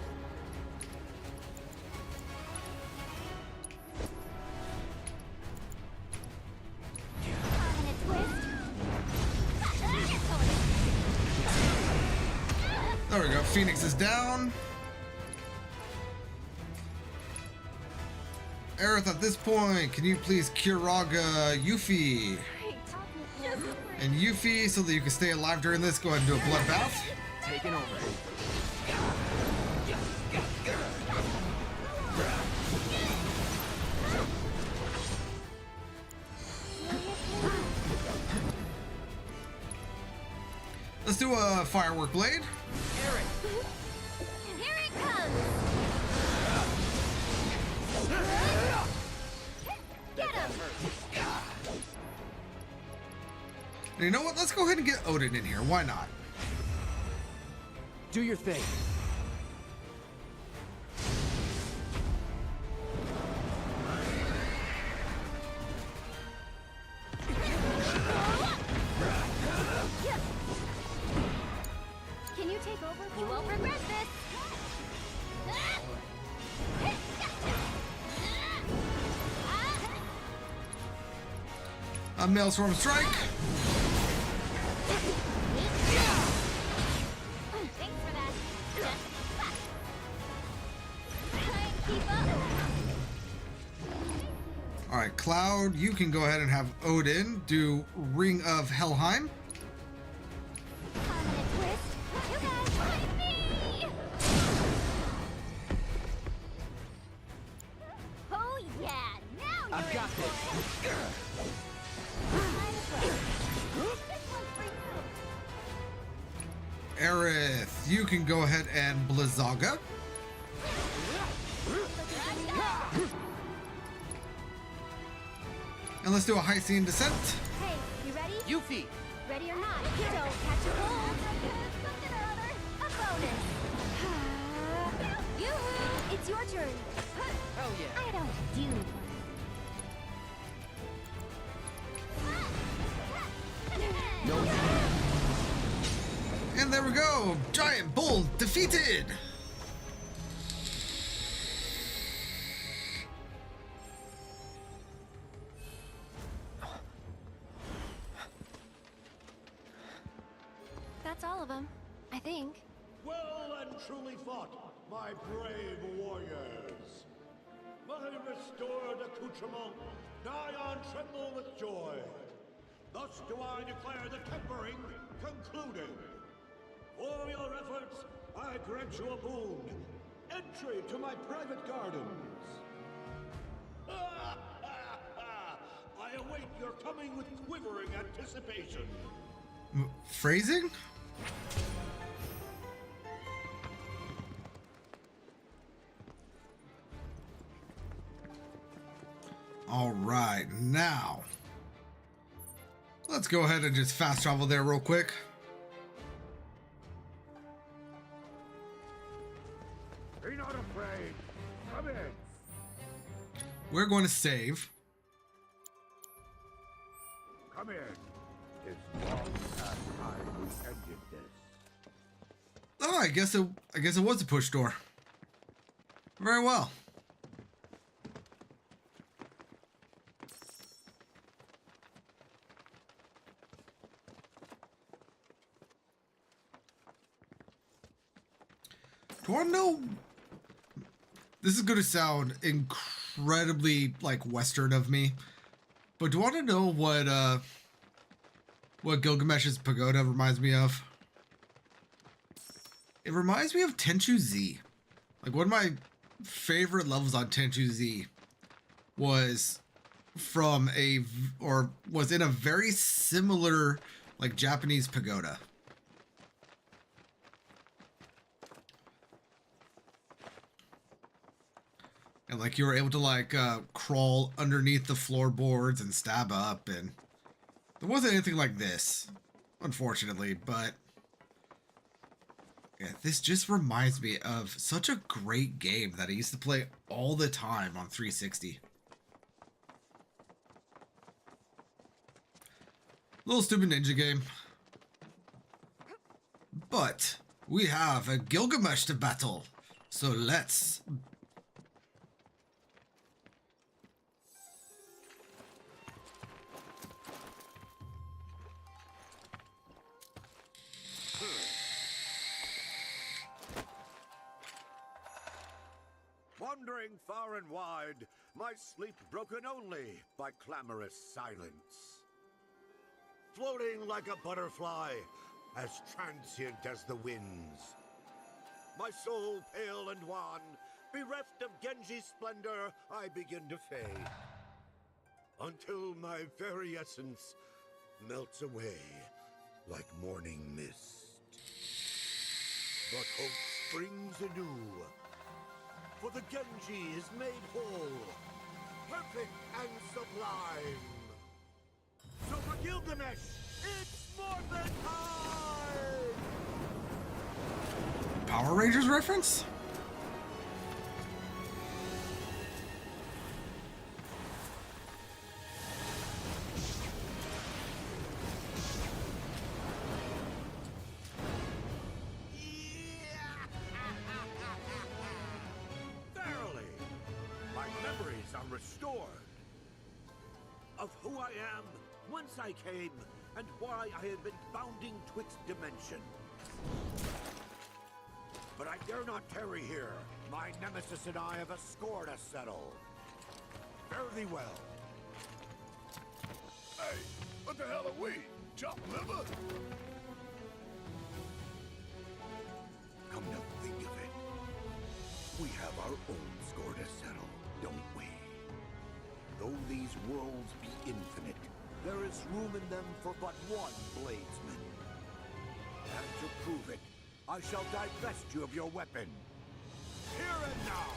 On a twist. There we go. Phoenix is down. Aerith, at this point, can you please Kiraga Yuffie? And Yuffie, so that you can stay alive during this, go ahead and do a bloodbath. Taking over. Let's do a firework blade. Here it comes! Get him! And you know what? Let's go ahead and get Odin in here. Why not? Do your thing. Can you take over? You won't regret this. A Maelstrom Strike. Thanks for that. Try and keep up. All right, Cloud, you can go ahead and have Odin do Ring of Helheim. You guys find me! Oh yeah, now you're I've got in this. for it. Aerith, you can go ahead and Blizzaga. And let's do a high scene descent. Hey, you ready? Yuffie! Ready or not, don't catch a cold. Something or other. A bonus. Yoo-hoo! It's your turn. Hell yeah. I don't do And there we go. Giant Bull defeated. That's all of them, I think. Well and truly fought, my brave warriors. My restored accoutrement, nigh on tremble with joy. Thus do I declare the tempering concluded. For your efforts, I grant you a boon. Entry to my private gardens. I await your coming with quivering anticipation. Phrasing? All right, now let's go ahead and just fast travel there real quick. Be not afraid. Come in. We're going to save. Come in. It's long past time we ended this. Oh, I guess it was a push door. Very well. Do I know? This is going to sound incredibly like Western of me, but do you want to know what Gilgamesh's pagoda reminds me of? It reminds me of Tenchu Z. Like one of my favorite levels on Tenchu Z was from was in a very similar like Japanese pagoda. And like you were able to like crawl underneath the floorboards and stab up, and there wasn't anything like this, unfortunately, but yeah, this just reminds me of such a great game that I used to play all the time on 360. Little stupid ninja game. But we have a Gilgamesh to battle, so let's... Wandering far and wide, my sleep broken only by clamorous silence. Floating like a butterfly, as transient as the winds. My soul pale and wan, bereft of Genji's splendor, I begin to fade. Until my very essence melts away like morning mist. But hope springs anew. For the Genji is made whole, perfect and sublime. So for Gilgamesh, it's Morphin time! Power Rangers reference? Restored of who I am, whence I came, and why I have been bounding twixt dimensions. But I dare not tarry here. My nemesis and I have a score to settle. Fare thee well. Hey, what the hell are we? Chopped liver? Come to think of it, we have our own score to settle, don't we? Though these worlds be infinite, there is room in them for but one bladesman. And to prove it, I shall divest you of your weapon. Here and now,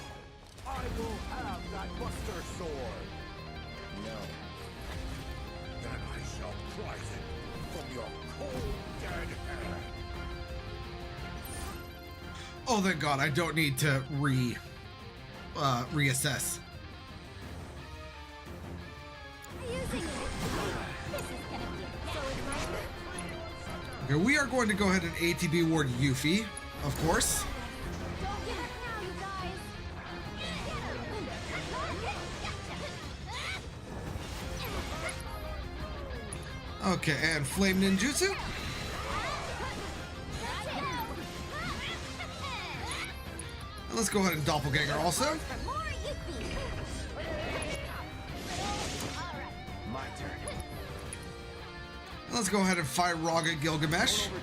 I will have that Buster Sword. No. Then I shall prize it from your cold, dead hand. Oh, thank God, I don't need to reassess. Okay, we are going to go ahead and ATB ward Yuffie, of course. Okay, and Flame Ninjutsu. And let's go ahead and Doppelganger also. My turn. Let's go ahead and fight Raga Gilgamesh. Sorry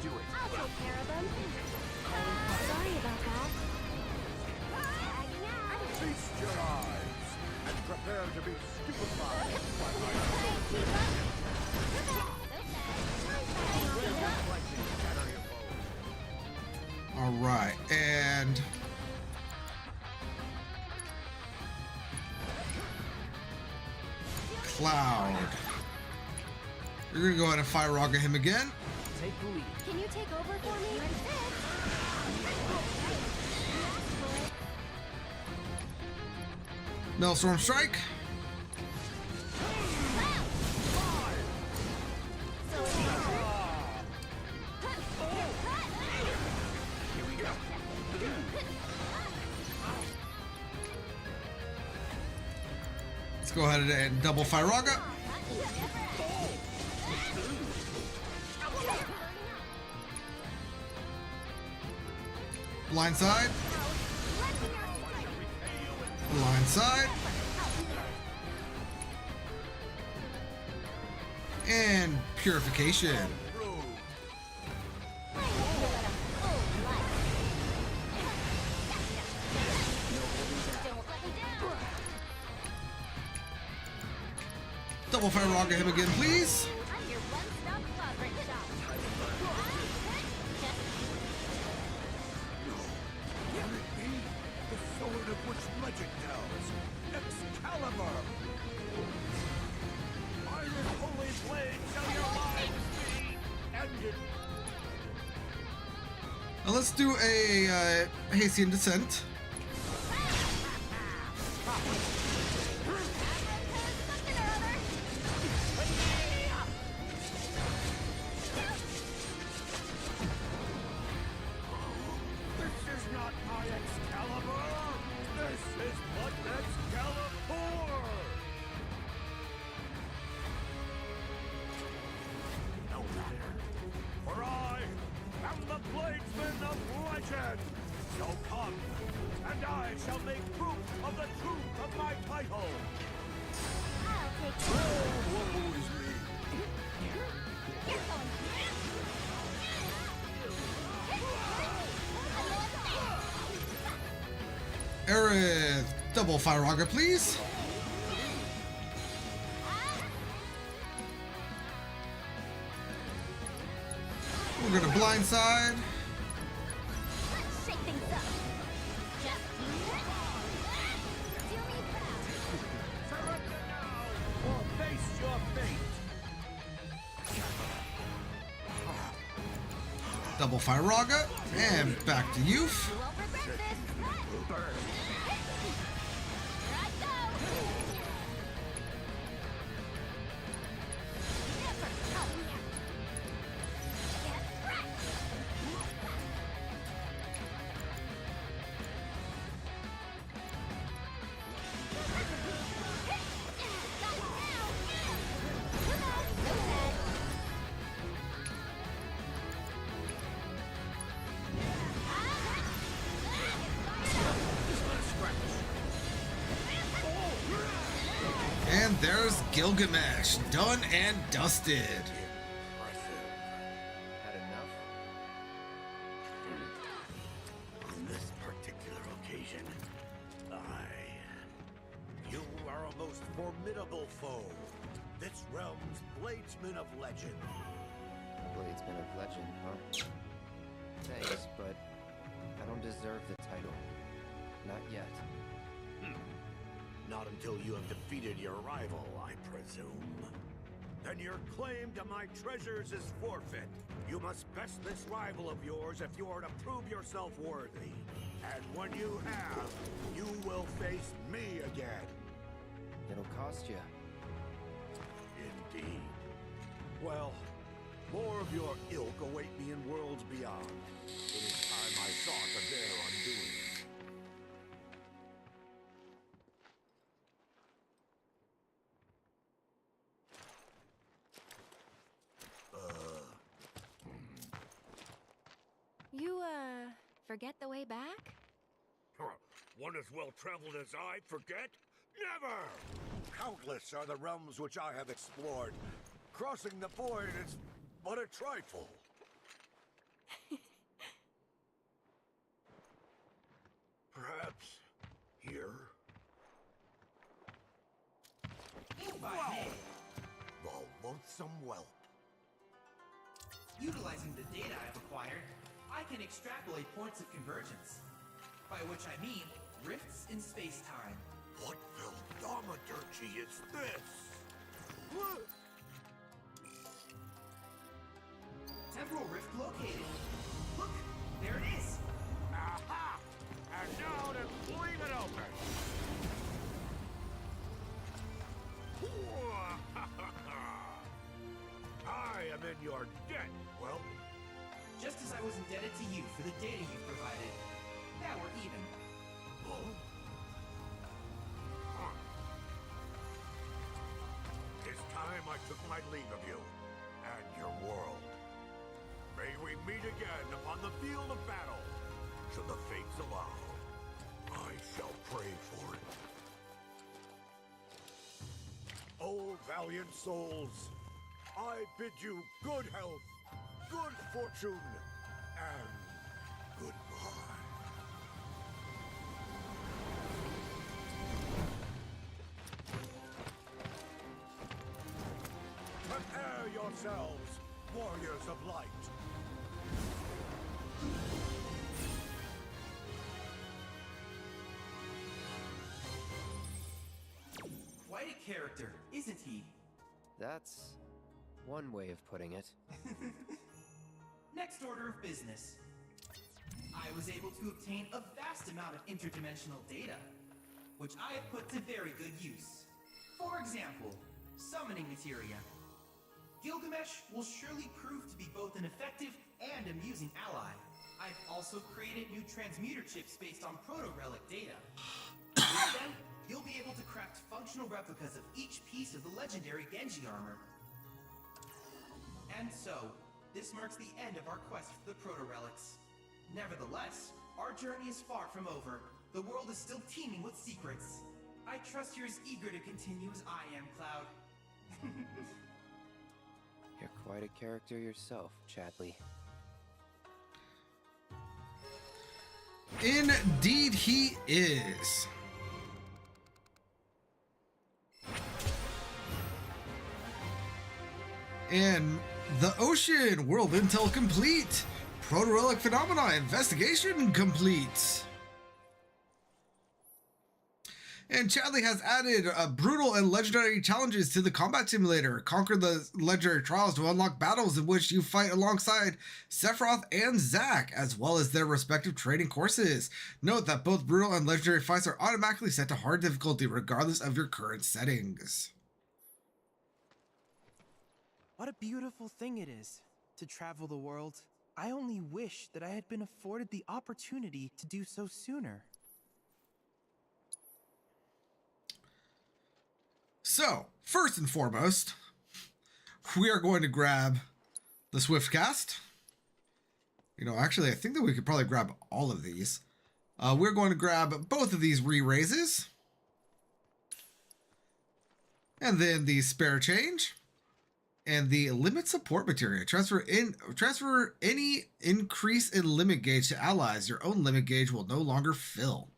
about that. Feast your eyes and prepare to be stupefied by my All right, and Cloud. You're gonna go ahead and fire Raga him again. Take the lead. Can you take over for me? Maelstrom Strike. Let's go ahead and double fire Raga. Blind side. Blind side. And purification. Double fire Raga him again, please. Let's do a Haitian descent. This is not my Excalibur! This is what Excalibur! No matter, for I am the Bladesman of Legend! So come, and I shall make proof of the truth of my title! I'll take Oh, woe is me! Aerith, double fire rocket, please. We're gonna blindside. Let's shake things up. Just do me proud. Surrender now, or face your fate! Double fire rocket, and back to youth. You won't regret this. Burn. Here I go. Never help me. Get wrecked. Got it now. Too bad. So sad. And there's Gilgamesh, done and dusted. Had enough? On this particular occasion, you are a most formidable foe. This realm's Bladesman of Legend. Bladesman of Legend, huh? Thanks, but I don't deserve the title. Not yet. Not until you have defeated your rival, I presume. Then your claim to my treasures is forfeit. You must best this rival of yours if you are to prove yourself worthy. And when you have, you will face me again. It'll cost you. Indeed. Well, more of your ilk await me in worlds beyond. It is time I saw to their undoing. You, forget the way back? One as well traveled as I forget? Never! Countless are the realms which I have explored. Crossing the void is but a trifle. Perhaps here? Wow. The loathsome whelp. Utilizing the data I've acquired, I can extrapolate points of convergence. By which I mean rifts in space-time. What fildomaturgy is this? Temporal rift located. Look, there it is. Aha! And now to leave it open. I am in your debt, well. Just as I was indebted to you for the data you provided. Now we're even. It's time I took my leave of you and your world. May we meet again upon the field of battle. Should the fates allow, I shall pray for it. Oh, valiant souls, I bid you good health, good fortune, and goodbye. Prepare yourselves, warriors of light. Quite a character, isn't he? That's one way of putting it. Next order of business. I was able to obtain a vast amount of interdimensional data, which I have put to very good use. For example, summoning materia. Gilgamesh will surely prove to be both an effective and amusing ally. I've also created new transmuter chips based on proto-relic data. With them, you'll be able to craft functional replicas of each piece of the legendary Genji armor. And so, this marks the end of our quest for the proto-relics. Nevertheless, our journey is far from over. The world is still teeming with secrets. I trust you're as eager to continue as I am, Cloud. You're quite a character yourself, Chadley. Indeed he is. And the ocean world intel complete. Proto-relic phenomena investigation complete. And Chadley has added brutal and legendary challenges to the combat simulator. Conquer the legendary trials to unlock battles in which you fight alongside Sephiroth and Zack, as well as their respective training courses. Note that both brutal and legendary fights are automatically set to hard difficulty regardless of your current settings. What a beautiful thing it is to travel the world. I only wish that I had been afforded the opportunity to do so sooner. So, first and foremost, we are going to grab the Swiftcast. You know, actually, I think that we could probably grab all of these. We're going to grab both of these re-raises. And then the spare change. And the limit support material. Transfer any increase in limit gauge to allies. Your own limit gauge will no longer fill.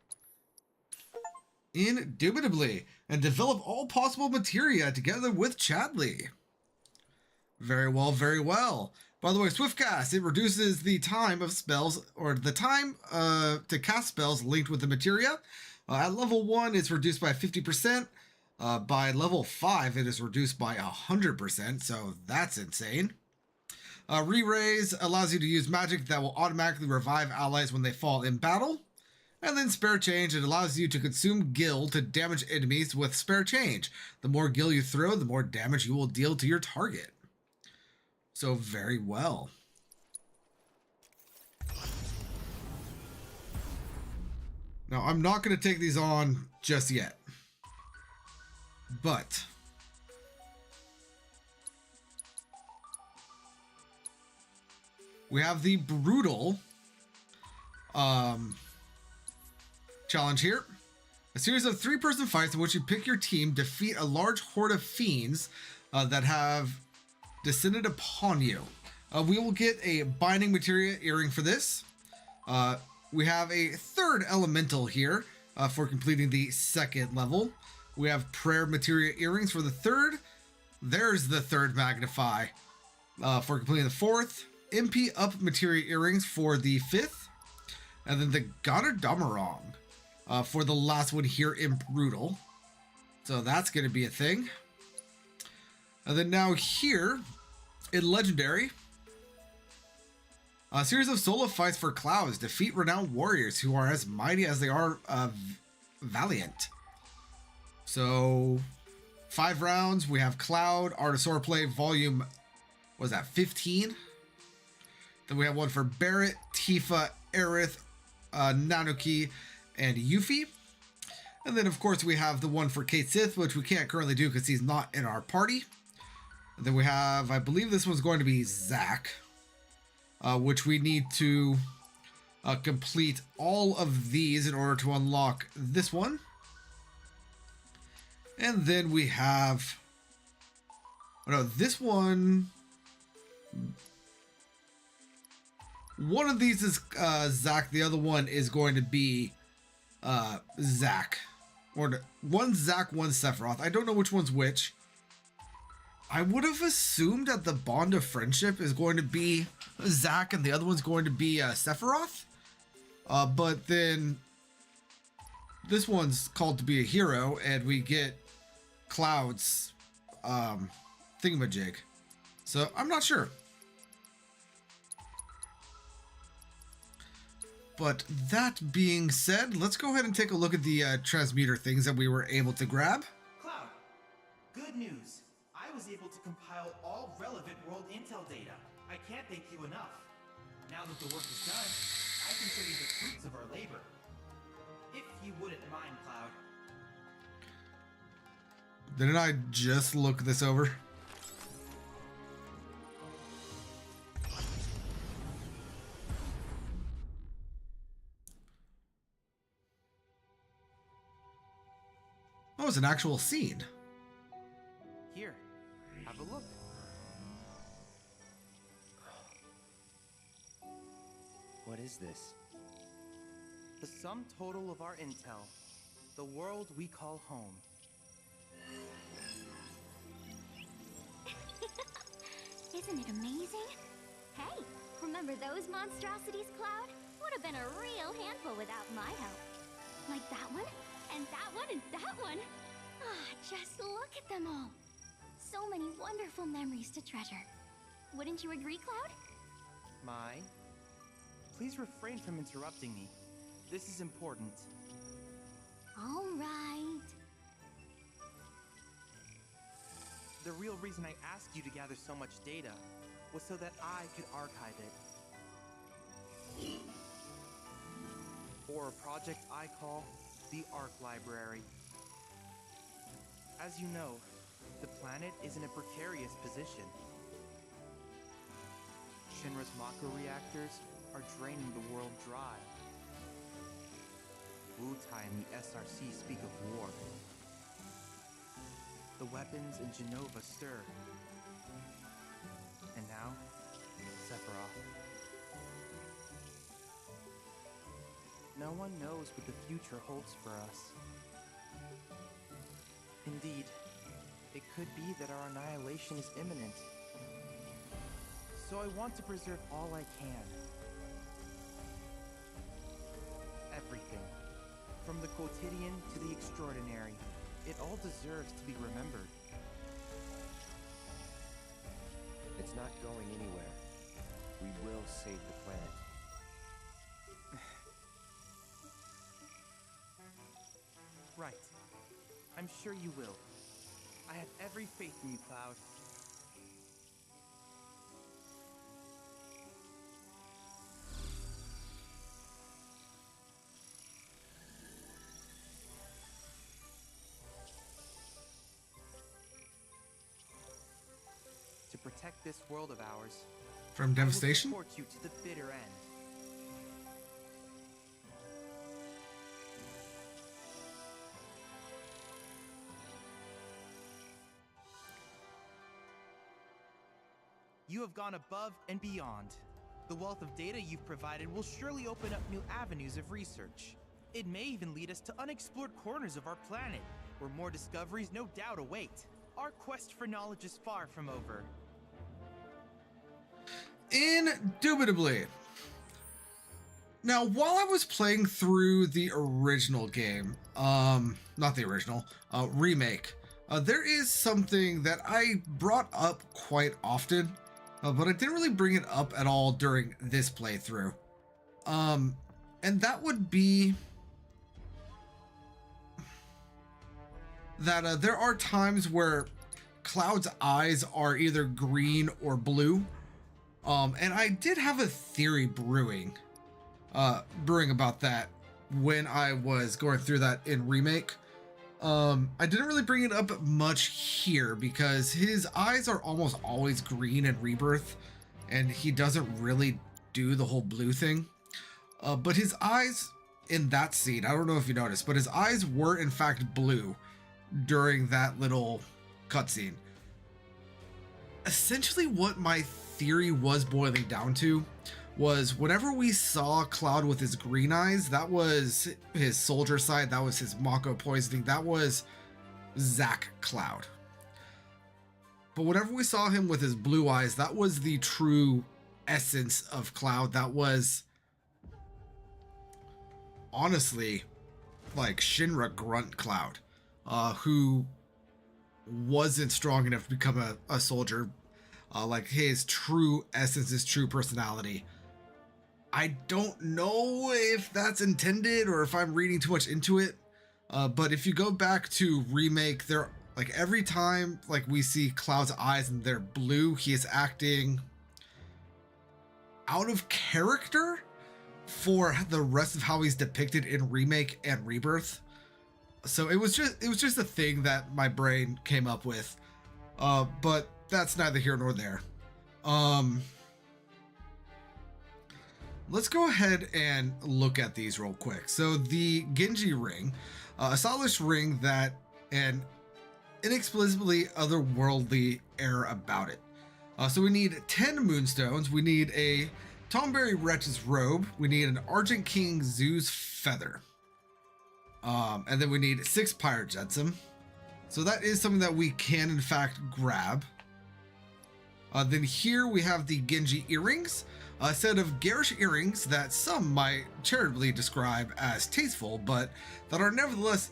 Indubitably. And develop all possible materia together with Chadley. Very well, very well. By the way, Swiftcast, it reduces the time of spells, or the time to cast spells linked with the materia. At level 1, it's reduced by 50%. By level 5, it is reduced by 100%, so that's insane. Re-raise allows you to use magic that will automatically revive allies when they fall in battle. And then spare change, it allows you to consume gil to damage enemies with spare change. The more gil you throw, the more damage you will deal to your target. So very well. Now, I'm not going to take these on just yet. But we have the brutal challenge here. A series of 3-person fights in which you pick your team, defeat a large horde of fiends that have descended upon you. We will get a binding materia earring for this. We have a third elemental here for completing the 2nd level. We have prayer materia earrings for the 3rd. There's the 3rd magnify for completing the 4th. MP up materia earrings for the 5th. And then the Ganadamarong for the last one here in Brutal. So that's going to be a thing. And then now here in Legendary, a series of solo fights for Clouds. Defeat renowned warriors who are as mighty as they are valiant. So 5 rounds. We have Cloud, Art of Swordplay, volume, what was that, 15? Then we have one for Barrett, Tifa, Aerith, Nanuki, and Yuffie. And then, of course, we have the one for Kate Sith, which we can't currently do because he's not in our party. And then we have, I believe this one's going to be Zack, which we need to complete all of these in order to unlock this one. And then we have, oh no, this one, one of these is Zack, the other one is going to be Zack. Or one's Zack, one's Sephiroth. I don't know which one's which. I would have assumed that the bond of friendship is going to be Zack and the other one's going to be Sephiroth. But then this one's called to be a hero and we get Cloud's thingamajig. So I'm not sure. But that being said, let's go ahead and take a look at the transmuter things that we were able to grab. Cloud, good news. I was able to compile all relevant world intel data. I can't thank you enough. Now that the work is done, I can show you the fruits of our labor. If you wouldn't mind, Cloud. Didn't I just look this over? Oh, it's an actual scene. Here, have a look. What is this? The sum total of our intel. The world we call home. Isn't it amazing? Hey, remember those monstrosities, Cloud? Would have been a real handful without my help. Like that one, and that one, and that one. Ah, just look at them all. So many wonderful memories to treasure. Wouldn't you agree, Cloud? Mai, please refrain from interrupting me. This is important. All right. The real reason I asked you to gather so much data was so that I could archive it. For a project I call the Ark Library. As you know, the planet is in a precarious position. Shinra's Mako reactors are draining the world dry. Wutai and the SRC speak of war. The weapons in Genova stir. And now, Sephiroth. No one knows what the future holds for us. Indeed, it could be that our annihilation is imminent. So I want to preserve all I can. Everything. From the quotidian to the extraordinary. It all deserves to be remembered. It's not going anywhere. We will save the planet. Right. I'm sure you will. I have every faith in you, Cloud. To protect this world of ours, From devastation? I will support you to the bitter end. You have gone above and beyond. The wealth of data you've provided will surely open up new avenues of research. It may even lead us to unexplored corners of our planet, where more discoveries no doubt await. Our quest for knowledge is far from over. Indubitably. Now, while I was playing through the original game, not the original, remake, there is something that I brought up quite often, but I didn't really bring it up at all during this playthrough. And that would be that there are times where Cloud's eyes are either green or blue. And I did have a theory brewing about that when I was going through that in remake. I didn't really bring it up much here because his eyes are almost always green in Rebirth, and he doesn't really do the whole blue thing. But his eyes in that scene, I don't know if you noticed, but his eyes were in fact blue during that little cutscene. Essentially what my theory was boiling down to was whenever we saw Cloud with his green eyes, that was his soldier side, that was his Mako poisoning, that was Zack Cloud. But whenever we saw him with his blue eyes, that was the true essence of Cloud. That was honestly like Shinra Grunt Cloud, who wasn't strong enough to become a soldier. Like his true essence, his true personality. I don't know if that's intended or if I'm reading too much into it. But if you go back to Remake, there, like every time like we see Cloud's eyes and they're blue, he is acting out of character for the rest of how he's depicted in Remake and Rebirth. So it was just a thing that my brain came up with. But that's neither here nor there. Let's go ahead and look at these real quick. So the Genji ring, a stylish ring that an inexplicably otherworldly air about it. So we need 10 moonstones. We need a Tomberry Wretch's robe. We need an Argent King Zoo's feather. And then we need 6 Pirate Jetsam. So that is something that we can in fact grab. Then here we have the Genji earrings. A set of garish earrings that some might charitably describe as tasteful, but that are nevertheless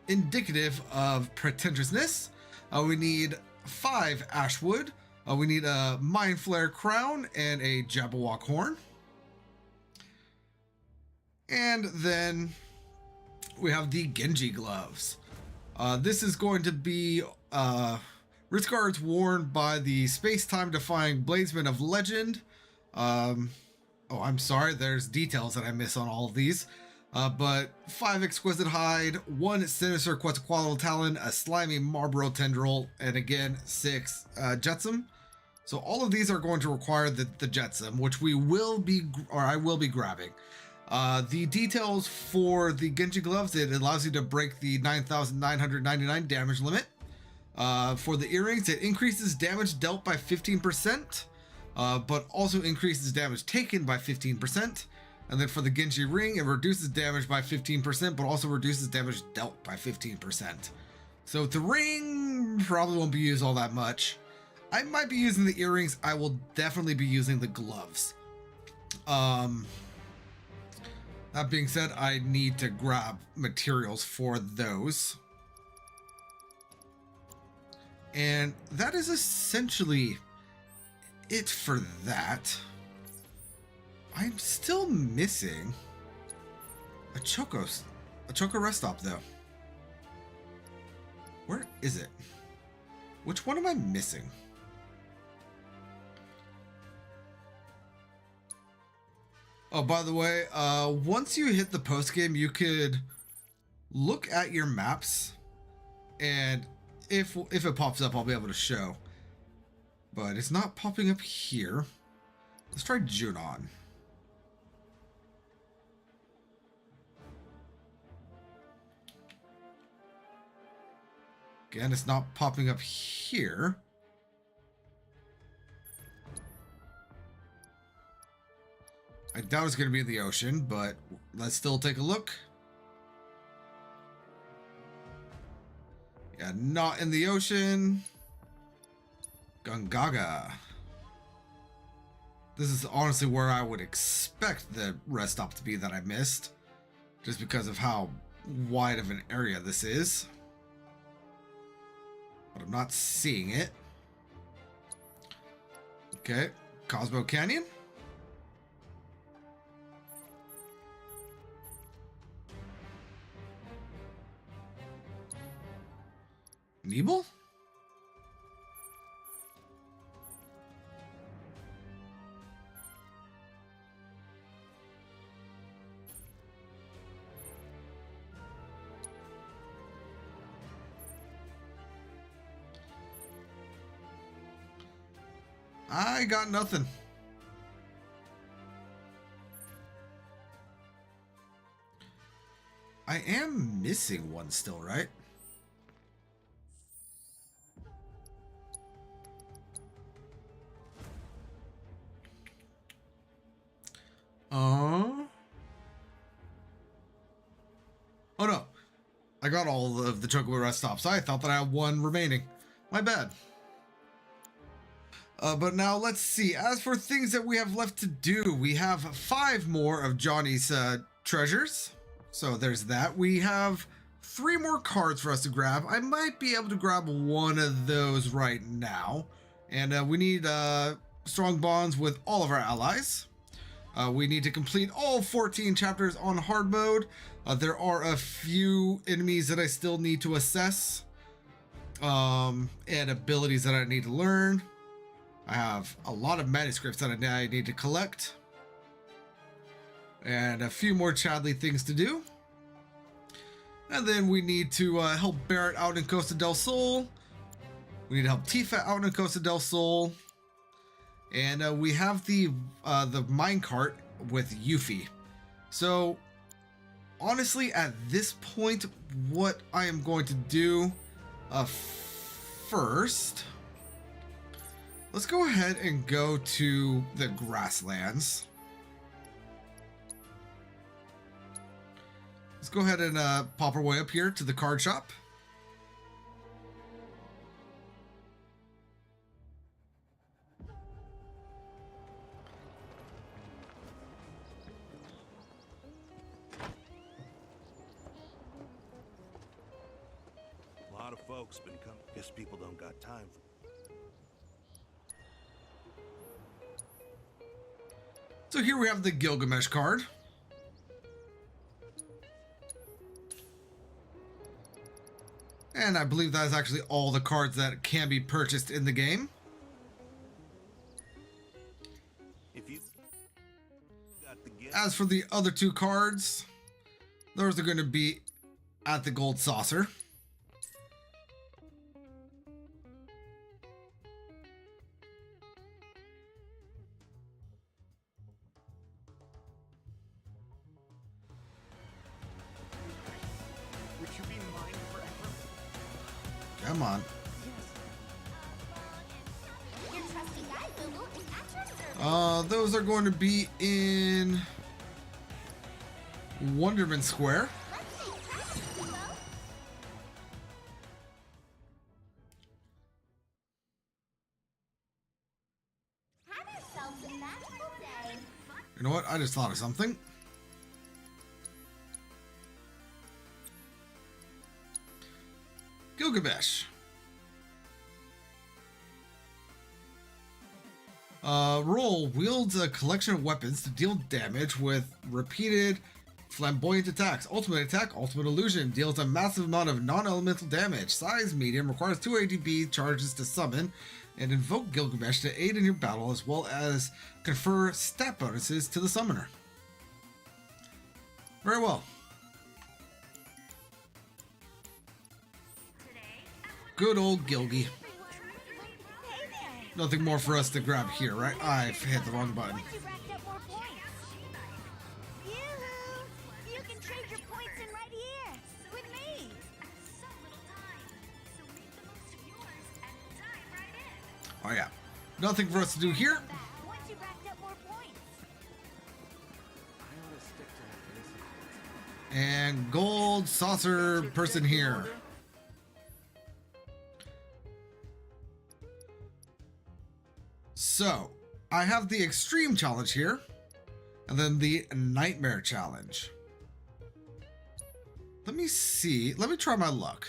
indicative of pretentiousness. We need 5 Ashwood. We need a Mind Flare crown and a Jabberwock horn. And then we have the Genji gloves. This is going to be wrist guards worn by the space-time defying bladesman of legend. Oh, I'm sorry, there's details that I miss on all of these. But 5 exquisite hide, 1 sinister Quetzalcoatl talon, a slimy Marlboro tendril, and again 6 jetsam. So all of these are going to require the jetsam, which I will be grabbing. The details for the Genji gloves: it allows you to break the 9,999 damage limit. For the earrings, it increases damage dealt by 15%, but also increases damage taken by 15%. And then for the Genji ring, it reduces damage by 15%, but also reduces damage dealt by 15%. So the ring probably won't be used all that much. I might be using the earrings. I will definitely be using the gloves. That being said, I need to grab materials for those. And that is essentially it for that. I'm still missing a Choco rest stop though. Where is it? Which one am I missing? Oh, by the way, once you hit the post game, you could look at your maps, and if it pops up, I'll be able to show. But it's not popping up here. Let's try Junon. Again, it's not popping up here. I doubt it's going to be in the ocean, but let's still take a look. Yeah, not in the ocean. Gungaga. This is honestly where I would expect the rest stop to be that I missed, just because of how wide of an area this is. But I'm not seeing it. Okay, Cosmo Canyon. Nebel? I got nothing. I am missing one still, right? Oh no, I got all of the Chocobo rest stops. I thought that I had one remaining. My bad. But now let's see. As for things that we have left to do, we have 5 more of Johnny's treasures. So there's that. We have 3 more cards for us to grab. I might be able to grab one of those right now. And we need strong bonds with all of our allies. We need to complete all 14 chapters on hard mode. There are a few enemies that I still need to assess, and abilities that I need to learn. I have a lot of manuscripts that I need to collect, and a few more Chadley things to do. And then we need to help Barrett out in Costa del Sol. We need to help Tifa out in Costa del Sol. And we have the minecart with Yuffie. So, honestly, at this point, what I am going to do first, let's go ahead and go to the grasslands. Let's go ahead and pop our way up here to the card shop. A lot of folks been coming. Guess people don't got time for. So here we have the Gilgamesh card. And I believe that is actually all the cards that can be purchased in the game. As for the other two cards, those are going to be at the gold saucer. Would you be mine forever? Come on. Your trusty guide, Boo-Boo, is at your service. Those are going to be in Wonderman Square. Have yourselves a magical day. You know what? I just thought of something. Gilgamesh. Roll wields a collection of weapons to deal damage with repeated flamboyant attacks. Ultimate attack, ultimate illusion, deals a massive amount of non-elemental damage. Size medium, requires 2 ATB charges to summon and invoke Gilgamesh to aid in your battle, as well as confer stat bonuses to the summoner. Very well. Good old Gilgy. Nothing more for us to grab here, right? I've hit the wrong button. You can trade your points in right here with me. Oh yeah. Nothing for us to do here. Once you racked up more points. And gold saucer person here. So, I have the extreme challenge here, and then the nightmare challenge. Let me see. Let me try my luck.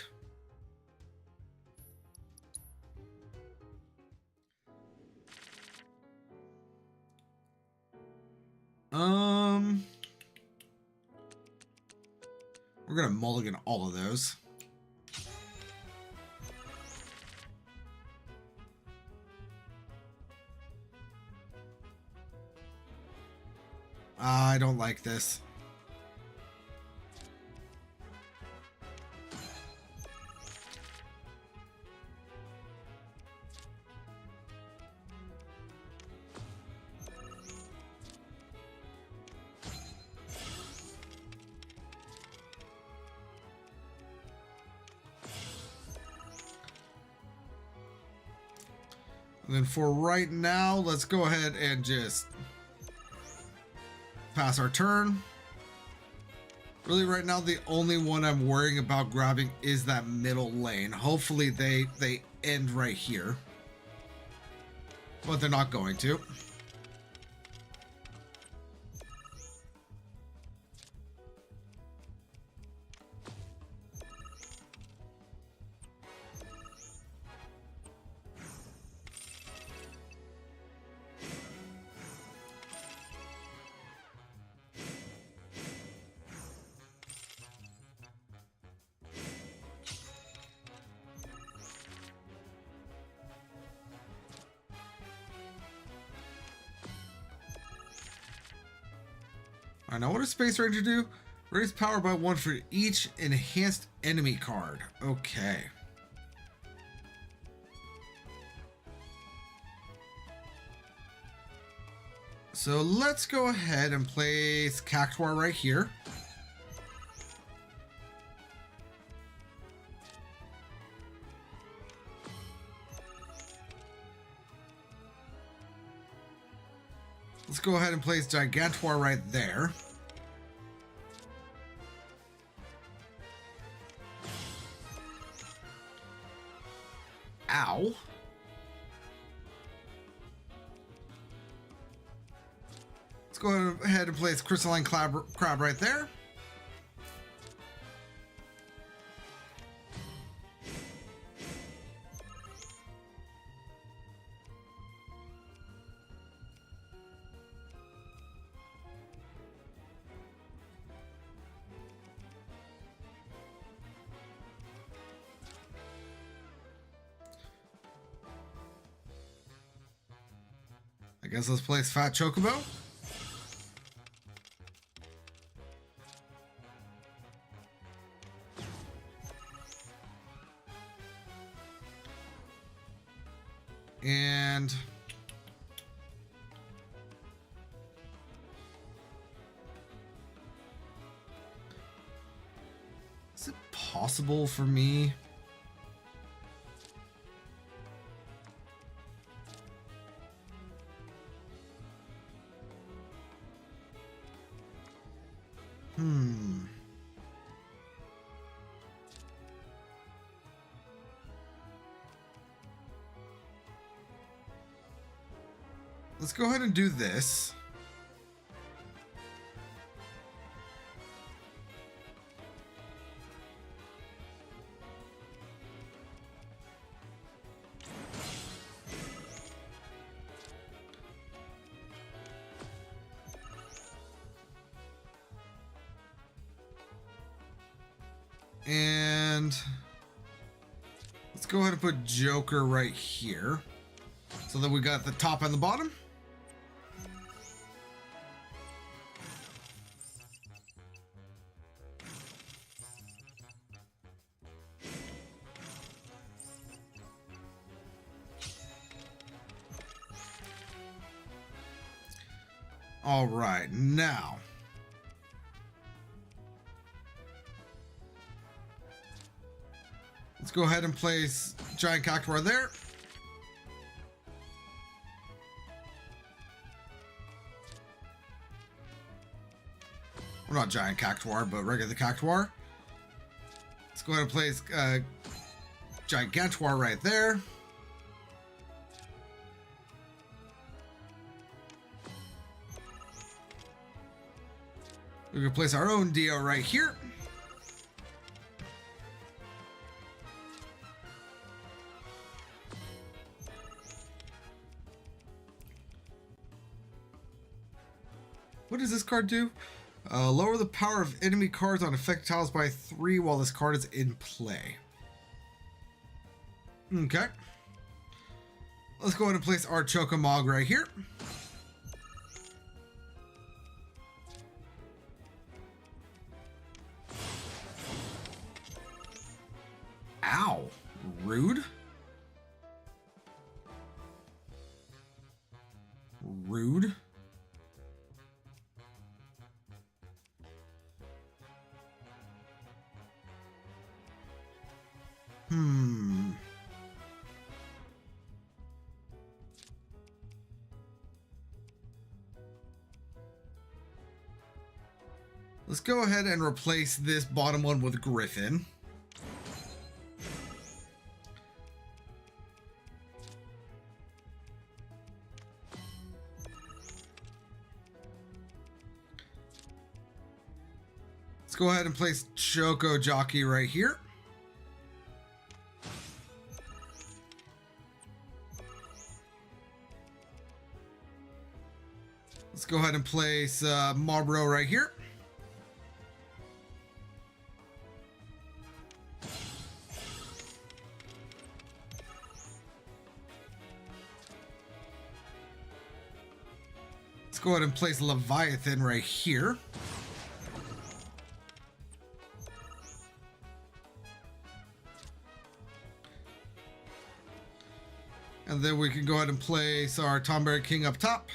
We're gonna mulligan all of those. I don't like this. And then for right now, let's go ahead and just pass our turn. Really, right now, the only one I'm worrying about grabbing is that middle lane. Hopefully they end right here. But they're not going to. Alright, now what does Space Ranger do? Raise power by 1 for each enhanced enemy card. Okay. So let's go ahead and place Cactuar right here. Let's go ahead and place Gigantor right there. Ow. Let's go ahead and place Crystalline Crab right there. I guess let's place Fat Chocobo. And is it possible for me? Let's go ahead and do this. And let's go ahead and put Joker right here so that we got the top and the bottom. All right, now let's go ahead and place Giant Cactuar there. Well, not Giant Cactuar, but regular Cactuar. Let's go ahead and place Gigantor right there. We can place our own Dio right here. What does this card do? Lower the power of enemy cards on effect tiles by 3 while this card is in play. Okay. Let's go ahead and place our Chocomog right here. Ow. Rude. Rude. Let's go ahead and replace this bottom one with Griffin. Let's go ahead and place Choco Jockey right here. Let's go ahead and place Marlboro right here. Let's Let's go ahead and place Leviathan right here. And then we can go ahead and place our Tomberry King up top.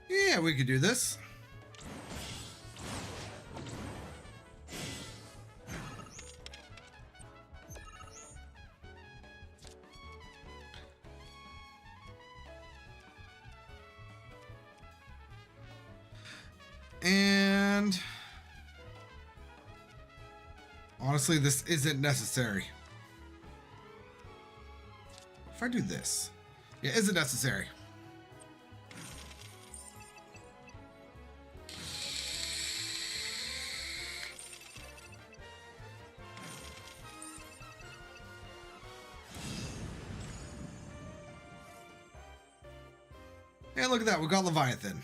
Yeah, we could do this. And honestly, this isn't necessary. If I do this, yeah, isn't necessary. And look at that, we got Leviathan.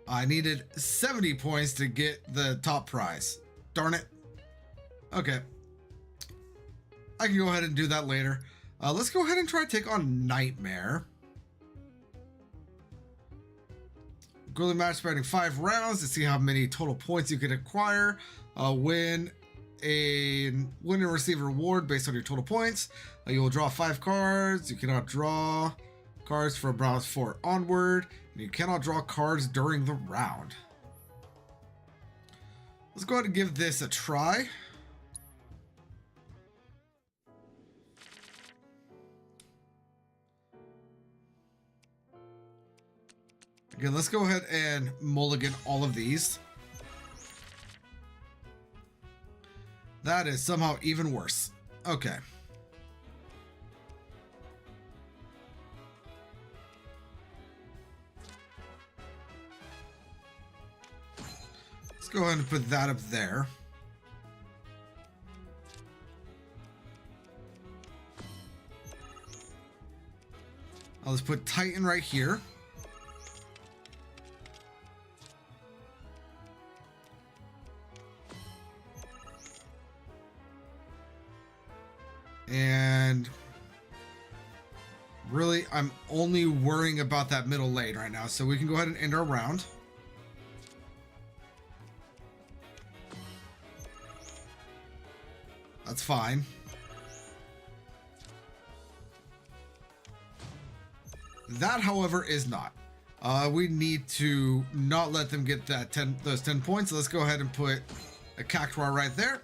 I needed 70 points to get the top prize. Darn it. Okay. I can go ahead and do that later. Let's go ahead and try to take on Nightmare. Grueling match spanning 5 rounds to see how many total points you can acquire. Win and receive a reward based on your total points. You will draw 5 cards. You cannot draw cards from round 4 onward. And you cannot draw cards during the round. Let's go ahead and give this a try. Again, let's go ahead and mulligan all of these. That is somehow even worse. Okay. Let's go ahead and put that up there. I'll just put Titan right here. And really, I'm only worrying about that middle lane right now. So we can go ahead and end our round. That's fine. That, however, is not. We need to not let them get that those 10 points. So let's go ahead and put a Cactuar right there.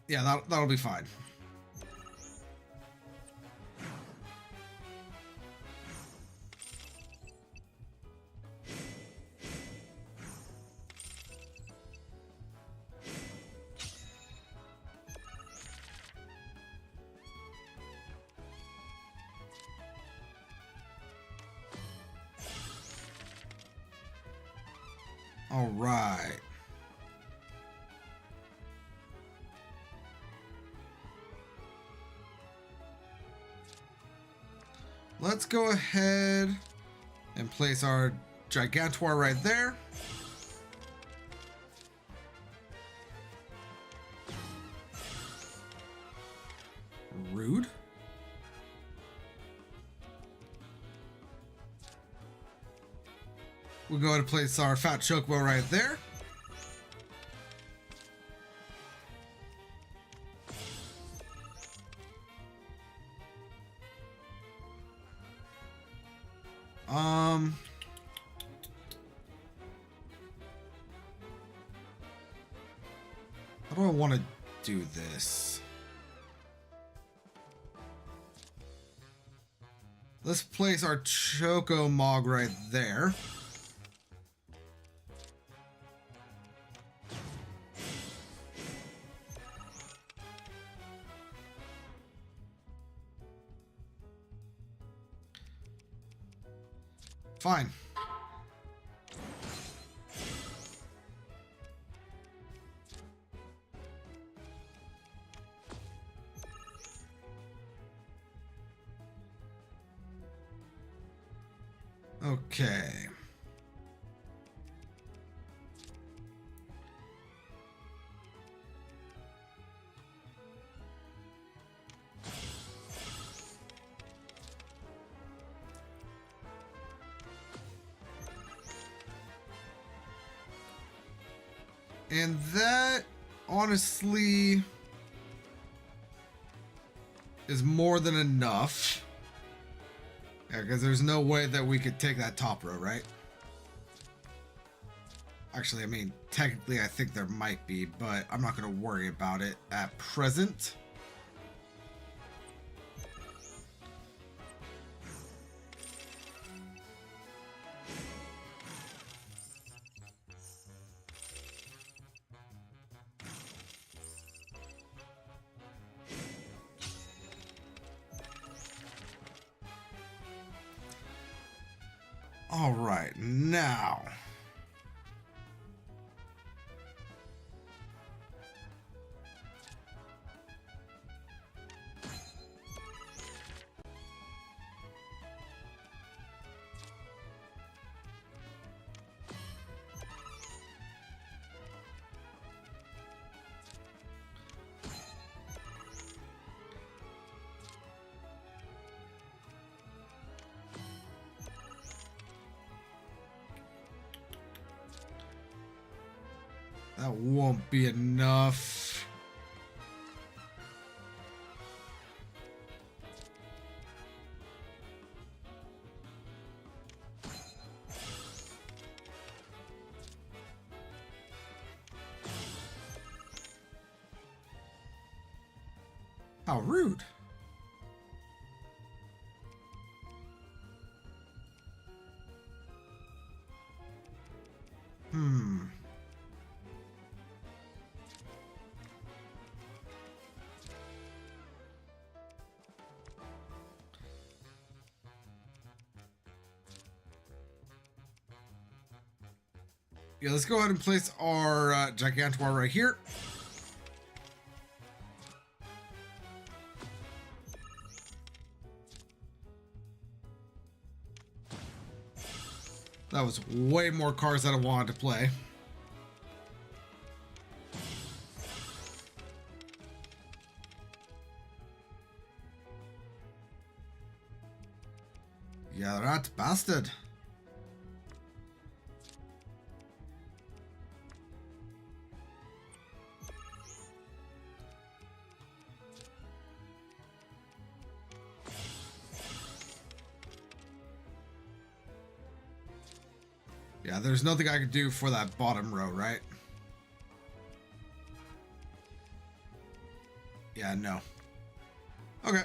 Yeah, that'll be fine. All right. Let's go ahead and place our Gigantor right there. Rude. We're going to place our Fat Chocobo right there. How do I want to do this? Let's place our Chocomog right there. Fine. Okay. And that, honestly, is more than enough. Yeah, because there's no way that we could take that top row, right? Actually, I mean, technically I think there might be, but I'm not going to worry about it at present. All right, now. That won't be enough. How rude. Yeah, let's go ahead and place our Gigantor right here. That was way more cards than I wanted to play. Yeah, rat bastard. Yeah, there's nothing I could do for that bottom row, right? Yeah, no. Okay.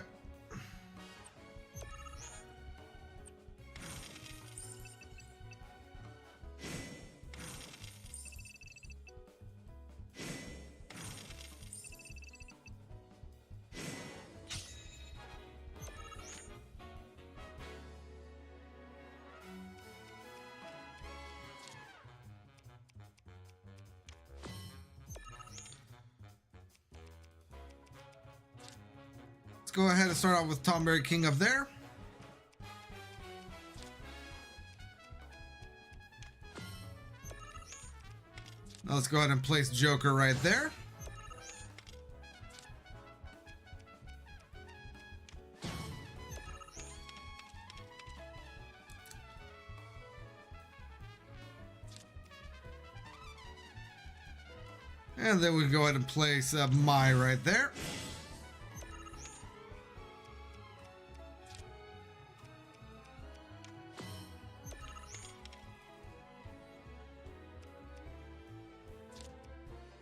Go ahead and start out with Tom Mary King up there. Now let's go ahead and place Joker right there. And then we go ahead and place Mai right there.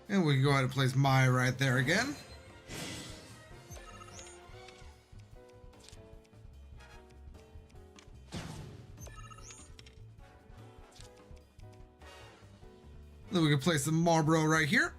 And we can go ahead and place Mai right there again. Then we can place the Marlboro right here.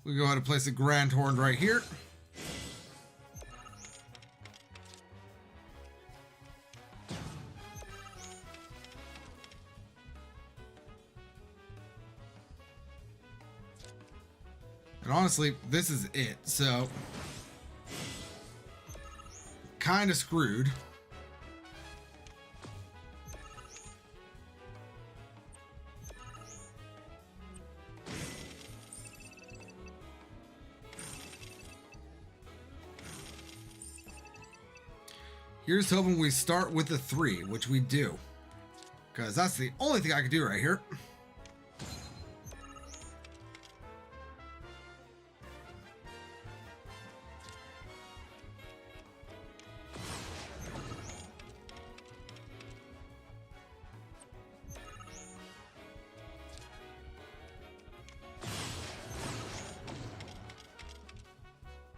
We go ahead and place a Grand Horn right here. And honestly, this is it. So, kind of screwed. Here's hoping we start with a 3, which we do. Because that's the only thing I can do right here.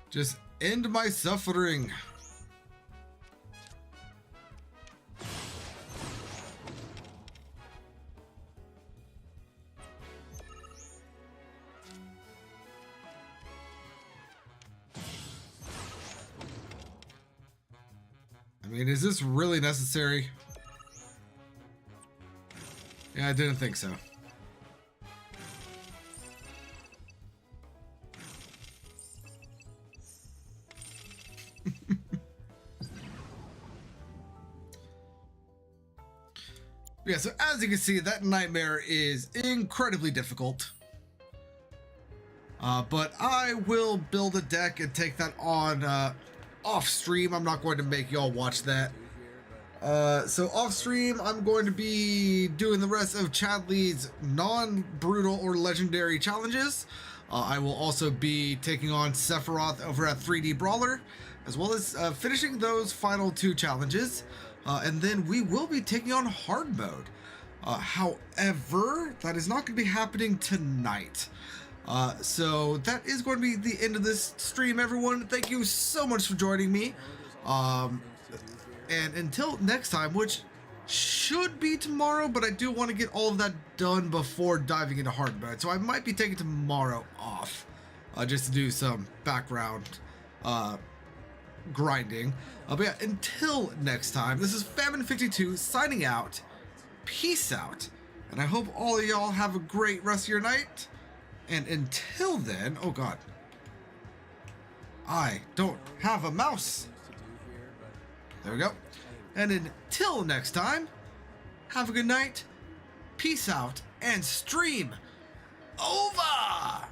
Just end my suffering. I mean, is this really necessary? Yeah, I didn't think so. Yeah, so as you can see, that nightmare is incredibly difficult. But I will build a deck and take that on off stream. I'm not going to make y'all watch that. So off stream, I'm going to be doing the rest of Chadley's non-brutal or legendary challenges. I will also be taking on Sephiroth over at 3D Brawler, as well as finishing those final 2 challenges. And then we will be taking on hard mode. However, that is not going to be happening tonight. So that is going to be the end of this stream, everyone. Thank you so much for joining me. And until next time, which should be tomorrow, but I do want to get all of that done before diving into hard mode. So I might be taking tomorrow off just to do some background grinding. But yeah, until next time, this is Famine52 signing out. Peace out. And I hope all of y'all have a great rest of your night. And until then, oh god, I don't have a mouse. There we go. And until next time, have a good night, peace out, and stream over!